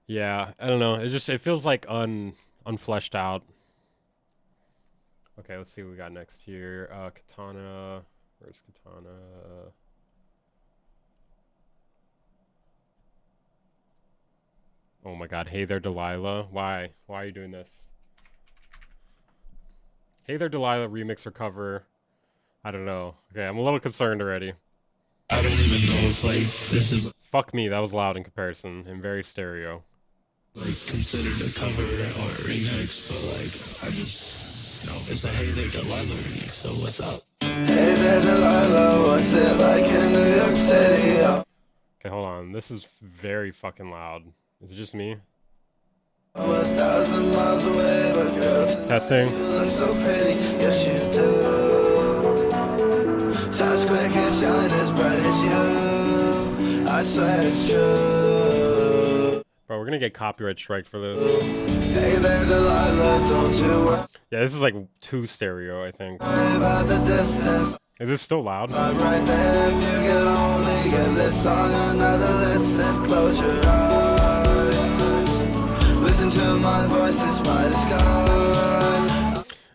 Yeah, I don't know. It feels like unfleshed out. Okay, let's see what we got next here. Katana. Where's Katana? Oh my god. Hey there, Delilah. Why? Why are you doing this? Hey there, Delilah. Remix or cover? I don't know. Okay, I'm a little concerned already. I don't even know if like this is Fuck me, that was loud in comparison and very stereo. like considered a cover or a remix, but like I just, you know, it's a Hey There Delilah remix, so what's up? Hey there Delilah, what's it like in New York City? Okay, hold on. This is very fucking loud. Is it just me? 1,000 miles away, but girl, Testing. you look so pretty, yes you do. Times Square can shine as bright as you. I swear it's true. Bro, we're gonna get copyright strike for this. Hey there, Delilah, don't you worry Yeah, this is like too stereo, I think. about the distance. Is this still loud? I'm right there if you could only give this song another listen. Close your eyes. Listen to my voice, it's my disguise.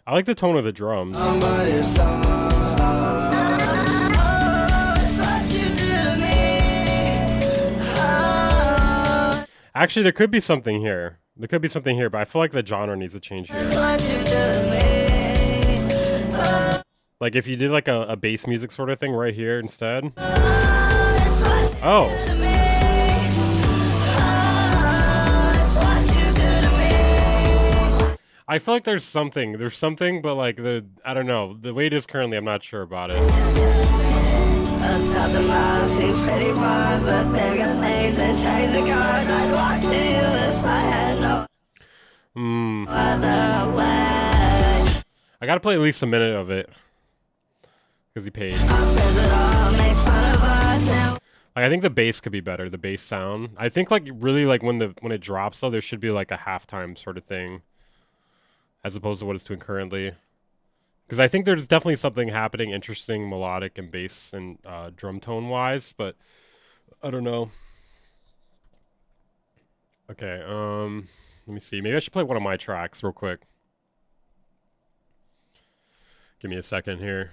I like the tone of the drums. I'm by your side. Oh, it's what you do to me. Oh, Actually, there could be something here. There could be something here, but I feel like the genre needs to change here. it's what you do to me. Oh, Like if you did like a bass music sort of thing right here instead. it's what you Oh. do to me. Oh, it's what you do to me. I feel like there's something, but like I don't know, the way it is currently, I'm not sure about it. 1,000 miles seems pretty far, but they've got planes and trains and cars. I'd walk to you if I had no other way. I gotta play at least a minute of it. Because he paid. Our friends would all make fun of us and Like, I think the bass could be better, the bass sound. I think like really like when it drops though, there should be like a halftime sort of thing. As opposed to what it's doing currently. Because I think there's definitely something happening interesting, melodic and bass and drum tone wise, but I don't know. Okay, let me see. Maybe I should play one of my tracks real quick. Give me a second here.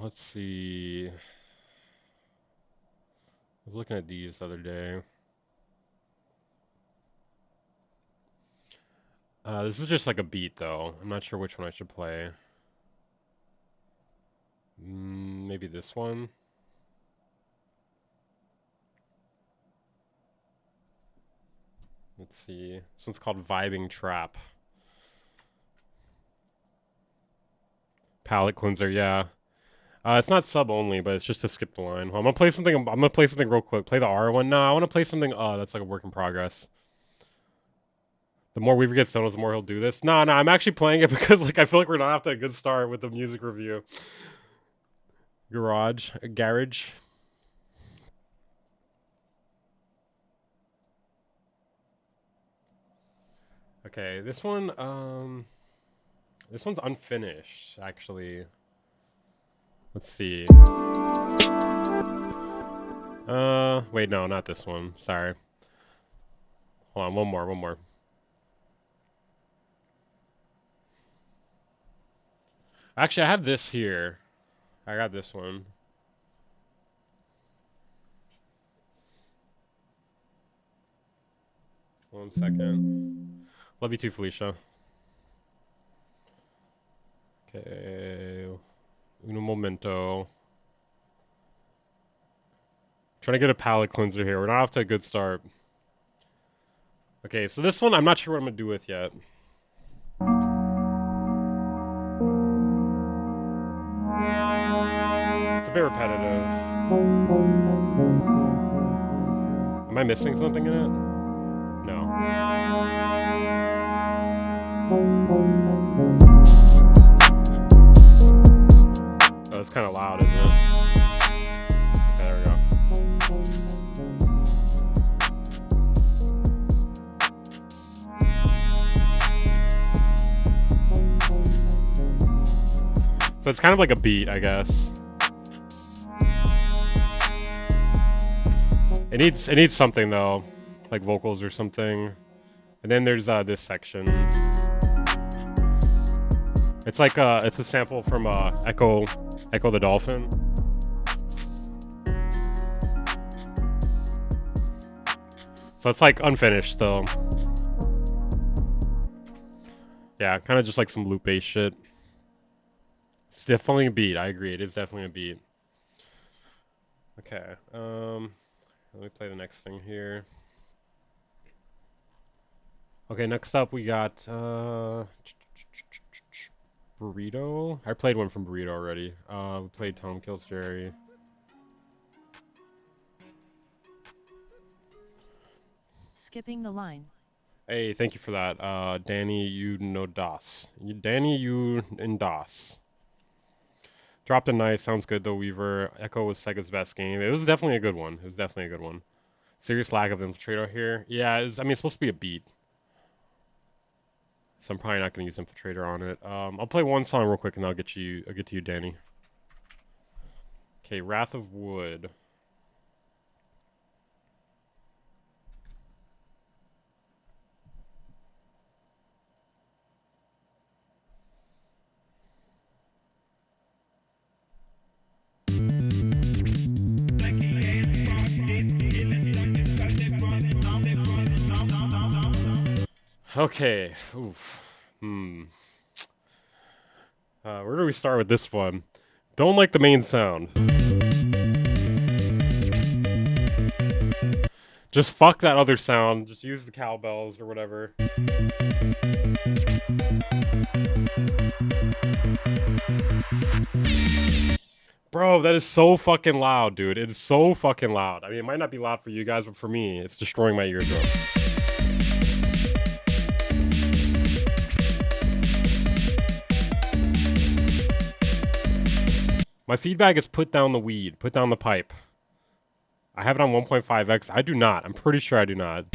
Let's see. I was looking at these the other day. This is just like a beat though. I'm not sure which one I should play. Maybe this one. Let's see. This one's called Vibing Trap. Palette cleanser, yeah. It's not sub only, but it's just to skip the line. Well, I'm gonna play something. I'm gonna play something real quick. Play the R one. No, I want to play something. That's like a work in progress. The more Weaver gets donos, the more he'll do this. No, I'm actually playing it because like I feel like we're not off to a good start with the music review. Garage. Okay, this one, this one's unfinished, actually. Let's see. Wait, no, not this one. Sorry. Hold on, one more. Actually, I have this here. I got this one. One second. Love you too, Felicia. Okay. Un momento. Trying to get a palette cleanser here. We're not off to a good start. Okay, so this one I'm not sure what I'm gonna do with yet. It's a bit repetitive. Am I missing something in it? No. Oh, it's kind of loud, isn't it? Okay, there we go. So it's kind of like a beat, I guess. It needs something though, like vocals or something. And then there's this section. It's like it's a sample from Echo the Dolphin. So it's like unfinished though. Yeah, kind of just like some loop bass shit. It's definitely a beat. I agree. It is definitely a beat. Okay. Let me play the next thing here. Okay, next up we got Burrito. I played one from Burrito already. We played Tom Kills Jerry. skipping the line. Hey, thank you for that, Danny Unodas. Danny Unodas. Dropped a nice, sounds good though, Weaver. Echo was Sega's best game. It was definitely a good one. It was definitely a good one. Serious lack of Infiltrator here. Yeah, I mean, it's supposed to be a beat. So I'm probably not going to use Infiltrator on it. I'll play one song real quick and I'll get to you, Danny. Okay, Wrath of Wood. Okay. Oof. Where do we start with this one? Don't like the main sound. Just fuck that other sound. Just use the cowbells or whatever. Bro, that is so fucking loud, dude. It is so fucking loud. I mean, it might not be loud for you guys, but for me, it's destroying my eardrum. My feedback is put down the weed, put down the pipe. I have it on 1.5x. I do not. I'm pretty sure I do not.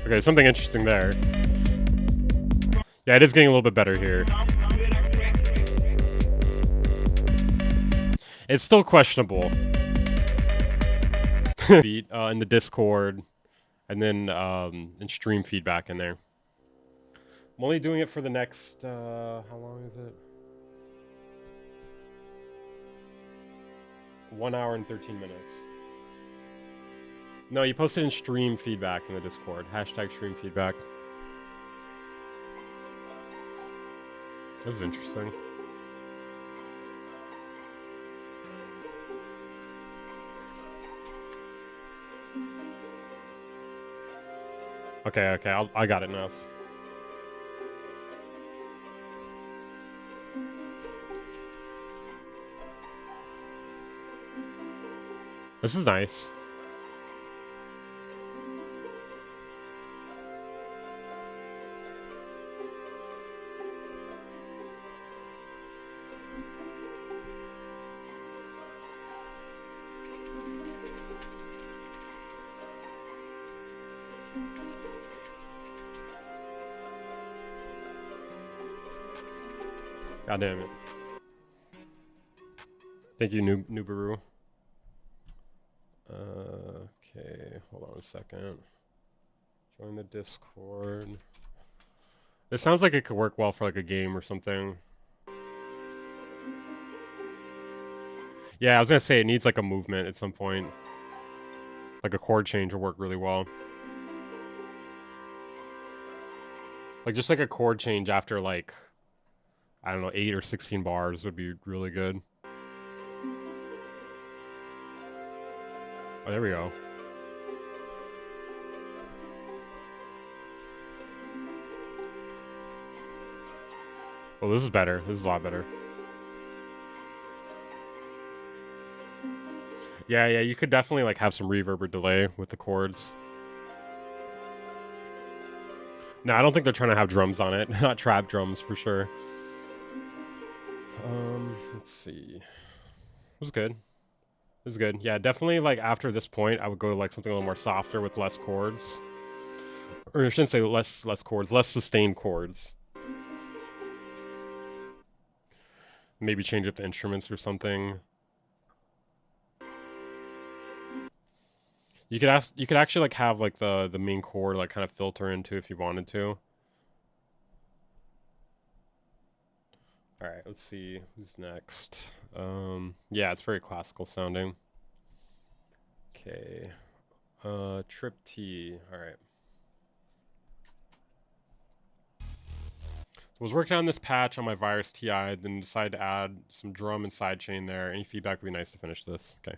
Okay, something interesting there. Yeah, it is getting a little bit better here. It's still questionable. Beat in the Discord, and then in stream feedback in there. I'm only doing it for the next, how long is it? 1 hour and 13 minutes. No, you posted in stream feedback in the Discord. Hashtag stream feedback. This is interesting. Okay, I got it now. This is nice. God damn it. Thank you, Nubaru. Okay, hold on a second. Join the Discord. This sounds like it could work well for like a game or something. Yeah, I was gonna say it needs like a movement at some point. Like a chord change will work really well. Like just like a chord change after like, I don't know, 8 or 16 bars would be really good. Oh, there we go. Well, this is better. This is a lot better. Yeah, you could definitely like have some reverb or delay with the chords. No, I don't think they're trying to have drums on it. Not trap drums for sure. Let's see. It was good. It was good. Yeah, definitely like after this point, I would go to like something a little more softer with less chords. Or I shouldn't say less chords, less sustained chords. Maybe change up the instruments or something. You could actually like have like the main chord like kind of filter into if you wanted to. All right, let's see who's next. Yeah, it's very classical sounding. Okay, Trip T. All right. was working on this patch on my Virus TI, then decided to add some drum and sidechain there. Any feedback would be nice to finish this. Okay.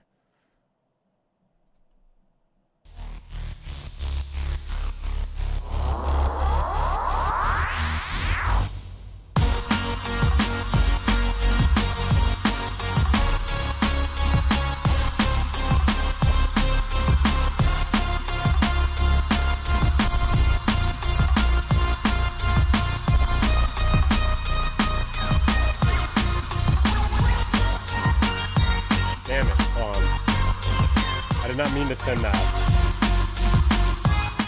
I did not mean to send that.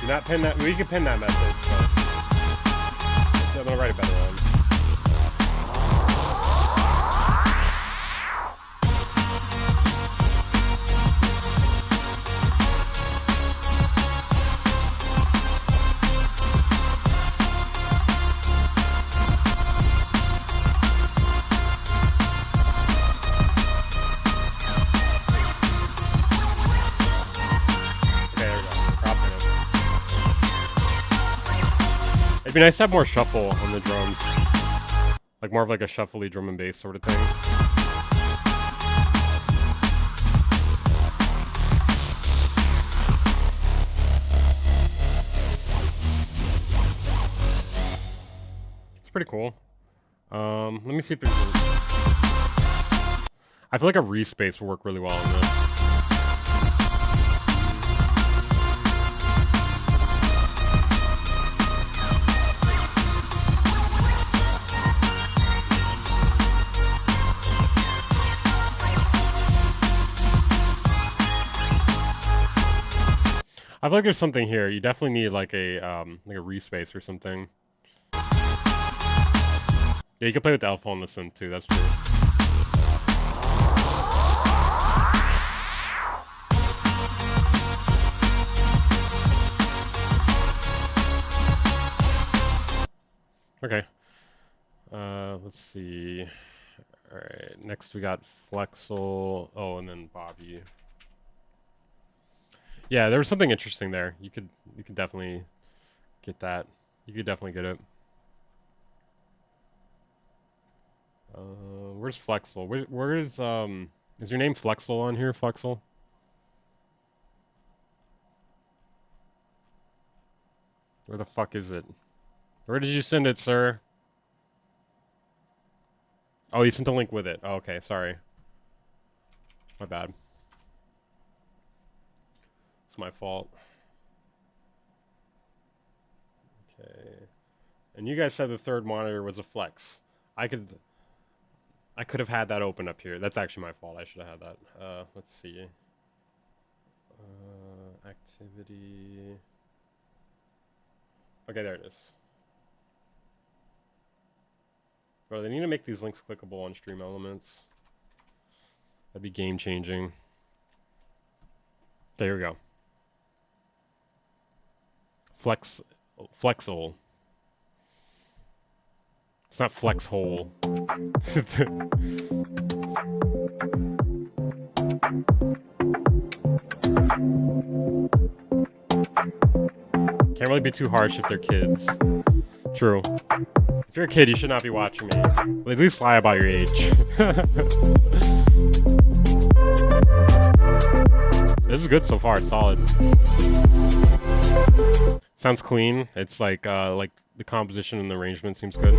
Do not pin that. We can pin that message, but I'm gonna write a better one. It'd be nice to have more shuffle on the drums. Like more of like a shuffly drum and bass sort of thing. It's pretty cool. Let me see if there's... I feel like a respace will work really well on this. I feel like there's something here. You definitely need like a respace or something. Yeah, you can play with the alpha on the synth too. That's true. Okay. Let's see. All right. Next we got Flexel. Oh, and then Bobby. Yeah, there was something interesting there. You could definitely get that. You could definitely get it. Where's Flexel? Where is your name Flexel on here, Flexel? Where the fuck is it? Where did you send it, sir? Oh, you sent a link with it. Oh, okay, sorry. My bad. My fault. Okay. And you guys said the third monitor was a flex. I could have had that open up here. That's actually my fault. I should have had that. Let's see. Activity. Okay, there it is. Bro, they need to make these links clickable on Stream Elements. That'd be game changing. There we go. Flexel. It's not flex hole. Can't really be too harsh if they're kids. True. If you're a kid, you should not be watching me. Well, at least lie about your age. This is good so far. It's solid. Sounds clean. It's like the composition and the arrangement seems good.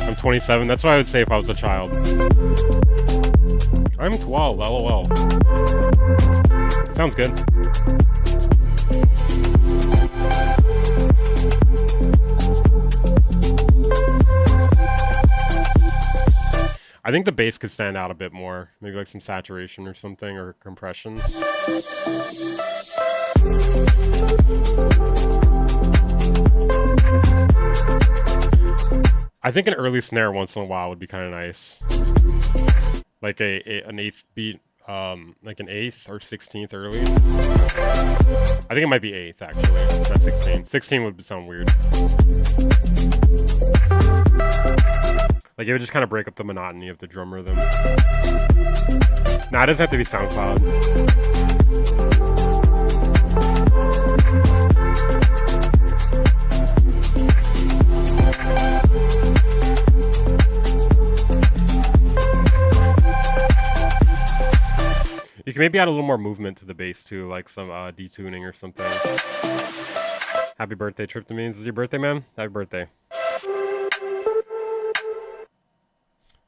I'm 27. That's what I would say if I was a child. I'm 12. LOL. Sounds good. I think the bass could stand out a bit more. Maybe like some saturation or something, or compression. I think an early snare once in a while would be kind of nice. Like an eighth beat, like an 8th or 16th early. I think it might be 8th actually, not 16. 16 would sound weird. Like, it would just kind of break up the monotony of the drum rhythm. Nah, it doesn't have to be SoundCloud. can maybe add a little more movement to the bass too, like some detuning or something. Happy birthday, Trip to Means. Is it your birthday, man? Happy birthday.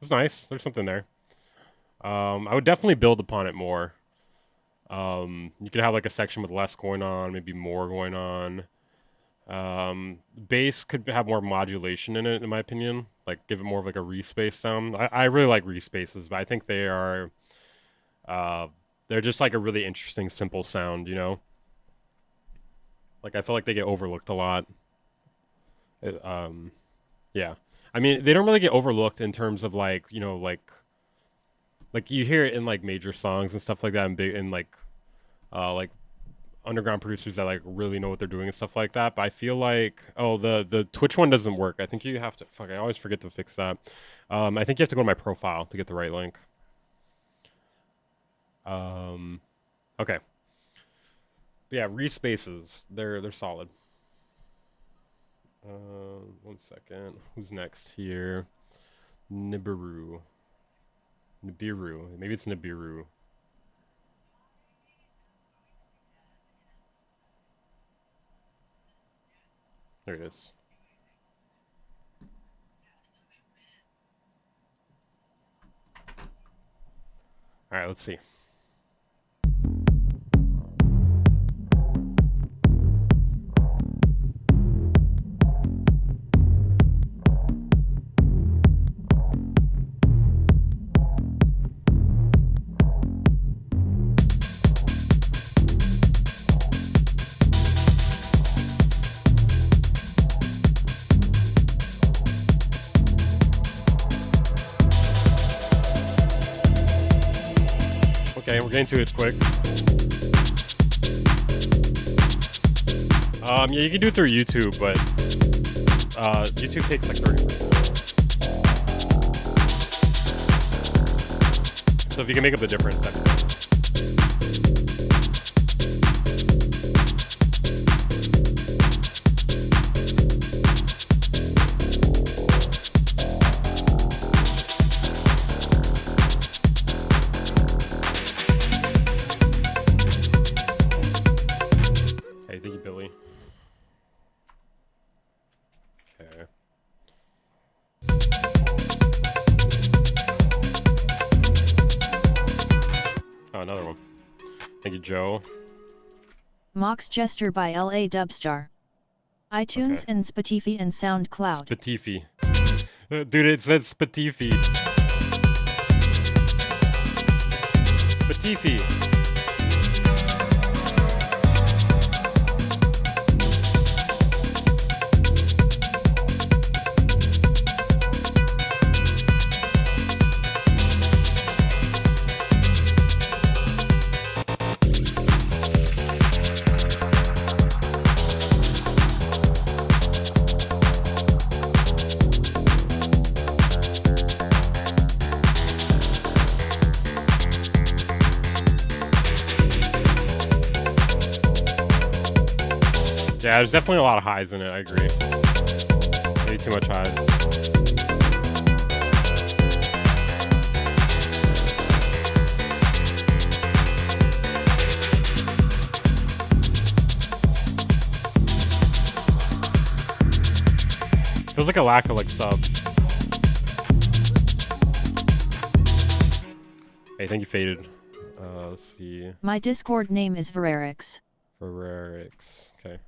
It's nice. There's something there. I would definitely build upon it more. You could have like a section with less going on, maybe more going on. Bass could have more modulation in it, in my opinion. Like give it more of like a respace sound. I really like respaces, but I think they are, they're just like a really interesting, simple sound, you know? Like I feel like they get overlooked a lot. Yeah. I mean, they don't really get overlooked in terms of like, you know, like you hear it in like major songs and stuff like that, and big and like underground producers that like really know what they're doing and stuff like that. But I feel like, oh, the Twitch one doesn't work. I think you have to, fuck, I always forget to fix that. I think you have to go to my profile to get the right link. Okay. But yeah, respaces, they're solid. 1 second. Who's next here? Nibiru. Maybe it's Nibiru. There it is. All right, let's see. Okay, we're getting to it quick. Yeah, you can do it through YouTube, but YouTube takes like 30%. So if you can make up the difference, that'd be great. Another one. Thank you, Joe. Mox Jester by LA Dubstar. iTunes and Spotify and SoundCloud. Spotify. Dude, it says Spotify. Spotify. Yeah, there's definitely a lot of highs in it, I agree. Maybe too much highs. Feels like a lack of like sub. Hey, thank you, Faded. Let's see. My Discord name is Vererix. Vererix, okay.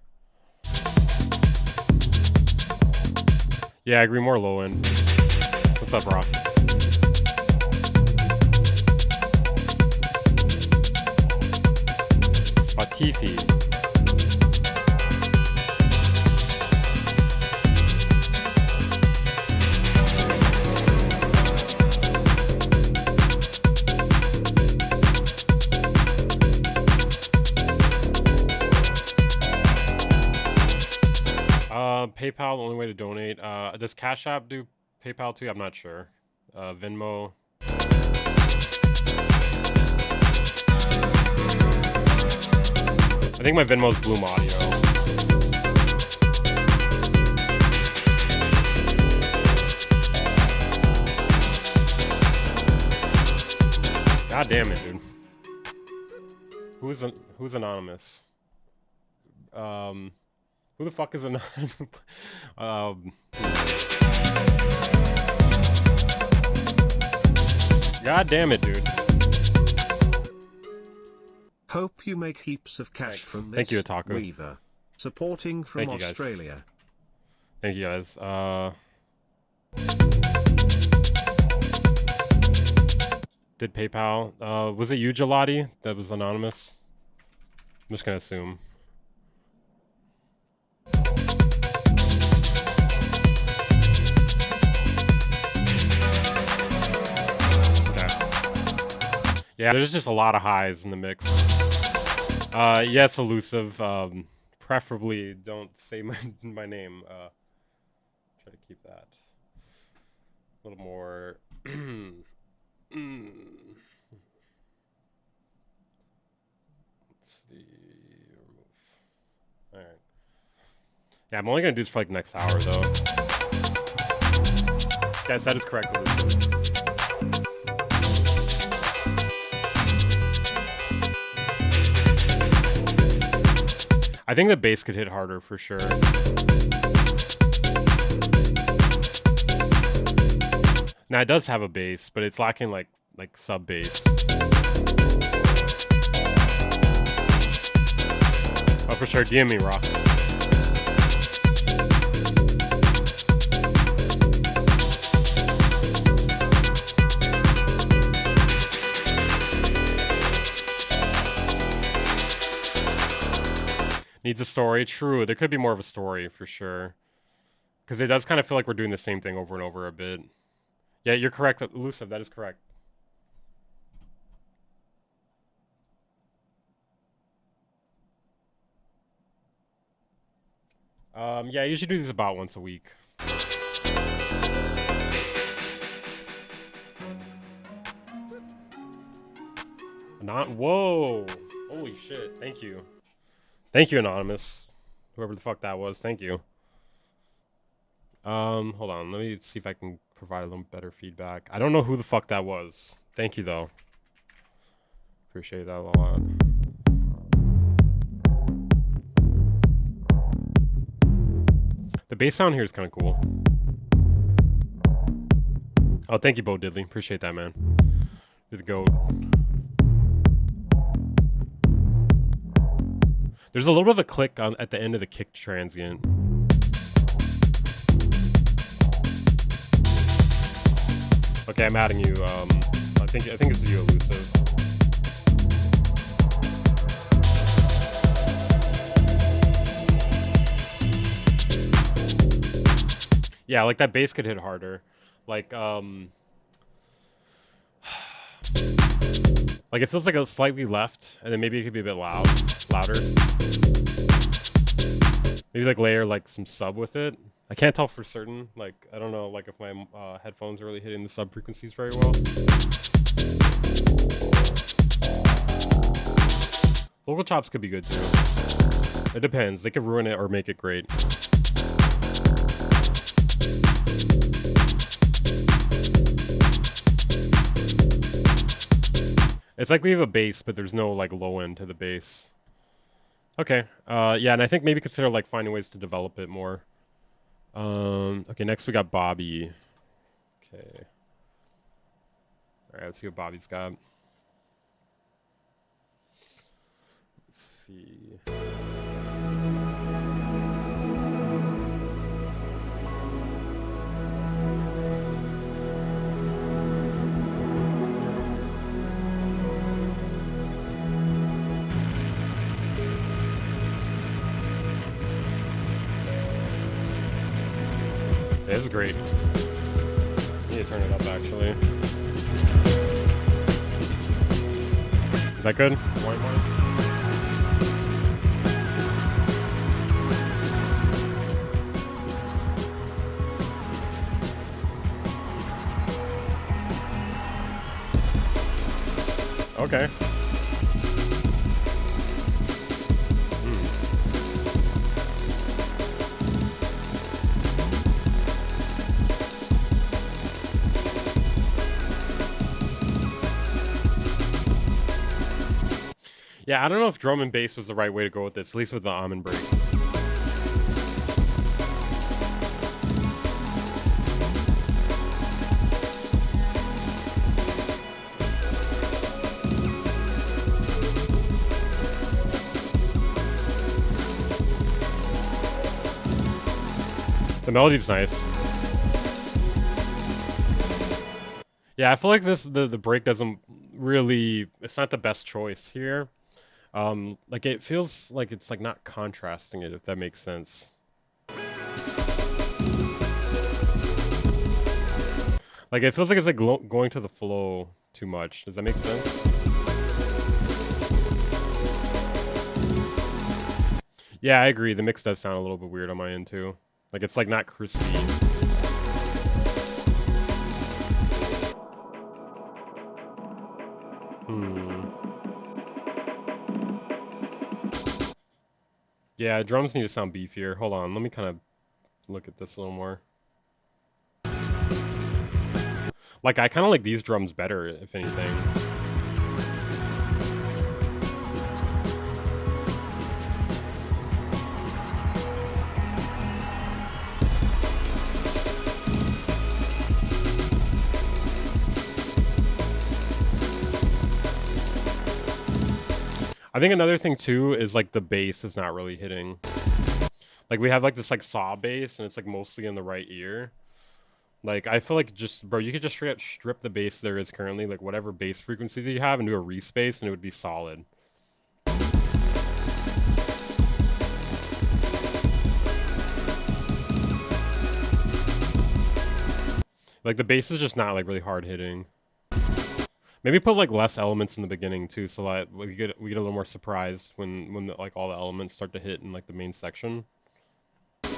Yeah, I agree, more low end. What's up, Rock? Spotify. PayPal, the only way to donate. Does Cash App do PayPal too? I'm not sure. Venmo. I think my Venmo's Bloom Audio. God damn it, dude. Who's anonymous? Who the fuck is anonymous? God damn it, dude. Hope you make heaps of cash from this. Thank you, Otaku. Weaver. Supporting from Thank you, guys. Australia. Thank you, guys. Did PayPal? Was it you, Gelati? That was anonymous? I'm just gonna assume. Yeah, there's just a lot of highs in the mix. Yes, elusive. Preferably don't say my name. Try to keep that a little more. Let's see. Remove. All right. Yeah, I'm only gonna do this for like the next hour though. Guys, that is correct, elusive. I think the bass could hit harder for sure. Now it does have a bass, but it's lacking like sub bass. Oh, for sure. DM me, Raw. Needs a story. True. There could be more of a story for sure. Because it does kind of feel like we're doing the same thing over and over a bit. Yeah, you're correct, Elusive. That is correct. Yeah, I usually do these about once a week. Whoa! Holy shit! Thank you. Thank you, Anonymous. Whoever the fuck that was, thank you. Hold on, let me see if I can provide a little better feedback. I don't know who the fuck that was. Thank you, though. Appreciate that a lot. The bass sound here is kind of cool. Oh, thank you, Bo Diddley. Appreciate that, man. You're the GOAT. There's a little bit of a click at the end of the kick transient. Okay, I'm adding you. I think it's you, Elusive. Yeah, like that bass could hit harder. Like it feels like a slightly left, and then maybe it could be a bit louder. Maybe like layer like some sub with it. I can't tell for certain. Like I don't know, like if my headphones are really hitting the sub frequencies very well. Vocal chops could be good too. It depends. They could ruin it or make it great. It's like we have a bass, but there's no like low end to the bass. Okay. Yeah, and I think maybe consider like finding ways to develop it more. Okay, next we got Bobby. Okay. Alright, let's see what Bobby's got. Let's see. This is great. I need to turn it up actually. Is that good? Okay. Yeah, I don't know if drum and bass was the right way to go with this, at least with the almond break. The melody's nice. Yeah, I feel like the break doesn't really, it's not the best choice here. Like it feels like it's like not contrasting it, if that makes sense. Like it feels like it's like going to the flow too much. Does that make sense? Yeah, I agree. The mix does sound a little bit weird on my end too. Like it's like not crispy. Yeah, drums need to sound beefier. Hold on, let me kind of look at this a little more. Like, I kind of like these drums better, if anything. I think another thing too is like the bass is not really hitting. Like we have like this like saw bass and it's like mostly in the right ear. Like I feel like just, bro, you could just straight up strip the bass there is currently, like whatever bass frequencies you have, and do a respace and it would be solid. Like the bass is just not like really hard hitting. Maybe put like less elements in the beginning too, so that we get a little more surprised when like all the elements start to hit in like the main section. The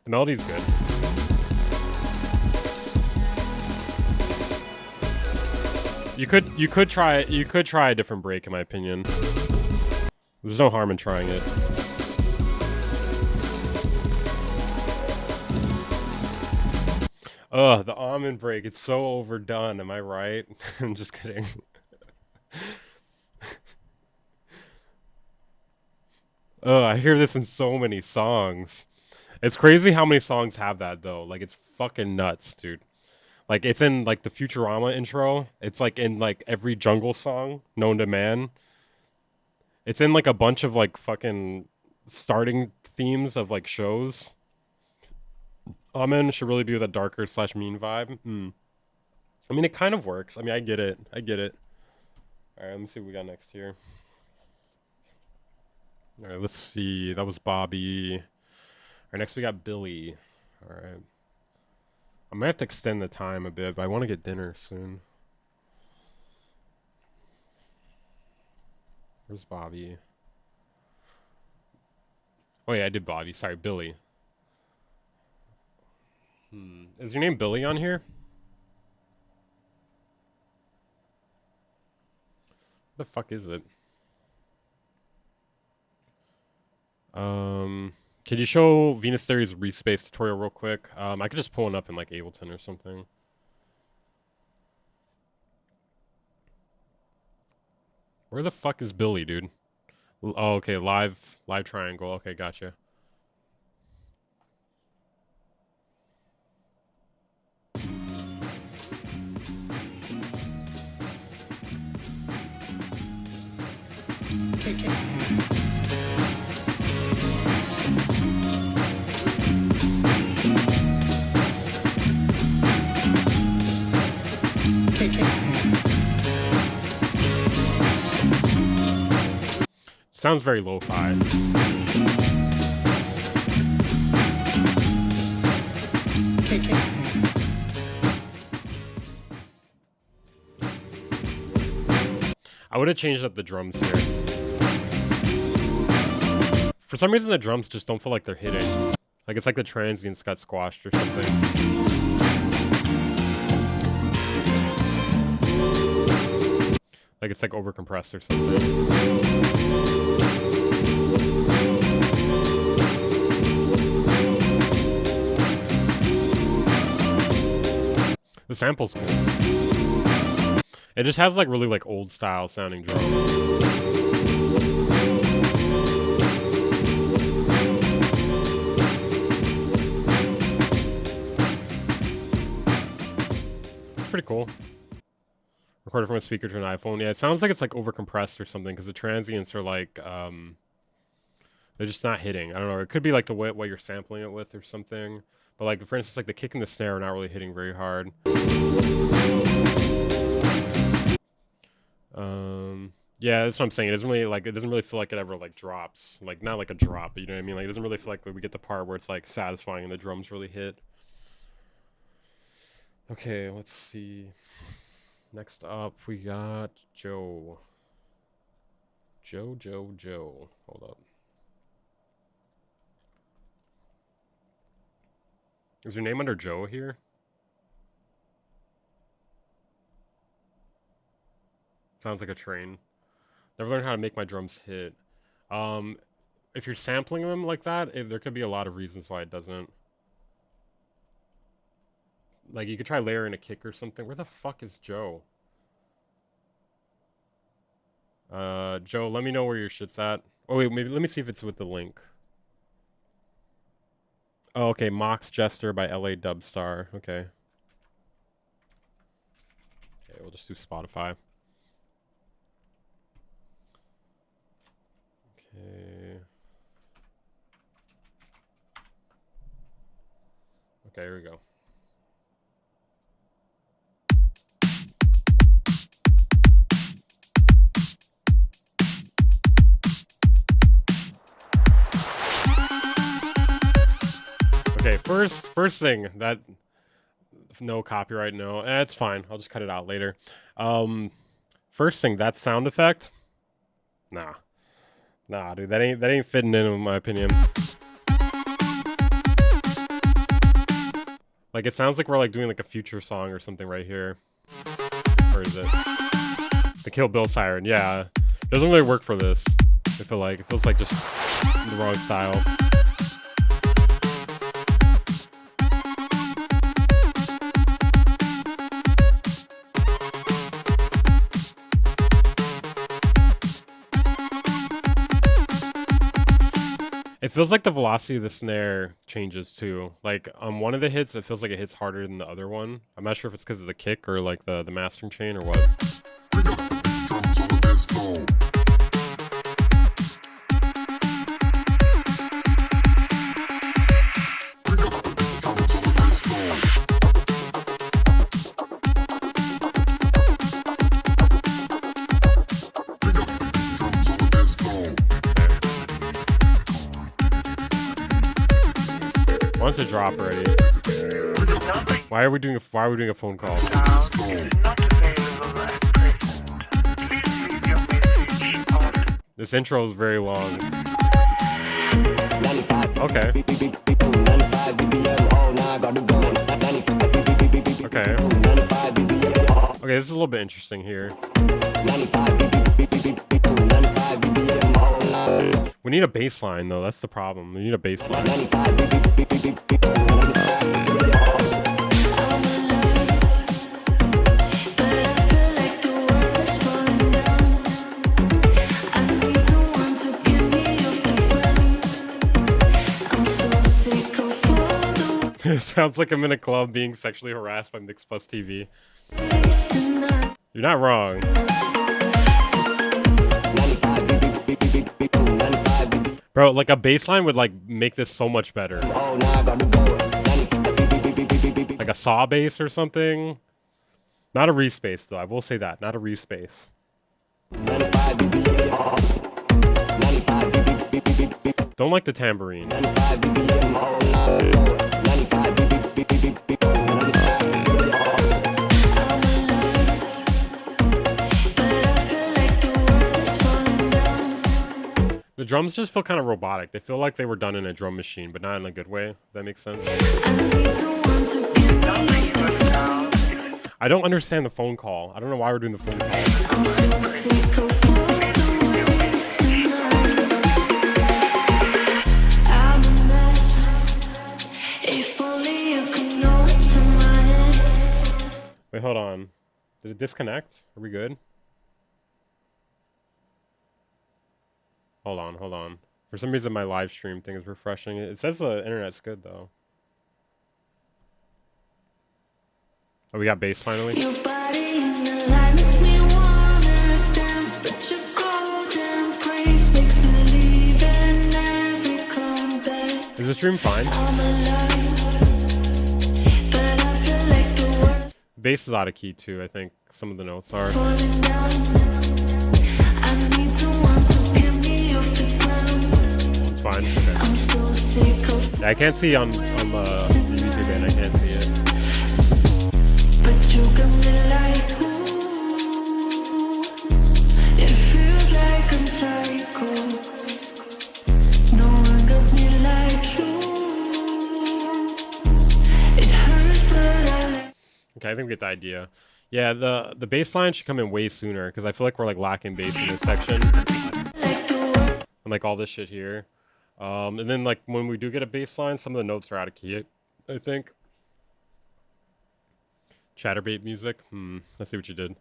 melody's good. You could try a different break in my opinion. There's no harm in trying it. Ugh, the almond break, it's so overdone, am I right? I'm just kidding. Ugh, I hear this in so many songs. It's crazy how many songs have that though. Like it's fucking nuts, dude. Like it's in like the Futurama intro. It's like in like every jungle song known to man. It's in like a bunch of like fucking starting themes of like shows. Amen should really be with a darker / mean vibe. I mean, it kind of works. I mean, I get it. I get it. All right, let me see what we got next here. All right, let's see. That was Bobby. All right, next we got Billy. All right. I might have to extend the time a bit, but I want to get dinner soon. Where's Bobby? Oh yeah, I did Bobby. Sorry, Billy. Is your name Billy on here? What the fuck is it? Can you show Venus Theory's respace tutorial real quick? I could just pull one up in like Ableton or something. Where the fuck is Billy, dude? Oh, okay, live triangle. Okay, gotcha. Sounds very lo-fi. I would have changed up the drums here. For some reason, the drums just don't feel like they're hitting. Like it's like the transients got squashed or something. Like it's like overcompressed or something. The sample's cool. It just has like really like old style sounding drums. Pretty cool. Recorded from a speaker to an iPhone. Yeah, it sounds like it's like overcompressed or something because the transients are like they're just not hitting. I don't know. It could be like the way what you're sampling it with or something. But like for instance, like the kick and the snare are not really hitting very hard. Yeah, that's what I'm saying. It doesn't really feel like it ever like drops. Like not like a drop, but you know what I mean? Like it doesn't really feel like we get the part where it's like satisfying and the drums really hit. Okay, let's see. Next up, we got Joe. Joe. Hold up. Is your name under Joe here? Sounds like a train. Never learned how to make my drums hit. If you're sampling them like that, there could be a lot of reasons why it doesn't. Like, you could try layering a kick or something. Where the fuck is Joe? Joe, let me know where your shit's at. Oh, wait, maybe let me see if it's with the link. Oh, okay, Mox Jester by LA Dubstar. Okay. Okay, we'll just do Spotify. Okay. Okay, here we go. Okay, first thing that no copyright, no, it's fine. I'll just cut it out later. First thing, that sound effect, nah, dude, that ain't fitting in my opinion. Like it sounds like we're like doing like a Future song or something right here. Or is it the Kill Bill siren? Yeah, it doesn't really work for this. I feel like it feels like just the wrong style. It feels like the velocity of the snare changes too. Like on one of the hits, it feels like it hits harder than the other one. I'm not sure if it's because of the kick or like the mastering chain or what. To drop already. Why are we doing a phone call? This intro is very long. Okay. Okay. Okay, this is a little bit interesting here. We need a bass line though, that's the problem. We need a bass line. It sounds like I'm in a club being sexually harassed by Mix Plus TV. You're not wrong. Bro, like a bass line would like make this so much better. Like a saw bass or something. Not a respace though, I will say that. Not a respace. Don't like the tambourine. The drums just feel kind of robotic. They feel like they were done in a drum machine, but not in a good way. If that makes sense. I don't understand the phone call. I don't know why we're doing the phone call. Wait, hold on. Did it disconnect? Are we good? Hold on, hold on. For some reason, my live stream thing is refreshing. It says the internet's good, though. Oh, we got bass finally? Your body in the light makes me wanna dance, but your golden praise makes me believe in every comeback. Is the stream fine? I'm alive, but I feel like the world Bass is out of key, too, I think. Some of the notes are. falling down. I need someone to get me off the ground. It's fine. Okay. I'm so sick of Yeah, I can't see on the YouTube end. I can't see it. but you got me like, ooh. It feels like I'm psycho. No one got me like you. It hurts, but I like. Okay, I think we get the idea. Yeah, the bass line should come in way sooner because I feel like we're like lacking bass in this section. And like all this shit here. And then like when we do get a bass line, some of the notes are out of key, I think. Chatterbait music. Let's see what you did.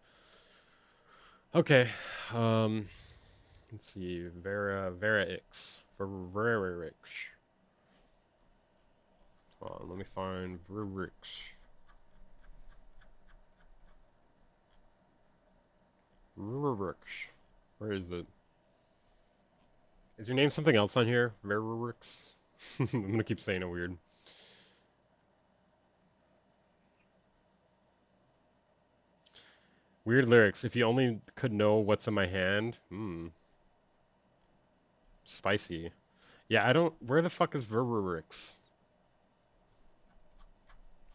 Okay. Let's see. Vera-X. Vera-X. Hold on, let me find Vera-X. Vera-X. Where is it? Is your name something else on here? Vera-X? I'm gonna keep saying it weird. Weird lyrics. If you only could know what's in my hand. Spicy. Yeah, I don't... Where the fuck is Vera-X?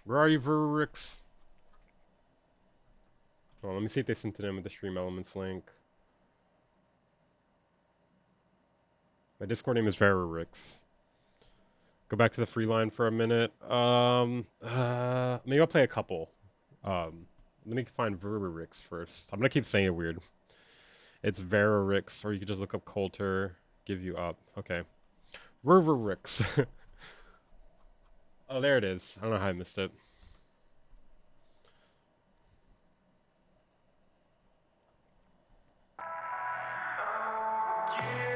Where are you, Vera-X? Oh, let me see if they sent it in with the Stream Elements link. My Discord name is Vera-X. Go back to the free line for a minute. Maybe I'll play a couple. Let me find Vera-X first. I'm gonna keep saying it weird. It's Vera-X, or you could just look up Coulter. Give you up. Okay. Vera-X. Oh, there it is. I don't know how I missed it. Okay.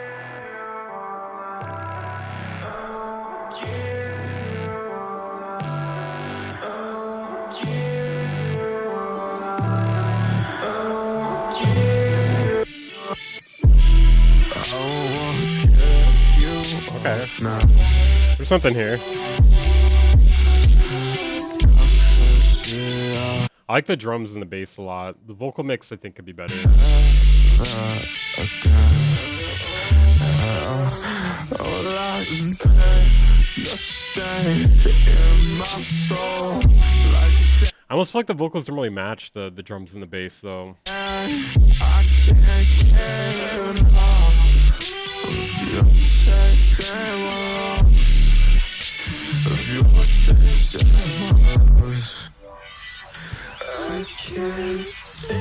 There's something here. I like the drums and the bass a lot. The vocal mix, I think, could be better. I almost feel like the vocals don't really match the drums and the bass, though. I can't see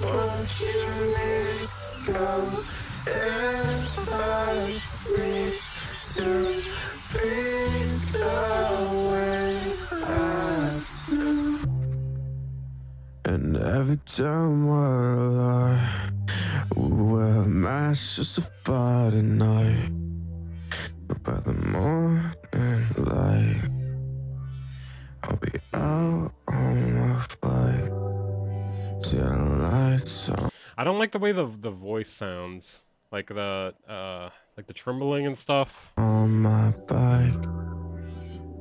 what you need go if I speak to be the way I do. And every time we're alive, we wear masks just to fight at night. But by the morning light, I'll be out on my flight. See the lights on. I don't like the way the voice sounds, like the trembling and stuff. On my bike,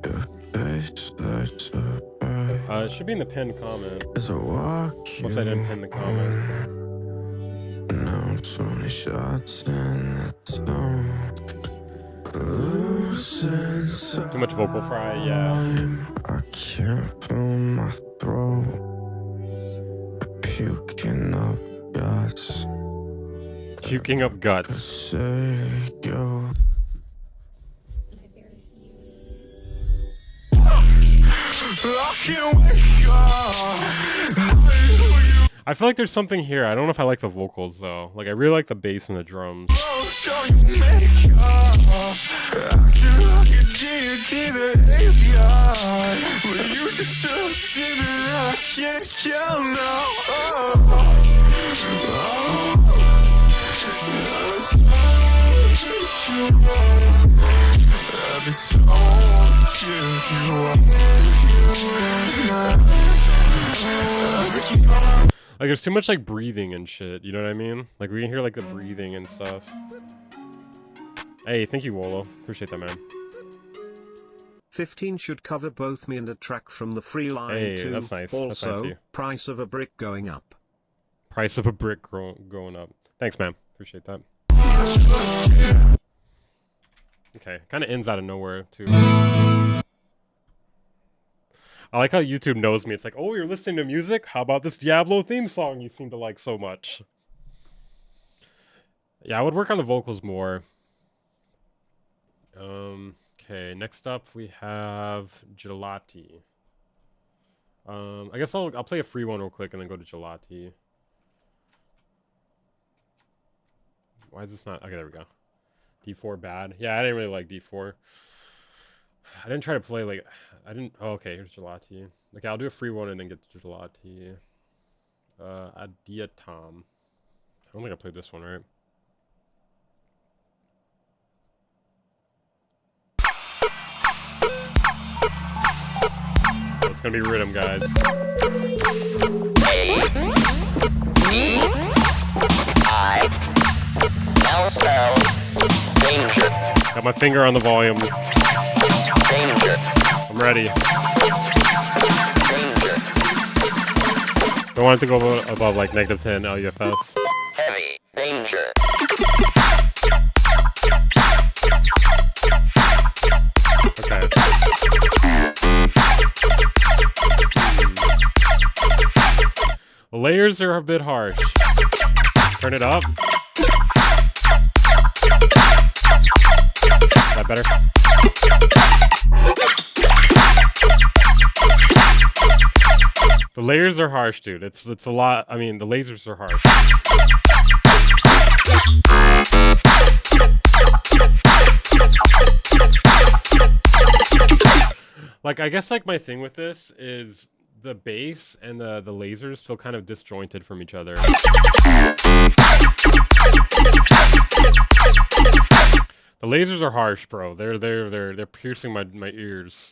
your face lights up bright. It should be in the pinned comment. As I walk Unless I didn't pin the comment. Now 20 shots in the zone. Too much vocal fry, yeah. I can't feel my throat. Puking up guts. Puking up guts. Yo. I feel like there's something here. I don't know if I like the vocals though. Like I really like the bass and the drums. show you makeup. Acting like a deity behavior, but you just took to me that I can't kill now. Every time Like there's too much like breathing and shit, you know what I mean? Like we can hear like the breathing and stuff. Hey, thank you, Wolo. Appreciate that, man. 15 should cover both me and a track from the free line Hey, too. that's nice. Also, That's nice of you. price of a brick going up. Price of a brick going up. Thanks, man. Appreciate that. Okay, kind of ends out of nowhere too. I like how YouTube knows me. It's like, oh, you're listening to music? How about this Diablo theme song you seem to like so much? Yeah, I would work on the vocals more. Okay, next up we have Gelati. I guess I'll play a free one real quick and then go to Gelati. Why is this not? Okay, there we go. D4 bad. Yeah, I didn't really like D4. I didn't try to play like oh, okay, here's Gelati. Okay, I'll do a free one and then get to Gelati. Adiatom. I don't think I played this one, right? It's gonna be rhythm, guys. Got my finger on the volume. I'm ready. Don't want it to go above like -10 LUFS. heavy danger. Okay. The layers are a bit harsh. Turn it up. Is that better? The layers are harsh, dude. It's a lot. I mean, the lasers are harsh. Like, I guess like my thing with this is the bass and the lasers feel kind of disjointed from each other. The lasers are harsh, bro. They're piercing my ears.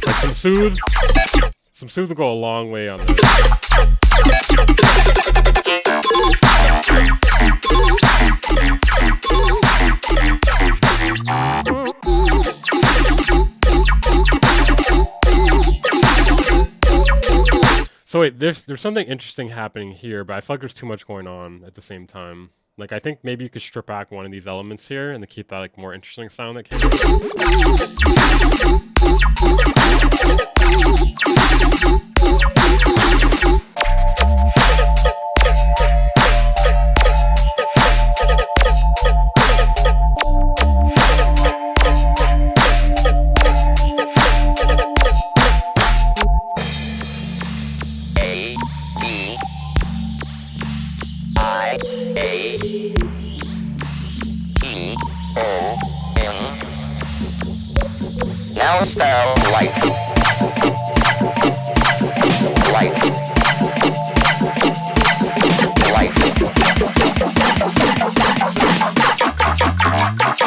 Like some soothe will go a long way on this. So wait, there's something interesting happening here, but I feel like there's too much going on at the same time. Like, I think maybe you could strip back one of these elements here and to keep that like more interesting sound that came Now spell light. Light. Light.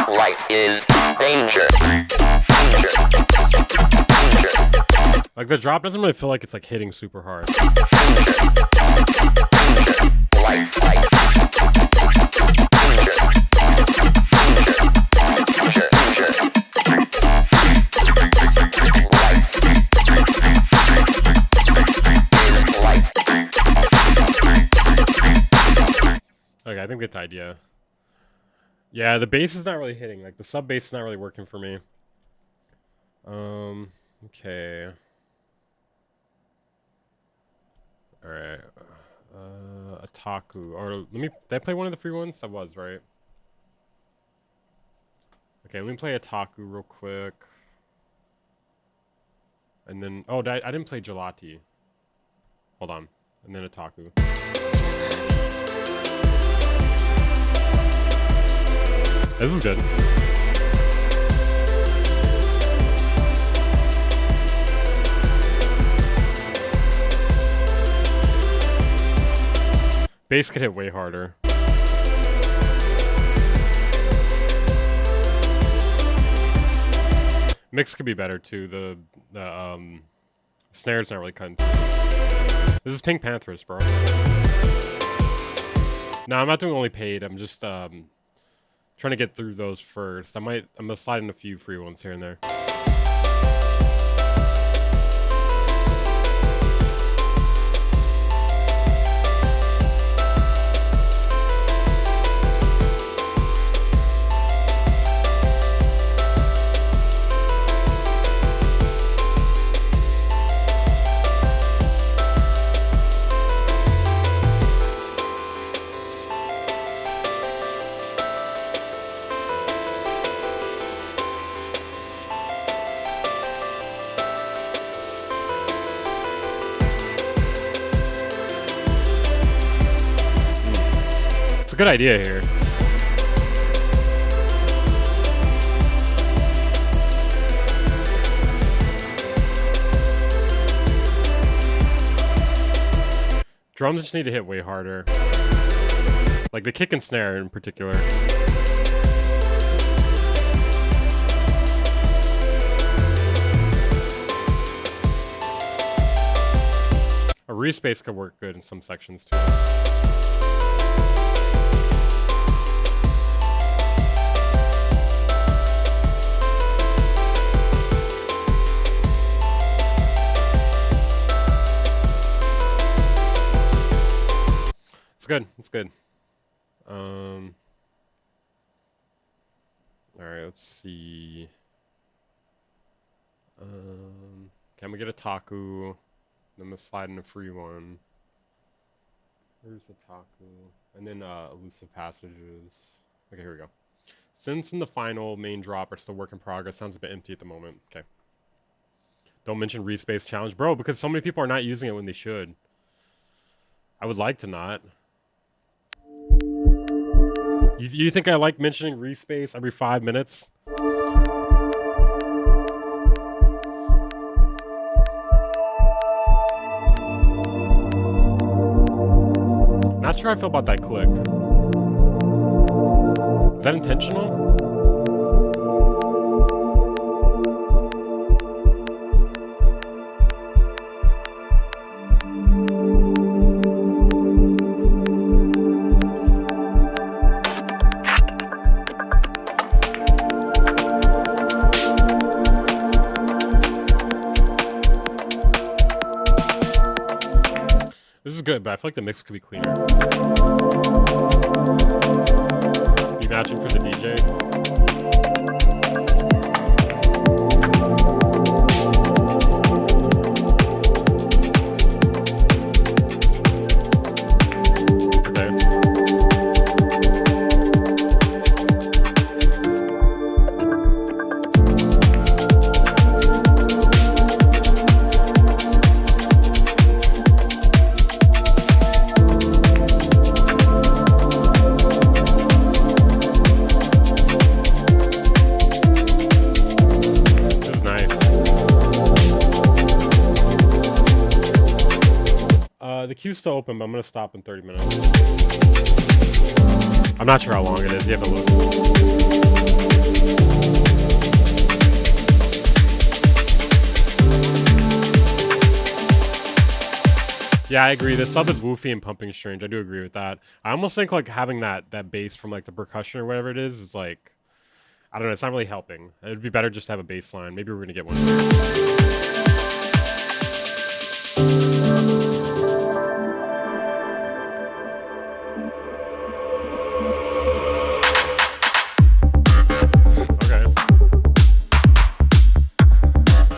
Light is danger. Like the drop doesn't really feel like it's like hitting super hard. Okay, I think we get the idea. Yeah, the bass is not really hitting. Like the sub bass is not really working for me. Okay. All right. Otaku. Or let me. Did I play one of the free ones? That was right. Okay, let me play Otaku real quick. And then, oh, I didn't play Gelati. Hold on. and then a Taku. This is good. Bass could hit way harder. Mix could be better too. The snare's not really cutting through. This is Pink Panthers, bro. No, I'm not doing only paid. I'm just trying to get through those first. I'm gonna slide in a few free ones here and there. It's a good idea here. Drums just need to hit way harder. Like the kick and snare in particular. A respace could work good in some sections too. It's good. It's good. All right, let's see. Can we get a Taku? Then I'm gonna slide in a free one. Where's the Taku? And then elusive passages. Okay, here we go. Since in the final main drop are still work in progress, sounds a bit empty at the moment. Okay. Don't mention respace challenge, bro, because so many people are not using it when they should. I would like to not. You think I like mentioning respace every 5 minutes? Not sure how I feel about that click. Is that intentional? This is good, but I feel like the mix could be cleaner. Be matching for the DJ. The queue's still open, but I'm gonna stop in 30 minutes. I'm not sure how long it is. You have to look. Yeah, I agree. The sub is woofy and pumping strange. I do agree with that. I almost think like having that bass from like the percussion or whatever it is like, I don't know. It's not really helping. It'd be better just to have a bass line. Maybe we're gonna get one.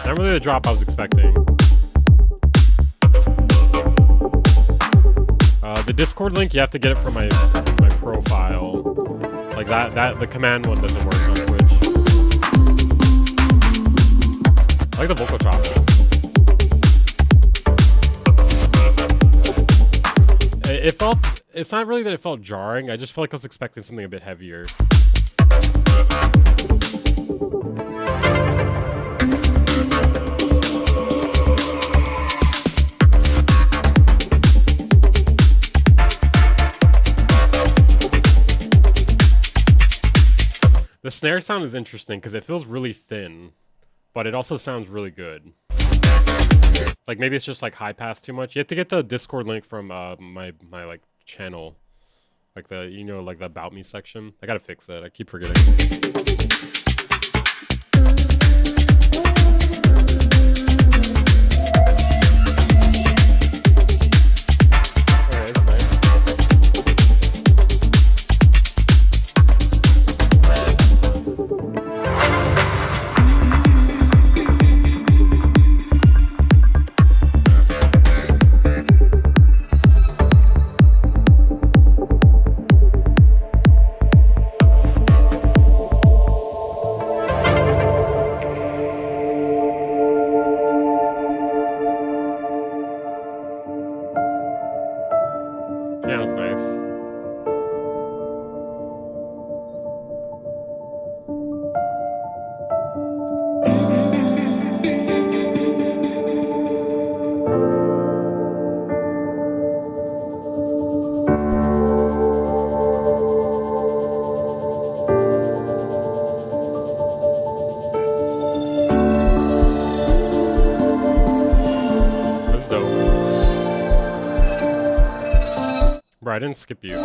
Not really the drop I was expecting. The Discord link, you have to get it from my profile. Like that the command one doesn't work on Twitch. I like the vocal chop though. It felt, it's not really that it felt jarring, I just felt like I was expecting something a bit heavier. The snare sound is interesting because it feels really thin, but it also sounds really good. Like maybe it's just like high pass too much. You have to get the Discord link from my like channel, like the like the about me section. I gotta fix it. I keep forgetting. I didn't skip you.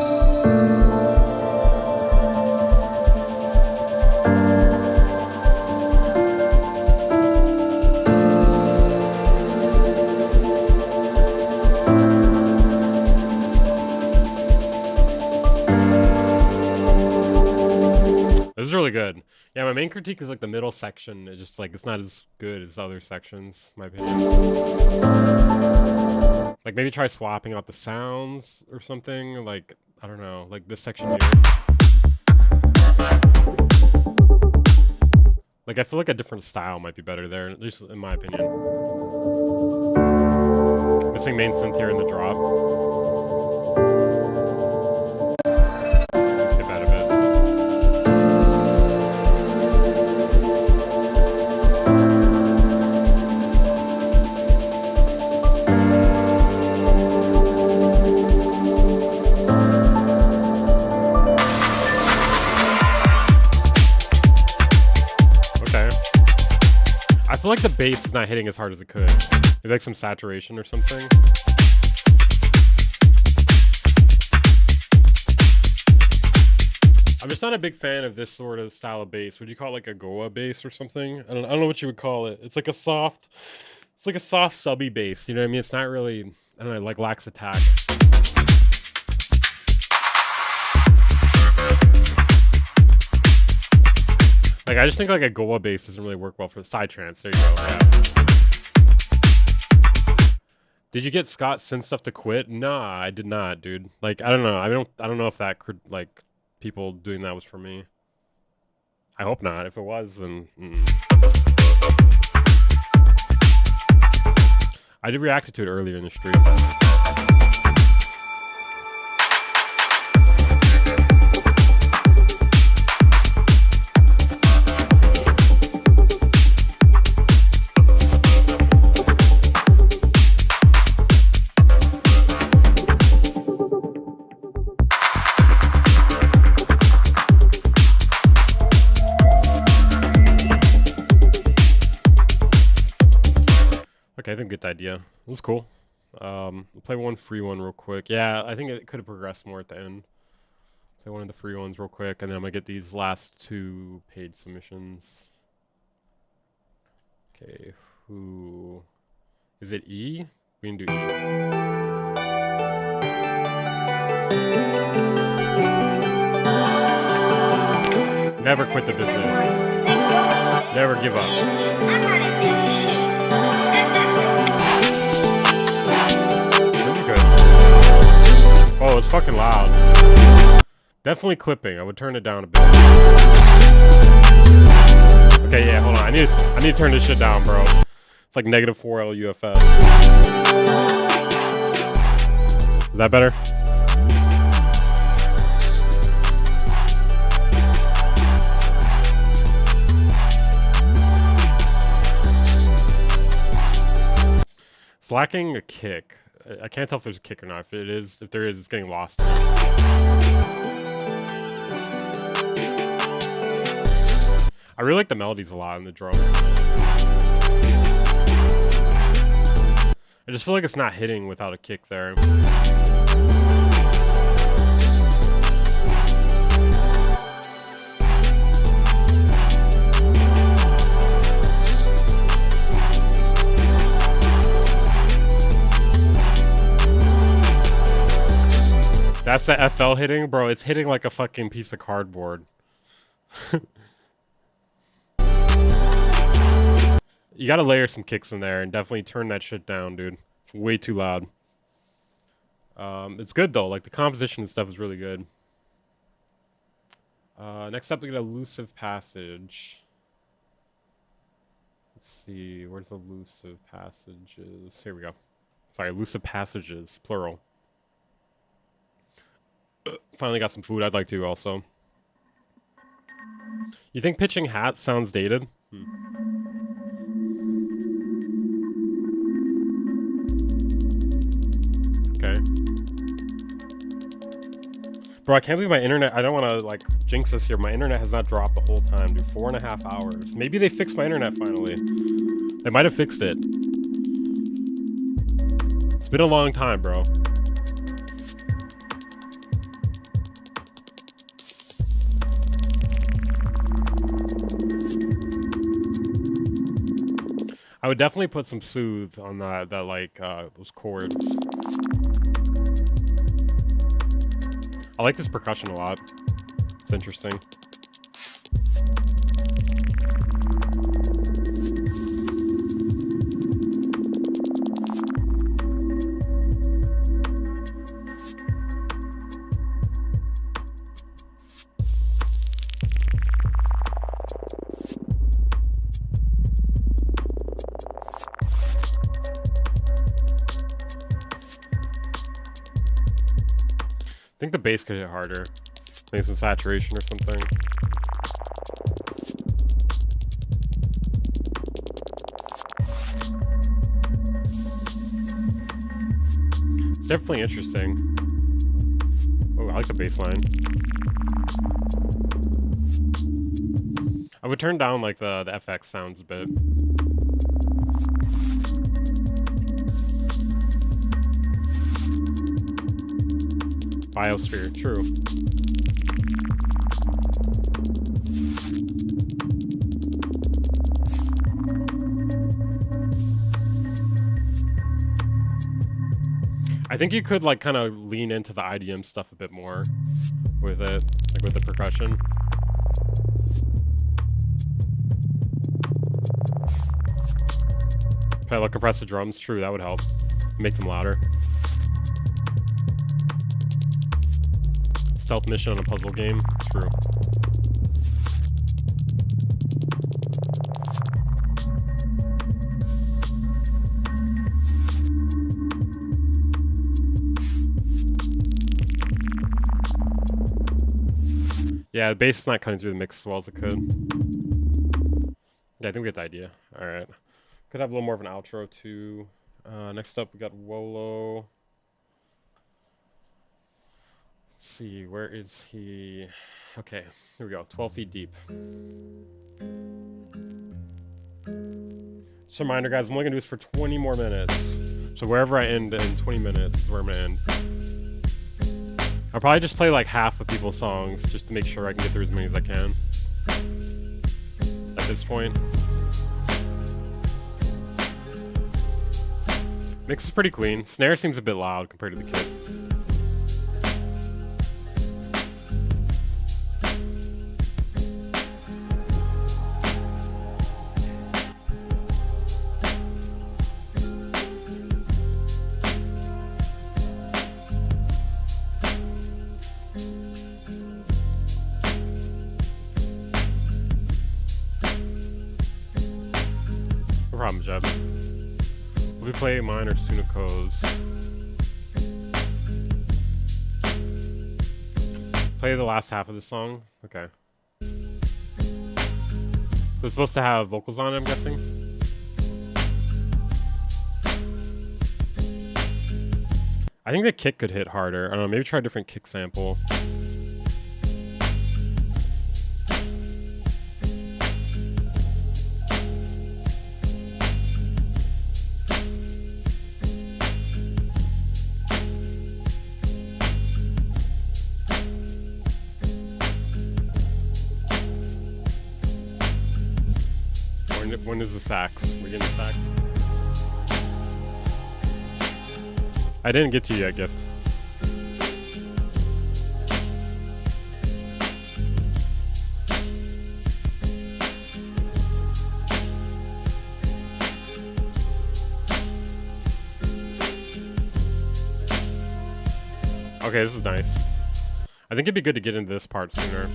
This is really good. Yeah, my main critique is like the middle section. It's just like it's not as good as other sections, in my opinion. Like maybe try swapping out the sounds or something. Like I don't know, like this section here. Like I feel like a different style might be better there, at least in my opinion. Missing main synth here in the drop. Skip that a bit. I feel like the bass is not hitting as hard as it could. Maybe like some saturation or something. I'm just not a big fan of this sort of style of bass. Would you call it like a Goa bass or something? I don't know what you would call it. It's like a soft, subby bass. You know what I mean? It's not really, I don't know, like lacks attack. Like, I just think like a Goa bass doesn't really work well for the side trance. There you go. Yeah. Did you get Scott Synth stuff to quit? Nah, I did not, dude. Like, I don't know. I don't know if that could, like, people doing that was for me. I hope not. If it was, then I did react to it earlier in the stream. Okay, I think I get the idea. It was cool. We'll play one free one real quick. Yeah, I think it could have progressed more at the end. Play one of the free ones real quick, and then I'm going to get these last two paid submissions. Okay, who... Is it E? We can do E. Never quit the business. Never give up. Oh, it's fucking loud. Definitely clipping. I would turn it down a bit. Okay, yeah, hold on. I need to turn this shit down, bro. It's like -4 LUFS. Is that better? It's lacking a kick. I can't tell if there's a kick or not. If there is, it's getting lost. I really like the melodies a lot in the drum. I just feel like it's not hitting without a kick there. That's the FL hitting? Bro, it's hitting like a fucking piece of cardboard. You gotta layer some kicks in there and definitely turn that shit down, dude. It's way too loud. It's good though, like the composition and stuff is really good. Next up we get Elusive Passage. Let's see, where's Elusive Passages? Here we go. Sorry, Elusive Passages, plural. Finally got some food I'd like to also. You think pitching hats sounds dated? Okay. Bro, I can't believe my internet, I don't want to like jinx this here. My internet has not dropped the whole time, dude. 4.5 hours. Maybe they fixed my internet finally. They might have fixed it. It's been a long time, bro. I would definitely put some soothe on that like those chords. I like this percussion a lot. It's interesting. I think the bass could hit harder. Maybe some saturation or something. It's definitely interesting. Oh, I like the bass line. I would turn down like the FX sounds a bit. Biosphere, true. I think you could like kind of lean into the IDM stuff a bit more with it, like with the percussion. Probably like compress the drums, true, that would help. Make them louder. Stealth mission on a puzzle game, true. Yeah, the bass is not cutting through the mix as well as it could. Yeah, I think we get the idea. Alright. Could have a little more of an outro too. Next up we got Wolo. Let's see, where is he? Okay, here we go. 12 feet deep. Just a reminder, guys, I'm only gonna do this for 20 more minutes. So wherever I end in 20 minutes is where I'm gonna end. I'll probably just play like half of people's songs just to make sure I can get through as many as I can. At this point. Mix is pretty clean. Snare seems a bit loud compared to the kit. No problem, Jeb. Will we play mine or Sunako's? Play the last half of the song? Okay. So it's supposed to have vocals on it, I'm guessing? I think the kick could hit harder. I don't know, maybe try a different kick sample. When is the sax? We're getting the sax? I didn't get to you yet, Gift. Okay, this is nice. I think it'd be good to get into this part sooner.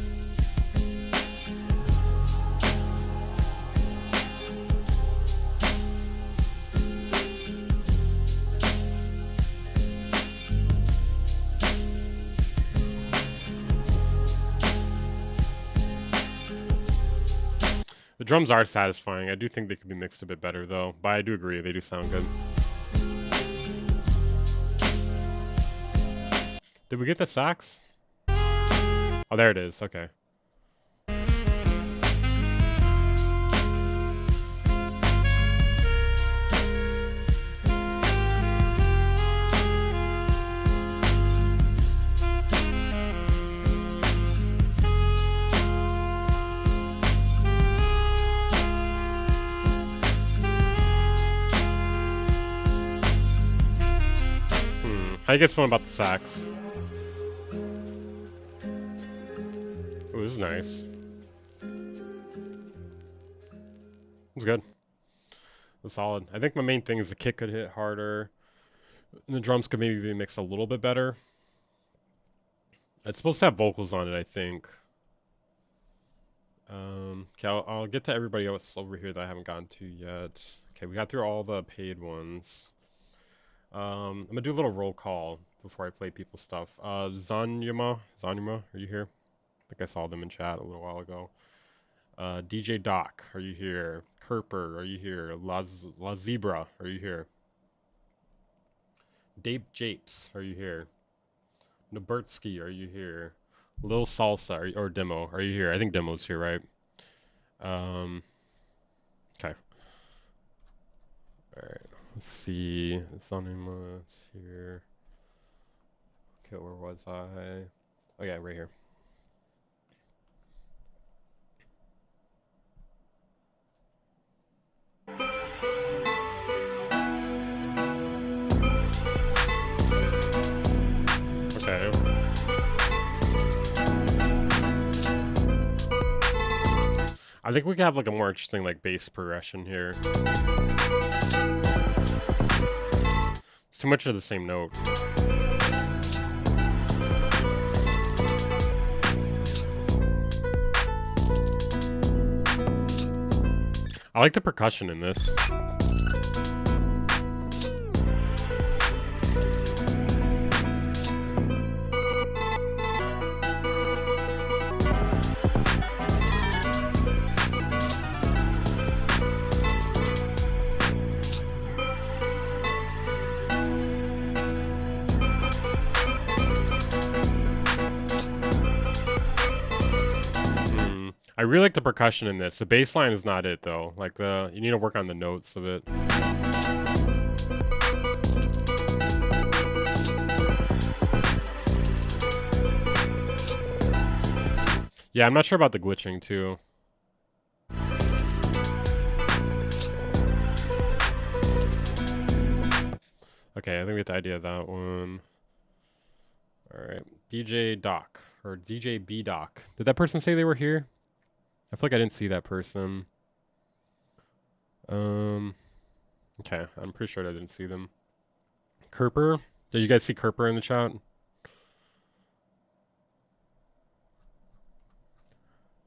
The drums are satisfying. I do think they could be mixed a bit better, though. But I do agree, they do sound good. Did we get the sax? Oh, there it is. Okay. How you guys feeling about the sax? Oh, this is nice. It's good. It's solid. I think my main thing is the kick could hit harder. And the drums could maybe be mixed a little bit better. It's supposed to have vocals on it, I think. Okay, I'll get to everybody else over here that I haven't gotten to yet. Okay, we got through all the paid ones. I'm gonna do a little roll call before I play people's stuff. Zanyuma, are you here? I think I saw them in chat a little while ago. DJ Doc, are you here? Kerper, are you here? La Zebra, are you here? Dave Japes, are you here? Nabertsky, are you here? Lil Salsa, or Demo, are you here? I think Demo's here, right? Okay. Alright. Let's see. It's on here. Okay, where was I? Oh yeah, right here. Okay. I think we could have like a more interesting like bass progression here. It's too much of the same note. I like the percussion in this. I really like the percussion in this. The bass line is not it though. Like you need to work on the notes of it. Yeah, I'm not sure about the glitching too. Okay, I think we get the idea of that one. Alright. DJ Doc. Or DJ B Doc. Did that person say they were here? I feel like I didn't see that person. Okay, I'm pretty sure I didn't see them. Kerper? Did you guys see Kerper in the chat?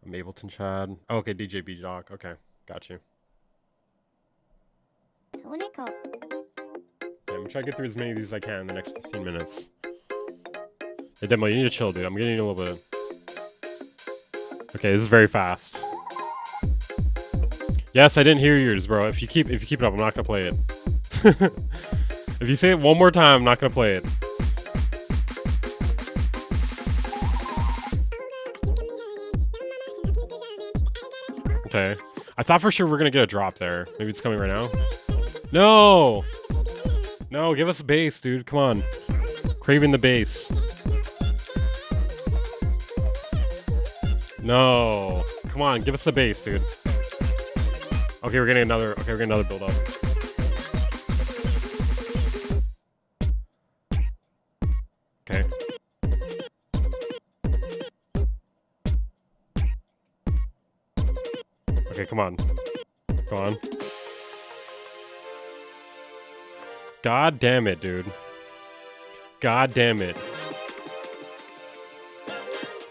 Mableton Chad. Oh, okay, DJ B Doc. Okay, got you. Yeah, I'm gonna try to get through as many of these as I can in the next 15 minutes. Hey, Demo, you need to chill, dude. I'm getting a little bit. Okay, this is very fast. Yes, I didn't hear yours, bro. If you keep it up, I'm not gonna play it. If you say it one more time, I'm not gonna play it. Okay. I thought for sure we were gonna get a drop there. Maybe it's coming right now. No! No, give us a bass, dude. Come on. Craving the bass. No. Come on, give us the bass, dude. Okay, we're getting another. Okay, we're getting another build up. Okay. Okay, come on. Go on. God damn it, dude. God damn it.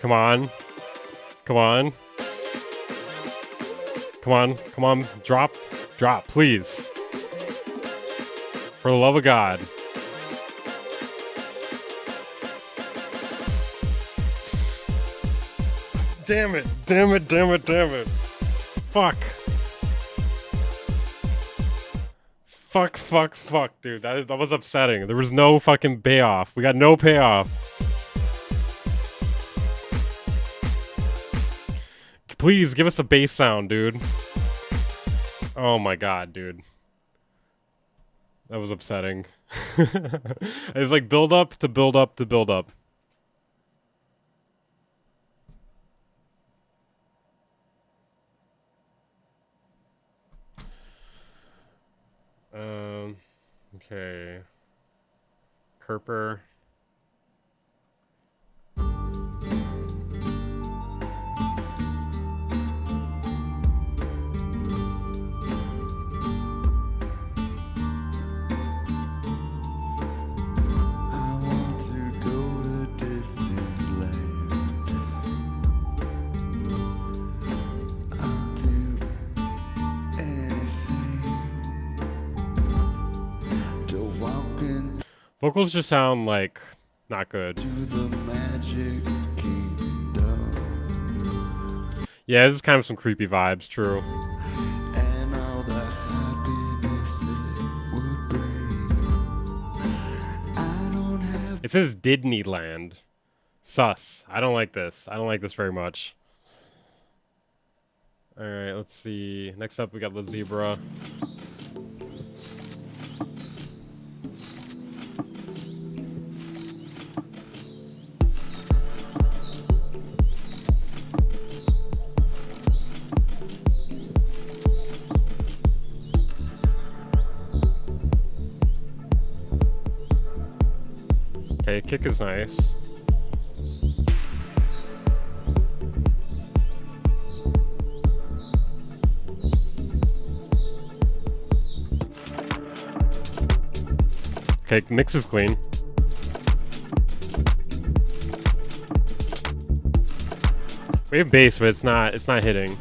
Come on. Come on. Come on. Come on. Drop. Drop, please. For the love of God. Damn it. Damn it. Damn it. Damn it. Fuck. Fuck, fuck, fuck, dude. That was upsetting. There was no fucking payoff. We got no payoff. Please, give us a bass sound, dude. Oh my god, dude. That was upsetting. It's like build up to build up to build up. Okay. Kerper. Vocals just sound like not good. Yeah, this is kind of some creepy vibes, true. It says Disneyland. Sus. I don't like this. I don't like this very much. Alright, let's see. Next up we got La Zebra. Okay, kick is nice. Okay, mix is clean. We have bass, but it's not hitting.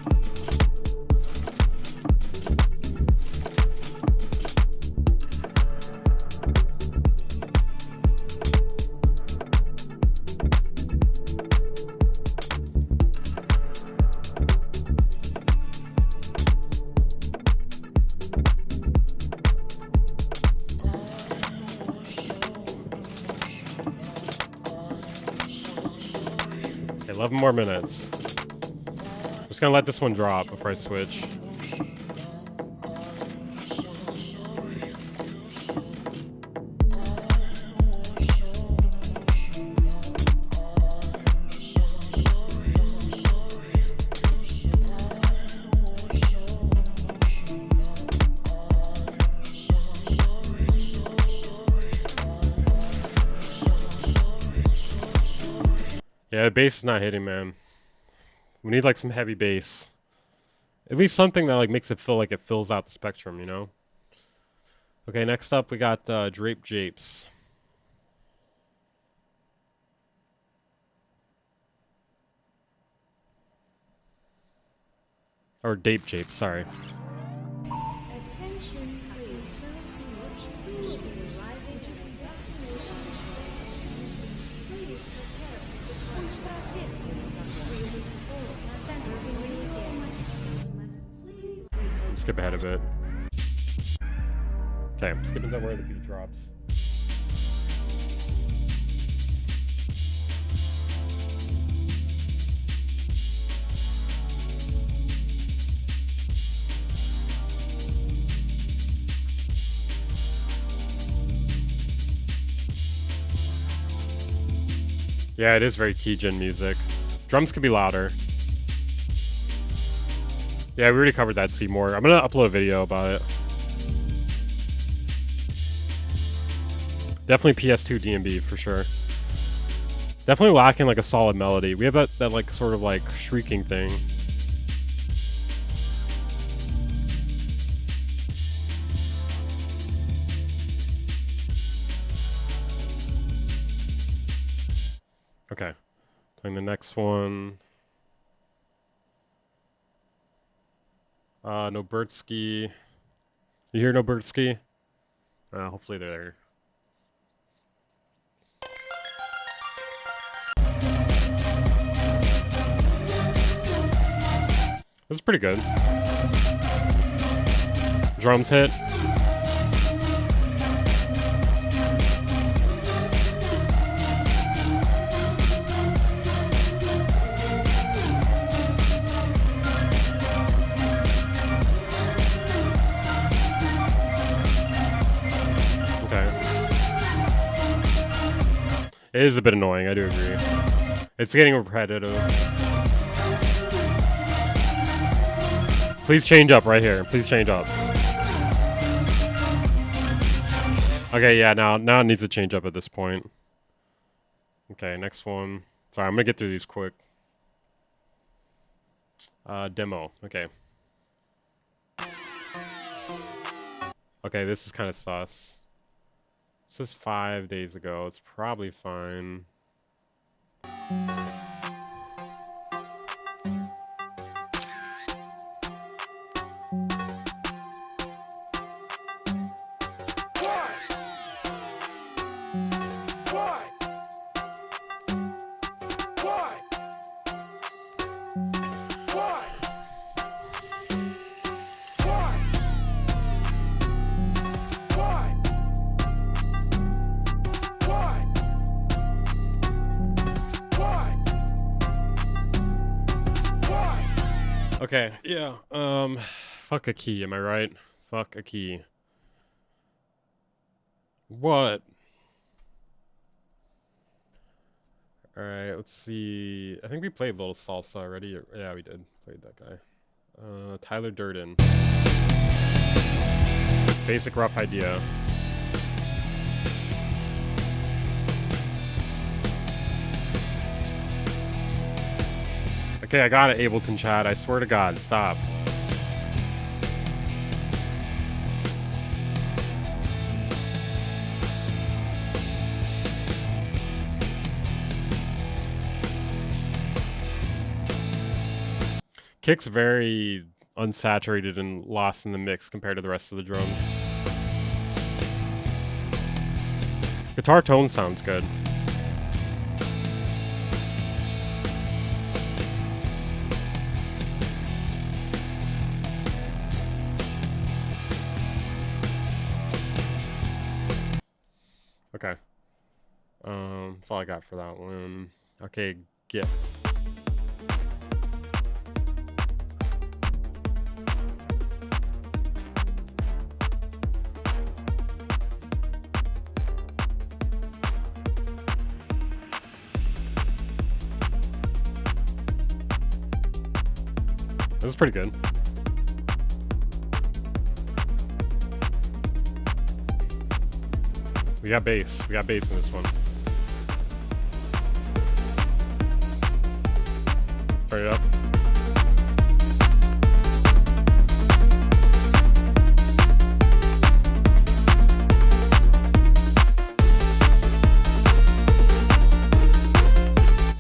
Okay, 11 more minutes. I'm just gonna let this one drop before I switch. Yeah, the bass is not hitting, man. We need like some heavy bass. At least something that like makes it feel like it fills out the spectrum, you know? Okay, next up we got Drape Japes. Or Dape Japes, sorry. Attention, please. Please arriving to the destination. Please prepare for Skip ahead a bit. Okay, I'm skipping to where the beat drops. Yeah, it is very keygen music. Drums could be louder. Yeah, we already covered that Seymour. I'm gonna upload a video about it. Definitely PS2 DMB for sure. Definitely lacking like a solid melody. We have that like sort of like shrieking thing. Okay, playing the next one. No Birdsky. You hear no Birdsky? Hopefully they're there. This is pretty good. Drums hit. It is a bit annoying, I do agree. It's getting repetitive. Please change up right here. Please change up. Okay, yeah, now it needs to change up at this point. Okay, next one. Sorry, I'm gonna get through these quick. Demo. Okay. Okay, this is kind of sus. This is 5 days ago. It's probably fine. Okay, yeah, fuck a key, am I right? Fuck a key. What? Alright, let's see. I think we played Little Salsa already. Yeah, we did. Played that guy. Tyler Durden. Basic rough idea. Okay, I got it, Ableton chat. I swear to God, stop. Kick's very unsaturated and lost in the mix compared to the rest of the drums. Guitar tone sounds good. Okay. That's all I got for that one. Okay, gift. This is pretty good. We got bass. We got bass in this one. Turn it up.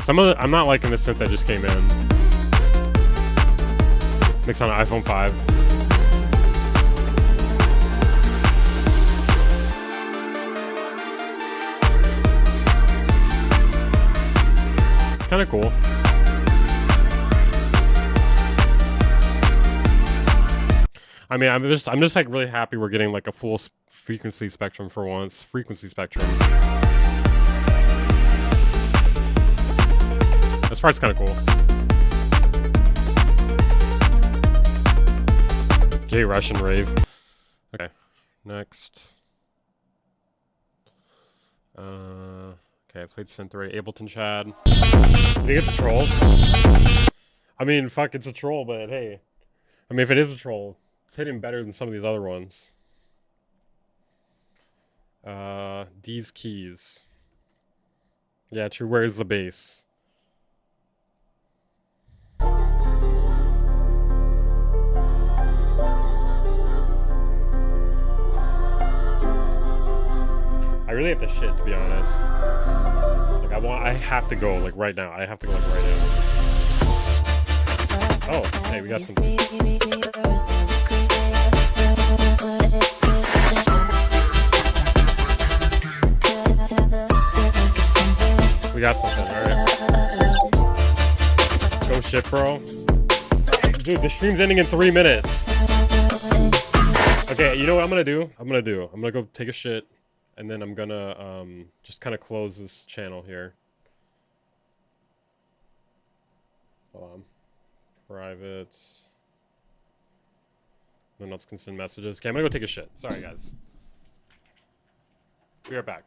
Some of the, I'm not liking the synth that just came in. Mixed on an iPhone 5. It's kind of cool. I mean, I'm just like really happy we're getting like a full frequency spectrum for once. Frequency spectrum. This part's kind of cool. Gay Russian rave. Okay, next. Okay, Okay, I played Synth already. Ableton Chad. You think it's a troll? I mean, fuck, it's a troll, but hey. I mean, if it is a troll, it's hitting better than some of these other ones. These keys. Yeah, true. Where's the bass? I really have to shit, to be honest. Like, I have to go, like, right now. I have to go, like, right now. Oh, hey, we got some. We got something, alright. Go shit, bro. Dude, the stream's ending in 3 minutes. Okay, you know what I'm gonna do? I'm gonna go take a shit, and then I'm gonna, just kind of close this channel here. Hold on. Private. No one else can send messages. Okay, I'm gonna go take a shit. Sorry, guys. Be right back.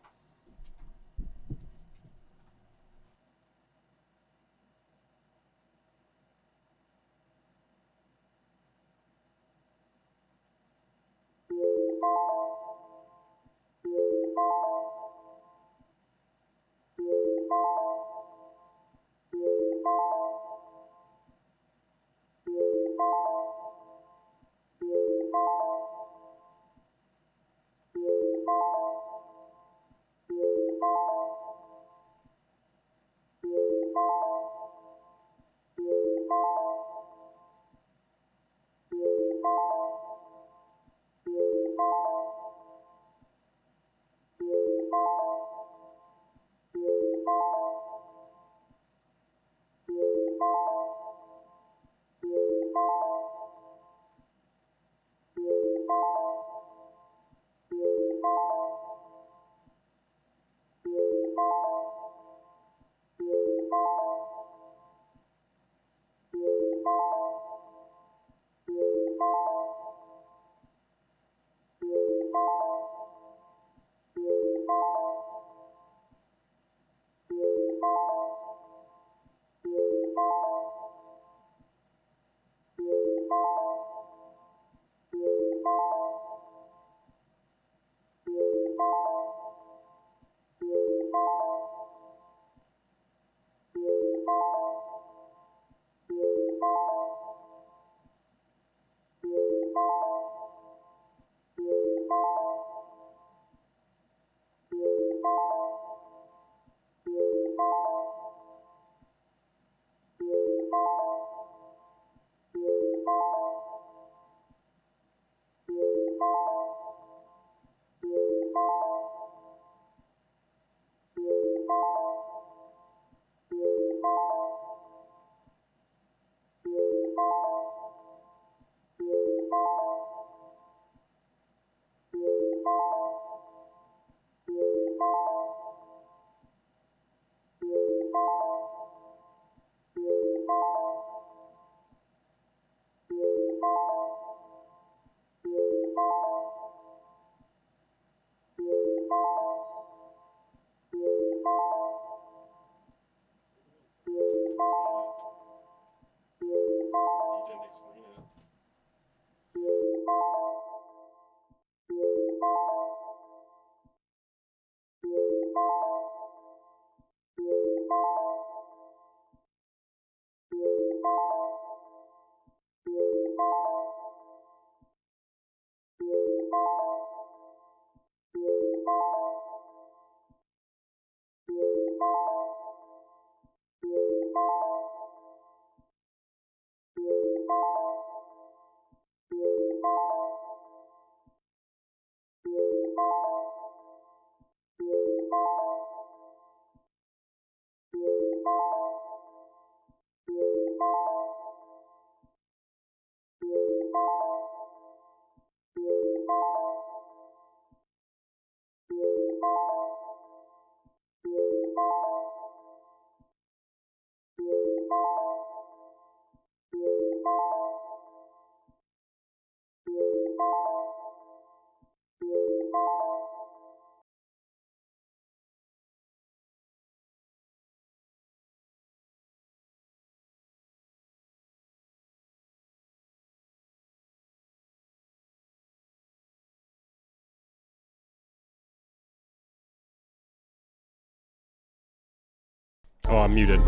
Oh, I'm muted.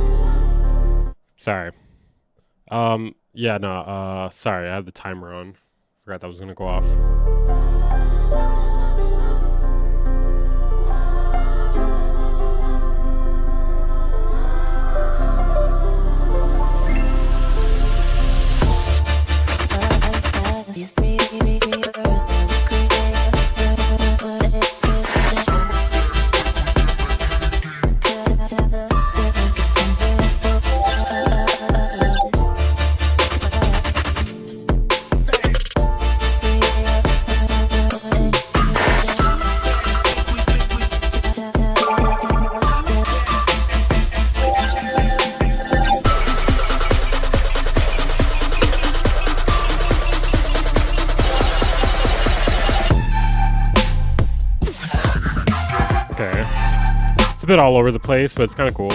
Sorry. Yeah, no, sorry, I had the timer on. Forgot that was gonna go off. Okay. It's a bit all over the place, but it's kind of cool.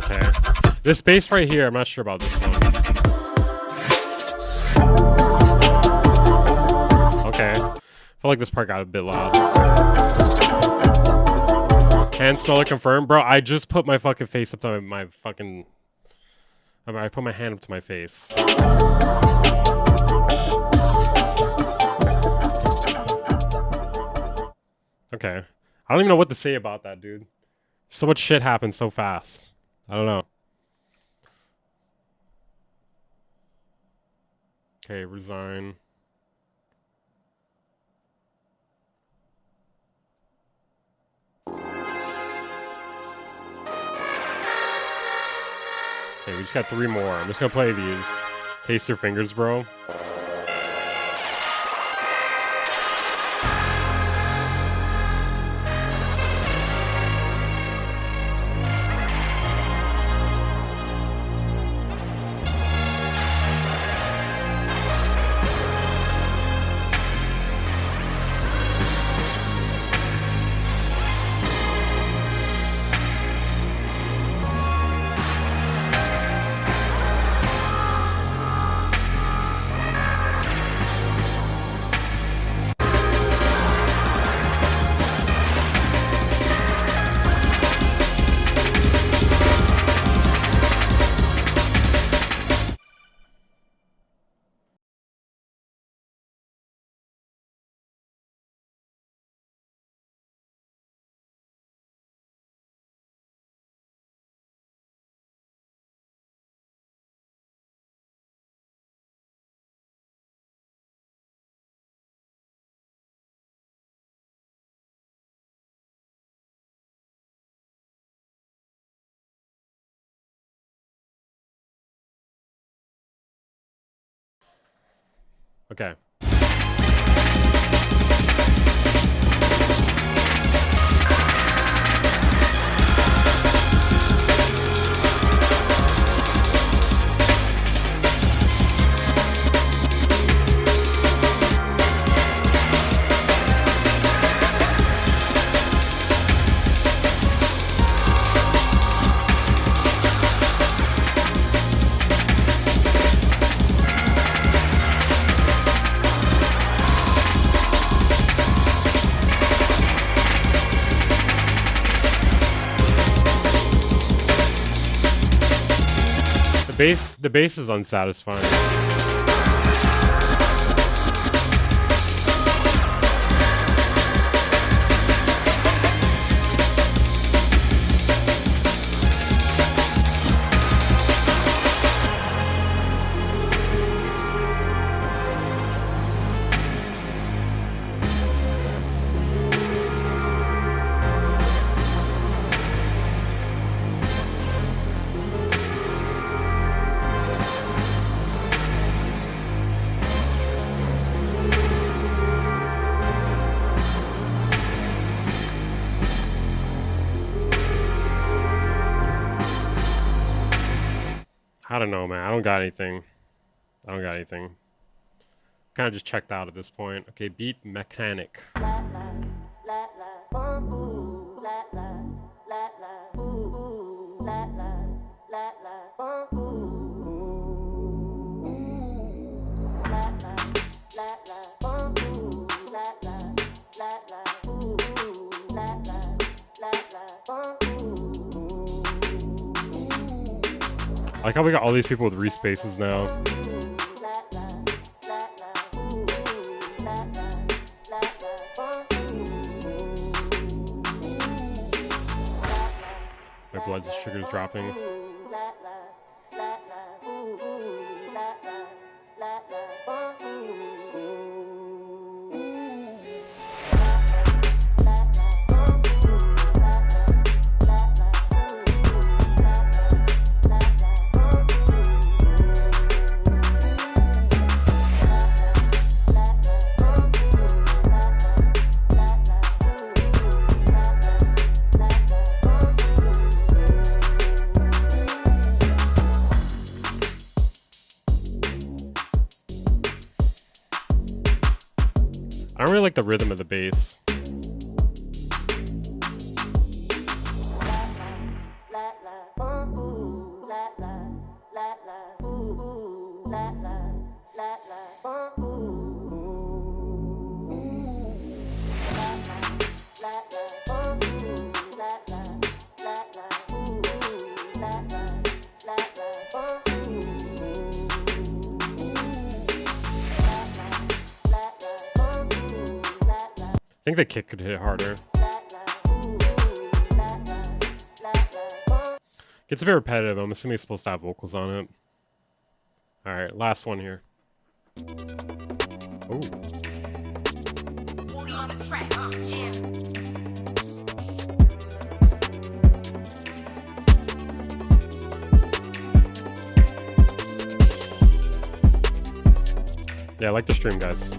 Okay. This bass right here, I'm not sure about this one. Okay. I feel like this part got a bit loud. Hand smeller confirmed. Bro, I just put my fucking face up to my fucking... I put my hand up to my face. Okay. I don't even know what to say about that, dude. So much shit happened so fast. I don't know. Okay, resign. Okay, we just got 3 more. I'm just gonna play these. Taste your fingers, bro. Okay. The bass is unsatisfying. I don't know, man. I don't got anything. Kind of just checked out at this point. Okay, beat mechanic. I like how we got all these people with respaces now. My blood sugar's dropping. I don't really like the rhythm of the bass. I think the kick could hit harder. Gets a bit repetitive. I'm assuming it's supposed to have vocals on it. Alright, last one here. Ooh. Yeah, I like the stream, guys.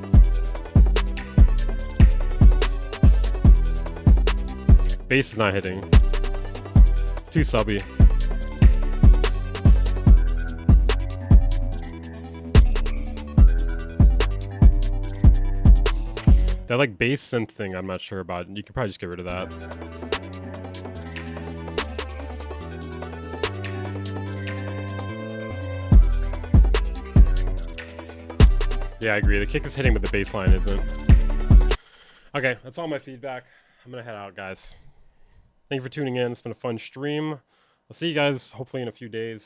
Bass is not hitting. It's too subby. That like bass synth thing, I'm not sure about. You could probably just get rid of that. Yeah, I agree. The kick is hitting, but the bass line isn't. Okay, that's all my feedback. I'm gonna head out, guys. Thank you for tuning in. It's been a fun stream. I'll see you guys hopefully in a few days.